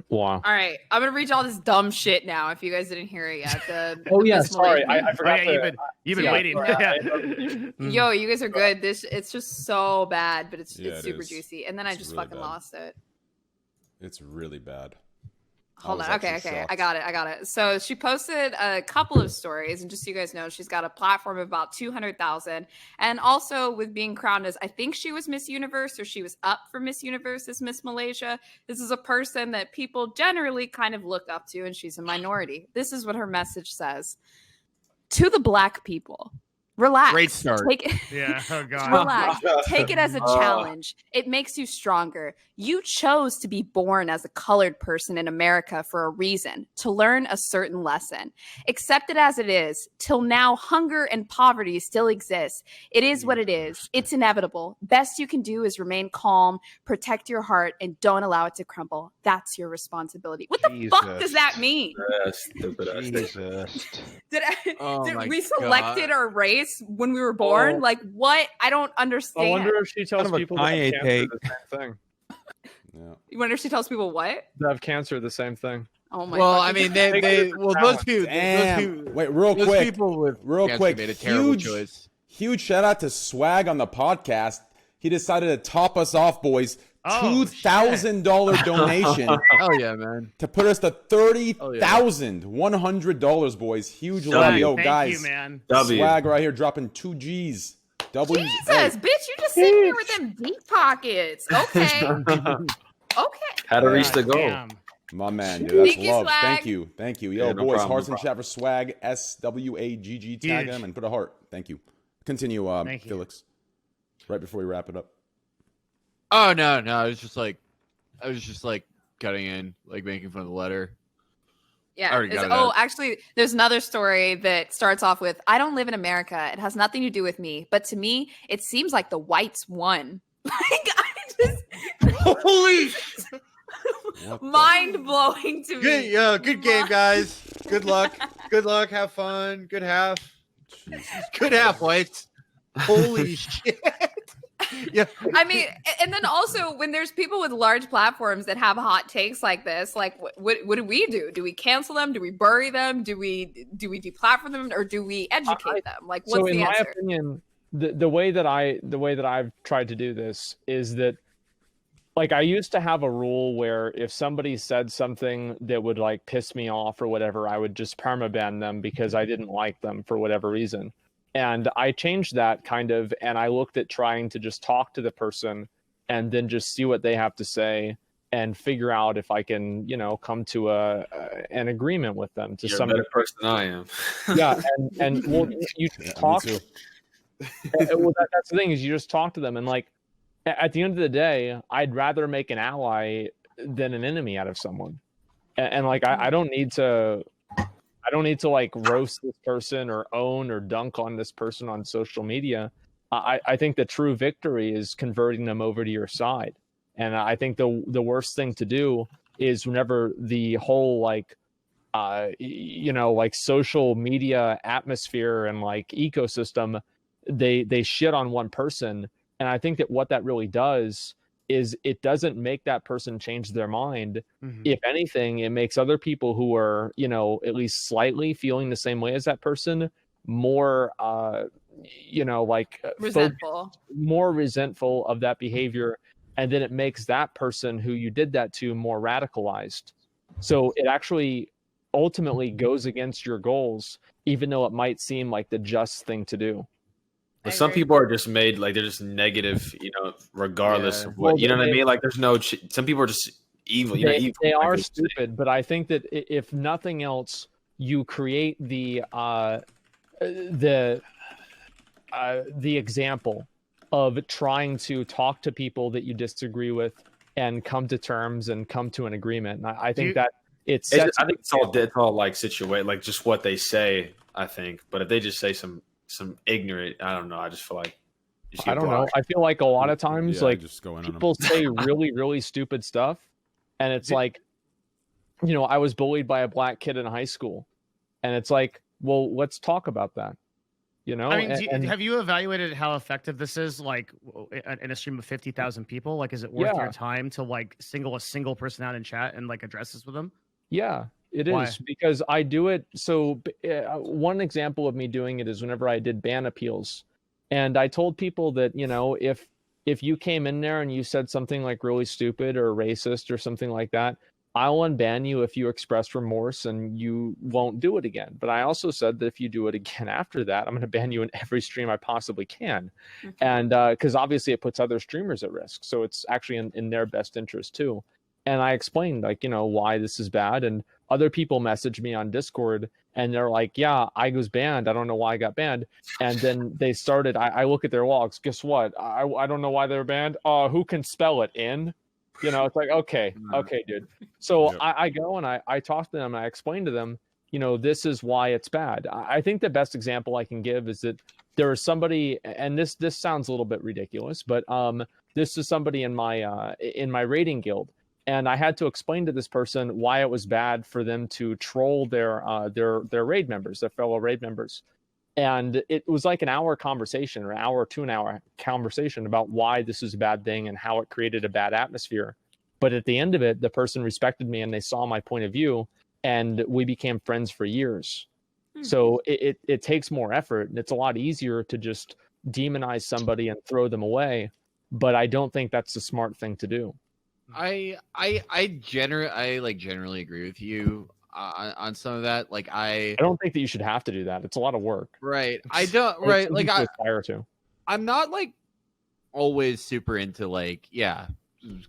Wow. All right, I'm gonna read you all this dumb shit now. If you guys didn't hear it yet, sorry, I forgot. You've been waiting. Yo, you guys are good. It's just so bad, but it's super juicy. And then I just fucking lost it. It's really bad. Hold on. Okay. I got it. So she posted a couple of stories, and just so you guys know, she's got a platform of about 200,000. And also with being crowned as, I think she was Miss Universe, or she was up for Miss Universe as Miss Malaysia. This is a person that people generally kind of look up to, and she's a minority. This is what her message says. To the Black people. Relax. Great start. Oh God. Relax. Take it as a challenge. It makes you stronger. You chose to be born as a colored person in America for a reason, to learn a certain lesson. Accept it as it is. Till now, hunger and poverty still exist. It is what it is. It's inevitable. Best you can do is remain calm, protect your heart, and don't allow it to crumble. That's your responsibility. What the fuck does that mean? Did we selected our race when we were born? Like, what? I don't understand. I wonder if she tells people that have cancer the same thing. Yeah. You wonder if she tells people what? They have cancer, the same thing. Oh my. Well, I mean, those people. Wait, real quick. Real quick. Made a terrible choice. Huge shout out to Swagg on the podcast. He decided to top us off, boys. $2,000 donation. Hell yeah, man. To put us to $30,100, boys. Huge love. Yo, guys. Thank you, man. Swagg right here dropping 2 G's. W's. Jesus, bitch, you just sitting here with them deep pockets. Okay. How to reach the goal. Damn. My man, dude. That's love. Swagg. Thank you. Yo, Yeah, no boys, problem, hearts in chat for Swagg. SWAGG. Tag him and put a heart. Thank you. Continue, Felix. Right before we wrap it up. Oh no! I was just like cutting in, like making fun of the letter. Yeah. Actually, there's another story that starts off with, I don't live in America. It has nothing to do with me. But to me, it seems like the whites won. Like, I just... Holy... Mind-blowing to me. Good game, guys. Good luck. Have fun. Good half. Good half, whites. Holy shit. Yeah. I mean, and then also when there's people with large platforms that have hot takes like this, like what do we do? Do we cancel them? Do we bury them? Do we deplatform them, or do we educate them? Like, what's the answer? So in my opinion, the way that I've tried to do this is that, like, I used to have a rule where if somebody said something that would like piss me off or whatever, I would just permaban them because I didn't like them for whatever reason. And I changed that kind of, and I looked at trying to just talk to the person and then just see what they have to say and figure out if I can, come to an agreement with them. You're a better person than I am. Yeah, and well, you talk. Well, that's the thing, is you just talk to them, and like at the end of the day, I'd rather make an ally than an enemy out of someone. and like I don't need to like roast this person or own or dunk on this person on social media. I think the true victory is converting them over to your side. And I think the worst thing to do is whenever the whole like like social media atmosphere and like ecosystem, they shit on one person. And I think that what that really does is it doesn't make that person change their mind. Mm-hmm. If anything, it makes other people who are, at least slightly feeling the same way as that person more, resentful, more resentful of that behavior. And then it makes that person who you did that to more radicalized. So it actually ultimately goes against your goals, even though it might seem like the just thing to do. But some people are just made like they're just negative, regardless of what, what I mean? Like there's no, some people are just evil. Evil. They are stupid, but I think that if nothing else, you create the example of trying to talk to people that you disagree with and come to terms and come to an agreement. And I think that I think it's all like situate, like just what they say, I think. But if they just say some ignorant, I don't know. I just feel like I don't know. I feel like a lot of times, like people say really, really stupid stuff, and it's like, I was bullied by a black kid in high school, and it's like, well, let's talk about that. I mean, have you evaluated how effective this is, like in a stream of 50,000 people? Like, is it worth your time to like single a single person out in chat and like address this with them? Yeah, it is, because I do it. So one example of me doing it is whenever I did ban appeals, and I told people that, if you came in there and you said something like really stupid or racist or something like that, I'll unban you if you express remorse and you won't do it again. But I also said that if you do it again after that, I'm going to ban you in every stream I possibly can. Okay. And because obviously it puts other streamers at risk. So it's actually in their best interest too. And I explained why this is bad. And other people message me on Discord and they're like, yeah, I was banned. I don't know why I got banned. And then they started, I look at their logs. Guess what? I don't know why they're banned. Who can spell it in? It's like, okay, dude. So I go and I talk to them and I explain to them, this is why it's bad. I think the best example I can give is that there is somebody, and this sounds a little bit ridiculous, but this is somebody in my raiding guild. And I had to explain to this person why it was bad for them to troll their raid members, their fellow raid members. And it was like an hour conversation, or an hour to an hour conversation about why this is a bad thing and how it created a bad atmosphere. But at the end of it, the person respected me and they saw my point of view, and we became friends for years. So it takes more effort, and it's a lot easier to just demonize somebody and throw them away. But I don't think that's the smart thing to do. I generally agree with you on some of that. Like I don't think that you should have to do that. It's a lot of work. Right. I don't. Right. Like I'm not like always super into like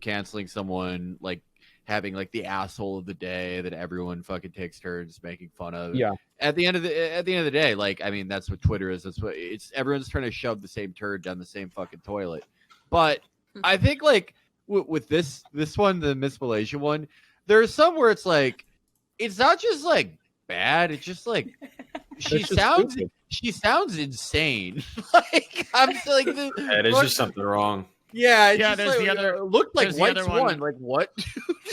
canceling someone, like having like the asshole of the day that everyone fucking takes turns making fun of. Yeah. At the end of the day, like I mean, that's what Twitter is. That's what it's. Everyone's trying to shove the same turd down the same fucking toilet. But I think like with this one, the Miss Malaysia one, there's some where it's like it's not just like bad. It's just like she sounds insane. Like I'm just, like there's just something wrong. Yeah, there's like, the other. Looked like White's one. Like what?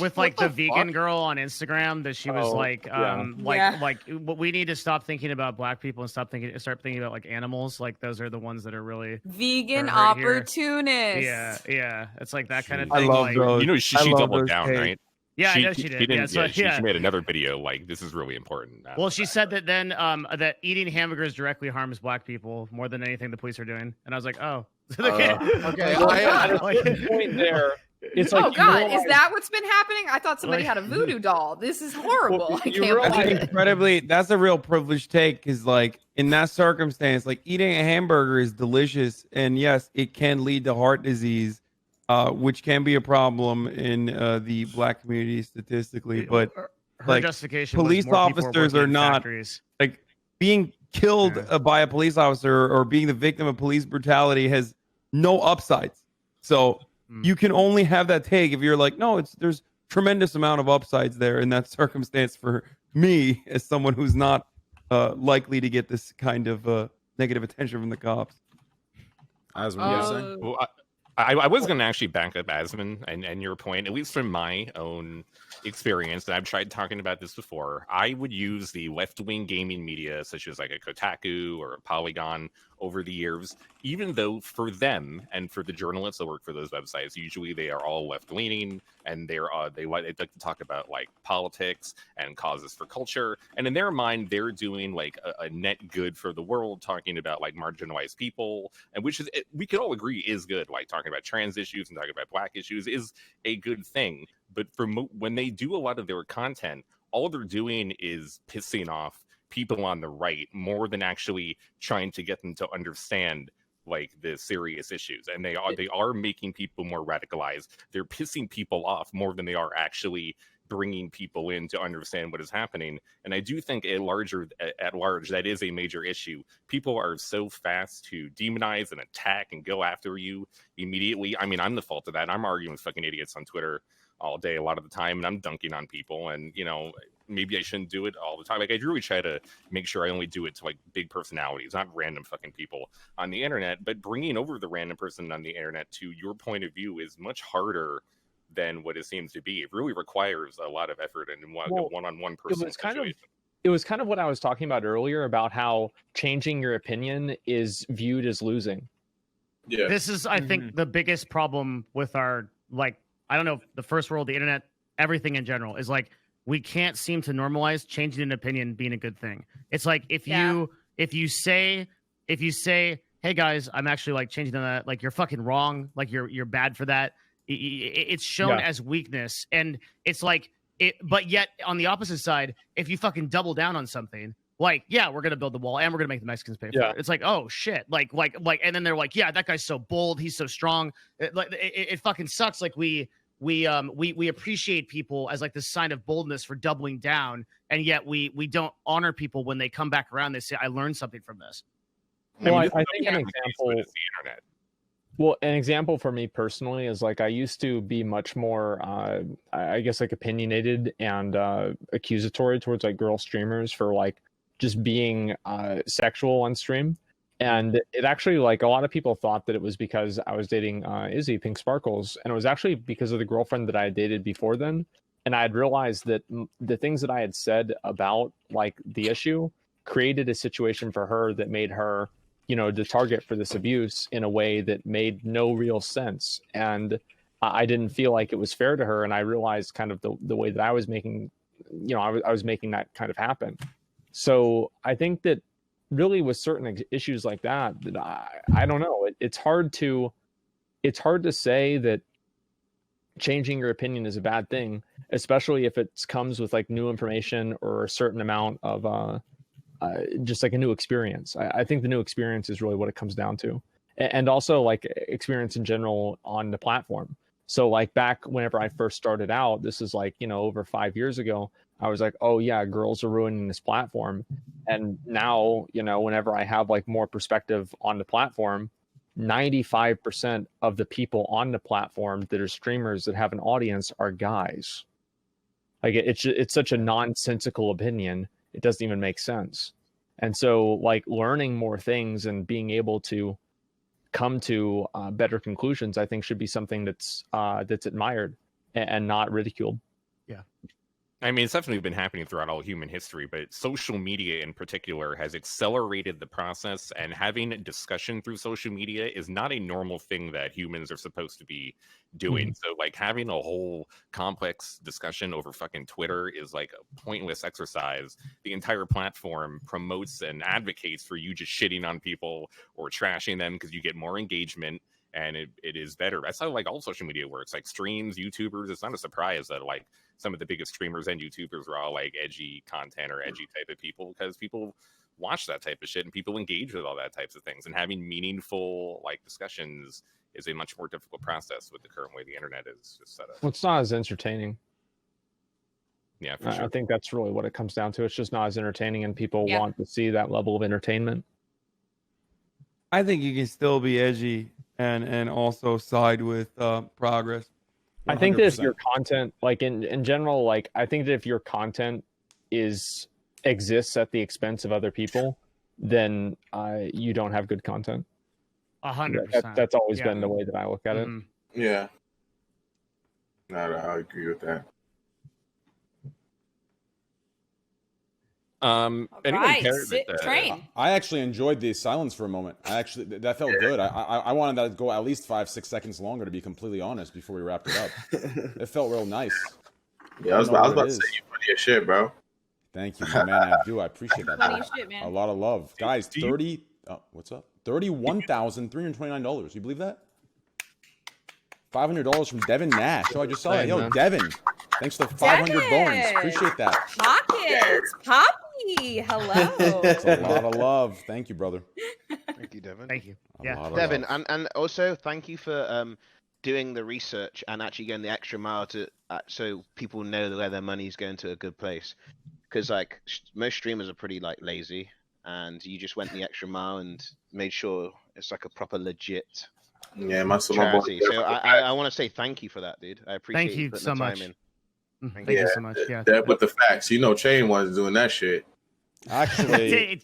With like the vegan girl on Instagram, that she was like we need to stop thinking about black people and start thinking about like animals. Like those are the ones that are really vegan opportunists. Yeah, it's like that kind of I thing. love those. She doubled down, right? Yeah, I know she did. She made another video like this is really important. Well, she said that then that eating hamburgers directly harms black people more than anything the police are doing, and I was like, oh. Okay. The point there. It's like, oh God, is that what's been happening? I thought somebody had a voodoo doll. This is horrible. Well, I can't believe it. That's a real privileged take, because like in that circumstance, like eating a hamburger is delicious, and yes, it can lead to heart disease, which can be a problem in the black community statistically. But her justification police officers are not like being killed by a police officer or being the victim of police brutality has no upsides. So you can only have that take if you're like, no, there's tremendous amount of upsides there in that circumstance for me as someone who's not likely to get this kind of negative attention from the cops. As what you're saying? Well, I was going to actually back up Asman and your point, at least from my own experience, and I've tried talking about this before. I would use the left-wing gaming media, such as like a Kotaku or a Polygon, over the years, even though for them and for the journalists that work for those websites, usually they are all left-leaning and they like to talk about like politics and causes for culture, and in their mind, they're doing like a net good for the world, talking about like marginalized people, and which is we could all agree is good, like talking about trans issues and talking about black issues is a good thing. But for when they do a lot of their content, all they're doing is pissing off people on the right more than actually trying to get them to understand like the serious issues. And they are making people more radicalized. They're pissing people off more than they are actually bringing people in to understand what is happening. And I do think at large that is a major issue. People are so fast to demonize and attack and go after you immediately. I mean, I'm the fault of that. I'm arguing with fucking idiots on Twitter all day a lot of the time, and I'm dunking on people, and you know, maybe I shouldn't do it all the time. Like, I really try to make sure I only do it to like big personalities, not random fucking people on the internet. But bringing over the random person on the internet to your point of view is much harder than what it seems to be. It really requires a lot of effort and one-on-one person situation. It was kind of what I was talking about earlier about how changing your opinion is viewed as losing. Yeah. This is, I think, the biggest problem with our, like, I don't know, the first world, the internet, everything in general is like, we can't seem to normalize changing an opinion being a good thing. It's like if you say, hey guys, I'm actually like changing that, like you're fucking wrong, like you're bad for that. It's shown as weakness, and it's like it. But yet on the opposite side, if you fucking double down on something, like we're gonna build the wall and we're gonna make the Mexicans pay for it. It's like, oh shit, like, and then they're like, that guy's so bold, he's so strong. It fucking sucks. Like we appreciate people as like this sign of boldness for doubling down, and yet we don't honor people when they come back around. They say, I learned something from this. Well, I think an example. Well, an example for me personally is like I used to be much more, I guess, like opinionated and accusatory towards like girl streamers for like just being sexual on stream. And it actually, like, a lot of people thought that it was because I was dating Izzy, Pink Sparkles, and it was actually because of the girlfriend that I had dated before then. And I had realized that the things that I had said about like the issue created a situation for her that made her, you know, the target for this abuse in a way that made no real sense. And I didn't feel like it was fair to her. And I realized kind of the way that I was making, you know, I was making that kind of happen. So I think that really with certain issues like that I don't know, it's hard to say that changing your opinion is a bad thing, especially if it comes with like new information or a certain amount of just like a new experience. I think the new experience is really what it comes down to, and also like experience in general on the platform. So like back whenever I first started out, this is like, you know, over 5 years ago, I was like, oh yeah, girls are ruining this platform. And now, you know, whenever I have like more perspective on the platform, 95% of the people on the platform that are streamers that have an audience are guys. Like it's such a nonsensical opinion. It doesn't even make sense. And so like learning more things and being able to come to better conclusions, I think should be something that's admired and not ridiculed. Yeah. I mean, it's definitely been happening throughout all human history, but social media in particular has accelerated the process, and having a discussion through social media is not a normal thing that humans are supposed to be doing. So like having a whole complex discussion over fucking Twitter is like a pointless exercise. The entire platform promotes and advocates for you just shitting on people or trashing them because you get more engagement. And it is better. That's how like all social media works. Like streams, YouTubers. It's not a surprise that like some of the biggest streamers and YouTubers are all like edgy content or edgy type of people, because people watch that type of shit and people engage with all that types of things. And having meaningful like discussions is a much more difficult process with the current way the internet is set up. Well, it's not as entertaining. Yeah, for sure. I think that's really what it comes down to. It's just not as entertaining, and people want to see that level of entertainment. I think you can still be edgy and also side with progress. I think that if your content, like in general, like I think that if your content exists at the expense of other people, then you don't have good content. 100%. That's always been the way that I look at it. Yeah. No, I agree with that. Anyone Train. I actually enjoyed the silence for a moment. That felt good. I wanted that to go at least 5-6 seconds longer, to be completely honest, before we wrapped it up. It felt real nice. Yeah, I was about to say you funny as shit, bro. Thank you, my man. I do. I appreciate that. Funny as shit, man. A lot of love, guys. What's up? $31,329. You believe that? $500 from Devin Nash. Oh, I just saw that. Yo, Devin. Thanks for the 500 bonus. Appreciate that. Pockets. Poppy. Hello. That's a lot of love. Thank you, brother. Thank you, Devin. Thank you. Devin, and also thank you for doing the research and actually going the extra mile to so people know where their money's going to a good place. Because like most streamers are pretty like lazy, and you just went the extra mile and made sure it's like a proper legit charity. So I want to say thank you for that, dude. I appreciate you putting so the time much. in. Thank you so much. Yeah. That with the facts. Chain was doing that shit. Actually,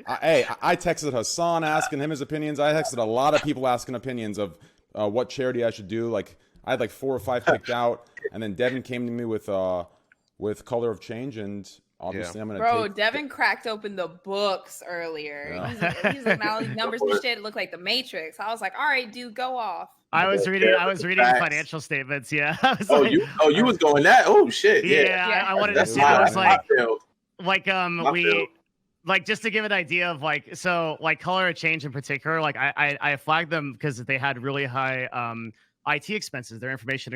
I texted Hassan asking him his opinions. I texted a lot of people asking opinions of what charity I should do. Like I had like 4 or 5 picked out, and then Devin came to me with Color of Change, and obviously I'm gonna. Devin cracked open the books earlier. Yeah. He's looking at all these numbers and shit. It looked like the Matrix. I was like, all right, dude, go off. I was reading the financial statements. Yeah. I was you was going that? Oh shit. Yeah. I wanted to see. I was like, just to give an idea of like, so like Color of Change in particular, like I flagged them because they had really high IT expenses. Their information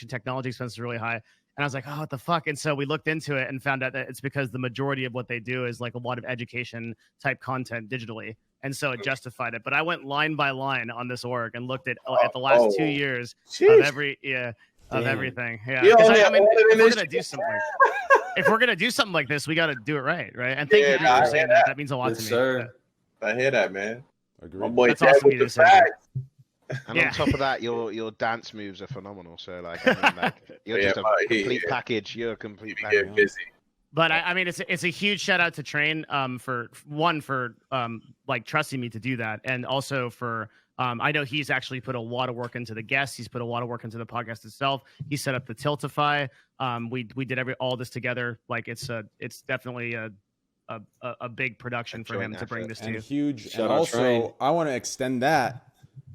technology expenses are really high. And I was like, oh, what the fuck? And so we looked into it and found out that it's because the majority of what they do is like a lot of education type content digitally. And so it justified it. But I went line by line on this org and looked at the last 2 years of everything. Yeah. I mean, if we're gonna do something like this, we got to do it right? And thank you for saying that. That means a lot to me. Sir. I hear that, man. Agree. My boy, that's awesome you to say. And on top of that, your dance moves are phenomenal. So like, I mean, like you're just a complete package. You're a complete package. Busy. But I mean, it's a huge shout out to Train for like trusting me to do that, and also for I know he's actually put a lot of work into the guests. He's put a lot of work into the podcast itself. He set up the Tiltify. We did all this together. Like it's definitely a big production for him to bring this to you. Huge. And also, I want to extend that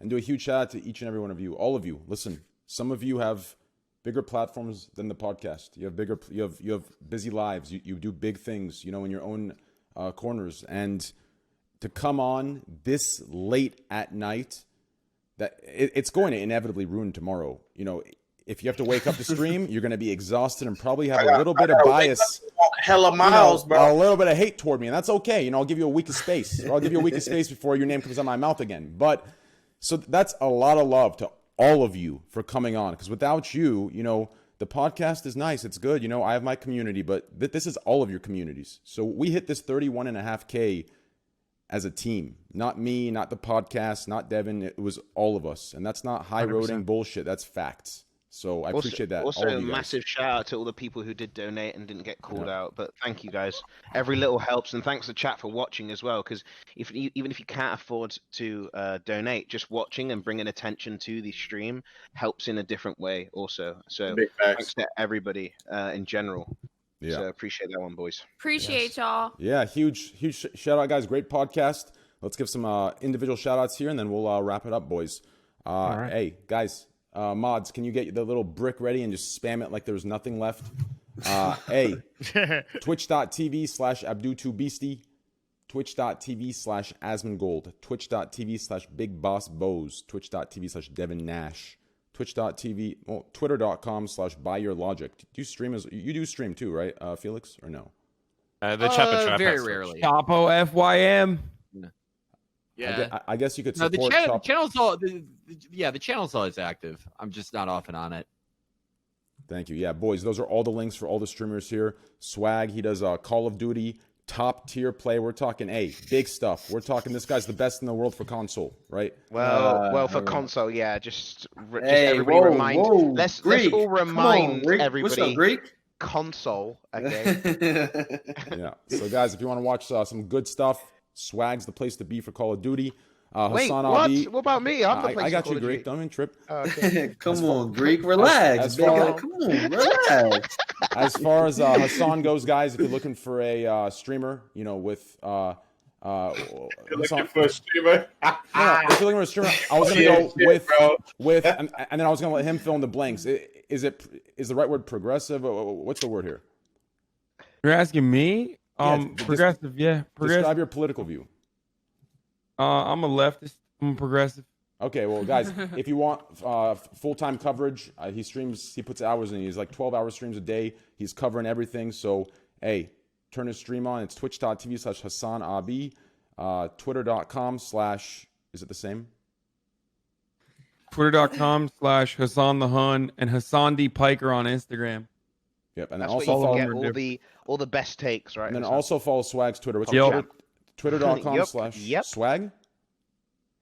and do a huge shout out to each and every one of you, all of you. Listen, some of you have bigger platforms than the podcast. You have busy lives. You do big things, in your own corners. And to come on this late at night, that it's going to inevitably ruin tomorrow. If you have to wake up to stream, you're going to be exhausted and probably have a little bit of bias. Hella miles, bro. A little bit of hate toward me, and that's okay. I'll give you a week of space. Or I'll give you a week of space before your name comes out of my mouth again. But so that's a lot of love to all of you for coming on, because without you, the podcast is nice. It's good. I have my community, but this is all of your communities. So we hit this 31.5K as a team, not me, not the podcast, not Devin. It was all of us. And that's not high roading bullshit. That's facts. So I appreciate that. Also, a massive shout out to all the people who did donate and didn't get called out. But thank you guys. Every little helps, and thanks to chat for watching as well. Because even if you can't afford to donate, just watching and bringing attention to the stream helps in a different way. Also, so thanks to everybody in general. Yeah, so appreciate that one, boys. Appreciate y'all. Yeah, huge shout out, guys. Great podcast. Let's give some individual shout outs here, and then we'll wrap it up, boys. All right. Hey, guys. Mods, can you get the little brick ready and just spam it like there's nothing left? Hey, twitch.tv/Abdu2Beastie, twitch.tv/AsmonGold, twitch.tv/BigBossBose, twitch.tv/Devin Nash, twitch.tv, twitter.com/BuyYourLogic. You do stream too, right, Felix, or no? The Chapo Trap very rarely. Chapo FYM. Yeah, I guess you could support the channel's all. The channel's always active. I'm just not often on it. Thank you. Yeah, boys, those are all the links for all the streamers here. Swagg, he does Call of Duty, top tier play. We're talking big stuff. We're talking this guy's the best in the world for console, right? Well, for console, yeah. Just everybody remind. Let's all remind everybody. What's up, Greek? Console, okay. Yeah. So guys, if you want to watch some good stuff, Swagg's the place to be for Call of Duty. Wait, Hassan what? Abi, What about me? I'm the place. I got for you, Call of Greek. Duty. Don't even trip. Okay. Come on, Greek, relax. Come on, relax. As far as Hassan goes, guys, if you're looking for a streamer, with You're looking for a streamer. if you're looking for a streamer, I was gonna go with, and then I was gonna let him fill in the blanks. Is the right word progressive? What's the word here? You're asking me? Progressive, yeah. Progressive. Describe your political view. I'm a leftist. I'm a progressive. Okay, well, guys, if you want full-time coverage, he puts hours in. He's like 12-hour streams a day. He's covering everything. So, hey, turn his stream on. It's twitch.tv/Hassan Abi, twitter.com/ is it the same? Twitter.com/Hassan the Hun and Hassan D. Piker on Instagram. Yep, and That's also where you can get all the best takes, right? And then also follow Swagg's Twitter. What's your Twitter? Twitter.com/Swagg?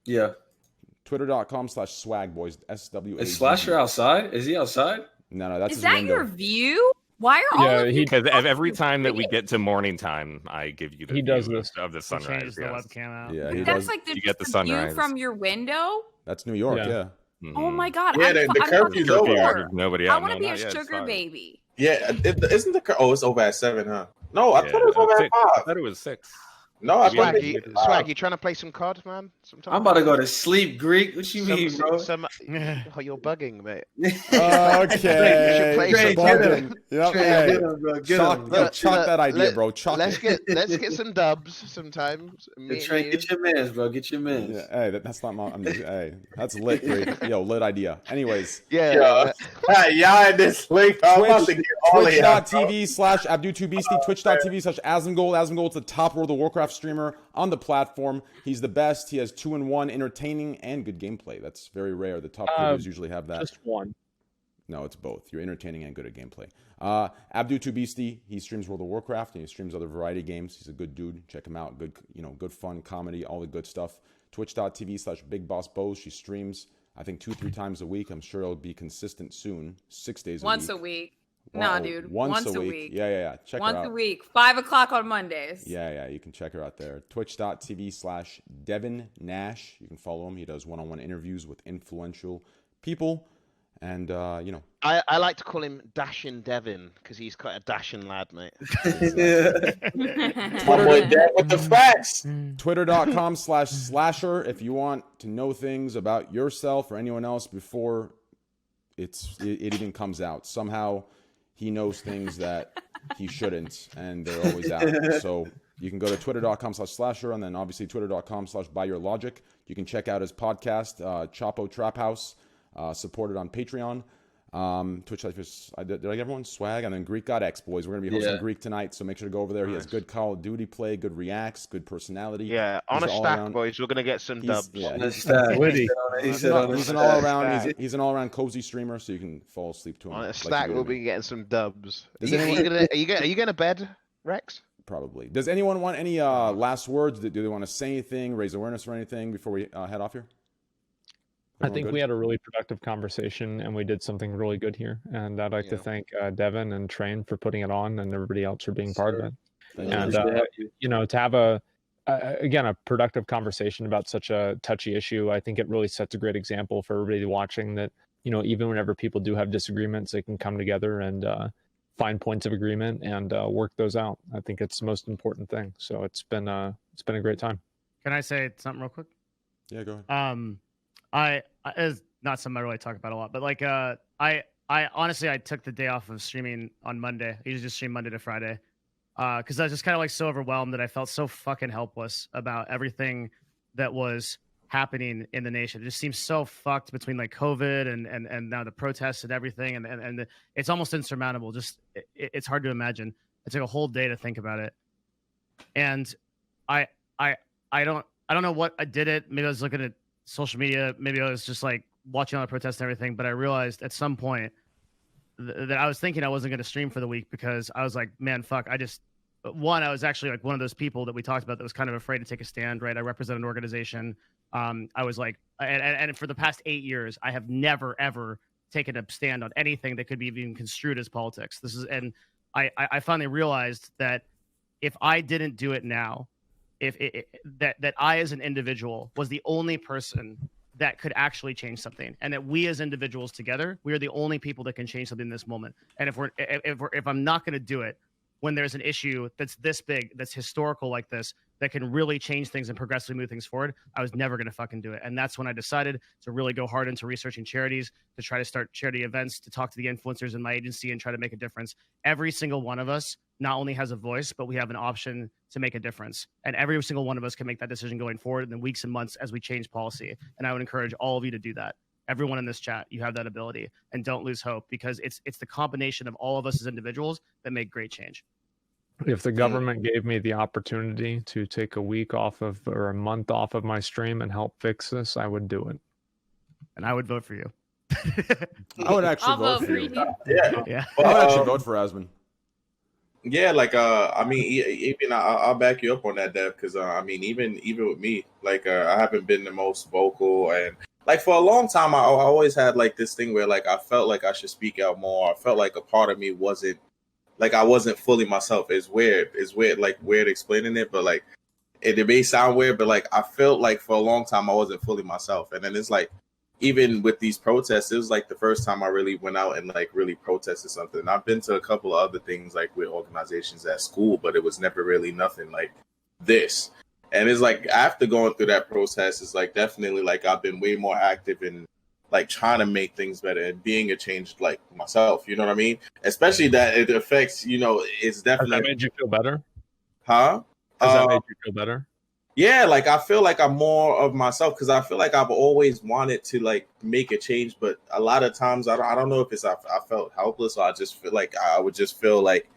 Yeah. Twitter.com/Swagg, boys. SWAG. Is Slasher outside? Is he outside? No, that's Is his that window. your view? Why are all of you? Because every time that we get to morning time, I give you the He does view this. of the sunrise. Changes the webcam out. Yeah, he That's does. like You get the view sunrise. from your window. That's New York, Yeah. yeah. Mhm. Oh my god! Yeah, I'm the curfew's fucking over. poor. There's nobody I out. want to No, be not a yet. It's sugar fine. baby. Yeah, isn't the it's over at 7, huh? No, I Yeah, thought it was over I at 5. thought it was 6. No, I thought Swag, it you, was at 5. Swag, you trying to play some COD, man? Sometime? I'm about to go to sleep, Greek. What you mean, bro? Oh, you're bugging, mate. Okay. Play some Bugging. Yep. Trey, Hey. get him, bro. Get him. Chalk that idea, bro. Chalk Let's it. get some dubs sometimes. Trey, get your mans, bro. Get your mans. Yeah, hey, that's not my. Hey, that's lit, Greek. Yo, lit idea. Anyways. Yeah. Y'all in this link. I'm about to get all of y'all, bro. Twitch.tv/Abdu2Beastie, Twitch.tv/AsmGold. AsmGold's the top World of Warcraft streamer on the platform. He's the best. He has 2-in-1, entertaining and good gameplay. That's very rare. The top creators usually have that. Just one. No, it's both. You're entertaining and good at gameplay. Abdu2Beastie, he streams World of Warcraft and he streams other variety games. He's a good dude. Check him out. Good, good fun, comedy, all the good stuff. Twitch.tv/BigBossBose. She streams, I think, 2-3 times a week. I'm sure it'll be consistent soon. 6 days a week. Once a week. Nah, dude. Once a week. Yeah. Check her out. Once a week. 5 o'clock on Mondays. Yeah. You can check her out there. Twitch.tv/Devin Nash. You can follow him. He does one-on-one interviews with influential people. And, I like to call him Dashin' Devin because he's quite a dashing lad, mate. My boy Dad with the facts. Twitter.com/Slasher if you want to know things about yourself or anyone else before it even comes out. Somehow he knows things that he shouldn't, and they're always out. So you can go to twitter.com/Slasher and then obviously twitter.com/BuyYourLogic. You can check out his podcast, Chapo Trap House, supported on Patreon. Twitch, did I get everyone? Swag, and then Greek Got X, boys. We're going to be hosting Greek tonight, so make sure to go over there. He has good Call of Duty play, good reacts, good personality. Yeah, on a stack, boys. We're going to get some dubs. Yeah, he's an all-around. He's an all-around cozy streamer, so you can fall asleep to him. On a stack, we'll be getting some dubs. Are you going to bed, Rex? Probably. Does anyone want any last words? Do they want to say anything, raise awareness for anything before we head off here? I think we had a really productive conversation and we did something really good here. And I'd like to thank Devin and Train for putting it on and everybody else for being part of it. And, to have a productive conversation about such a touchy issue, I think it really sets a great example for everybody watching that, even whenever people do have disagreements, they can come together and find points of agreement and work those out. I think it's the most important thing. So it's been a great time. Can I say something real quick? Yeah, go ahead. It's not something I really talk about a lot, but I honestly, I took the day off of streaming on Monday. I usually just stream Monday to Friday. Cause I was just kind of like so overwhelmed that I felt so fucking helpless about everything that was happening in the nation. It just seems so fucked between like COVID and now the protests and everything. And it's almost insurmountable. Just, it's hard to imagine. It took a whole day to think about it. And I don't know what I did it. Maybe I was looking at social media, maybe I was just like watching all the protests and everything, but I realized at some point that I was thinking I wasn't going to stream for the week because I was like, man, fuck, one, I was actually like one of those people that we talked about that was kind of afraid to take a stand, right? I represent an organization. I was like, and for the past 8 years, I have never, ever taken a stand on anything that could be even construed as politics. And I finally realized that if I didn't do it now, that I as an individual was the only person that could actually change something, and that we as individuals together, we are the only people that can change something in this moment. And if I'm not going to do it when there's an issue that's this big, that's historical like this, that can really change things and progressively move things forward, I was never going to fucking do it. And that's when I decided to really go hard into researching charities, to try to start charity events, to talk to the influencers in my agency and try to make a difference. Every single one of us not only has a voice, but we have an option to make a difference. And every single one of us can make that decision going forward in the weeks and months as we change policy. And I would encourage all of you to do that. Everyone in this chat, you have that ability, and don't lose hope, because it's the combination of all of us as individuals that make great change. If the government gave me the opportunity to take a week off of or a month off of my stream and help fix this, I would do it. And I would vote for you. I would actually vote for you. Yeah. I would actually vote for Asman. Yeah, like I mean, even I'll back you up on that, Dev, because I mean, even with me, like I haven't been the most vocal, and like for a long time, I always had like this thing where like I felt like I should speak out more. I felt like a part of me wasn't, like I wasn't fully myself. It's weird, like weird explaining it, but like it may sound weird, but like I felt like for a long time I wasn't fully myself, and then it's like, even with these protests, it was like the first time I really went out and like really protested something. I've been to a couple of other things like with organizations at school, but it was never really nothing like this. And it's like after going through that process, it's like definitely like I've been way more active in like trying to make things better and being a change like myself. You know what I mean? Especially that it affects, you know, it's definitely. Has that made you feel better? Huh? Has that made you feel better? Yeah, like I feel like I'm more of myself, because I feel like I've always wanted to like make a change, but a lot of times I don't know if it's I felt helpless, or I just feel like I would just feel like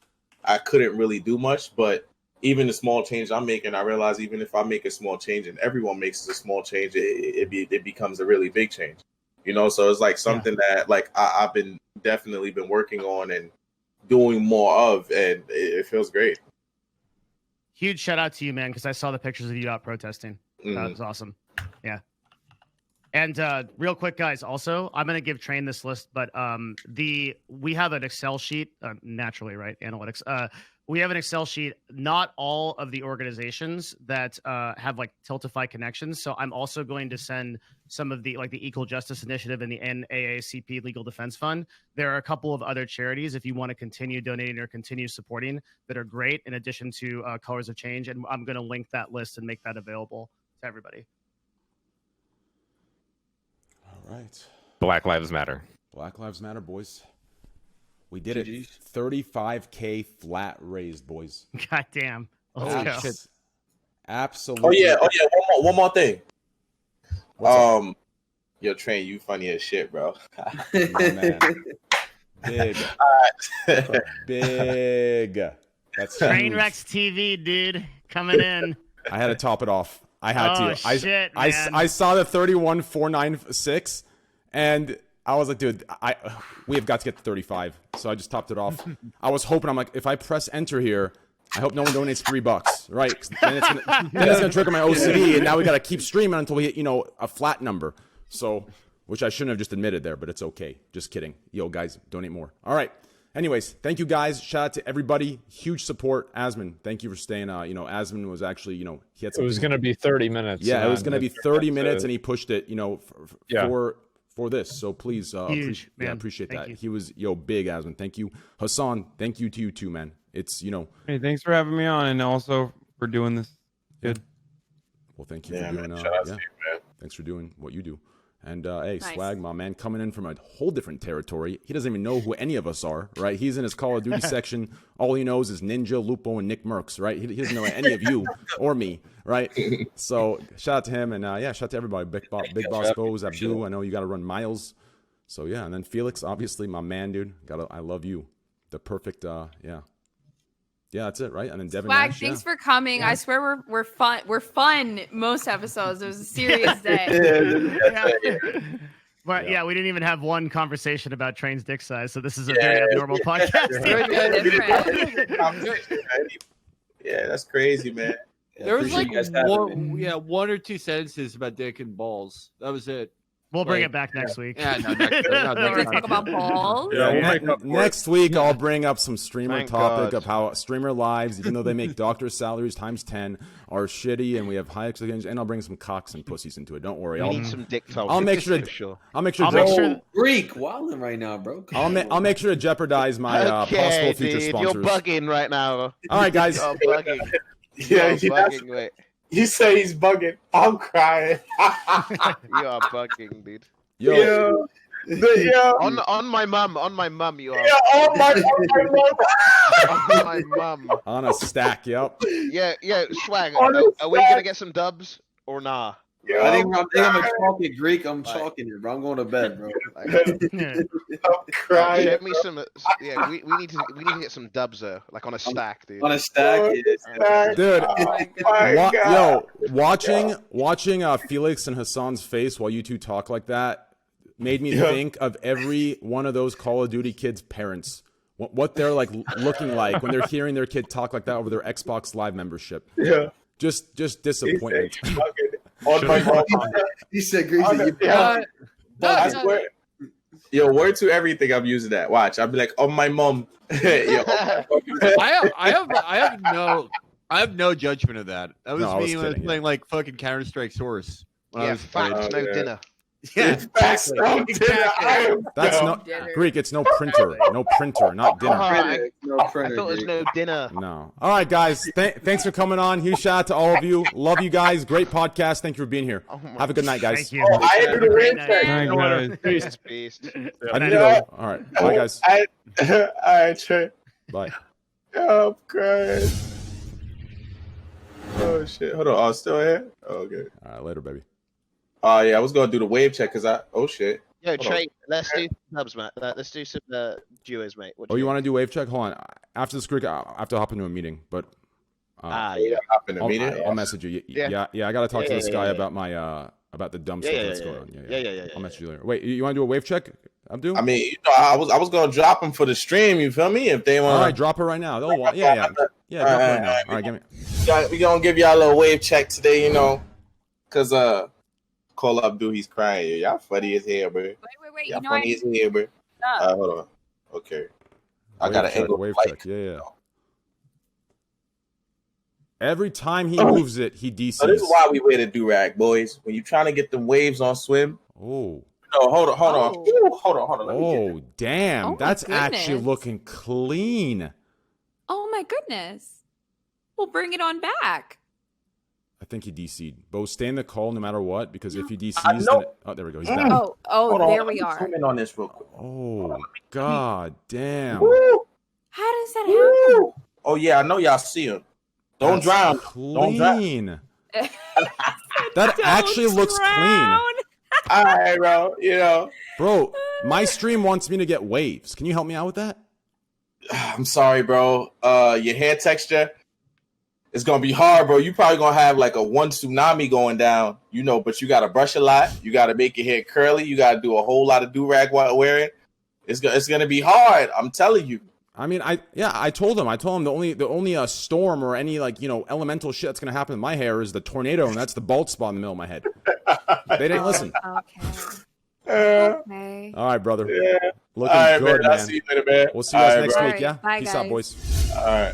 I couldn't really do much. But even the small change I'm making, I realize even if I make a small change and everyone makes a small change, it becomes a really big change, you know. So it's like something that like I've been definitely been working on and doing more of, and it feels great. Huge shout out to you, man, because I saw the pictures of you out protesting. That was awesome. Yeah. And real quick, guys, also, I'm going to give Train this list, but we have an Excel sheet, naturally, right? Analytics. We have an Excel sheet, not all of the organizations that have like Tiltify connections. So I'm also going to send some of the like the Equal Justice Initiative and the NAACP Legal Defense Fund. There are a couple of other charities, if you want to continue donating or continue supporting, that are great in addition to Colors of Change. And I'm going to link that list and make that available to everybody. All right. Black Lives Matter. Black Lives Matter, boys. We did it. 35K flat raised, boys. God damn. Let's go. Absolutely. Oh yeah. One more thing. Yo, Train, you funny as shit, bro. Man. Big. Big. That's Trainwreckstv, dude, coming in. I had to top it off. I had to. Shit, I saw the 31,496, and I was like, dude, we have got to get to 35. So I just topped it off. I was hoping, I'm like, if I press enter here, I hope no one donates $3, right? 'Cause then it's gonna trigger my OCD, and now we gotta keep streaming until we hit, you know, a flat number. So, which I shouldn't have just admitted there, but it's okay. Just kidding. Yo, guys, donate more. All right. Anyways, thank you guys. Shout out to everybody. Huge support. Asman, thank you for staying. You know, Asman was actually, you know, he had. It was gonna be 30 minutes. Yeah, it was gonna be 30 minutes, and he pushed it. You know, for this. So please, appreciate that. He was big, Asman. Thank you, Hassan. Thank you to you too, man. It's Hey, thanks for having me on, and also for doing this. Good. Well, thank you for doing. Shout out to you, man. Thanks for doing what you do. And hey, nice. Swagg, my man, coming in from a whole different territory. He doesn't even know who any of us are, right? He's in his Call of Duty section. All he knows is Ninja, Lupo, and Nick Merckx, right? He doesn't know any of you or me, right? So shout out to him, and shout out to everybody. Big Boss Bose, Abdul. I know you got to run miles. So yeah, and then Felix, obviously my man, dude. I love you. The perfect, Yeah, that's it, right? And then Devin Swagg, Nash, thanks for coming. Yeah. I swear we're fun. We're fun most episodes. It was a serious day. But yeah, we didn't even have one conversation about Train's dick size, so this is a very abnormal podcast. Yeah, that's crazy, man. Yeah, There was appreciate like you guys having me. one or two sentences about dick and balls. That was it. We'll bring Like, it back next week. Yeah, no, next, We're no, gonna next talk time. about balls. Yeah, we'll make up for Next week, I'll bring up some streamer Thank topic God. of how streamer lives, even though they make doctor salaries times 10, are shitty, and we have high expectations. And I'll bring some cocks and pussies into it. Don't worry. We I'll need some dick talk. I'll make sure for sure. I'll make sure. I'll make Jeff- sure- Greek wilding right now, bro. I'll make sure to jeopardize my possible future dude, sponsors. you're bugging right now. All right, guys. You're bugging. Yeah, You're bugging, mate. You say he's bugging. I'm crying. You are bugging, dude. Yo, On my mum, you are. on On my mum. on a stack. Yep. Yeah, Swagg. On the Are we gonna get some dubs or nah? I think I'm chalking Greek. I'm chalking it, bro. I'm going to bed, bro. I'm crying. Get me some. Yeah, we need to get some dubs though, like on a stack, dude. On a stack, Dude, God. watching Felix and Hassan's face while you two talk like that made me think of every one of those Call of Duty kids' parents. What they're like looking like when they're hearing their kid talk like that over their Xbox Live membership. Yeah. Just disappointment. On my mom. He said Greek. I swear. Yo, word to everything I'm using that. Watch. I'll be like, on my mom. Yo, I have no judgment of that. That was No, I was me when I was kidding, playing like fucking Counter-Strike Source. When I Yeah, was facts, no yeah. dinner. Yeah, Facts, no dinner. That's not Greek. It's no printer, not dinner. I No thought printer, it was Greek. no dinner. No. All right, guys. Thanks for coming on. Huge shout out to all of you. Love you guys. Great podcast. Thank you for being here. Oh my Have a good night, guys. Thank you. I had to do the Great ring night. check. All right, guys. Peace. Beast. I need to go. All right. Bye, guys. All right, Trey. Bye. Oh, I'm crying. Oh, shit. Hold on. Oh, still here? Oh, okay. All right. Later, baby. Oh, yeah. I was going to do the wave check because oh, shit. Yo, Hold Trey, let's do some dubs, mate. Let's do some duos, mate. What do Oh, you think? want to do wave check? Hold on. After this, Greek, I have to hop into a meeting, but Yeah. Hop in the meeting. I'll message you. Yeah. Yeah. I got to talk to this guy yeah. about my about the dumb Yeah, stuff yeah, that's yeah, going on. yeah. I'll message you later. Wait, you want to do a wave check? Abdul? I mean, you know, I was gonna drop them for the stream. You feel me? If they want, All right, drop her right now. They'll want. Yeah. Drop her right now. All right, give me. we gonna give y'all a little wave check today. You know, cause Call Abdul, he's crying. Y'all funny as hell, bro. Wait. Y'all funny as hell, bro. Hold on. Okay, I got an angle. Wave check. Yeah. Every time he moves it, he DCs. So this is why we wear the do-rag, boys. When you're trying to get the waves on swim. Oh. No, hold on. Ooh, hold on. Let me get Oh, damn. Oh my That's actually goodness. looking clean. Oh my goodness. We'll bring it on back. I think he DC'd. Bo, stay in the call no matter what, because if he DCs, I know. then oh, there we go. He's back. Oh, Hold on, there let we me are. zoom in on this real quick. Oh, god damn. Woo, How does that happen? woo. Oh yeah, I know y'all see him. Don't That's drown. Don't drown. Clean. That actually looks clean. All right, bro. You know, Bro, my stream wants me to get waves. Can you help me out with that? I'm sorry, bro. Your hair texture is gonna be hard, bro. You probably gonna have like a one tsunami going down, you know. But you gotta brush a lot. You gotta make your hair curly. You gotta do a whole lot of do rag while wearing. It's gonna be hard. I'm telling you. I mean, I told him the only storm or any elemental shit that's gonna happen in my hair is the tornado, and that's the bald spot in the middle of my head. They didn't listen. Okay. All right, brother. Yeah. Looking All right, good, man. I'll man. see you later, man. We'll see you guys All right, next bro. week. Yeah. Bye, Peace out, guys. boys. All right.